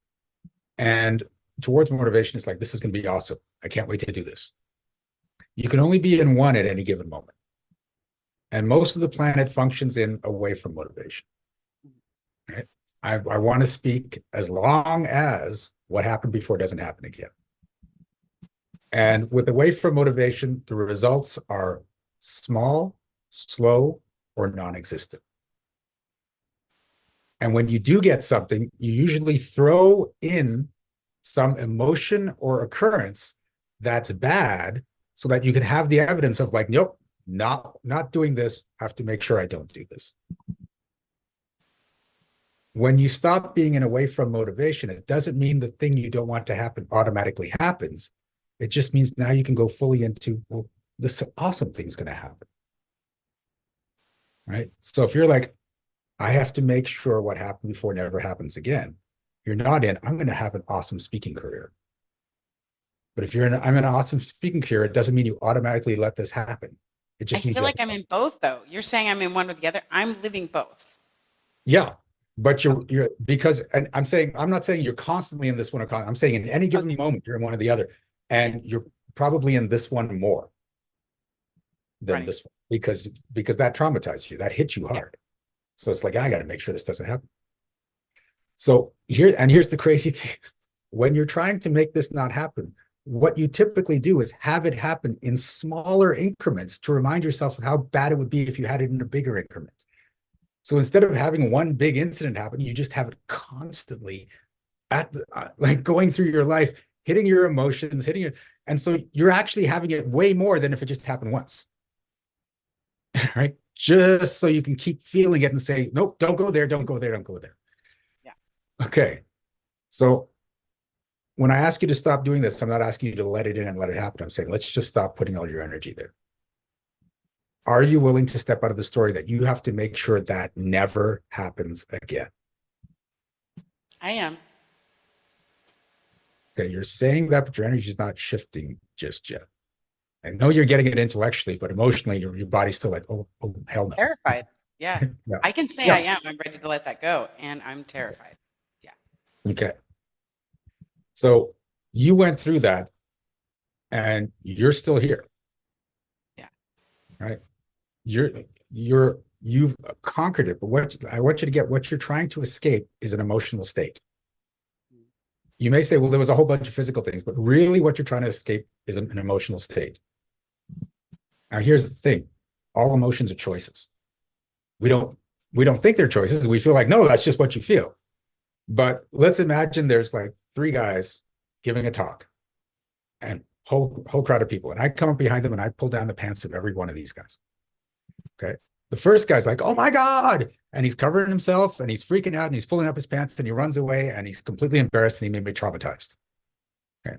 And towards motivation is like, this is going to be awesome. I can't wait to do this. You can only be in one at any given moment. And most of the planet functions in away from motivation. Right? I want to speak as long as what happened before doesn't happen again. And with away from motivation, the results are small, slow, or non-existent. And when you do get something, you usually throw in some emotion or occurrence that's bad so that you can have the evidence of like, nope, not doing this, have to make sure I don't do this. When you stop being in away from motivation, it doesn't mean the thing you don't want to happen automatically happens. It just means now you can go fully into, well, this awesome thing's going to happen. Right? So if you're like, I have to make sure what happened before never happens again, you're not in, I'm going to have an awesome speaking career. But if you're in, I'm in an awesome speaking career, it doesn't mean you automatically let this happen. It just I means feel like I'm in both, though. You're saying I'm in one or the other. I'm living both. Yeah, but you're because, and I'm not saying you're constantly in this one. I'm saying in any given moment you're in one or the other, and you're probably in this one more than this one because that traumatized you, that hit you hard. So it's like, I got to make sure this doesn't happen. So here's the crazy thing: when you're trying to make this not happen, what you typically do is have it happen in smaller increments to remind yourself of how bad it would be if you had it in a bigger increment. So instead of having one big incident happen, you just have it constantly at the, like going through your life, hitting your emotions, hitting it. And so you're actually having it way more than if it just happened once. Right? Just so you can keep feeling it and say, nope, don't go there, don't go there, don't go there. Yeah. Okay. So when I ask you to stop doing this, I'm not asking you to let it in and let it happen. I'm saying, let's just stop putting all your energy there. Are you willing to step out of the story that you have to make sure that never happens again? I am. Okay, you're saying that, but your energy is not shifting just yet. I know you're getting it intellectually, but emotionally, your body's still like, oh hell no. Terrified. Yeah. Yeah. I can say Yeah. I am. I'm ready to let that go. And I'm terrified. Yeah. Okay. So you went through that and you're still here. Yeah. Right. You've conquered it, but what I want you to get, what you're trying to escape is an emotional state. You may say, well, there was a whole bunch of physical things, but really what you're trying to escape is an emotional state. Now, here's the thing. All emotions are choices. We don't think they're choices. We feel like, no, that's just what you feel. But let's imagine there's like 3 guys giving a talk and whole crowd of people. And I come up behind them and I pull down the pants of every one of these guys. Okay. The first guy's like, oh my God. And he's covering himself and he's freaking out and he's pulling up his pants and he runs away and he's completely embarrassed and he made me traumatized. Okay.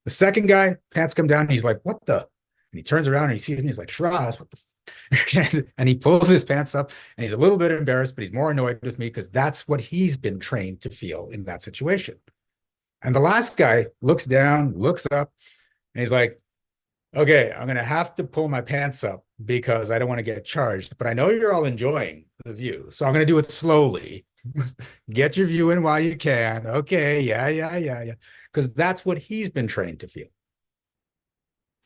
The second guy, pants come down and he's like, what the? And he turns around and he sees me. He's like, Shiraz, what the? And he pulls his pants up and he's a little bit embarrassed, but he's more annoyed with me because that's what he's been trained to feel in that situation. And the last guy looks down, looks up, and he's like, okay, I'm going to have to pull my pants up because I don't want to get charged, but I know you're all enjoying the view. So I'm going to do it slowly. Get your view in while you can. Okay. Yeah. Because that's what he's been trained to feel.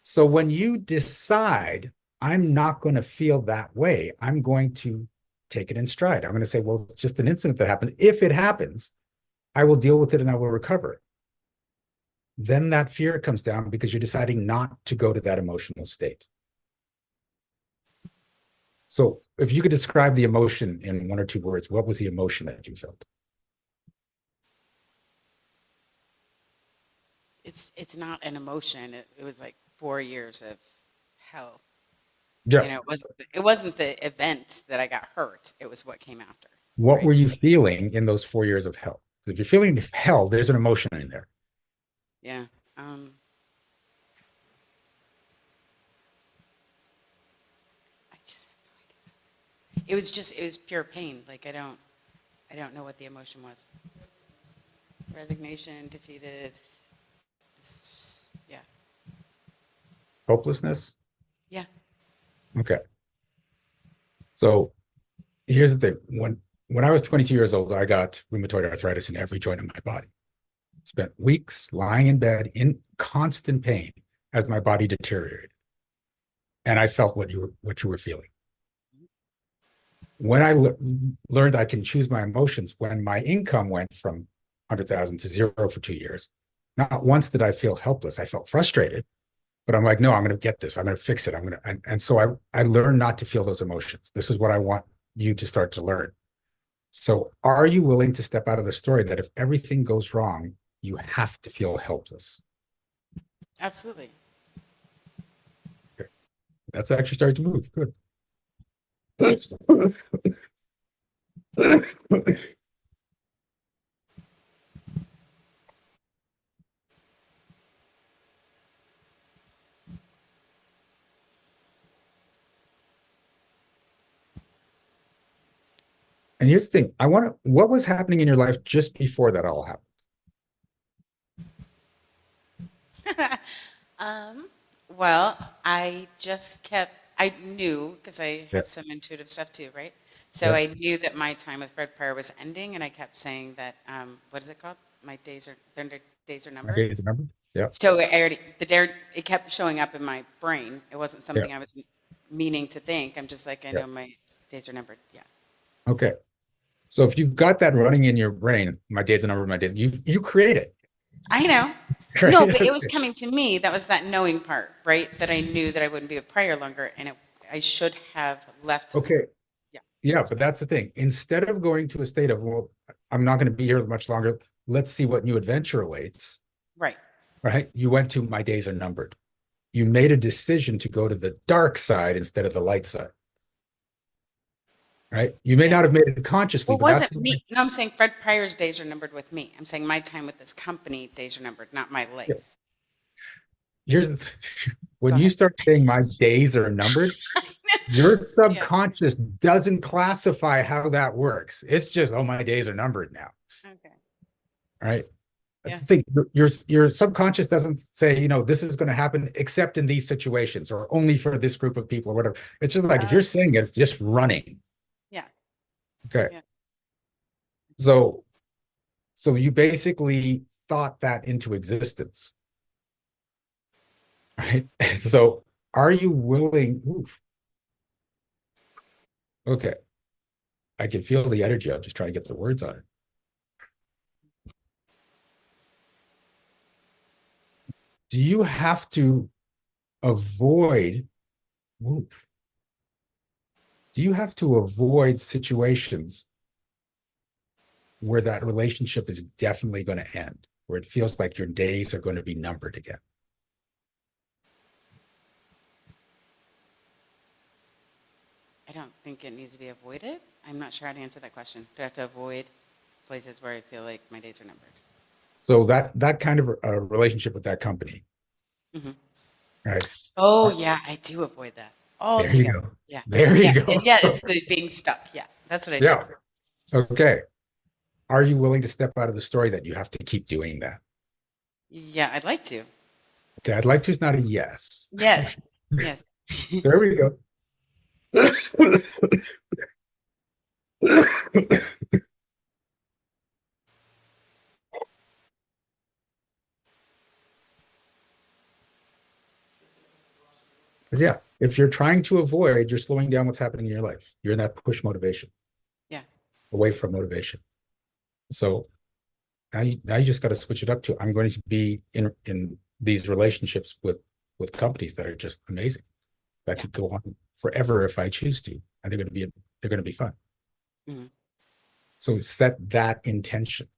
So when you decide, I'm not going to feel that way, I'm going to take it in stride. I'm going to say, well, it's just an incident that happened. If it happens, I will deal with it and I will recover. Then that fear comes down because you're deciding not to go to that emotional state. So if you could describe the emotion in 1 or 2 words, what was the emotion that you felt? It's not an emotion. It was like 4 years of hell. Yeah. You know, it wasn't the event that I got hurt. It was what came after. What were you feeling in those 4 years of hell? Because if you're feeling hell, there's an emotion in there. Yeah. It was pure pain. Like I don't know what the emotion was. Resignation, defeated. Yeah. Hopelessness? Yeah. Okay. So here's the thing. When I was 22 years old, I got rheumatoid arthritis in every joint of my body. Spent weeks lying in bed in constant pain as my body deteriorated. And I felt what you were feeling. When I learned I can choose my emotions, when my income went from 100,000 to 0 for 2 years, not once did I feel helpless. I felt frustrated, but I'm like, no, I'm going to get this. I'm going to fix it. And so I learned not to feel those emotions. This is what I want you to start to learn. So are you willing to step out of the story that if everything goes wrong, you have to feel helpless? Absolutely. Okay. That's actually starting to move. Good. And here's the thing. What was happening in your life just before that all happened? Well, I knew, because I have some intuitive stuff too, right? So I knew that my time with Fred Pryor was ending, and I kept saying that, what is it called? My days are numbered. My days are numbered? Yeah. So it kept showing up in my brain. It wasn't something I was meaning to think. I'm just like, I know my days are numbered. Yeah. Okay. So if you've got that running in your brain, my days are numbered, my days, you create it. I know. Right? No, but it was coming to me. That was that knowing part, right? That I knew that I wouldn't be with Pryor longer, and I should have left. Okay. Yeah. Yeah, but that's the thing. Instead of going to a state of, well, I'm not going to be here much longer, let's see what new adventure awaits. Right. Right? You went to my days are numbered. You made a decision to go to the dark side instead of the light side. Right? You may not have made it consciously, Well, but that's wasn't me. No, I'm saying Fred Pryor's days are numbered with me. I'm saying my time with this company days are numbered, not my life. Here's when you start saying my days are numbered, your subconscious doesn't classify how that works. It's just, oh, my days are numbered now. Okay. All right. That's the thing. Your subconscious doesn't say, this is going to happen except in these situations or only for this group of people or whatever. It's just like if you're saying it, it's just running. Yeah. Okay. Yeah. So you basically thought that into existence. Right? So are you willing? Oof. Okay. I can feel the energy. I'm just trying to get the words on it. Do you have to avoid? Oof. Do you have to avoid situations where that relationship is definitely going to end, where it feels like your days are going to be numbered again? I don't think it needs to be avoided. I'm not sure how to answer that question. Do I have to avoid places where I feel like my days are numbered? So that kind of a relationship with that company, Hmm. right? Oh, yeah, I do avoid that There you altogether. go. Yeah. There Yeah. you go. Yeah, it's the being stuck. Yeah, that's what I do. Yeah. Okay. Are you willing to step out of the story that you have to keep doing that? Yeah, I'd like to. Okay, I'd like to is not a yes. Yes. Yes. There we go. Because yeah, if you're trying to avoid, you're slowing down what's happening in your life. You're in that push motivation. Yeah. Away from motivation. So now you just got to switch it up to I'm going to be in these relationships with companies that are just amazing. That could go on forever if I choose to, and they're going to be fun. Mhm. So set that intention.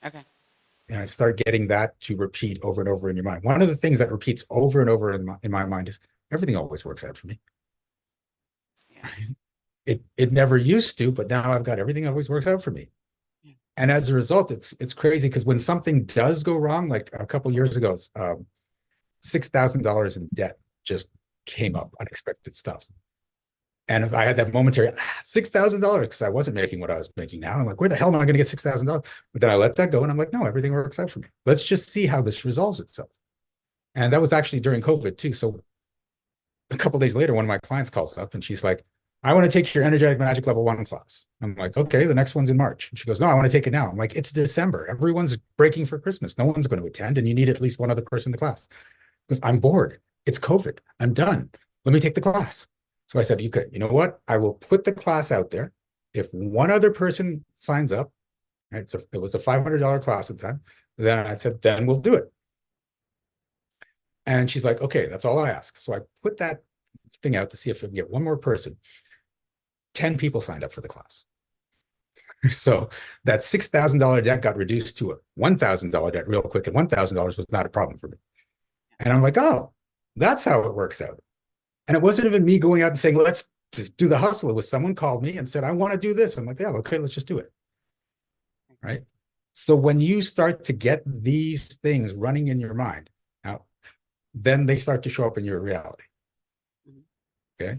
Okay. And I start getting that to repeat over and over in your mind. One of the things that repeats over and over in my mind is everything always works out for me. It never used to, but now I've got everything always works out for me. And as a result, it's crazy because when something does go wrong, like a couple years ago, $6,000 in debt just came up, unexpected stuff. And if I had that momentary $6,000 because I wasn't making what I was making now, I'm like, where the hell am I going to get $6,000? But then I let that go, and I'm like, no, everything works out for me. Let's just see how this resolves itself. And that was actually during COVID too. So a couple days later, one of my clients calls up, and she's like, I want to take your energetic magic level 1 class. I'm like, okay, the next one's in March. And she goes, no, I want to take it now. I'm like, it's December. Everyone's breaking for Christmas. No one's going to attend, and you need at least one other person in the class. Because I'm bored. It's COVID. I'm done. Let me take the class. So I said, you know what? I will put the class out there. If one other person signs up, right, so it was a $500 class at the time, then I said, then we'll do it. And she's like, okay, that's all I ask. So I put that thing out to see if we can get one more person. 10 people signed up for the class. So that $6,000 debt got reduced to a $1,000 debt real quick, and $1,000 was not a problem for me. And I'm like, oh, that's how it works out. And it wasn't even me going out and saying, let's do the hustle. It was someone called me and said, I want to do this. I'm like, yeah, okay, let's just do it. Right. So when you start to get these things running in your mind, now, then they start to show up in your reality. Okay.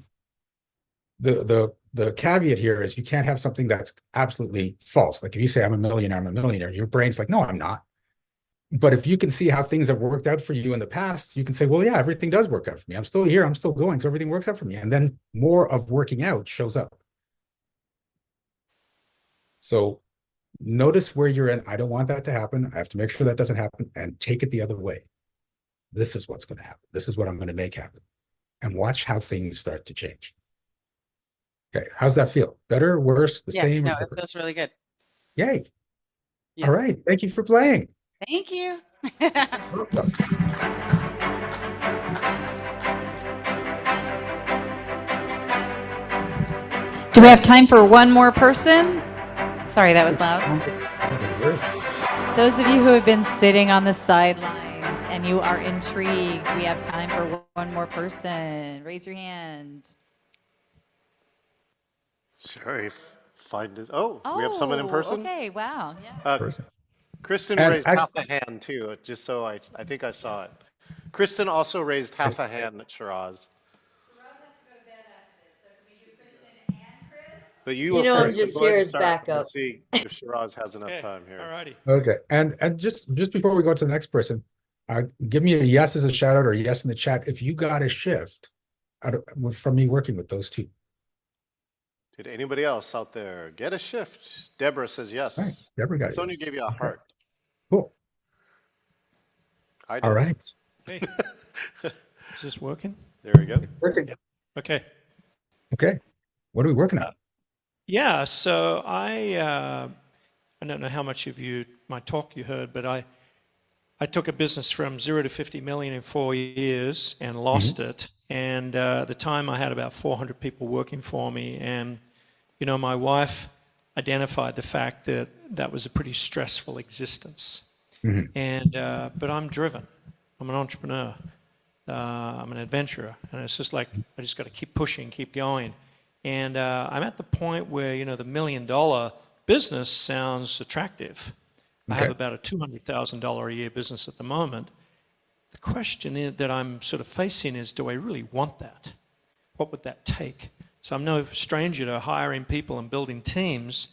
The caveat here is you can't have something that's absolutely false. Like if you say, I'm a millionaire, your brain's like, no, I'm not. But if you can see how things have worked out for you in the past, you can say, well, yeah, everything does work out for me. I'm still here. I'm still going. So everything works out for me. And then more of working out shows up. So notice where you're in. I don't want that to happen. I have to make sure that doesn't happen, and take it the other way. This is what's going to happen. This is what I'm going to make happen. And watch how things start to change. Okay. How's that feel? Better, worse, the same? No, or it different? feels really good. Yay. Yeah. All right. Thank you for playing. Thank you. Do we have time for one more person? Sorry, that was loud. Those of you who have been sitting on the sidelines and you are intrigued, we have time for one more person. Raise your hand. Sorry, find it. Oh, we have someone in person? Okay, wow. Yeah. Kristen And raised half a hand too, just so I think I saw it. Kristen also raised half a hand at Shiraz. But you were I'm first. just Go ahead here and as start. backup. Let's see if Shiraz has enough time here. All righty. Okay. And just before we go to the next person, give me a yes as a shout out or a yes in the chat if you got a shift from me working with those two. Did anybody else out there get a shift? Deborah says yes. Right. Deborah got it. Sonia gave you a heart. Cool. I did. All right. Okay. Is this working? There we go. Working. Okay. Okay. What are we working on? Yeah, so I don't know how much of my talk you heard, but I took a business from 0 to 50 million in 4 years and lost it. And at the time I had about 400 people working for me. And, my wife identified the fact that that was a pretty stressful existence. And, but I'm driven. I'm an entrepreneur. I'm an adventurer, and it's just like I just got to keep pushing, keep going. And I'm at the point where, you know, the $1 million business sounds attractive. I have about a $200,000 a year business at the moment. The question that I'm sort of facing is, do I really want that? What would that take? So I'm no stranger to hiring people and building teams.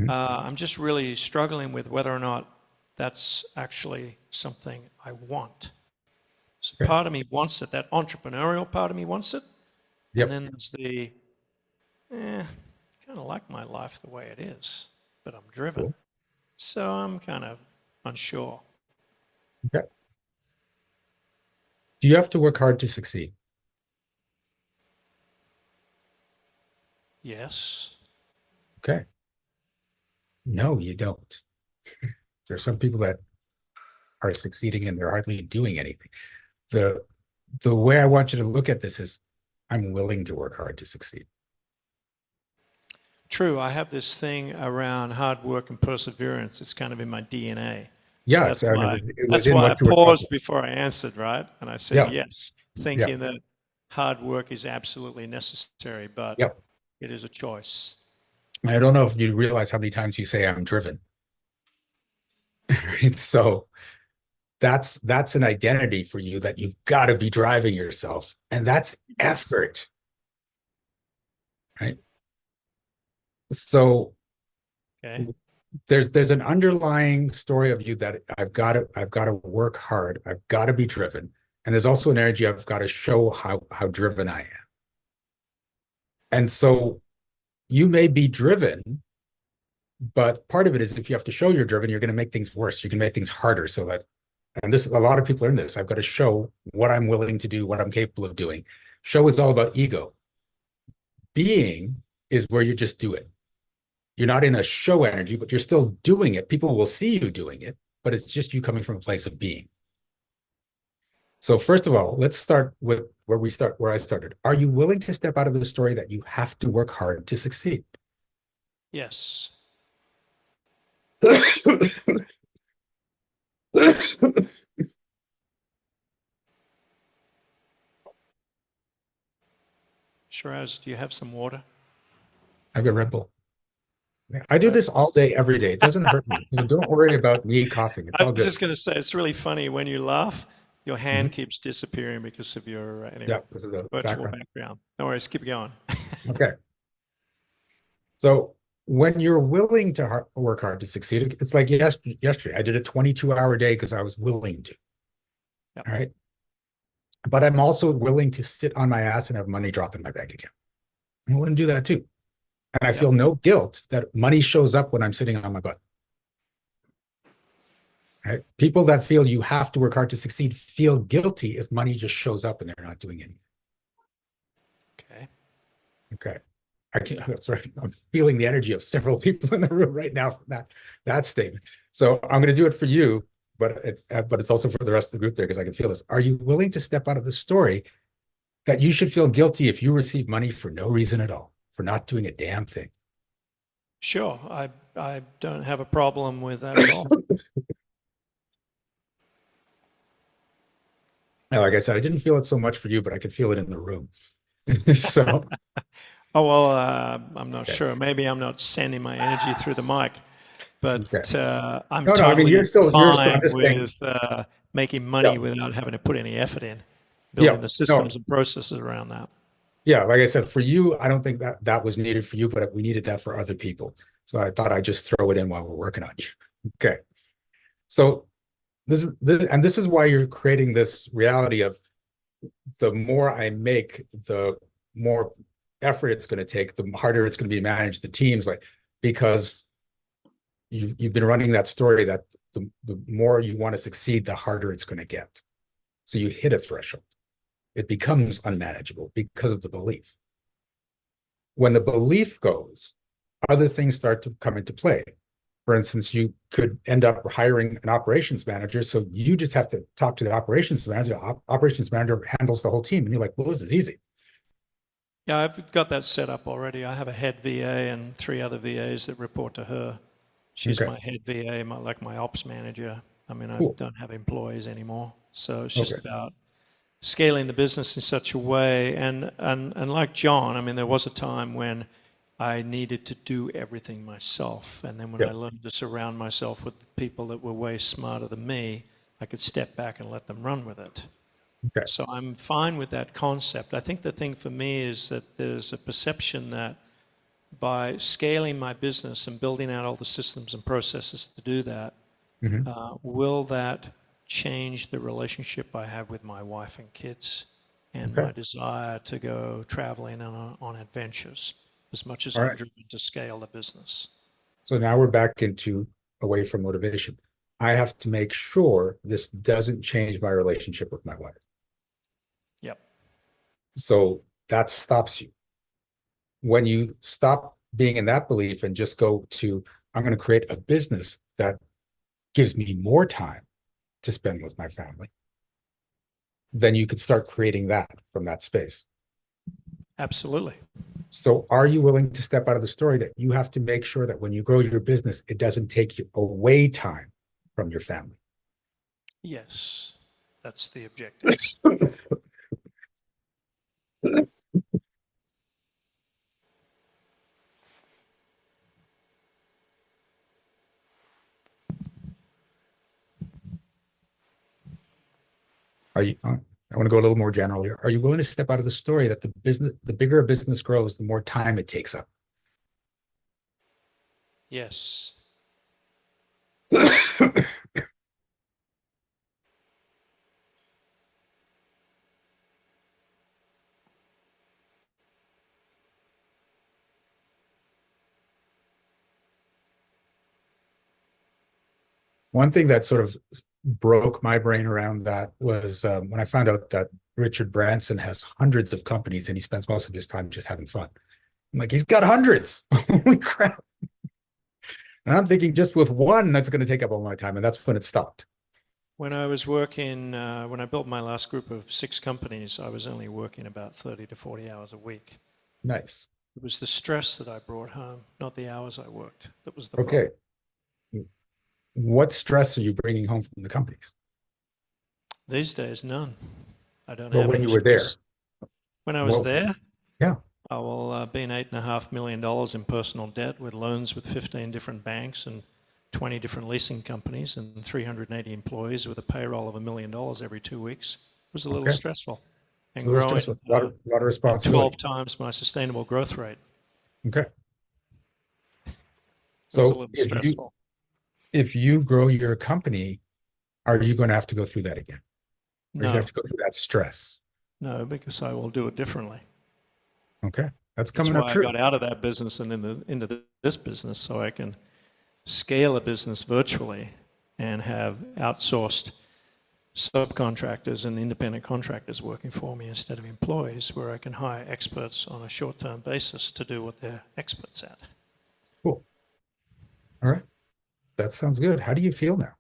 I'm just really struggling with whether or not that's actually something I want. So part of me wants it, that entrepreneurial part of me wants it. And then there's the, kind of like my life the way it is, but I'm driven. So I'm kind of unsure. Okay. Do you have to work hard to succeed? Yes. Okay. No, you don't. There are some people that are succeeding and they're hardly doing anything. The way I want you to look at this is, I'm willing to work hard to succeed. True, I have this thing around hard work and perseverance. It's kind of in my DNA. Yeah, so that's why, it was that's in why I what you were paused talking. before I answered, right? And I said yes, Yeah. thinking that hard work is absolutely necessary, but it is a choice. And I don't know if you realize how many times you say I'm driven. Right? So that's an identity for you, that you've got to be driving yourself, and that's effort, right? So there's an underlying story of you that I've got to work hard, I've got to be driven, and there's also an energy I've got to show how driven I am. And so you may be driven, but part of it is, if you have to show you're driven, you're going to make things worse, you can make things harder. So that, and this, a lot of people are in this, I've got to show what I'm willing to do, what I'm capable of doing. Show is all about ego. Being is where you just do it. You're not in a show energy, but you're still doing it. People will see you doing it, but it's just you coming from a place of being. So first of all, let's start with where I started. Are you willing to step out of the story that you have to work hard to succeed? Yes. Shiraz, do you have some water? I've got Red Bull. I do this all day, every day. It doesn't hurt me. Don't worry about me coughing. It's I all was good. just going to say, it's really funny when you laugh, your hand keeps disappearing because of your because of the virtual background. No worries, keep going. Okay. So when you're willing to work hard to succeed, it's like yesterday, I did a 22-hour day because I was willing to. All right. But I'm also willing to sit on my ass and have money drop in my bank account. I'm willing to do that too. And I feel no guilt that money shows up when I'm sitting on my butt. Right? People that feel you have to work hard to succeed feel guilty if money just shows up and they're not doing anything. Okay. I can't, that's right. I'm feeling the energy of several people in the room right now from that statement. So I'm going to do it for you, but it's also for the rest of the group there, because I can feel this. Are you willing to step out of the story that you should feel guilty if you receive money for no reason at all, for not doing a damn thing? Sure, I don't have a problem with that at all. Now, like I said, I didn't feel it so much for you, but I could feel it in the room. So. Oh, well, I'm not sure. Maybe I'm not sending my energy through the mic, but I'm totally you're still fine with making money without having to put any effort in, building the systems and processes around that. Yeah, like I said, for you, I don't think that was needed for you, but we needed that for other people. So I thought I'd just throw it in while we're working on you. Okay. So this is why you're creating this reality of, the more I make, the more effort it's going to take, the harder it's going to be managed, the teams, because you've been running that story that the more you want to succeed, the harder it's going to get. So you hit a threshold. It becomes unmanageable because of the belief. When the belief goes, other things start to come into play. For instance, you could end up hiring an operations manager, so you just have to talk to the operations manager. Operations manager handles the whole team, and you're like, well, this is easy. Yeah, I've got that set up already. I have a head VA and 3 other VAs that report to her. She's my head VA, like my ops manager. I mean, I don't have employees anymore. So it's just about scaling the business in such a way. And like John, I mean, there was a time when I needed to do everything myself. And then when I learned to surround myself with people that were way smarter than me, I could step back and let them run with it. Okay. So I'm fine with that concept. I think the thing for me is that there's a perception that by scaling my business and building out all the systems and processes to do that, will that change the relationship I have with my wife and kids and my desire to go traveling on adventures as much as All I'm right. driven to scale the business? So now we're back into away from motivation. I have to make sure this doesn't change my relationship with my wife. Yep. So that stops you. When you stop being in that belief and just go to, I'm going to create a business that gives me more time to spend with my family, then you could start creating that from that space. Absolutely. So are you willing to step out of the story that you have to make sure that when you grow your business, it doesn't take you away time from your family? Yes, that's the objective. Are you, I want to go a little more general here. Are you willing to step out of the story that the bigger a business grows, the more time it takes up? Yes. One thing that sort of broke my brain around that was when I found out that Richard Branson has hundreds of companies and he spends most of his time just having fun. I'm like, he's got hundreds. Holy crap. And I'm thinking just with one, that's going to take up all my time. And that's when it stopped. When I was working, when I built my last group of 6 companies, I was only working about 30 to 40 hours a week. Nice. It was the stress that I brought home, not the hours I worked. That was the Okay. problem. What stress are you bringing home from the companies? These days, none. I don't Well, have when any you were there. stress. When I was there, yeah. I will been $8.5 million in personal debt with loans with 15 different banks and 20 different leasing companies and 380 employees with a payroll of $1 million every 2 weeks. It was a little stressful. And So it's growing just a lot of at responsibility. 12 times my sustainable growth rate. Okay. It was a So little stressful. if you grow your company, are you going to have to go through that again? Or you No. have to go through that stress? No, because I will do it differently. Okay. That's That's coming why up I true. got out of that business and into this business, so I can scale a business virtually and have outsourced subcontractors and independent contractors working for me instead of employees, where I can hire experts on a short-term basis to do what they're experts at. Cool. All right. That sounds good. How do you feel now?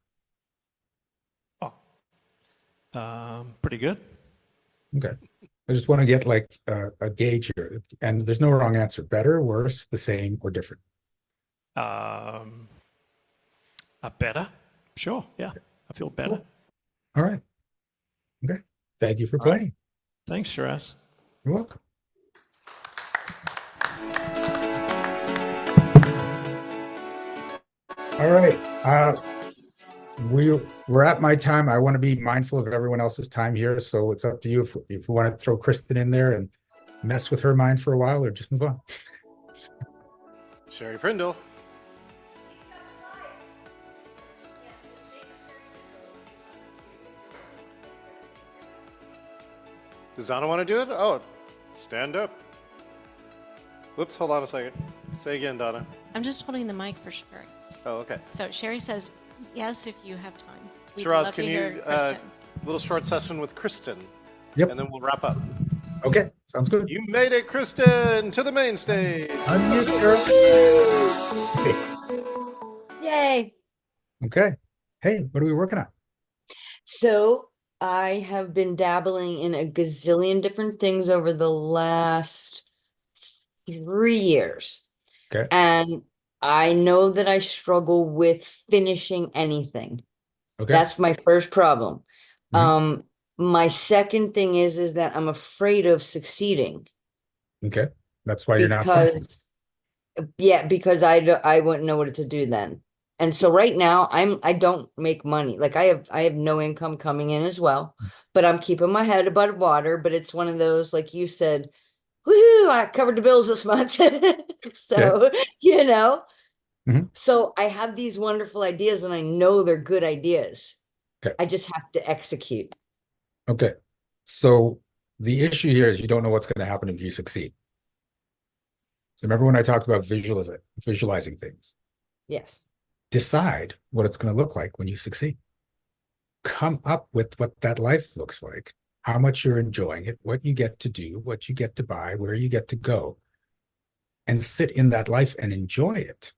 Pretty good. Okay. I just want to get like a gauge here. And there's no wrong answer. Better, worse, the same, or different? Better? Sure, yeah. I feel better. Cool. All right. Okay. Thank you for All right. playing. Thanks, Shiraz. You're welcome. All right. We're at my time. I want to be mindful of everyone else's time here. So it's up to you if you want to throw Kristen in there and mess with her mind for a while or just move on. Sherry Prindle. Does Donna want to do it? Oh, stand up. Whoops, hold on a second. Say again, Donna. I'm just holding the mic for Sherry. Oh, okay. So Sherry says, yes, if you have time. We'd Shiraz, love can to hear you, Kristen. little short session with Kristen? Yep. And then we'll wrap up. Okay, sounds good. You made it, Kristen, to the main stage. Yay. Okay. Hey, what are we working on? So I have been dabbling in a gazillion different things over the last 3 years. Okay. And I know that I struggle with finishing anything. Okay. That's my first problem. Mhm. My second thing is that I'm afraid of succeeding Okay. That's why you're not trying. because, yeah, because I wouldn't know what to do then. And so right now I don't make money. Like I have no income coming in as well, but I'm keeping my head above water. But it's one of those, like you said, woohoo, I covered the bills this month. Okay. So, you know, Mhm. so I have these wonderful ideas and I know they're good ideas. Okay. I just have to execute. Okay. So the issue here is you don't know what's going to happen if you succeed. So remember when I talked about visualizing things? Yes. Decide what it's going to look like when you succeed. Come up with what that life looks like, how much you're enjoying it, what you get to do, what you get to buy, where you get to go, and sit in that life and enjoy it.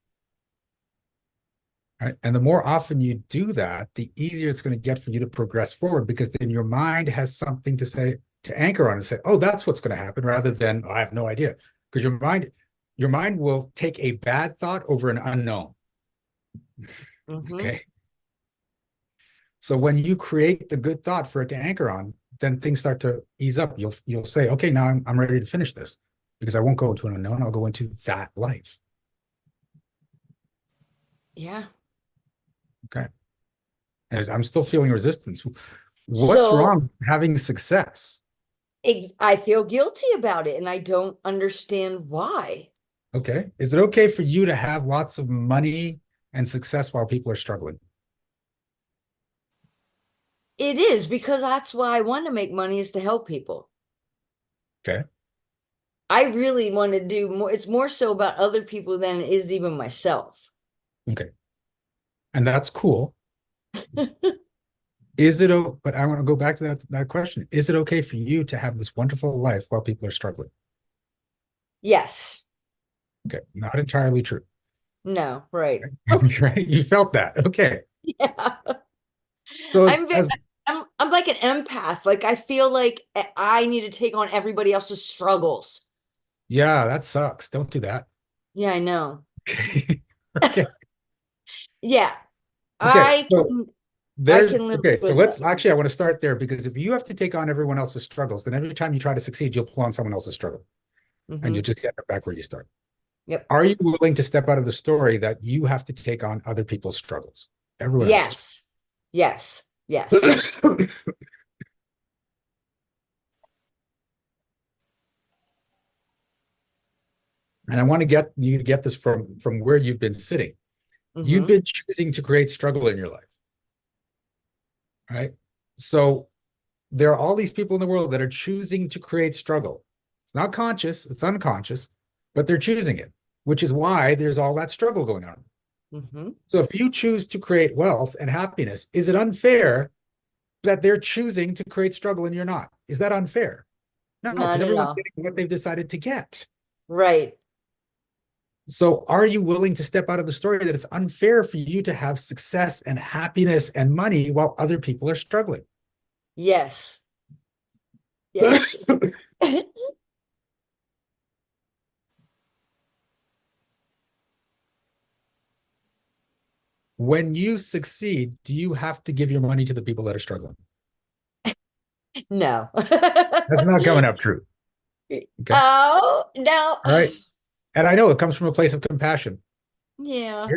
Right? And the more often you do that, the easier it's going to get for you to progress forward, because then your mind has something to say, to anchor on and say, oh, that's what's going to happen, rather than, oh, I have no idea. Because your mind will take a bad thought over an unknown. Okay. So when you create the good thought for it to anchor on, then things start to ease up. You'll say, okay, now I'm ready to finish this, because I won't go into an unknown. I'll go into that life. Yeah. Okay. As I'm still feeling resistance. What's So wrong with having success? I feel guilty about it and I don't understand why. Okay. Is it okay for you to have lots of money and success while people are struggling? It is because that's why I want to make money, is to help people. Okay. I really want to do more. It's more so about other people than it is even myself. Okay. And that's cool. But I want to go back to that question. Is it okay for you to have this wonderful life while people are struggling? Yes. Okay. Not entirely true. No, right. Right? You felt that. Okay. Yeah. So I'm very, I'm like an empath. Like I feel like I need to take on everybody else's struggles. yeah, that sucks. Don't do that. Yeah, I know. Okay. Yeah. Okay. I So can I there's can live okay. So with that. let's actually, I want to start there, because if you have to take on everyone else's struggles, then every time you try to succeed, you'll pull on someone else's struggle, and you'll just get back where you start. Yep. Are you willing to step out of the story that you have to take on other people's struggles? Everyone else's. Yes. Yes. Yes. And I want to get you to get this from where you've been sitting. You've been choosing to create struggle in your life, right? So there are all these people in the world that are choosing to create struggle. It's not conscious, it's unconscious, but they're choosing it, which is why there's all that struggle going on. So if you choose to create wealth and happiness, is it unfair that they're choosing to create struggle and you're not? Is that unfair? No, Not because at everyone's all. getting what they've decided to get. Right. So are you willing to step out of the story that it's unfair for you to have success and happiness and money while other people are struggling? Yes. Yes. When you succeed, do you have to give your money to the people that are struggling? No. That's not coming up true. Okay. Oh, no. All right. And I know it comes from a place of compassion. Yeah.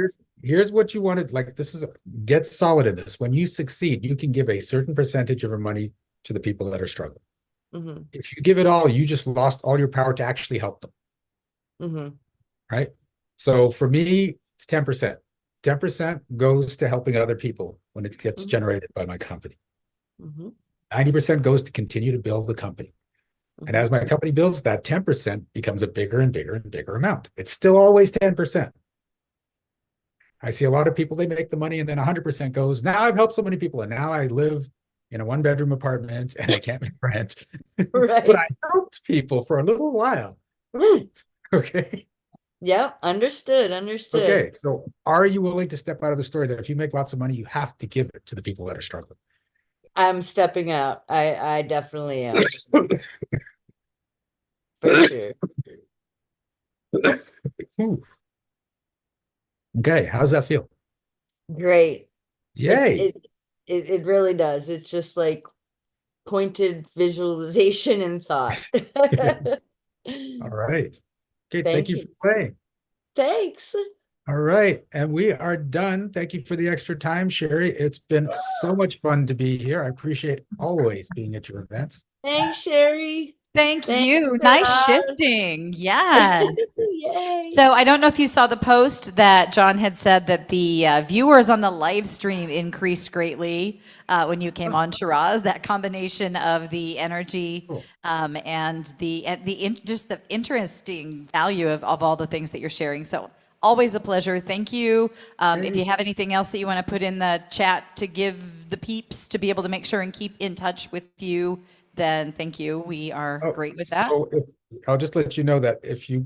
Here's what you wanted. Like, this is, get solid in this. When you succeed, you can give a certain percentage of your money to the people that are struggling. If you give it all, you just lost all your power to actually help them. Right? So for me, it's 10%. 10% goes to helping other people when it gets generated by my company. 90% goes to continue to build the company. And as my company builds, that 10% becomes a bigger and bigger and bigger amount. It's still always 10%. I see a lot of people, they make the money and then 100% goes, now I've helped so many people and now I live in a one-bedroom apartment and I can't make rent. Right. But I helped people for a little while. Okay. Yep. Understood. Understood. Okay. So are you willing to step out of the story that if you make lots of money, you have to give it to the people that are struggling? I'm stepping out. I definitely am. For sure. Okay. How's that feel? Great. Yay. It really does. It's just like pointed visualization and thought. All right. Okay, thank Thank you you. for playing. Thanks. All right, and we are done. Thank you for the extra time, Sherry. It's been so much fun to be here. I appreciate always being at your events. Thanks, Sherry. Thank Thanks, you. Nice Roz. shifting. Yes. Yay. So I don't know if you saw the post that John had said that the viewers on the live stream increased greatly when you came on, Shiraz. That combination of the energy and just the interesting value of all the things that you're sharing. So always a pleasure. Thank you. If you have anything else that you want to put in the chat to give the peeps to be able to make sure and keep in touch with you, then thank you. We are great with that. So I'll just let you know that if you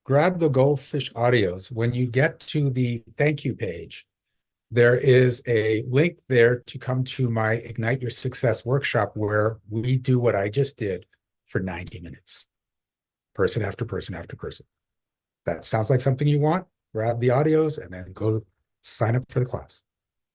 grab the Goldfish audios, when you get to the thank you page, there is a link there to come to my Ignite Your Success workshop where we do what I just did for 90 minutes, person after person after person. That sounds like something you want, grab the audios and then go sign up for the class.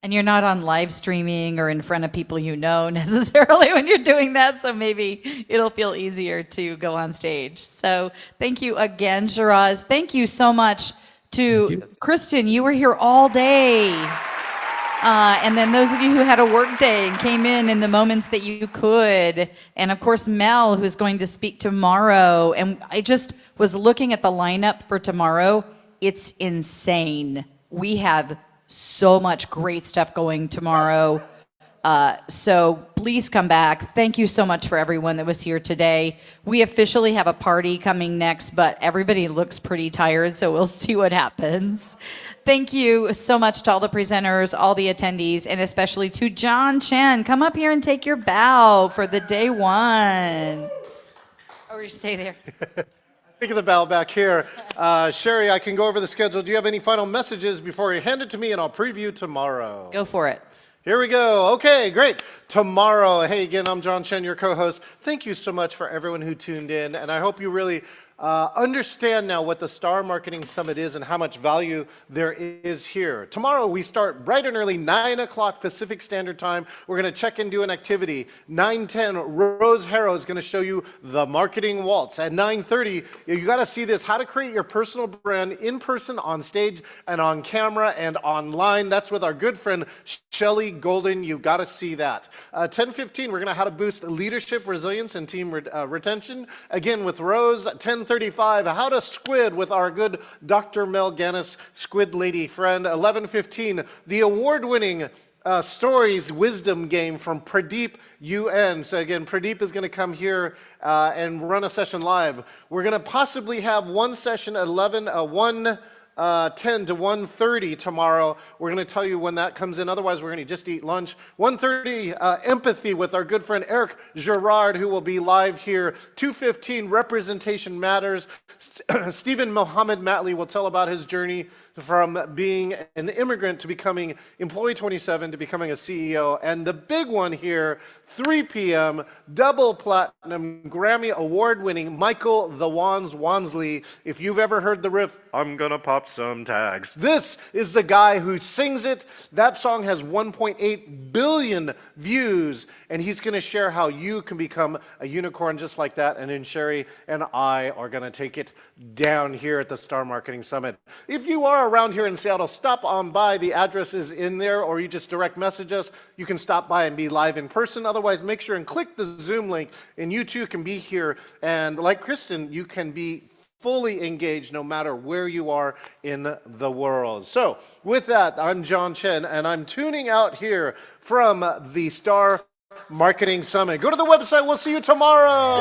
And you're not on live streaming or in front of people you know necessarily when you're doing that, so maybe it'll feel easier to go on stage. So thank you again, Shiraz. Thank you so much to Kristen. You were here all day. And then those of you who had a work day and came in the moments that you could. And of course, Mel, who's going to speak tomorrow. And I just was looking at the lineup for tomorrow. It's insane. We have so much great stuff going tomorrow. So please come back. Thank you so much for everyone that was here today. We officially have a party coming next, but everybody looks pretty tired, so we'll see what happens. Thank you so much to all the presenters, all the attendees, and especially to John Chen. Come up here and take your bow for the day one. Or you stay there. Taking the bow back here. Sherry, I can go over the schedule. Do you have any final messages before you hand it to me and I'll preview tomorrow? Go for it. Here we go. Okay, great. Tomorrow, hey, again, I'm John Chen, your co-host. Thank you so much for everyone who tuned in, and I hope you really understand now what the Star Marketing Summit is and how much value there is here. Tomorrow we start bright and early, 9 o'clock Pacific Standard Time. We're going to check and do an activity. 9:10, Rose Harrow is going to show you the marketing waltz. At 9:30, you got to see this, how to create your personal brand in person, on stage, and on camera, and online. That's with our good friend Shelly Golden. You got to see that. 10:15, we're going to how to boost leadership, resilience, and team retention. Again with Rose. 10:35, how to squid with our good Dr. Mel Gannis, squid lady friend. 11:15, the award-winning stories wisdom game from Pradeep UN. So again, Pradeep is going to come here and run a session live. We're going to possibly have one session at 10 to 1:30 tomorrow. We're going to tell you when that comes in. Otherwise, we're going to just eat lunch. 1:30, empathy with our good friend Eric Gerard, who will be live here. 2:15, representation matters. Stephen Mohammed Matley will tell about his journey from being an immigrant to becoming employee 27 to becoming a CEO. And the big one here, 3 p.m., double platinum Grammy award-winning Michael the Wands Wansley. If you've ever heard the riff, I'm gonna pop some tags. This is the guy who sings it. That song has 1.8 billion views, and he's gonna share how you can become a unicorn just like that. And then Sherry and I are gonna take it down here at the Star Marketing Summit. If you are around here in Seattle, stop on by. The address is in there, or you just direct message us. You can stop by and be live in person. Otherwise, make sure and click the Zoom link, and you too can be here. And like Kristen, you can be fully engaged no matter where you are in the world. So with that, I'm John Chen, and I'm tuning out here from the Star Marketing Summit. Go to the website. We'll see you tomorrow.